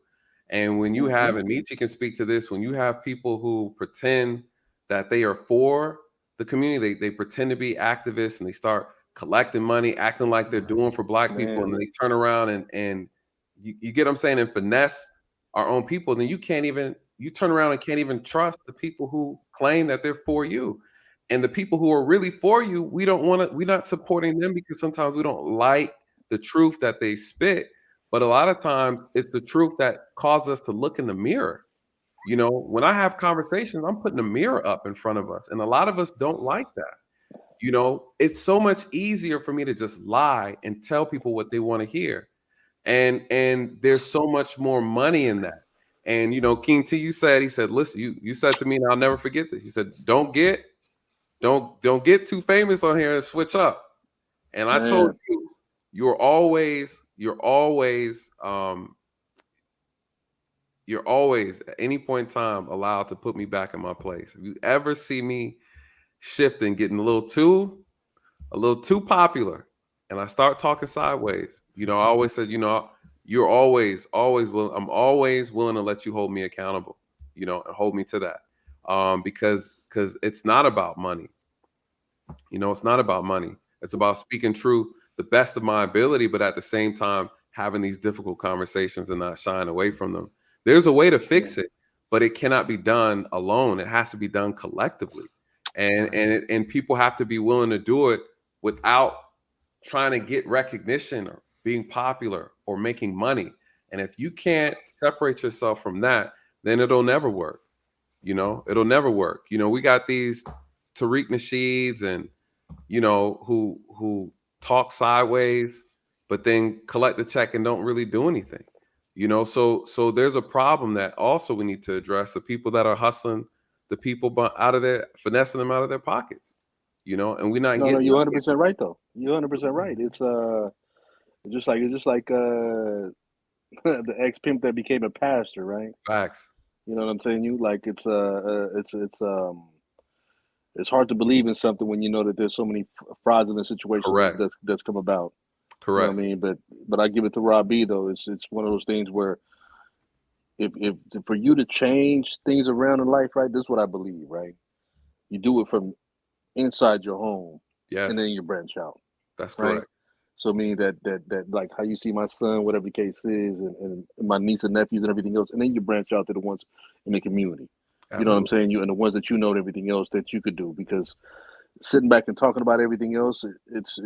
And when you have, and Michi can speak to this, when you have people who pretend that they are for the community, they pretend to be activists and they start collecting money, acting like they're doing for black people, and then they turn around and you get what I'm saying, and finesse our own people, then you turn around and can't even trust the people who claim that they're for you. And the people who are really for you, we're not supporting them because sometimes we don't like the truth that they spit. But a lot of times it's the truth that causes us to look in the mirror. When I have conversations, I'm putting a mirror up in front of us. And a lot of us don't like that. It's so much easier for me to just lie and tell people what they want to hear. And there's so much more money in that. And, King T, he said, listen, you said to me, and I'll never forget this. You said, don't get too famous on here and switch up. And I told you, you're always at any point in time allowed to put me back in my place. If you ever see me shifting, getting a little too popular, and I start talking sideways, I always said, you're always willing. I'm always willing to let you hold me accountable, and hold me to that. Because it's not about money. It's not about money. It's about speaking truth, the best of my ability, but at the same time, having these difficult conversations and not shying away from them. There's a way to fix it, but it cannot be done alone. It has to be done collectively. And people have to be willing to do it without trying to get recognition or being popular or making money. And if you can't separate yourself from that, then it'll never work. It'll never work. We got these Tariq Nasheeds and, who talk sideways, but then collect the check and don't really do anything. So there's a problem that also we need to address: the people that are hustling the people finessing them out of their pockets. And we're not getting. You're 100% right though. You're 100% right. It's just like the ex pimp that became a pastor, right? Facts. You know what I'm saying? It's hard to believe in something when you know that there's so many fraudulent situations that's come about. Correct. You know what I mean? But I give it to Rob B though. It's one of those things where if for you to change things around in life, right? This is what I believe, right? You do it from inside your home, yes, and then you branch out. That's correct. Right? So meaning that like how you see my son, whatever the case is, and my niece and nephews and everything else, and then you branch out to the ones in the community. Absolutely. You know what I'm saying? You and the ones that you know and everything else that you could do, because sitting back and talking about everything else, it's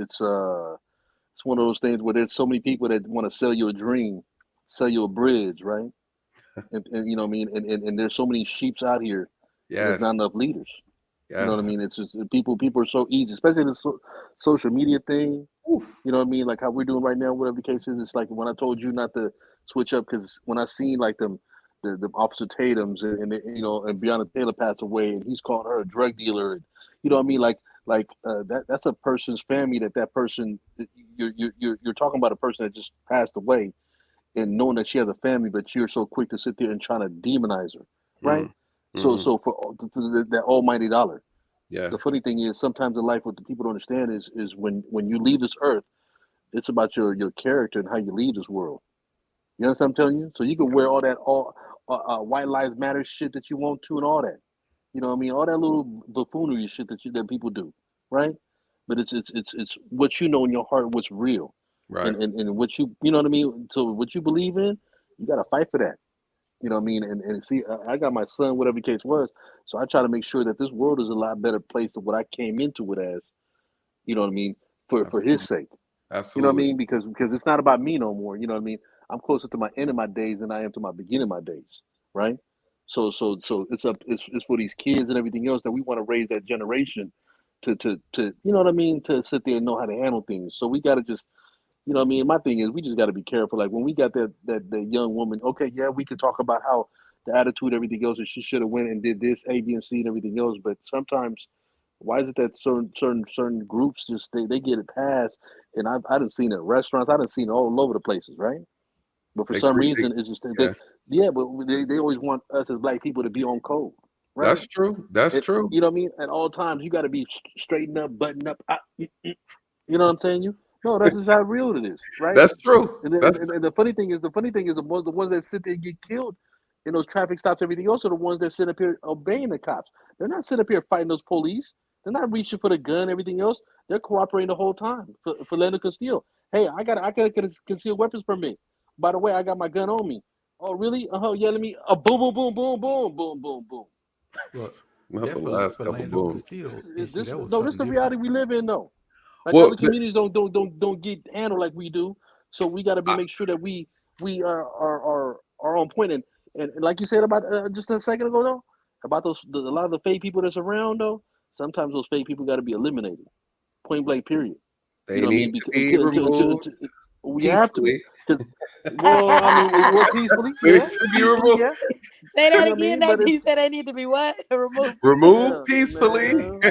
one of those things where there's so many people that want to sell you a dream, sell you a bridge, right? and you know what I mean? And there's so many sheeps out here. Yes. There's not enough leaders. Yes. You know what I mean? It's just people are so easy, especially the social media thing. Oof. You know what I mean? Like how we're doing right now, whatever the case is. It's like when I told you not to switch up, because when I seen like the Officer Tatum's and and Breonna Taylor passed away, and he's calling her a drug dealer. And, you know what I mean? Like that's a person's family. That person, you're talking about a person that just passed away, and knowing that she has a family, but you're so quick to sit there and trying to demonize her, right? Mm-hmm. So for that almighty dollar. Yeah. The funny thing is, sometimes in life, what the people don't understand is when you leave this earth, it's about your character and how you leave this world. You know what I'm telling you? So you can wear all that White Lives Matter shit that you want to, and all that. You know what I mean? All that little buffoonery shit that people do, right? But it's what you know in your heart, what's real, right? And what you know what I mean. So what you believe in, you got to fight for that. You know what I mean? And see, I got my son, whatever the case was. So I try to make sure that this world is a lot better place than what I came into it as. You know what I mean? For his sake. Absolutely. You know what I mean? Because it's not about me no more. You know what I mean? I'm closer to my end of my days than I am to my beginning of my days. Right? So it's for these kids and everything else that we want to raise that generation to you know what I mean? To sit there and know how to handle things. So we gotta just, you know what I mean? My thing is, we just got to be careful. Like when we got that young woman, okay, yeah, we could talk about how the attitude, everything else, and she should have went and did this, A, B, and C, and everything else. But sometimes, why is it that certain groups just they get it passed? And I done seen it at restaurants, I done seen it all over the places, right? But for some reason, it's just but they always want us as black people to be on code. Right? That's true. That's true. You know what I mean? At all times, you got to be straightened up, buttoned up. You know what I'm saying? No, that's just how real it is, right? That's true. And the funny thing is, the ones that sit there and get killed in those traffic stops, everything else, are the ones that sit up here obeying the cops. They're not sitting up here fighting those police. They're not reaching for the gun, everything else. They're cooperating the whole time for letting conceal. Hey, I got a concealed weapons permit. By the way, I got my gun on me. Oh, really? Yeah, let me. Boom, boom, boom, boom, boom, boom, boom, boom. Not the last couple booms. This is the reality we live in, though. Like other communities don't get handled like we do, so we got to make sure that we are on point. And like you said about just a second ago though, about a lot of the fake people that's around though. Sometimes those fake people got to be eliminated, point blank. Period. They need to be removed. We have to. Well, I mean, peacefully. Yeah. To be removed. Yeah. Say that again. He said they need to be what? Removed. Removed peacefully. You know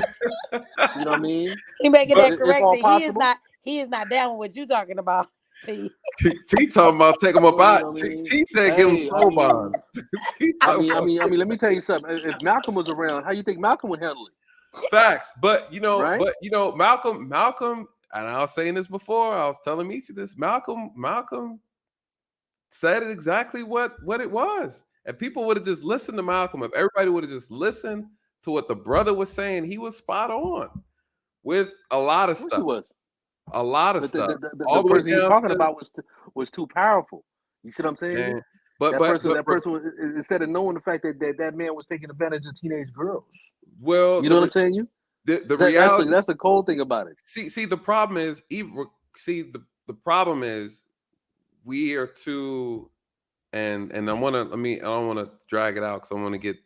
what I mean? He making that correction. He is not down with what you talking about. T talking about take them up out. T said give them slow bond. I mean, let me tell you something. If Malcolm was around, how you think Malcolm would handle it? Facts, but Malcolm, and I was saying this before. I was telling Michi this. Malcolm said it exactly what it was. If people would have just listened to Malcolm, if everybody would have just listened to what the brother was saying, he was spot on with a lot of stuff. A lot of stuff. The person you're talking about was too powerful. You see what I'm saying? Man. That person was, instead of knowing the fact that man was taking advantage of teenage girls. Well, you know what I'm saying? The reality, that's the cold thing about it. See, the problem is, even see the problem is we are too, and I don't want to drag it out because I want to get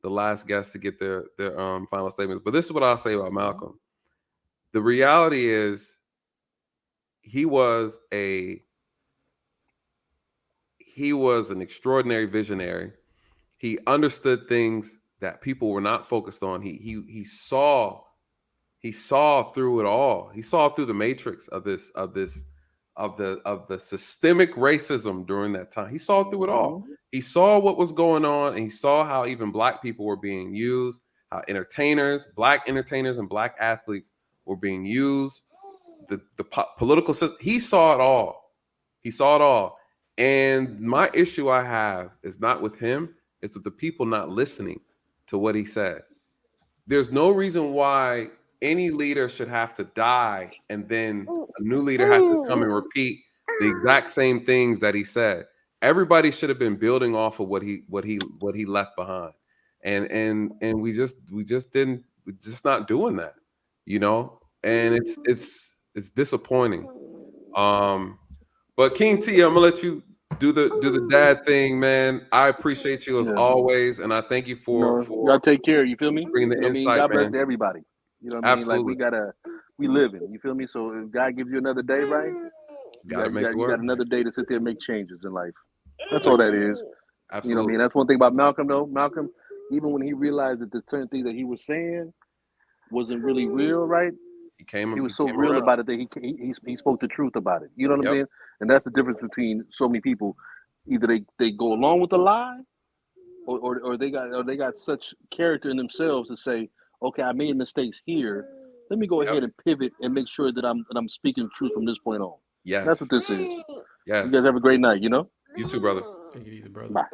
the last guest to get their final statements. But this is what I'll say about Malcolm. The reality is he was an extraordinary visionary. He understood things that people were not focused on. He saw through it all. He saw through the matrix of the systemic racism during that time. He saw through it all. He saw what was going on, and he saw how even Black people were being used, how Black entertainers and Black athletes were being used, the political system. He saw it all. He saw it all. And my issue I have is not with him, it's with the people not listening to what he said. There's no reason why any leader should have to die and then a new leader has to come and repeat the exact same things that he said. Everybody should have been building off of what he left behind. And we're just not doing that, you know? And it's disappointing. But King T, I'm gonna let you do the dad thing, man. I appreciate you as always, and I thank you for y'all take care. You feel me? Bringing the insight, God bless man. to everybody. You know what I mean? Absolutely. Like we living. You feel me? So if God gives you another day, right? You got another day to sit there and make changes in life. That's all that is. Absolutely. You know what I mean? That's one thing about Malcolm, though. Malcolm, even when he realized that the certain things that he was saying wasn't really real, right? He was so real about it that he spoke the truth about it. You know what I'm saying? And that's the difference between so many people. Either they go along with the lie, or they got such character in themselves to say, okay, I made mistakes here. Let me go ahead and pivot and make sure that I'm speaking the truth from this point on. Yes. That's what this is. Yes. You guys have a great night, you know? You too, brother. Take it easy, brother. Bye.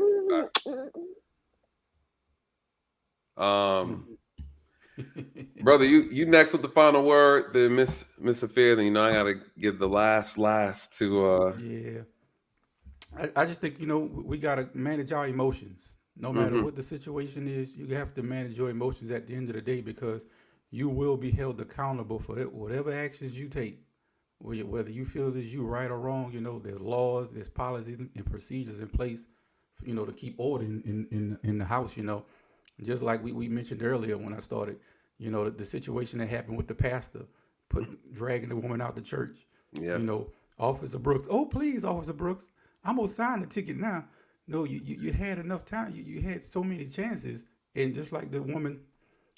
Brother, you next with the final word. Then Miss Affair, then I gotta give the last to Yeah. I just think, we gotta manage our emotions. No matter what the situation is, you have to manage your emotions at the end of the day, because you will be held accountable for whatever actions you take. Whether you feel that you're right or wrong, there's laws, there's policies and procedures in place, to keep order in the house, Just like we mentioned earlier when I started, the situation that happened with the pastor dragging the woman out the church. Yeah. Officer Brooks, oh, please, Officer Brooks, I'm going to sign the ticket now. No, you had enough time. You had so many chances. And just like the woman,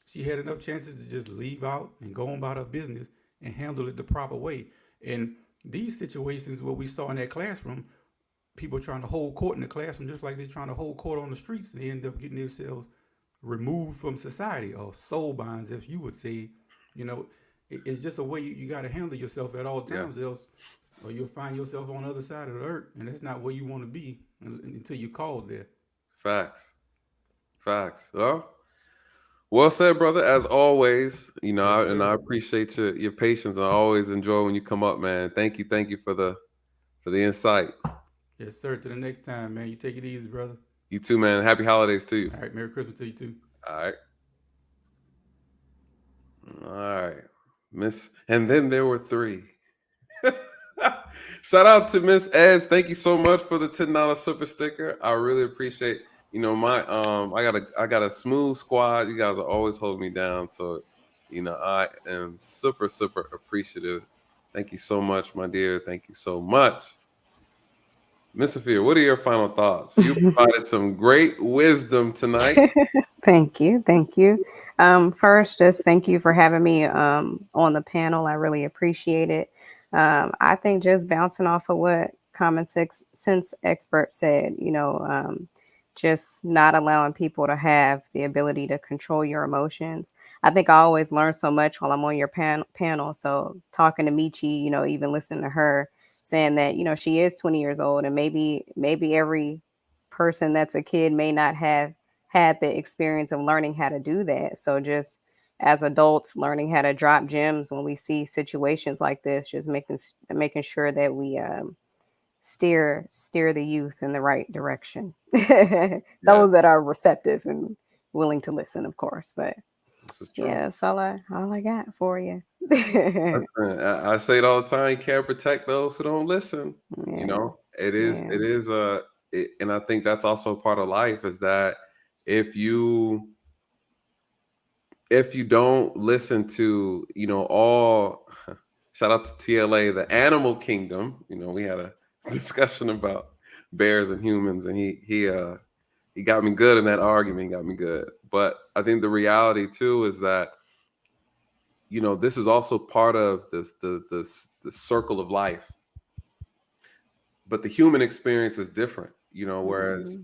she had enough chances to just leave out and go on about her business and handle it the proper way. And these situations where we saw in that classroom, people trying to hold court in the classroom, just like they're trying to hold court on the streets, and they end up getting themselves removed from society, or soul bonds, if you would say. It's just a way you got to handle yourself at all times, else or you'll find yourself on the other side of the earth, and that's not where you want to be until you're called there. Facts. Well said, brother. As always, and I appreciate your patience, and I always enjoy when you come up, man. Thank you for the insight. Yes, sir. To the next time, man. You take it easy, brother. You too, man. Happy holidays to you. All right. Merry Christmas to you too. All right. And then there were three. Shout out to Miss Eds. Thank you so much for the $10 super sticker. I really appreciate. I got a smooth squad. You guys are always holding me down, so I am super appreciative. Thank you so much, my dear. Thank you so much. Miss Sophia, what are your final thoughts? You provided some great wisdom tonight. Thank you. First, just thank you for having me on the panel. I really appreciate it. I think just bouncing off of what common sense expert said, just not allowing people to have the ability to control your emotions. I think I always learn so much while I'm on your panel. So talking to Michi, even listening to her saying that, she is 20 years old, and maybe every person that's a kid may not have had the experience of learning how to do that. So just as adults, learning how to drop gems when we see situations like this, just making sure that we steer the youth in the right direction. Those that are receptive and willing to listen, of course. But Yeah, that's all I got for you. I say it all the time. You can't protect those who don't listen. You know, it is and I think that's also part of life, is that if you don't listen to, all shout out to TLA, the animal kingdom. We had a discussion about bears and humans, and he got me good in that argument. He got me good. But I think the reality too is that, this is also part of the circle of life. But the human experience is different, whereas,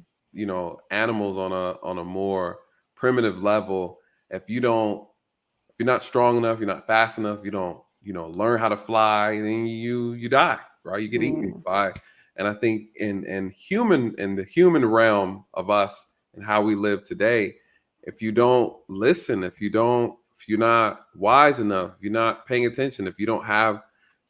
animals on a more primitive level, if you're not strong enough, you're not fast enough, you don't, learn how to fly, then you die, right? You get eaten by. And I think in the human realm of us and how we live today, if you don't listen, if you're not wise enough, if you're not paying attention, if you don't have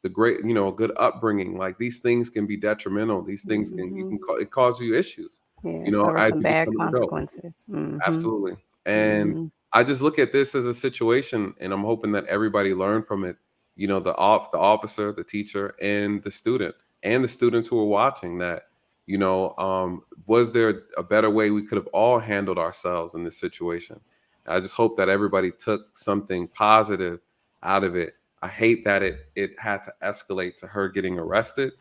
the great, good upbringing, like, these things can be detrimental. These things it cause you issues. As some you bad become an adult. consequences. Absolutely. And I just look at this as a situation, and I'm hoping that everybody learn from it. The officer, the teacher, and the student, and the students who are watching, that, was there a better way we could have all handled ourselves in this situation? I just hope that everybody took something positive out of it. I hate that it had to escalate to her getting arrested.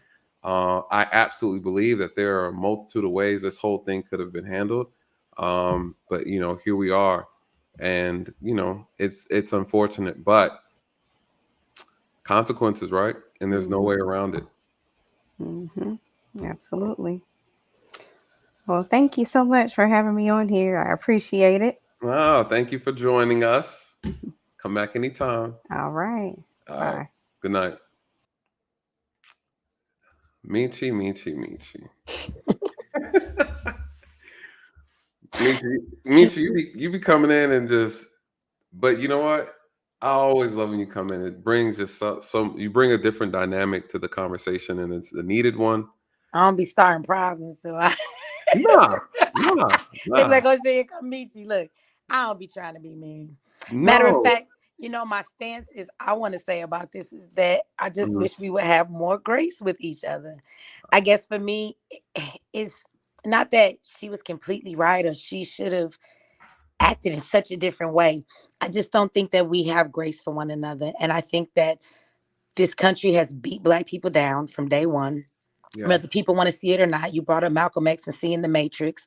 I absolutely believe that there are a multitude of ways this whole thing could have been handled. But here we are, and it's unfortunate, but consequences, right? And there's no way around it. Absolutely. Well, thank you so much for having me on here. I appreciate it. Oh, thank you for joining us. Come back anytime. All right. All Bye. right. Good night. Michi. Michi, you be coming in and just, but you know what? I always love when you come in. It brings just so you bring a different dynamic to the conversation, and it's a needed one. I don't be starting problems, though. Nah. They be like, oh, here come Michi. Look, I don't be trying to be mean. Matter of fact, my stance is, I want to say about this is that I just wish we would have more grace with each other. I guess for me, it's not that she was completely right or she should have acted in such a different way. I just don't think that we have grace for one another. And I think that this country has beat Black people down from day one. Yeah. Whether people want to see it or not. You brought up Malcolm X and seeing the Matrix.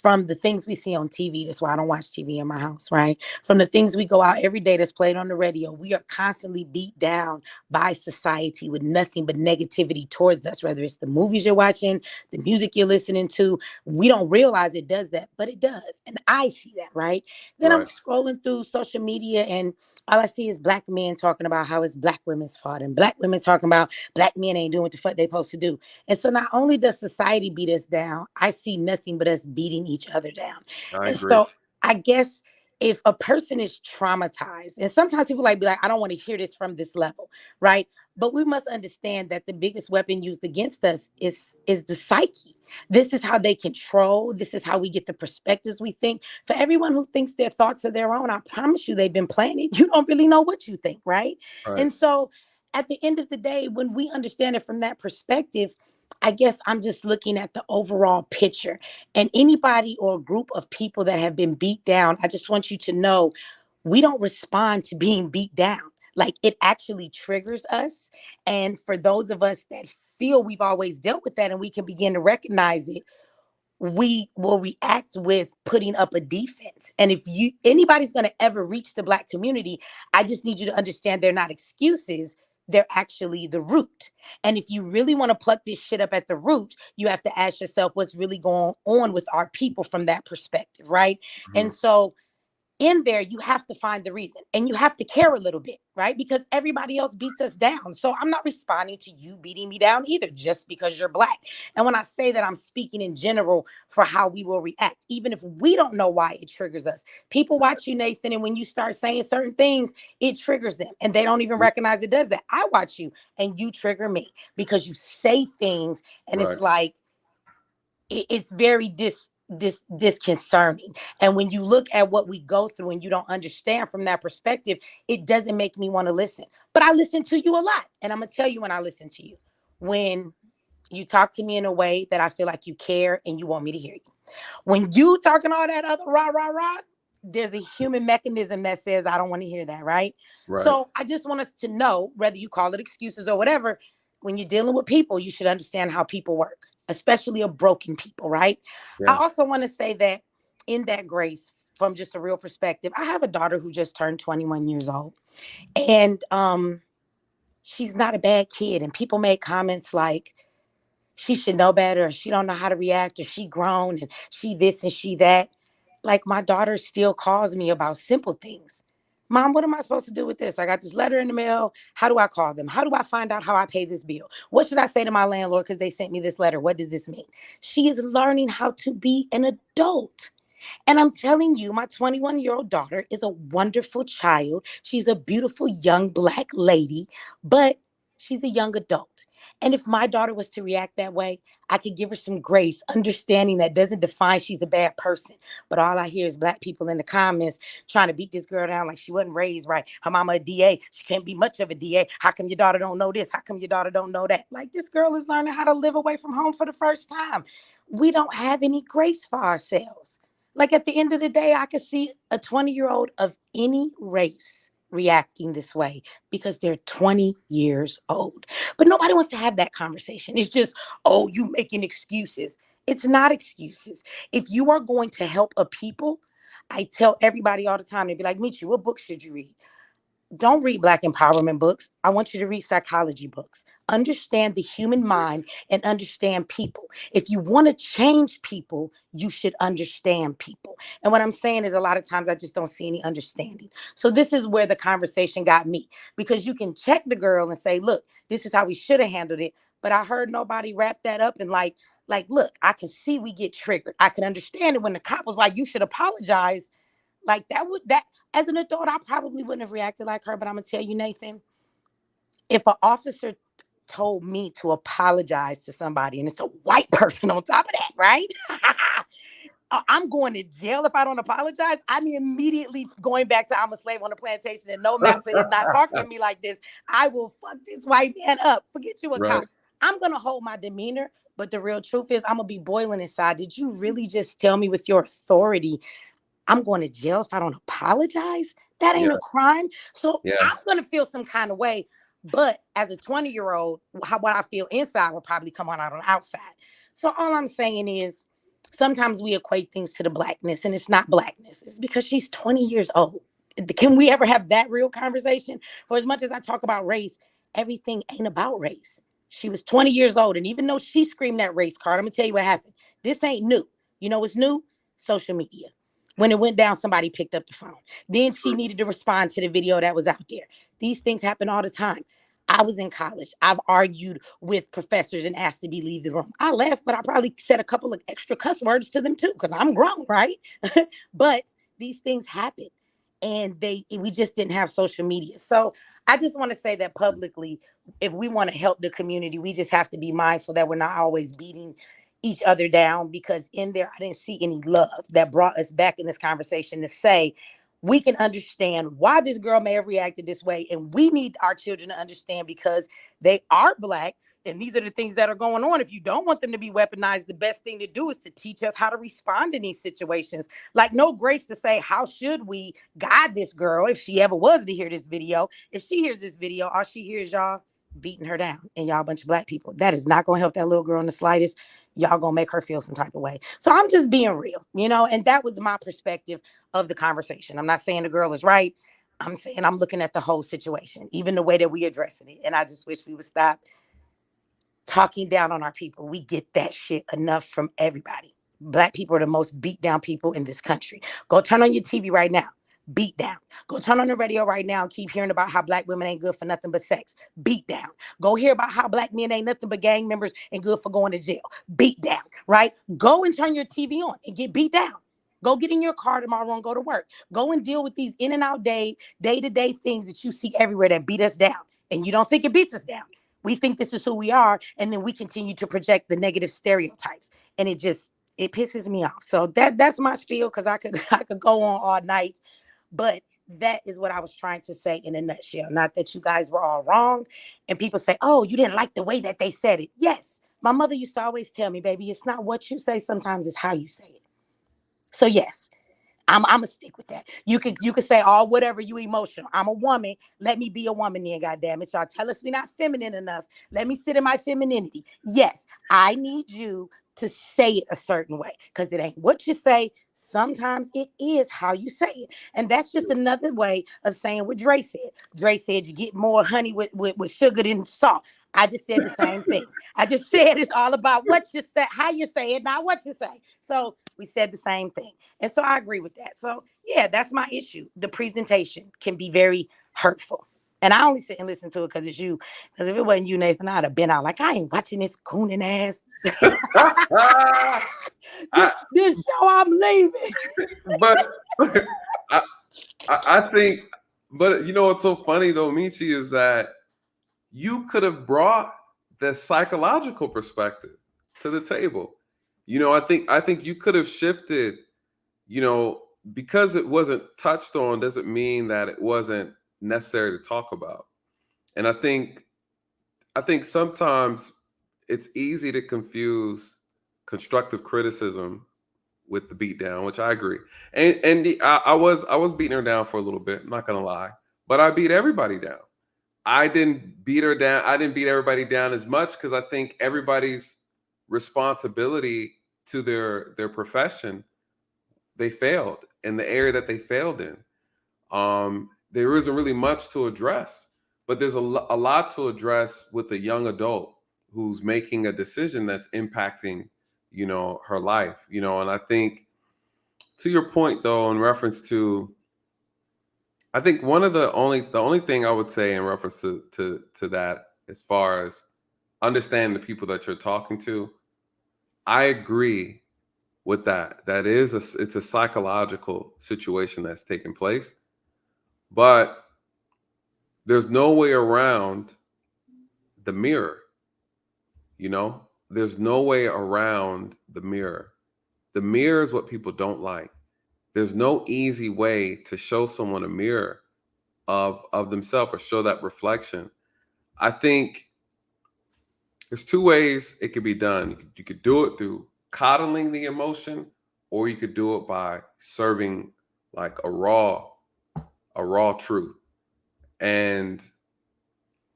From the things we see on TV, that's why I don't watch TV in my house, right? From the things we go out every day that's played on the radio, we are constantly beat down by society with nothing but negativity towards us, whether it's the movies you're watching, the music you're listening to. We don't realize it does that, but it does. And I see that, right? Then I'm scrolling through social media, and all I see is Black men talking about how it's Black women's fault, and Black women talking about Black men ain't doing what the fuck they supposed to do. And so not only does society beat us down, I see nothing but us beating each other down. I agree. So I guess if a person is traumatized, and sometimes people be like, I don't want to hear this from this level, right? But we must understand that the biggest weapon used against us is the psyche. This is how they control. This is how we get the perspectives we think. For everyone who thinks their thoughts are their own, I promise you they've been planted. You don't really know what you think, right? And so at the end of the day, when we understand it from that perspective, I guess I'm just looking at the overall picture. And anybody or group of people that have been beat down, I just want you to know we don't respond to being beat down. Like, it actually triggers us. And for those of us that feel we've always dealt with that and we can begin to recognize it, we will react with putting up a defense. And if anybody's going to ever reach the Black community, I just need you to understand they're not excuses. They're actually the root. And if you really want to pluck this shit up at the root, you have to ask yourself what's really going on with our people from that perspective, right? And so in there, you have to find the reason, and you have to care a little bit, right? Because everybody else beats us down. So I'm not responding to you beating me down either, just because you're Black. And when I say that, I'm speaking in general for how we will react, even if we don't know why it triggers us. People watch you, Nathan, and when you start saying certain things, it triggers them, and they don't even recognize it does that. I watch you, and you trigger me because you say things, and it's like, it's very disconcerting. And when you look at what we go through and you don't understand from that perspective, it doesn't make me want to listen. But I listen to you a lot. And I'm going to tell you when I listen to you. When you talk to me in a way that I feel like you care and you want me to hear you. When you talking all that other rah, rah, rah, there's a human mechanism that says, I don't want to hear that, right? So I just want us to know, whether you call it excuses or whatever, when you're dealing with people, you should understand how people work, especially a broken people, right? I also want to say that in that grace, from just a real perspective, I have a daughter who just turned 21 years old. And she's not a bad kid. And people make comments like, she should know better, or she don't know how to react, or she grown and she this and she that. Like, my daughter still calls me about simple things. Mom, what am I supposed to do with this? I got this letter in the mail. How do I call them? How do I find out how I pay this bill? What should I say to my landlord because they sent me this letter? What does this mean? She is learning how to be an adult. And I'm telling you, my 21-year-old daughter is a wonderful child. She's a beautiful young Black lady, but she's a young adult. And if my daughter was to react that way, I could give her some grace, understanding that doesn't define she's a bad person. But all I hear is Black people in the comments trying to beat this girl down like she wasn't raised right. Her mama a DA. She can't be much of a DA. How come your daughter don't know this? How come your daughter don't know that? Like, this girl is learning how to live away from home for the first time. We don't have any grace for ourselves. Like, at the end of the day, I could see a 20-year-old of any race reacting this way because they're 20 years old. But nobody wants to have that conversation. It's just, oh, you making excuses. It's not excuses. If you are going to help a people, I tell everybody all the time, they'd be like, Michi, what book should you read? Don't read Black empowerment books. I want you to read psychology books. Understand the human mind and understand people. If you want to change people, you should understand people. And what I'm saying is, a lot of times I just don't see any understanding. So this is where the conversation got me, because you can check the girl and say, look, this is how we should have handled it. But I heard nobody wrap that up and like, look, I can see we get triggered. I can understand it when the cop was like, you should apologize. Like, that as an adult, I probably wouldn't have reacted like her. But I'm gonna tell you, Nathan, if an officer told me to apologize to somebody, and it's a white person on top of that, right? I'm going to jail if I don't apologize. I'm immediately going back to I'm a slave on a plantation and no master is not talking to me like this. I will fuck this white man up. Forget you a cop. I'm gonna hold my demeanor, but the real truth is I'm gonna be boiling inside. Did you really just tell me with your authority I'm going to jail if I don't apologize? That ain't a crime. So I'm going to feel some kind of way. But as a 20-year-old, what I feel inside will probably come on out on the outside. So all I'm saying is, sometimes we equate things to the Blackness, and it's not Blackness. It's because she's 20 years old. Can we ever have that real conversation? For as much as I talk about race, everything ain't about race. She was 20 years old. And even though she screamed that race card, I'm going to tell you what happened. This ain't new. You know what's new? Social media. When it went down, somebody picked up the phone. Then she needed to respond to the video that was out there. These things happen all the time. I was in college. I've argued with professors and asked to leave the room. I left, but I probably said a couple of extra cuss words to them too, because I'm grown, right? But these things happen, and we just didn't have social media. So I just want to say that publicly, if we want to help the community, we just have to be mindful that we're not always beating each other down, because in there, I didn't see any love that brought us back in this conversation to say, we can understand why this girl may have reacted this way. And we need our children to understand, because they are Black. And these are the things that are going on. If you don't want them to be weaponized, the best thing to do is to teach us how to respond in these situations. Like, no grace to say, how should we guide this girl if she ever was to hear this video? If she hears this video, all she hears y'all beating her down and y'all a bunch of Black people. That is not going to help that little girl in the slightest. Y'all going to make her feel some type of way. So I'm just being real, and that was my perspective of the conversation. I'm not saying the girl is right. I'm saying I'm looking at the whole situation, even the way that we addressing it. And I just wish we would stop talking down on our people. We get that shit enough from everybody. Black people are the most beat down people in this country. Go turn on your TV right now. Beat down. Go turn on the radio right now and keep hearing about how Black women ain't good for nothing but sex. Beat down. Go hear about how Black men ain't nothing but gang members and good for going to jail. Beat down, right? Go and turn your TV on and get beat down. Go get in your car tomorrow and go to work. Go and deal with these in and out day-to-day things that you see everywhere that beat us down. And you don't think it beats us down. We think this is who we are, and then we continue to project the negative stereotypes. And it just It pisses me off. So that's my spiel, because I could go on all night, but that is what I was trying to say in a nutshell. Not that you guys were all wrong. And people say, oh, you didn't like the way that they said it. Yes. My mother used to always tell me, baby, it's not what you say. Sometimes it's how you say it. So yes, I'm gonna stick with that. You could say, oh, whatever, you emotional. I'm a woman. Let me be a woman then, goddammit. Y'all tell us we're not feminine enough. Let me sit in my femininity. Yes, I need you to say it a certain way, because it ain't what you say. Sometimes it is how you say it. And that's just another way of saying what Dre said. Dre said you get more honey with sugar than salt. I just said the same thing. I just said it's all about what you say, how you say it, not what you say. So we said the same thing. And so I agree with that. So yeah, that's my issue. The presentation can be very hurtful. And I only sit and listen to it because it's you. Because if it wasn't you, Nathan, I'd have been out like, I ain't watching this cooning ass. This show, I'm leaving. But I think, but you know what's so funny though, Michi, is that you could have brought the psychological perspective to the table. You know, I think you could have shifted, you know, because it wasn't touched on doesn't mean that it wasn't necessary to talk about. And I think sometimes it's easy to confuse constructive criticism with the beat down, which I agree. And I was beating her down for a little bit, I'm not gonna lie, but I beat everybody down. I didn't beat her down. I didn't beat everybody down as much because I think everybody's responsibility to their profession, they failed in the area that they failed in. There isn't really much to address, but there's a lot to address with a young adult who's making a decision that's impacting, you know, her life, you know. And I think to your point though, in reference to, I think the only thing I would say in reference to that, as far as understanding the people that you're talking to, I agree with that. It's a psychological situation that's taking place, but there's no way around the mirror. You know, there's no way around the mirror. The mirror is what people don't like. There's no easy way to show someone a mirror of themselves or show that reflection. I think there's two ways it could be done. You could do it through coddling the emotion, or you could do it by serving like a raw truth. And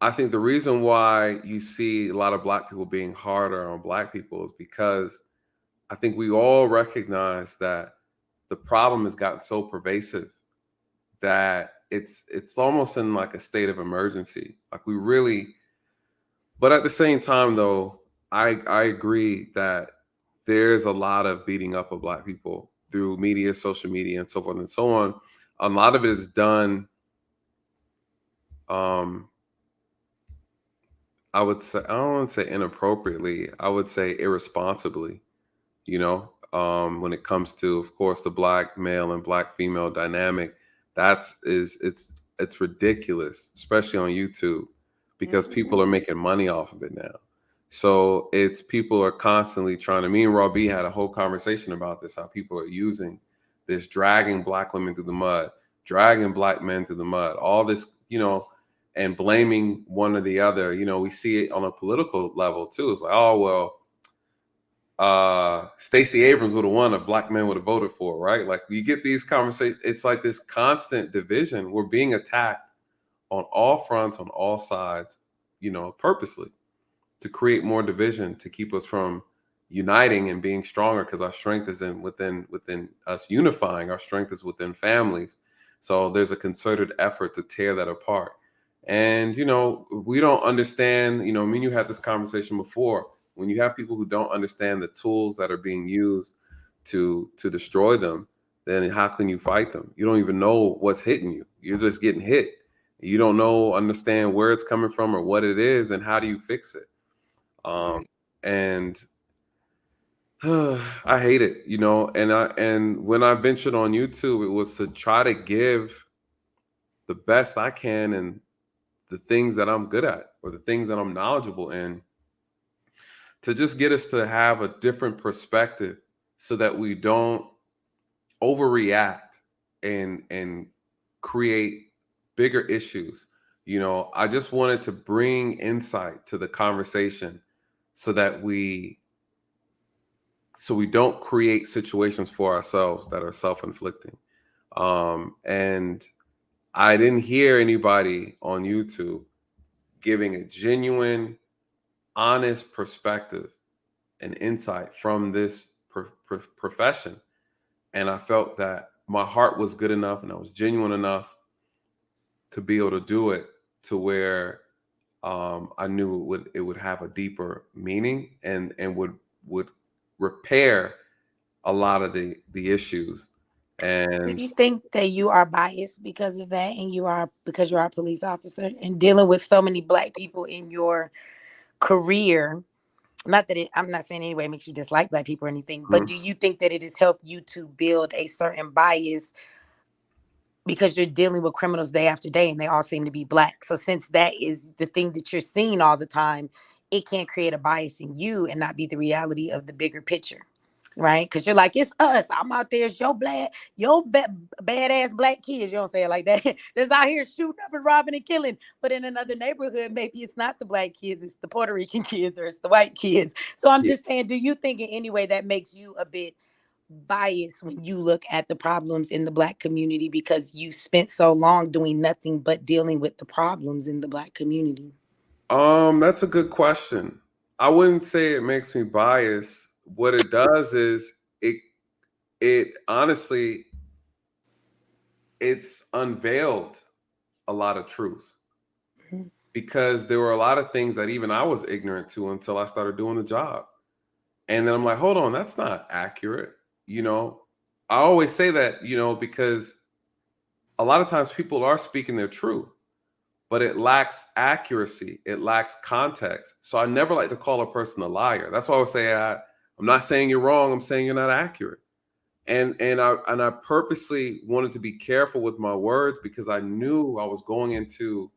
I think the reason why you see a lot of Black people being harder on Black people is because I think we all recognize that the problem has gotten so pervasive that it's almost in like a state of emergency. Like we really, but at the same time though, I agree that there's a lot of beating up of Black people through media, social media, and so forth and so on. A lot of it is done, I would say, I don't want to say inappropriately, I would say irresponsibly, you know, when it comes to, of course, the Black male and Black female dynamic. It's ridiculous, especially on YouTube, because people are making money off of it now. So people are constantly trying to, me and Raw B had a whole conversation about this, how people are using this, dragging Black women through the mud, dragging Black men through the mud, all this, you know, and blaming one or the other. You know, we see it on a political level too. It's like, oh, well, Stacey Abrams would have won if Black men would have voted for, right? Like you get these conversations, it's like this constant division. We're being attacked on all fronts, on all sides, you know, purposely to create more division, to keep us from uniting and being stronger, because our strength is within us unifying. Our strength is within families. So there's a concerted effort to tear that apart. And, you know, we don't understand, you know, me and you had this conversation before. When you have people who don't understand the tools that are being used to destroy them, then how can you fight them? You don't even know what's hitting you. You're just getting hit. You don't understand where it's coming from or what it is, and how do you fix it? And I hate it, you know. And when I ventured on YouTube, it was to try to give the best I can and the things that I'm good at, or the things that I'm knowledgeable in, to just get us to have a different perspective, so that we don't overreact and create bigger issues. I just wanted to bring insight to the conversation so we don't create situations for ourselves that are self-inflicting. And I didn't hear anybody on YouTube giving a genuine, honest perspective and insight from this profession. And I felt that my heart was good enough and I was genuine enough to be able to do it to where I knew it would have a deeper meaning and would repair a lot of the issues. And do you think that you are biased because of that, and because you are a police officer and dealing with so many Black people in your career? Not that I'm not saying anyway it makes you dislike Black people or anything, but do you think that it has helped you to build a certain bias because you're dealing with criminals day after day and they all seem to be Black? So since that is the thing that you're seeing all the time, it can't create a bias in you and not be the reality of the bigger picture, right? Because you're like, it's us. I'm out there, it's your badass Black kids. You don't say it like that. That's out here shooting up and robbing and killing. But in another neighborhood, maybe it's not the Black kids, it's the Puerto Rican kids or it's the white kids. So I'm just saying, do you think in any way that makes you a bit biased when you look at the problems in the Black community because you spent so long doing nothing but dealing with the problems in the Black community? That's a good question. I wouldn't say it makes me biased. What it does is it honestly, it's unveiled a lot of truth, because there were a lot of things that even I was ignorant to until I started doing the job. And then I'm like, hold on, that's not accurate. I always say that, because a lot of times people are speaking their truth, but it lacks accuracy. It lacks context. So I never like to call a person a liar. That's why I would say, I'm not saying you're wrong. I'm saying you're not accurate. And I purposely wanted to be careful with my words because I knew I was going into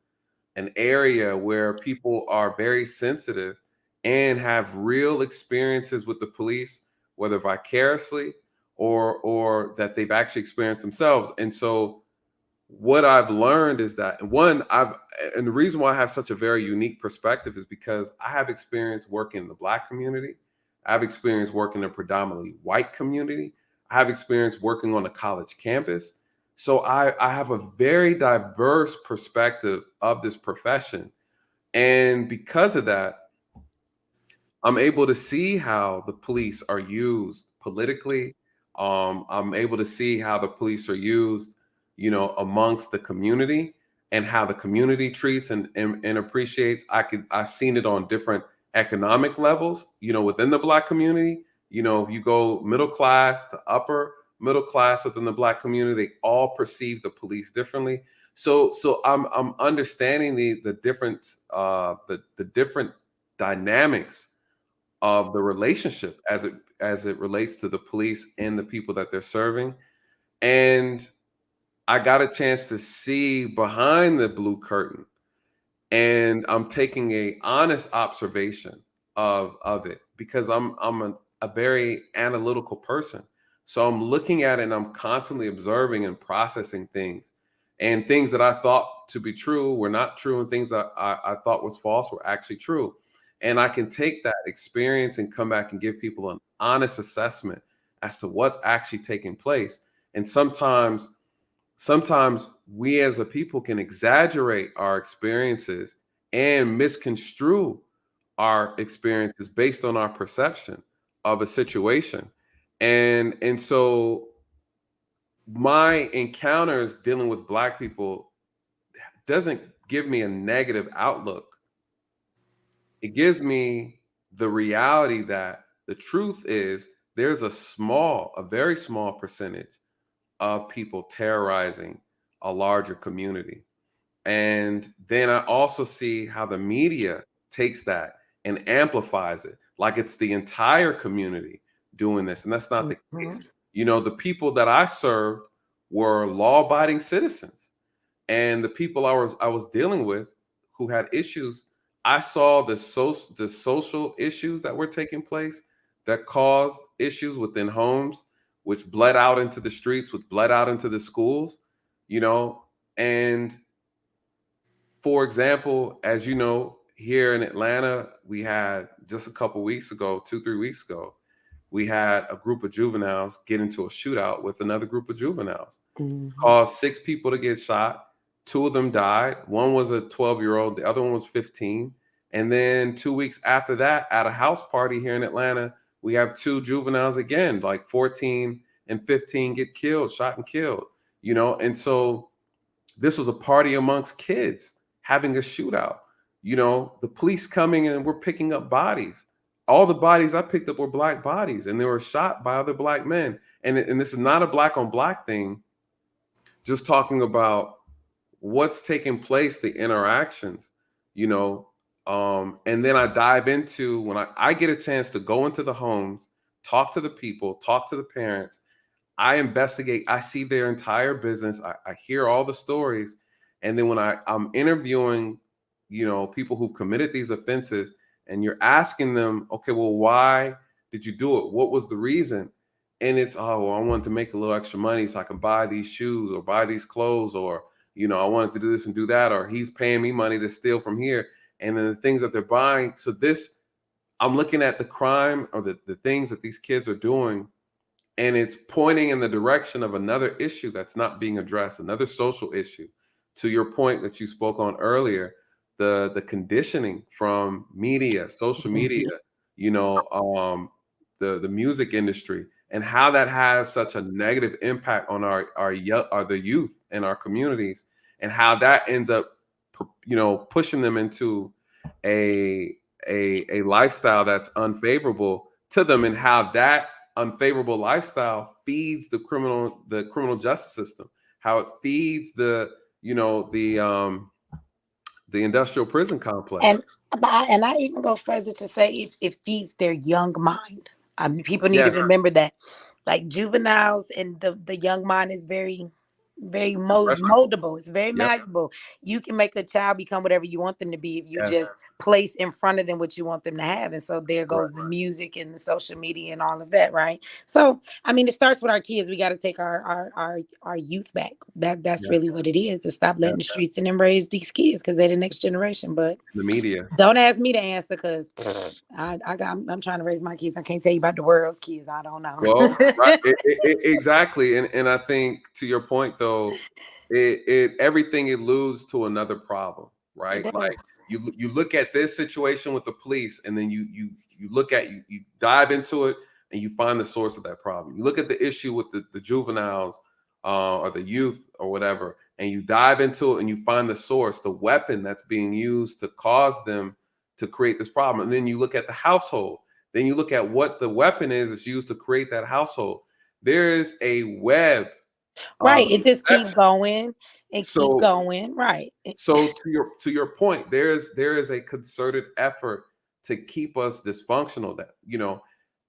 an area where people are very sensitive and have real experiences with the police, whether vicariously or that they've actually experienced themselves. And so what I've learned is that and the reason why I have such a very unique perspective is because I have experience working in the Black community. I have experience working in a predominantly white community. I have experience working on a college campus. So I have a very diverse perspective of this profession. And because of that, I'm able to see how the police are used politically. I'm able to see how the police are used, amongst the community and how the community treats and appreciates. I've seen it on different economic levels, within the Black community. If you go middle class to upper middle class within the Black community, they all perceive the police differently. So I'm understanding the different the different dynamics of the relationship as it relates to the police and the people that they're serving. And I got a chance to see behind the blue curtain, and I'm taking a honest observation of it because I'm a very analytical person. So I'm looking at it and I'm constantly observing and processing things, and things that I thought to be true were not true, and things that I thought was false were actually true. And I can take that experience and come back and give people an honest assessment as to what's actually taking place. And sometimes we as a people can exaggerate our experiences and misconstrue our experiences based on our perception of a situation. And so my encounters dealing with Black people doesn't give me a negative outlook. It gives me the reality that the truth is there's a very small percentage of people terrorizing a larger community. And then I also see how the media takes that and amplifies it like it's the entire community doing this. And that's not the case. The people that I served were law-abiding citizens. And the people I was dealing with who had issues, I saw the social issues that were taking place that caused issues within homes, which bled out into the streets, which bled out into the schools, you know. And for example, as you know, here in Atlanta, we had just a couple weeks ago, 2-3 weeks ago, we had a group of juveniles get into a shootout with another group of juveniles. Caused 6 people to get shot. 2 of them died. One was a 12-year-old. The other one was 15. And then 2 weeks after that, at a house party here in Atlanta, we have 2 juveniles again, like 14 and 15 get killed, shot and killed, you know? And so this was a party amongst kids having a shootout, you know, the police coming and we're picking up bodies. All the bodies I picked up were Black bodies, and they were shot by other Black men. And this is not a Black on Black thing, just talking about what's taking place, the interactions, you know. And then I dive into, when I get a chance to go into the homes, talk to the people, talk to the parents, I investigate, I see their entire business, I hear all the stories. And then when I'm interviewing, you know, people who've committed these offenses, and you're asking them, okay, well, why did you do it? What was the reason? And it's, oh, well, I wanted to make a little extra money so I can buy these shoes or buy these clothes, or, you know, I wanted to do this and do that, or he's paying me money to steal from here. And then the things that they're buying. So this, I'm looking at the crime or the things that these kids are doing, and it's pointing in the direction of another issue that's not being addressed, another social issue. To your point that you spoke on earlier, the conditioning from media, social media, you know, the music industry, and how that has such a negative impact on the youth in our communities, and how that ends up, you know, pushing them into a lifestyle that's unfavorable to them, and how that unfavorable lifestyle feeds the criminal justice system, how it feeds the industrial prison complex. And I even go further to say it feeds their young mind. I mean, people need to remember that, like, juveniles and the young mind is very moldable. It's very malleable. You can make a child become whatever you want them to be if you just place in front of them what you want them to have. And so there goes the music and the social media and all of that, right? So I mean, it starts with our kids. We got to take our youth back. That's really what it is, to stop letting the streets and embrace these kids, because they're the next generation. But the media, don't ask me to answer, because I'm trying to raise my kids. I can't tell you about the world's kids. I don't know. Well, right, exactly. And I think, to your point though, everything alludes to another problem, right? Like you look at this situation with the police, and then you dive into it, and you find the source of that problem. You look at the issue with the juveniles or the youth or whatever, and you dive into it, and you find the source, the weapon that's being used to cause them to create this problem. And then you look at the household. Then you look at what the weapon is that's used to create that household. There is a web. Right. It just keeps going and keep going. Right. So to your point, there is a concerted effort to keep us dysfunctional. That, you know,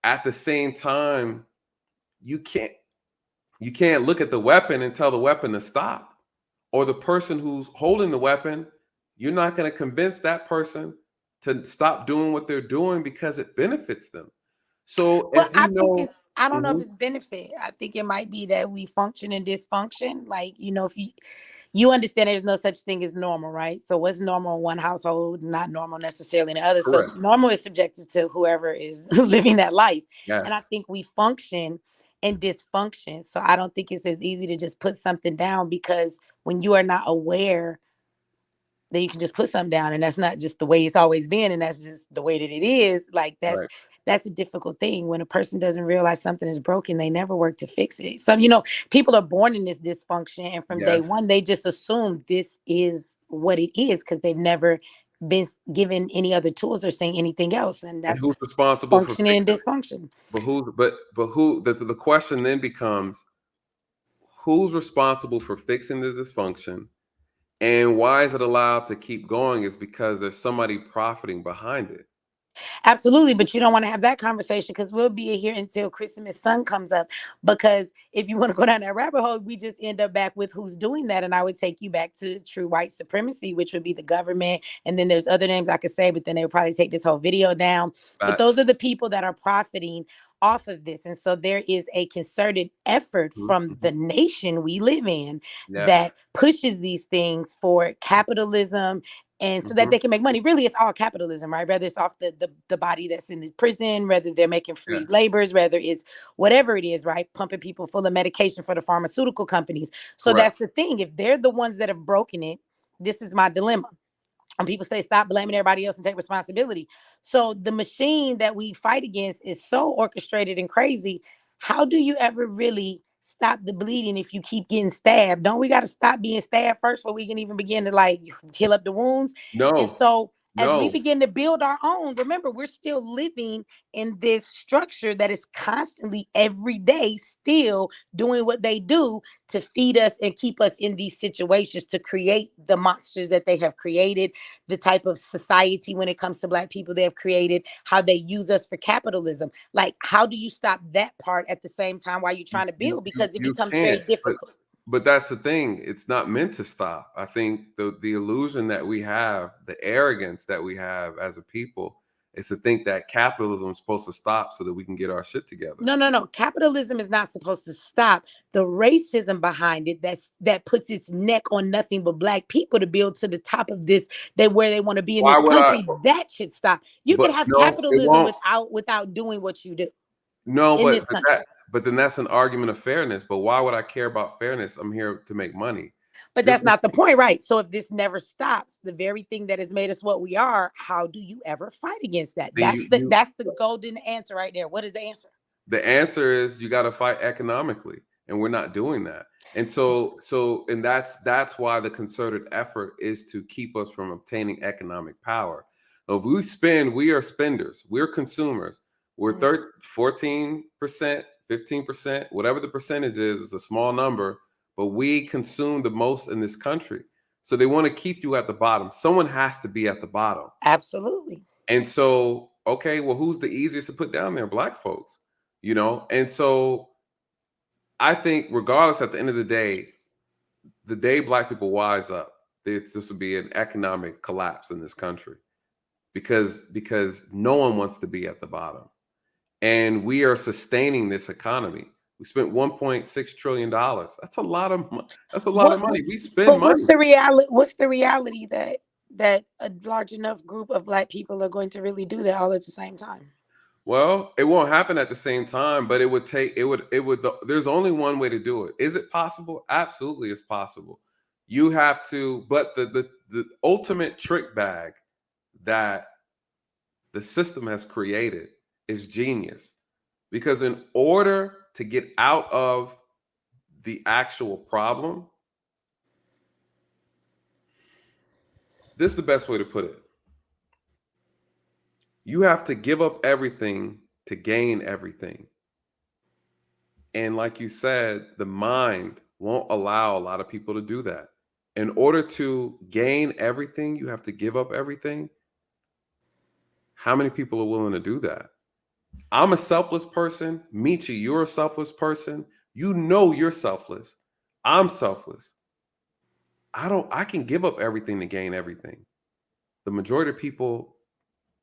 at the same time, you can't look at the weapon and tell the weapon to stop, or the person who's holding the weapon. You're not going to convince that person to stop doing what they're doing because it benefits them. So I don't know if it's benefit. I think it might be that we function in dysfunction. Like, you know, if you understand there's no such thing as normal, right? So what's normal in one household, not normal necessarily in the other. Correct. So normal is subjective to whoever is living that life. Yes. And I think we function in dysfunction. So I don't think it's as easy to just put something down, because when you are not aware, then you can just put something down, and that's not just the way it's always been, and that's just the way that it is. Like, that's a difficult thing. When a person doesn't realize something is broken, they never work to fix it. So, you know, people are born in this dysfunction, and from day one, they just assume this is what it is, because they've never been given any other tools or saying anything else. And that's who's responsible functioning in dysfunction. But the question then becomes, who's responsible for fixing the dysfunction? And why is it allowed to keep going? Is because there's somebody profiting behind it. Absolutely, but you don't want to have that conversation because we'll be here until Christmas sun comes up. Because if you want to go down that rabbit hole, we just end up back with who's doing that. And I would take you back to true white supremacy, which would be the government. And then there's other names I could say, but then they would probably take this whole video down. But those are the people that are profiting off of this. And so there is a concerted effort from the nation we live in that pushes these things for capitalism, and so that they can make money. Really, it's all capitalism, right? Whether it's off the body that's in the prison, whether they're making free labors, whether it's whatever it is, right? Pumping people full of medication for the pharmaceutical companies. So that's the thing. If they're the ones that have broken it, this is my dilemma. And people say, stop blaming everybody else and take responsibility. So the machine that we fight against is so orchestrated and crazy. How do you ever really stop the bleeding if you keep getting stabbed? Don't we got to stop being stabbed first before we can even begin to like heal up the wounds? And so as we begin to build our own, remember, we're still living in this structure that is constantly every day still doing what they do to feed us and keep us in these situations, to create the monsters that they have created, the type of society when it comes to Black people they have created, how they use us for capitalism. Like, how do you stop that part at the same time while you're trying to build? Because it becomes very difficult. But that's the thing. It's not meant to stop. I think the illusion that we have, the arrogance that we have as a people, is to think that capitalism is supposed to stop so that we can get our shit together. No. Capitalism is not supposed to stop. The racism behind it that puts its neck on nothing but Black people to build to the top of this, where they want to be in this country, that should stop. You can have capitalism without doing what you do. No, but then that's an argument of fairness. But why would I care about fairness? I'm here to make money. But that's not the point, right? So if this never stops, the very thing that has made us what we are, how do you ever fight against that? That's the golden answer right there. What is the answer? The answer is you got to fight economically, and we're not doing that. And and that's why the concerted effort is to keep us from obtaining economic power. If we spend, we are spenders. We're consumers. We're 14%, 15%, whatever the percentage is, it's a small number, but we consume the most in this country. So they want to keep you at the bottom. Someone has to be at the bottom. Absolutely. And so, okay, well, who's the easiest to put down there? Black folks, And so I think regardless, at the end of the day Black people wise up, this will be an economic collapse in this country because no one wants to be at the bottom. And we are sustaining this economy. We spent $1.6 trillion. That's a lot of money. That's a lot of money. We spend money. What's the reality that a large enough group of Black people are going to really do that all at the same time? Well, it won't happen at the same time, but there's only one way to do it. Is it possible? Absolutely, it's possible. You have to, but the ultimate trick bag that the system has created is genius, because in order to get out of the actual problem, this is the best way to put it. You have to give up everything to gain everything. And like you said, the mind won't allow a lot of people to do that. In order to gain everything, you have to give up everything. How many people are willing to do that? I'm a selfless person. Michi, you're a selfless person. You're selfless. I'm selfless. I can give up everything to gain everything. The majority of people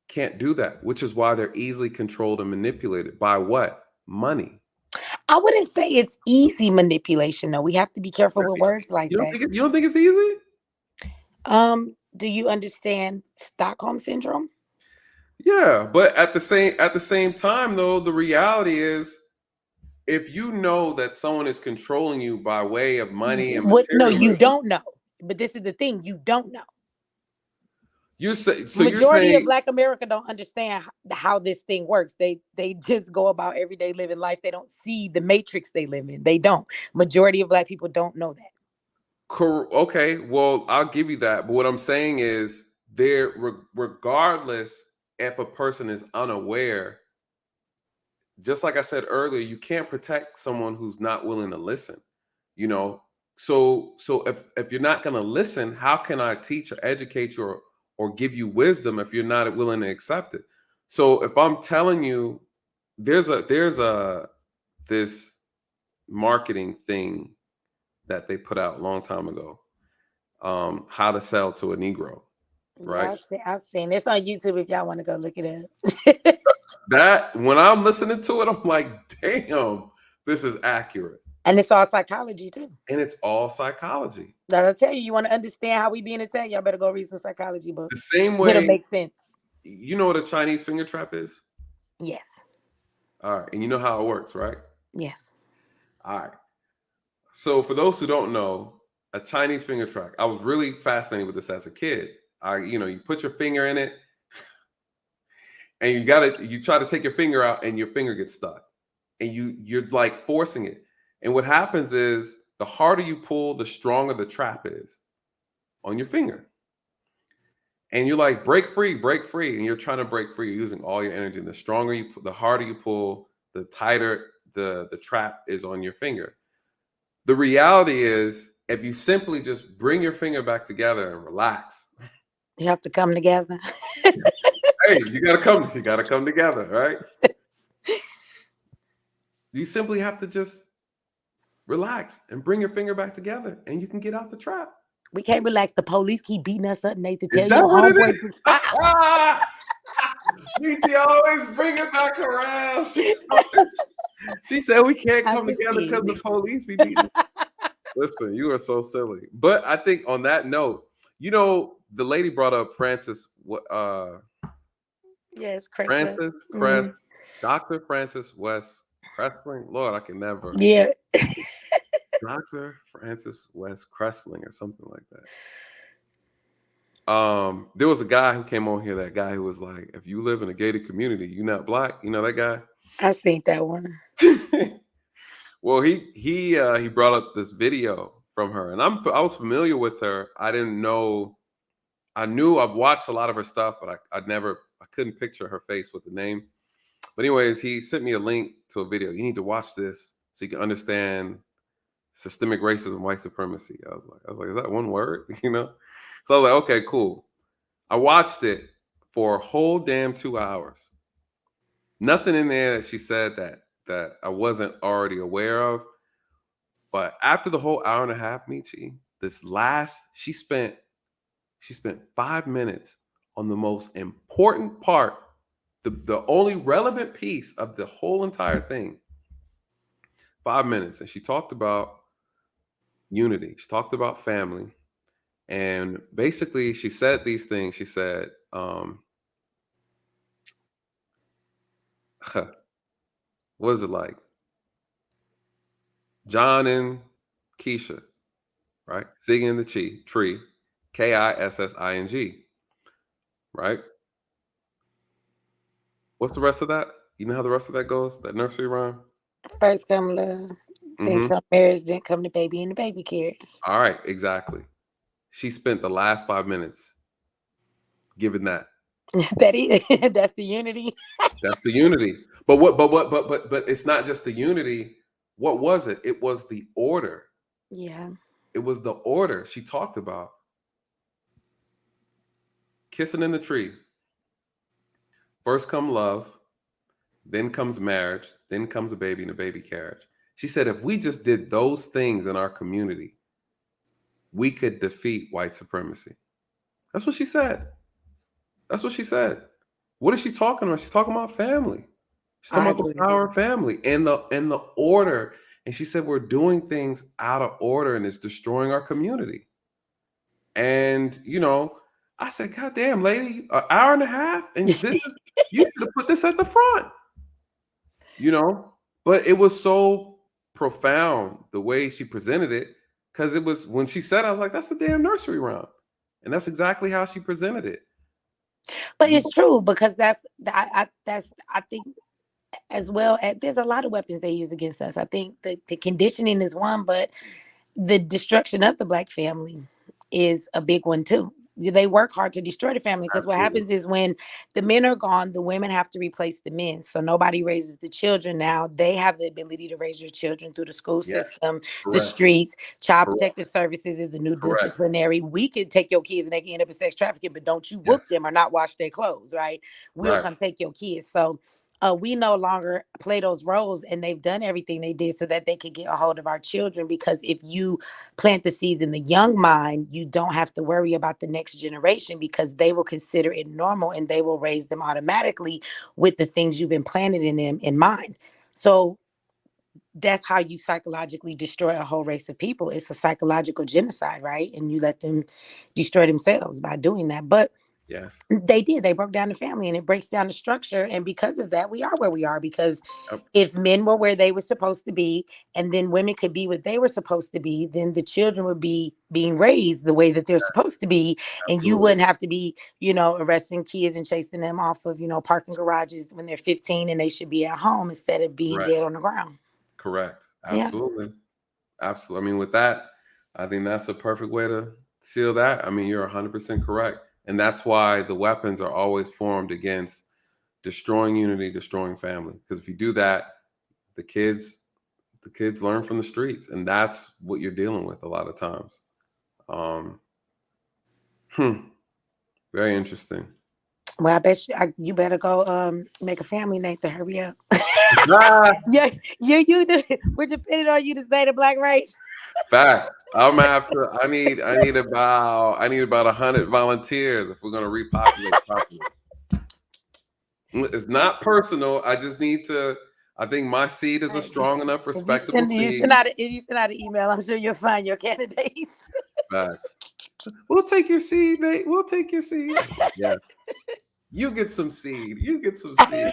can't do that, which is why they're easily controlled and manipulated. By what? Money. I wouldn't say it's easy manipulation, though. We have to be careful with words like that. You don't think it's easy? Do you understand Stockholm syndrome? Yeah, but at the same time, though, the reality is, if you know that someone is controlling you by way of money and no, you don't know. But this is the thing: you don't know. Majority of Black America don't understand how this thing works. They just go about everyday living life. They don't see the matrix they live in. They don't. Majority of Black people don't know that. Okay, well, I'll give you that. But what I'm saying is, regardless if a person is unaware, just like I said earlier, you can't protect someone who's not willing to listen. So if you're not going to listen, how can I teach or educate you or give you wisdom if you're not willing to accept it? So if I'm telling you, there's this marketing thing that they put out a long time ago, how to sell to a Negro, right? Yeah, I've seen it's on YouTube if y'all want to go look it up. That when I'm listening to it, I'm like, damn, this is accurate. And it's all psychology too. And it's all psychology. Now, I tell you, you want to understand how we being attacked, y'all better go read some psychology books. The same way. It'll make sense. You know what a Chinese finger trap is? Yes. All right. And you know how it works, right? Yes. All right. So for those who don't know, a Chinese finger trap, I was really fascinated with this as a kid. You put your finger in it and you try to take your finger out and your finger gets stuck and you're like forcing it. And what happens is the harder you pull, the stronger the trap is on your finger. And you're like, break free. And you're trying to break free. You're using all your energy. And the harder you pull, the tighter the trap is on your finger. The reality is, if you simply just bring your finger back together and relax. You have to come together. Hey, you gotta come together, right? You simply have to just relax and bring your finger back together and you can get out the trap. We can't relax. The police keep beating us up, Nate, to tell That you what it homeboys is? to stop. Nietzsche always bring it back around. She said we can't come together because the police be beating us. Listen, you are so silly. But I think on that note, the lady brought up Francis. Yes, Francis Crest, Dr. Francis West Crestling. Lord, I can never. Yeah. Dr. Francis West Crestling or something like that. There was a guy who came on here, that guy who was like, if you live in a gated community, you're not black. You know that guy? I seen that one. Well, he brought up this video from her, and I was familiar with her. I didn't know. I knew I've watched a lot of her stuff, but I couldn't picture her face with the name. But anyways, he sent me a link to a video. You need to watch this so you can understand systemic racism, white supremacy. I was like, is that one word? So I was like, okay, cool. I watched it for a whole damn 2 hours. Nothing in there that she said that I wasn't already aware of. But after the whole hour and a half, Michi, she spent 5 minutes on the most important part, the only relevant piece of the whole entire thing. 5 minutes. And she talked about unity. She talked about family. And basically she said these things. She said, what is it like? John and Keisha, right? Singing in the tree, Kissing, right? What's the rest of that? You know how the rest of that goes? That nursery rhyme? First come love, then come marriage, then come the baby and the baby carriage. All right, exactly. She spent the last 5 minutes giving that. That's the unity. That's the unity. But it's not just the unity. What was it? It was the order. Yeah. It was the order she talked about. Kissing in the tree. First come love, then comes marriage, then comes a baby and a baby carriage. She said, if we just did those things in our community, we could defeat white supremacy. That's what she said. What is she talking about? She's talking about family. She's talking about the power of family and the order. And she said, we're doing things out of order and it's destroying our community. And, I said, God damn, lady, an hour and a half? And you should have put this at the front. But it was so profound the way she presented it, because it was, when she said it, I was like, that's the damn nursery rhyme. And that's exactly how she presented it. But it's true, because I think as well, there's a lot of weapons they use against us. I think the conditioning is one, but the destruction of the Black family is a big one too. they work hard to destroy the family, because what happens is when the men are gone, the women have to replace the men. So nobody raises the children now. They have the ability to raise your children through the school system, the streets. Child protective services is the new disciplinary. We could take your kids and they can end up in sex trafficking, but don't you whoop them or not wash their clothes, right? We'll come take your kids. So we no longer play those roles, and they've done everything they did so that they could get a hold of our children. Because if you plant the seeds in the young mind, you don't have to worry about the next generation, because they will consider it normal and they will raise them automatically with the things you've implanted in them in mind. So that's how you psychologically destroy a whole race of people. It's a psychological genocide, right? And you let them destroy themselves by doing that. But they did. They broke down the family, and it breaks down the structure. And because of that, we are where we are. Because if men were where they were supposed to be, and then women could be what they were supposed to be, then the children would be being raised the way that they're supposed to be. And you wouldn't have to be, arresting kids and chasing them off of, parking garages when they're 15 and they should be at home instead of being dead on the ground. Correct. Absolutely. Absolutely. I mean, with that, I think that's a perfect way to seal that. I mean, you're 100% correct. And that's why the weapons are always formed against destroying unity, destroying family. Because if you do that, the kids learn from the streets, and that's what you're dealing with a lot of times. Very interesting. Well, I bet you better go make a family, Nathan. Hurry up. Yeah, you do. We're depending on you to say the black race. Facts. I'm gonna have to. I need about 100 volunteers if we're gonna repopulate properly. It's not personal. I just need to. I think my seed is a strong enough, respectable seed. You send out an email. I'm sure you'll find your candidates. Facts. We'll take your seed, mate. We'll take your seed. Yeah. You get some seed. You get some seed.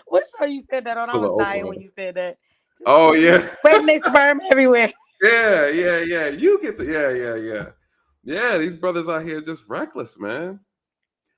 What show you said that on? I was dying when you said that. Oh yeah. Spreading their sperm everywhere. Yeah. You get the yeah. These brothers out here just reckless, man.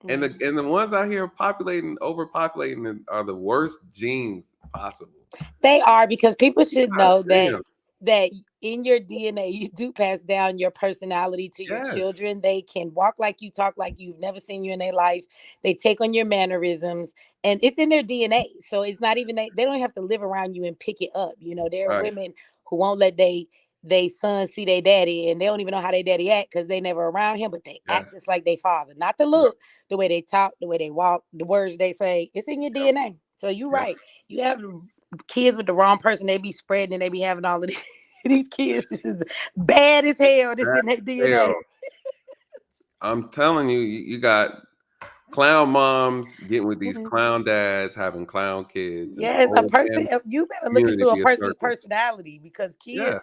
And the ones out here overpopulating are the worst genes possible. They are, because people should know that in your DNA, you do pass down your personality to your children. They can walk like you, talk like you've never seen you in their life. They take on your mannerisms, and it's in their DNA. So it's not even they don't have to live around you and pick it up. There are women who won't let they son see their daddy, and they don't even know how their daddy act because they never around him, but they act just like their father. Not the look, the way they talk, the way they walk, the words they say. It's in your DNA. So you're right. You have kids with the wrong person, they be spreading and they be having all of these kids. This is bad as hell. This in their DNA. I'm telling you, you got clown moms getting with these clown dads, having clown kids. Yes, a person. You better look into a person's personality, because kids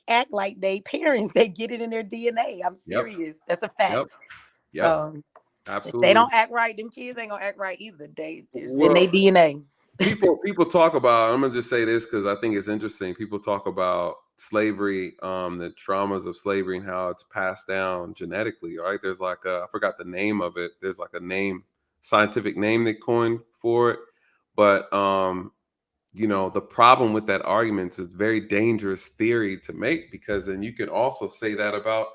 act like they parents. They get it in their DNA. I'm serious. That's a fact. So absolutely, if they don't act right, them kids ain't gonna act right either. It's in their DNA. People talk about. I'm gonna just say this because I think it's interesting. People talk about slavery, the traumas of slavery, and how it's passed down genetically. Right? There's like I forgot the name of it. There's like a scientific name they coined for it. But the problem with that argument is a very dangerous theory to make, because then you can also say that about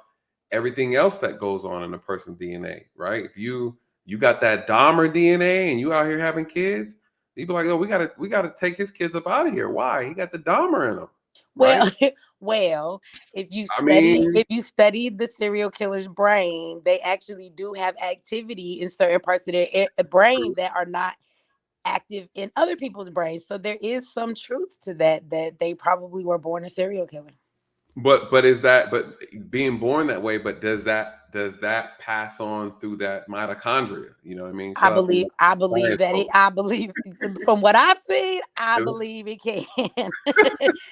everything else that goes on in a person's DNA, right? If you got that Dahmer DNA and you out here having kids, you'd be like, oh, we gotta take his kids up out of here. Why? He got the Dahmer in him. Right? Well, if you study the serial killer's brain, they actually do have activity in certain parts of their brain that are not active in other people's brains. So there is some truth to that they probably were born a serial killer. But being born that way, but does that pass on through that mitochondria? You know what I mean? I believe from what I've seen, I believe it can.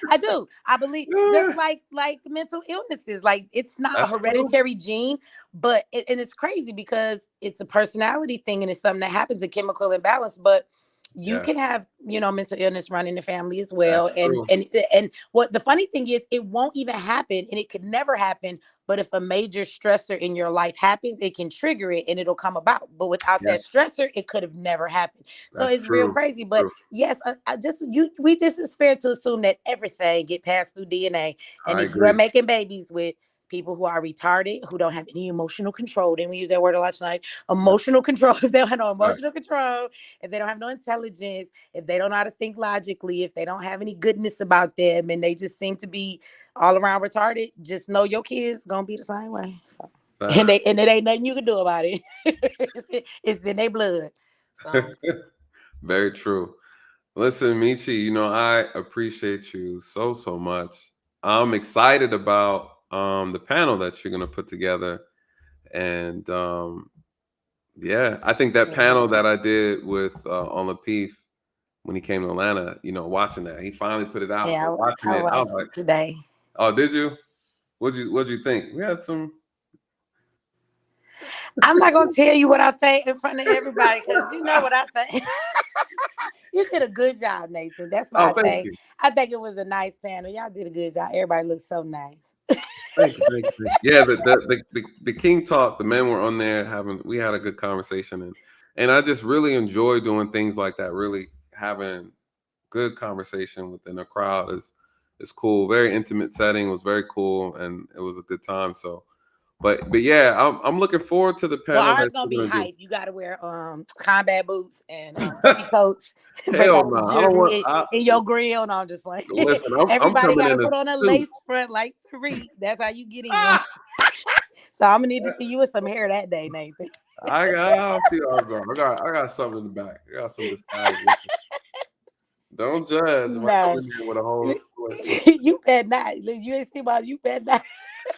I do. I believe just like mental illnesses, like it's not a hereditary gene, but and it's crazy because it's a personality thing and it's something that happens, a chemical imbalance, but you can have, mental illness run in the family as well. And what the funny thing is, it won't even happen, and it could never happen. But if a major stressor in your life happens, it can trigger it and it'll come about. But without that stressor, it could have never happened. So it's real crazy. But yes, we just it's fair to assume that everything get passed through DNA. And if you're making babies with people who are retarded, who don't have any emotional control. Didn't we use that word a lot tonight? Emotional control. If they don't have no emotional control, if they don't have no intelligence, if they don't know how to think logically, if they don't have any goodness about them, and they just seem to be all around retarded, just know your kids gonna be the same way. So, and it ain't nothing you can do about it. It's in their blood. So. Very true. Listen, Michi, you know, I appreciate you so much. I'm excited about the panel that you're gonna put together, and yeah, I think that panel that I did with on Lapeef when he came to Atlanta, you know, watching that, he finally put it out. Yeah, watching I it, I was like, today. oh, did you? What'd you think? We had some. I'm not gonna tell you what I think in front of everybody because you know what I think. You did a good job, Nathan. That's my thing. I think it was a nice panel. Y'all did a good job. Everybody looks so nice. Thank you. Yeah, the King Talk, the men were on there we had a good conversation, and I just really enjoy doing things like that. Really having good conversation within a crowd is cool. Very intimate setting, was very cool, and it was a good time. So, but yeah, I'm looking forward to the panel. Well, ours gonna be hype. You gotta wear combat boots and puffy coats. Hell no, I don't want in your grill. No, I'm just playing. Listen, everybody I'm gotta put on a lace front like Tariq. That's how you get in. So I'm gonna need to see you with some hair that day, Nathan. I'll see how it's going. I got something in the back. I got some disguise. Don't judge. No. I come in here with a whole. You better not. You ain't see about you better not.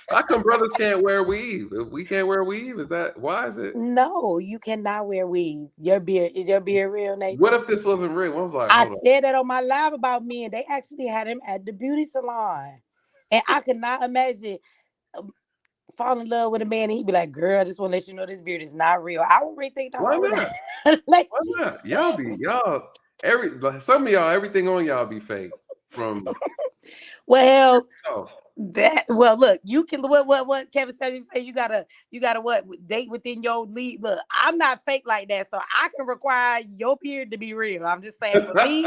How come brothers can't wear weave? If we can't wear weave, why is it? No, you cannot wear weave. Is your beard real, Nathan? What if this wasn't real? I was like, I said that on my live about me, and they actually had him at the beauty salon, and I could not imagine fall in love with a man and he'd be like, "Girl, I just want to let you know this beard is not real." I would rethink the whole not? Like, why not? Some of y'all, everything on y'all be fake. From well. Look, you can what Kevin said. You say you gotta what date within your lead. Look, I'm not fake like that, so I can require your beard to be real. I'm just saying for me,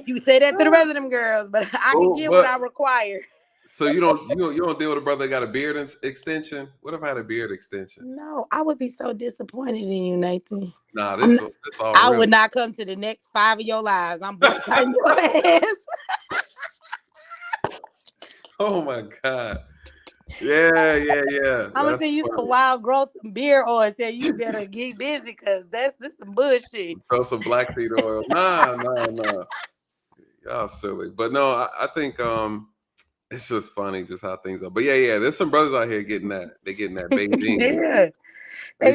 you say that to the rest of them girls, but I can get what I require. So you don't deal with a brother that got a beard extension? What if I had a beard extension? No, I would be so disappointed in you, Nathan. Nah, this all I would not come to the next 5 of your lives. I'm boycotting your ass. Oh my God. Yeah. I'm gonna send you some wild growth, some beer oil, and tell you better get busy because this some bullshit. Throw some black seed oil. Nah. Y'all silly. But no, I think it's just funny just how things are. But yeah, there's some brothers out here getting that. They're getting that Beijing. Yeah. They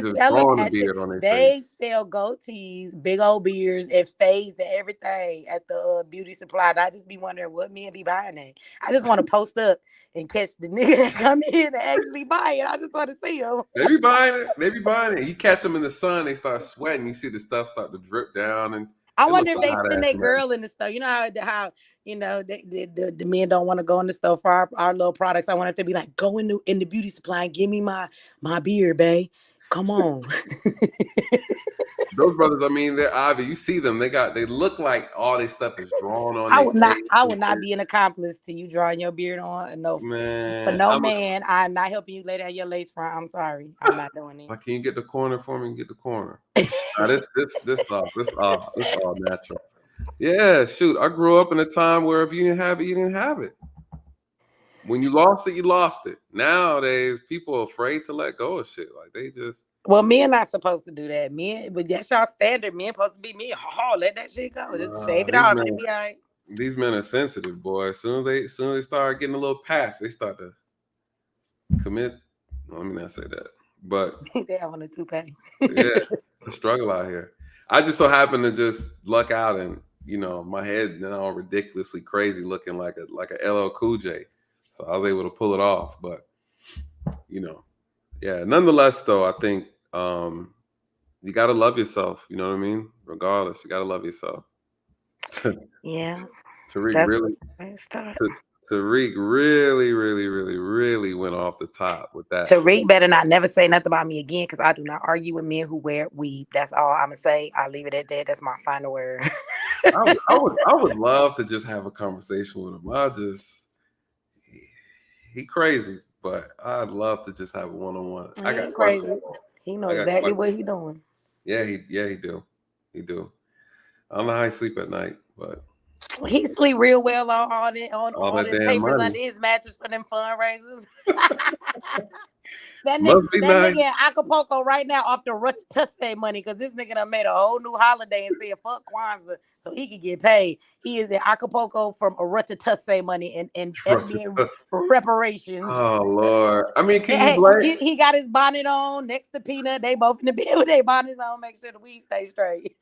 sell goatees, big old beards, and fades and everything at the beauty supply. And I just be wondering what men be buying that. I just want to post up and catch the nigga that come in and actually buy it. I just want to see them. They be buying it. You catch them in the sun, they start sweating. You see the stuff start to drip down, and I wonder if they send that girl in the store. You know how you know the men don't want to go in the store for our little products. I want it to be like, go in the beauty supply and give me my beard, babe. Come on. Those brothers, I mean, they're obvious. You see them, they look like all this stuff is drawn on. I would not be an accomplice to you drawing your beard on. No, man. I'm not helping you lay down your lace front. I'm sorry. I'm not doing it. Can you get the corner for me? Get the corner. This all natural. Yeah, shoot. I grew up in a time where if you didn't have it, you didn't have it. When you lost it, you lost it. Nowadays, people are afraid to let go of shit. Like they just. Well, men not supposed to do that. Men, but that's y'all standard. Men supposed to be men. Let that shit go. Just shave it off. It'll be all right. These men are sensitive, boy. As soon as they start getting a little patch, they start to commit. Let me not say that, but they have on a toupee. Yeah, it's a struggle out here. I just so happen to just luck out, and my head ridiculously crazy, looking like a LL Cool J. So I was able to pull it off, but yeah. Nonetheless, though, I think you gotta love yourself. You know what I mean? Regardless, you gotta love yourself. Yeah. Tariq really went off the top with that. Tariq better not never say nothing about me again, because I do not argue with men who wear weave. That's all I'm gonna say. I'll leave it at that. That's my final word. I would love to just have a conversation with him. He crazy, but I'd love to just have a one-on-one. I got Crazy. questions. He know I got exactly what questions. he doing. Yeah, he do. He do. I don't know how he sleep at night, but He sleep real well on all all that the damn papers money under his mattress for them fundraisers. That must be nigga nice. in Acapulco right now off the Ruttusse money because this nigga done made a whole new holiday and said fuck Kwanzaa so he could get paid. He is in Acapulco from a Ruttusse money and FDA reparations. Oh Lord! I mean, can you Hey, blame? he got his bonnet on next to Peanut. They both in the bed with their bonnets on. Make sure the weave stay straight.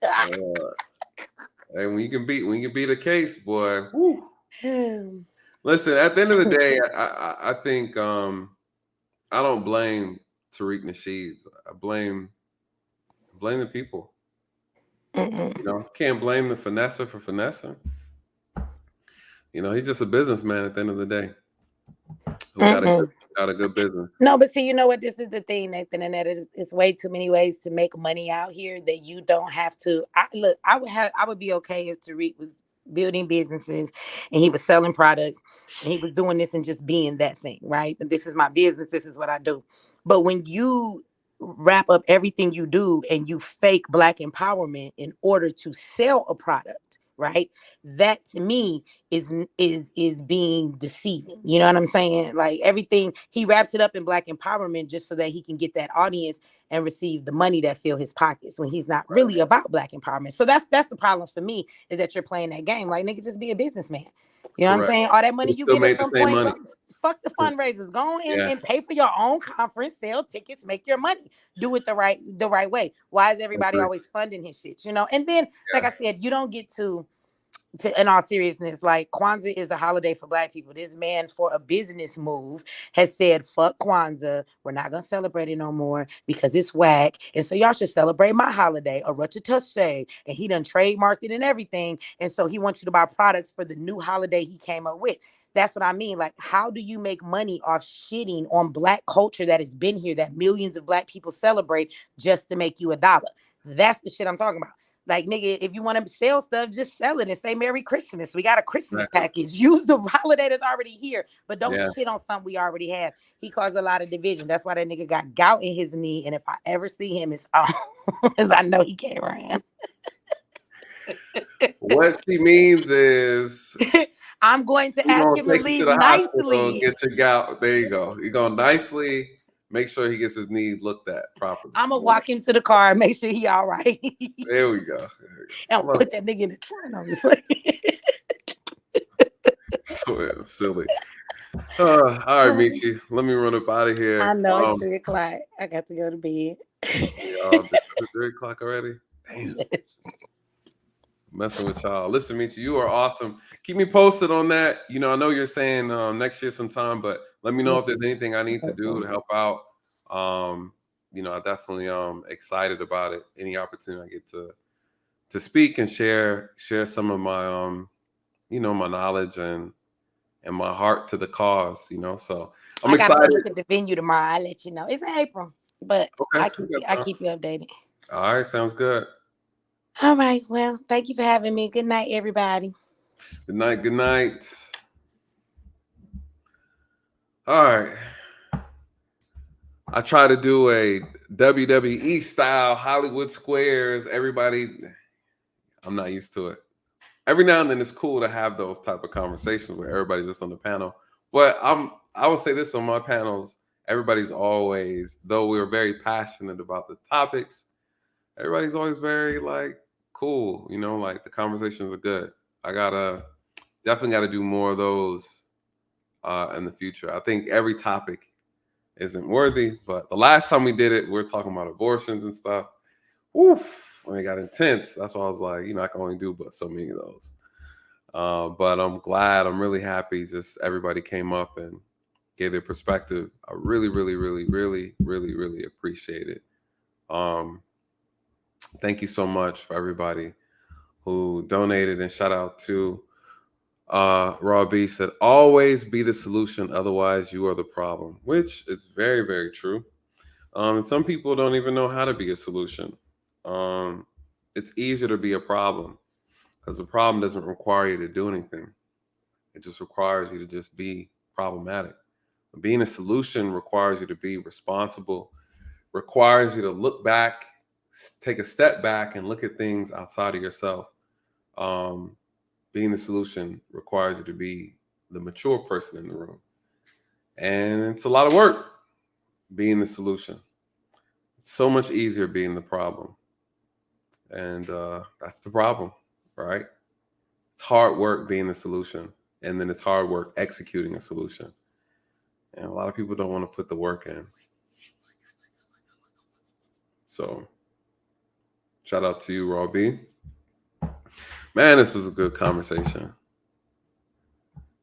Hey, when you can beat a case, boy. Woo. Listen, at the end of the day, I think I don't blame Tariq Nasheed. I blame the people. You know, can't blame the finesser for finessing. You know, he's just a businessman at the end of the day. Who got a good business. No, but see, you know what? This is the thing, Nathan, and that it's way too many ways to make money out here that you don't have to. I would be okay if Tariq was building businesses and he was selling products and he was doing this and just being that thing, right? And this is my business. This is what I do. But when you wrap up everything you do and you fake Black empowerment in order to sell a product, right? That to me is being deceiving. You know what I'm saying? Like everything, he wraps it up in Black empowerment just so that he can get that audience and receive the money that fill his pockets when he's not really about Black empowerment. So that's the problem for me, is that you're playing that game. Like, nigga, just be a businessman. You know what I'm saying? All that money you get at some point, fuck the fundraisers. Go in and pay for your own conference, sell tickets, make your money. Do it the right way. Why is everybody always funding his shit? You know? And then, like I said, you don't get to in all seriousness, like Kwanzaa is a holiday for Black people. This man, for a business move, has said, fuck Kwanzaa. We're not going to celebrate it no more because it's whack. And so y'all should celebrate my holiday, a Ruttusse. And he done trademarked it and everything. And so he wants you to buy products for the new holiday he came up with. That's what I mean. Like, how do you make money off shitting on Black culture that has been here, that millions of Black people celebrate just to make you $1? That's the shit I'm talking about. Like, nigga, if you want to sell stuff, just sell it and say Merry Christmas. We got a Christmas package. Use the holiday that's already here, but don't shit on something we already have. He caused a lot of division. That's why that nigga got gout in his knee. And if I ever see him, it's as I know he can't run. What she means is I'm going to ask him to leave nicely. Get your gout. There you go. You're going to nicely make sure he gets his knee looked at properly. I'm going to walk him to the car and make sure he all right. There we go. And put that nigga in the trunk, obviously. So silly. All right, Michi. Let me run up out of here. I know it's 3 o'clock. I got to go to bed. It's 3 o'clock already? Damn. Yes. Messing with y'all. Listen, Michi, you are awesome. Keep me posted on that. You know, I know you're saying next year sometime, but let me know if there's anything I need to do to help out. You know, I definitely excited about it. Any opportunity I get to speak and share some of my you know, my knowledge and my heart to the cause, you know. So I'm excited. I gotta look at the venue tomorrow. I'll let you know. It's in April, but I keep you updated. All right, sounds good. All right. Well, thank you for having me. Good night, everybody. Good night. Good night. All right. I try to do a WWE style Hollywood Squares. Everybody, I'm not used to it. Every now and then it's cool to have those type of conversations where everybody's just on the panel. But I would say this on my panels, everybody's always, though we're very passionate about the topics, everybody's always very like cool, you know, like the conversations are good. I definitely gotta do more of those in the future. I think every topic isn't worthy, but the last time we did it, we were talking about abortions and stuff. Oof, when it got intense, that's why I was like, you know, I can only do but so many of those. But I'm glad, I'm really happy. Just everybody came up and gave their perspective. I really, really, really, really, really, really appreciate it. Thank you so much for everybody who donated, and shout out to Raw B said, always be the solution, otherwise you are the problem, which is very, very true. And some people don't even know how to be a solution. It's easier to be a problem because the problem doesn't require you to do anything. It just requires you to just be problematic. Being a solution requires you to be responsible, requires you to look back, take a step back and look at things outside of yourself. Being the solution requires you to be the mature person in the room. And it's a lot of work being the solution. It's so much easier being the problem. And that's the problem, right? It's hard work being the solution. And then it's hard work executing a solution. And a lot of people don't want to put the work in. So shout out to you, Raw B. Man, this was a good conversation.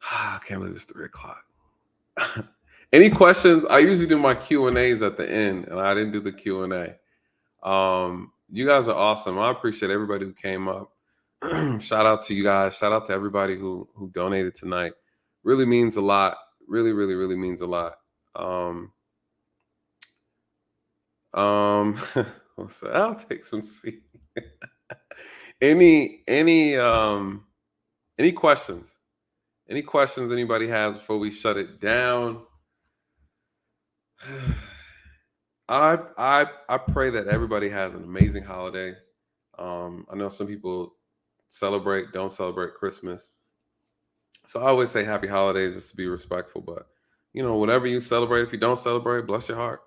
I can't believe it's 3:00. Any questions? I usually do my Q&As at the end, and I didn't do the Q&A. You guys are awesome. I appreciate everybody who came up. Shout out to you guys. Shout out to everybody who donated tonight. Really means a lot. Really, really, really means a lot. I'll take some seat. Any questions? Any questions anybody has before we shut it down? I pray that everybody has an amazing holiday. I know some people don't celebrate Christmas. So I always say happy holidays just to be respectful, but whatever you celebrate, if you don't celebrate, bless your heart.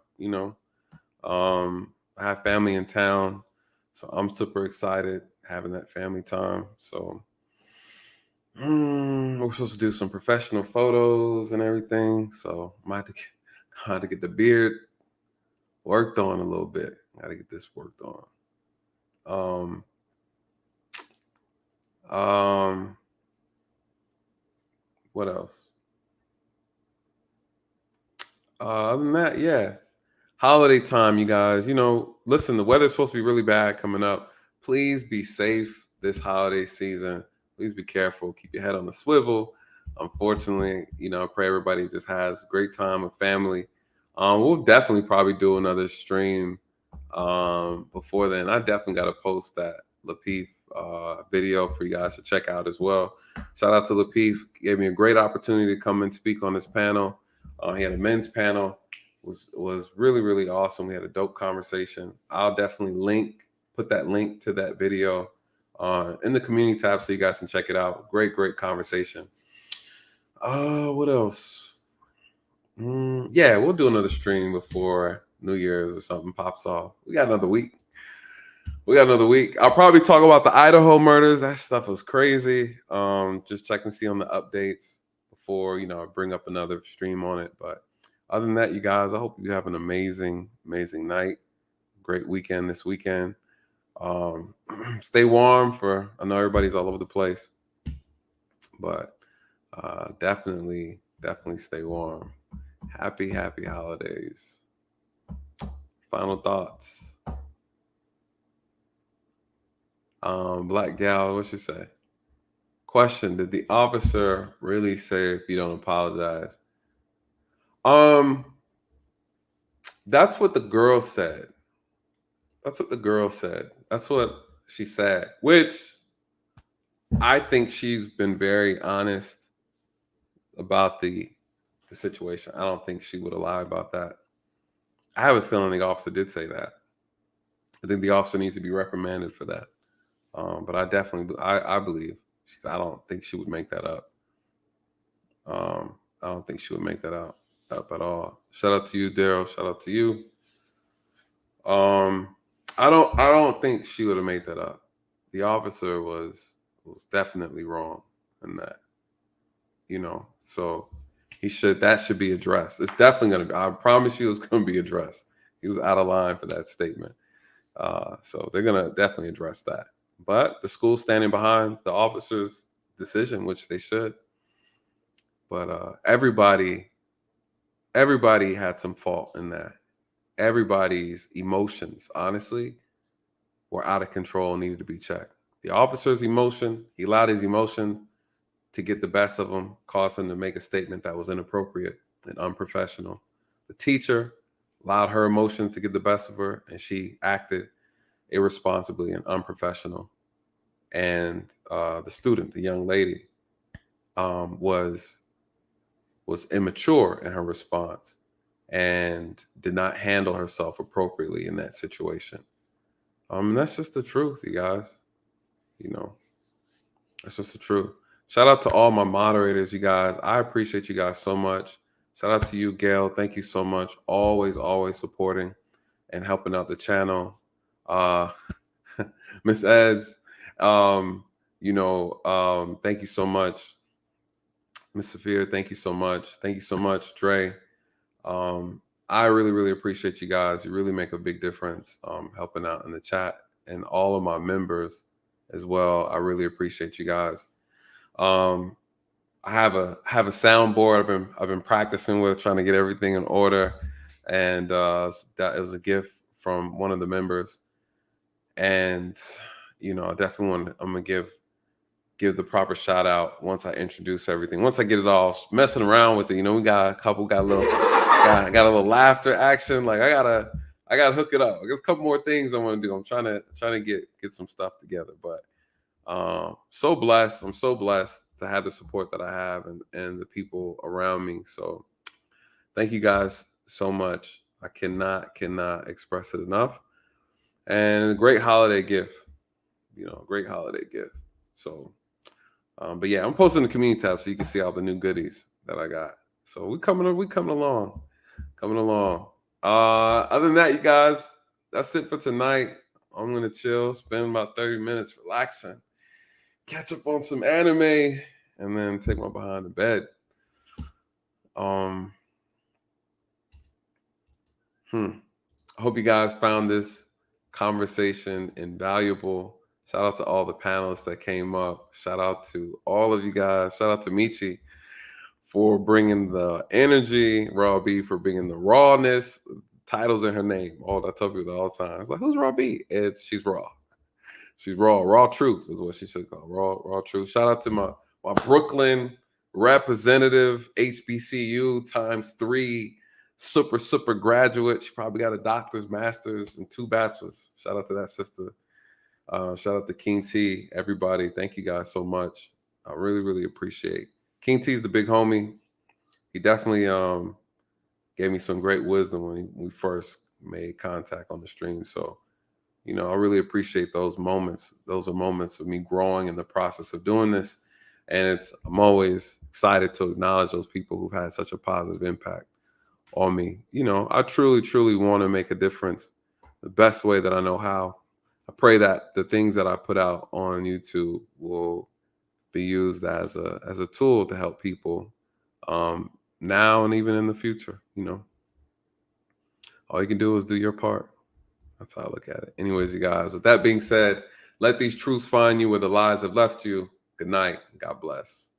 I have family in town, so I'm super excited having that family time. So we're supposed to do some professional photos and everything. So I might have to get the beard worked on a little bit. Got to get this worked on. What else? Other than that, yeah. Holiday time, you guys. Listen, the weather's supposed to be really bad coming up. Please be safe this holiday season. Please be careful. Keep your head on the swivel. Unfortunately, I pray everybody just has a great time with family. We'll definitely probably do another stream before then. I definitely got to post that Lapeef video for you guys to check out as well. Shout out to Lapeef. Gave me a great opportunity to come and speak on this panel. He had a men's panel. Was really, really awesome. We had a dope conversation. I'll definitely put that link to that video in the community tab so you guys can check it out. Great conversation. What else? Yeah, we'll do another stream before New Year's or something pops off. We got another week. I'll probably talk about the Idaho murders. That stuff was crazy. Just check and see on the updates before I bring up another stream on it. But other than that, you guys, I hope you have an amazing night. Great weekend this weekend. Stay warm I know everybody's all over the place, but definitely stay warm. Happy holidays. Final thoughts. Black gal, what you say? Question: did the officer really say if you don't apologize? That's what the girl said. That's what she said, which I think she's been very honest about the situation. I don't think she would have lied about that. I have a feeling the officer did say that. I think the officer needs to be reprimanded for that. But I believe I don't think she would make that up. I don't think she would make that up at all. Shout out to you, Daryl. Shout out to you. I don't think she would have made that up. The officer was definitely wrong in that. So that should be addressed. It's definitely gonna be. I promise you, it's gonna be addressed. He was out of line for that statement. So they're gonna definitely address that. But the school's standing behind the officer's decision, which they should. But everybody had some fault in that. Everybody's emotions, honestly, were out of control and needed to be checked. The officer's emotion, he allowed his emotion to get the best of him, caused him to make a statement that was inappropriate and unprofessional. The teacher allowed her emotions to get the best of her, and she acted irresponsibly and unprofessional. And the student, the young lady, was was immature in her response and did not handle herself appropriately in that situation. That's just the truth, you guys. That's just the truth. Shout out to all my moderators, you guys. I appreciate you guys so much. Shout out to you, Gail. Thank you so much. Always supporting and helping out the channel. Miss Eds, thank you so much. Miss Sophia, thank you so much. Thank you so much, Dre. I really appreciate you guys. You really make a big difference helping out in the chat, and all of my members as well. I really appreciate you guys. I have a soundboard I've been practicing with, trying to get everything in order, and that it was a gift from one of the members. And I definitely I'm gonna give the proper shout out once I introduce everything. Once I get it all messing around with it, we got a little laughter action. Like I gotta hook it up. There's a couple more things I want to do. I'm trying to get some stuff together. But so blessed. I'm so blessed to have the support that I have and the people around me. So thank you guys so much. I cannot express it enough. And a great holiday gift. Great holiday gift. So but yeah, I'm posting the community tab so you can see all the new goodies that I got. So we coming along. Other than that, you guys, that's it for tonight. I'm gonna chill, spend about 30 minutes relaxing, catch up on some anime, and then take my behind to bed. I hope you guys found this conversation invaluable. Shout out to all the panelists that came up. Shout out to all of you guys. Shout out to Michi for bringing the energy, Raw B for bringing the rawness. Titles in her name. I tell people all the time. It's like, who's Raw B? She's raw. She's raw. Raw truth is what she should call. Raw truth. Shout out to my Brooklyn representative, HBCU ×3 super graduate. She probably got a doctor's, master's, and 2 bachelors. Shout out to that sister. Shout out to King T. Everybody, thank you guys so much. I really appreciate. King T is the big homie. He definitely gave me some great wisdom when we first made contact on the stream. So, I really appreciate those moments. Those are moments of me growing in the process of doing this. And I'm always excited to acknowledge those people who've had such a positive impact on me. I truly want to make a difference the best way that I know how. I pray that the things that I put out on YouTube will be used as a tool to help people now and even in the future. All you can do is do your part. That's how I look at it. Anyways, you guys, with that being said, let these truths find you where the lies have left you. Good night. God bless.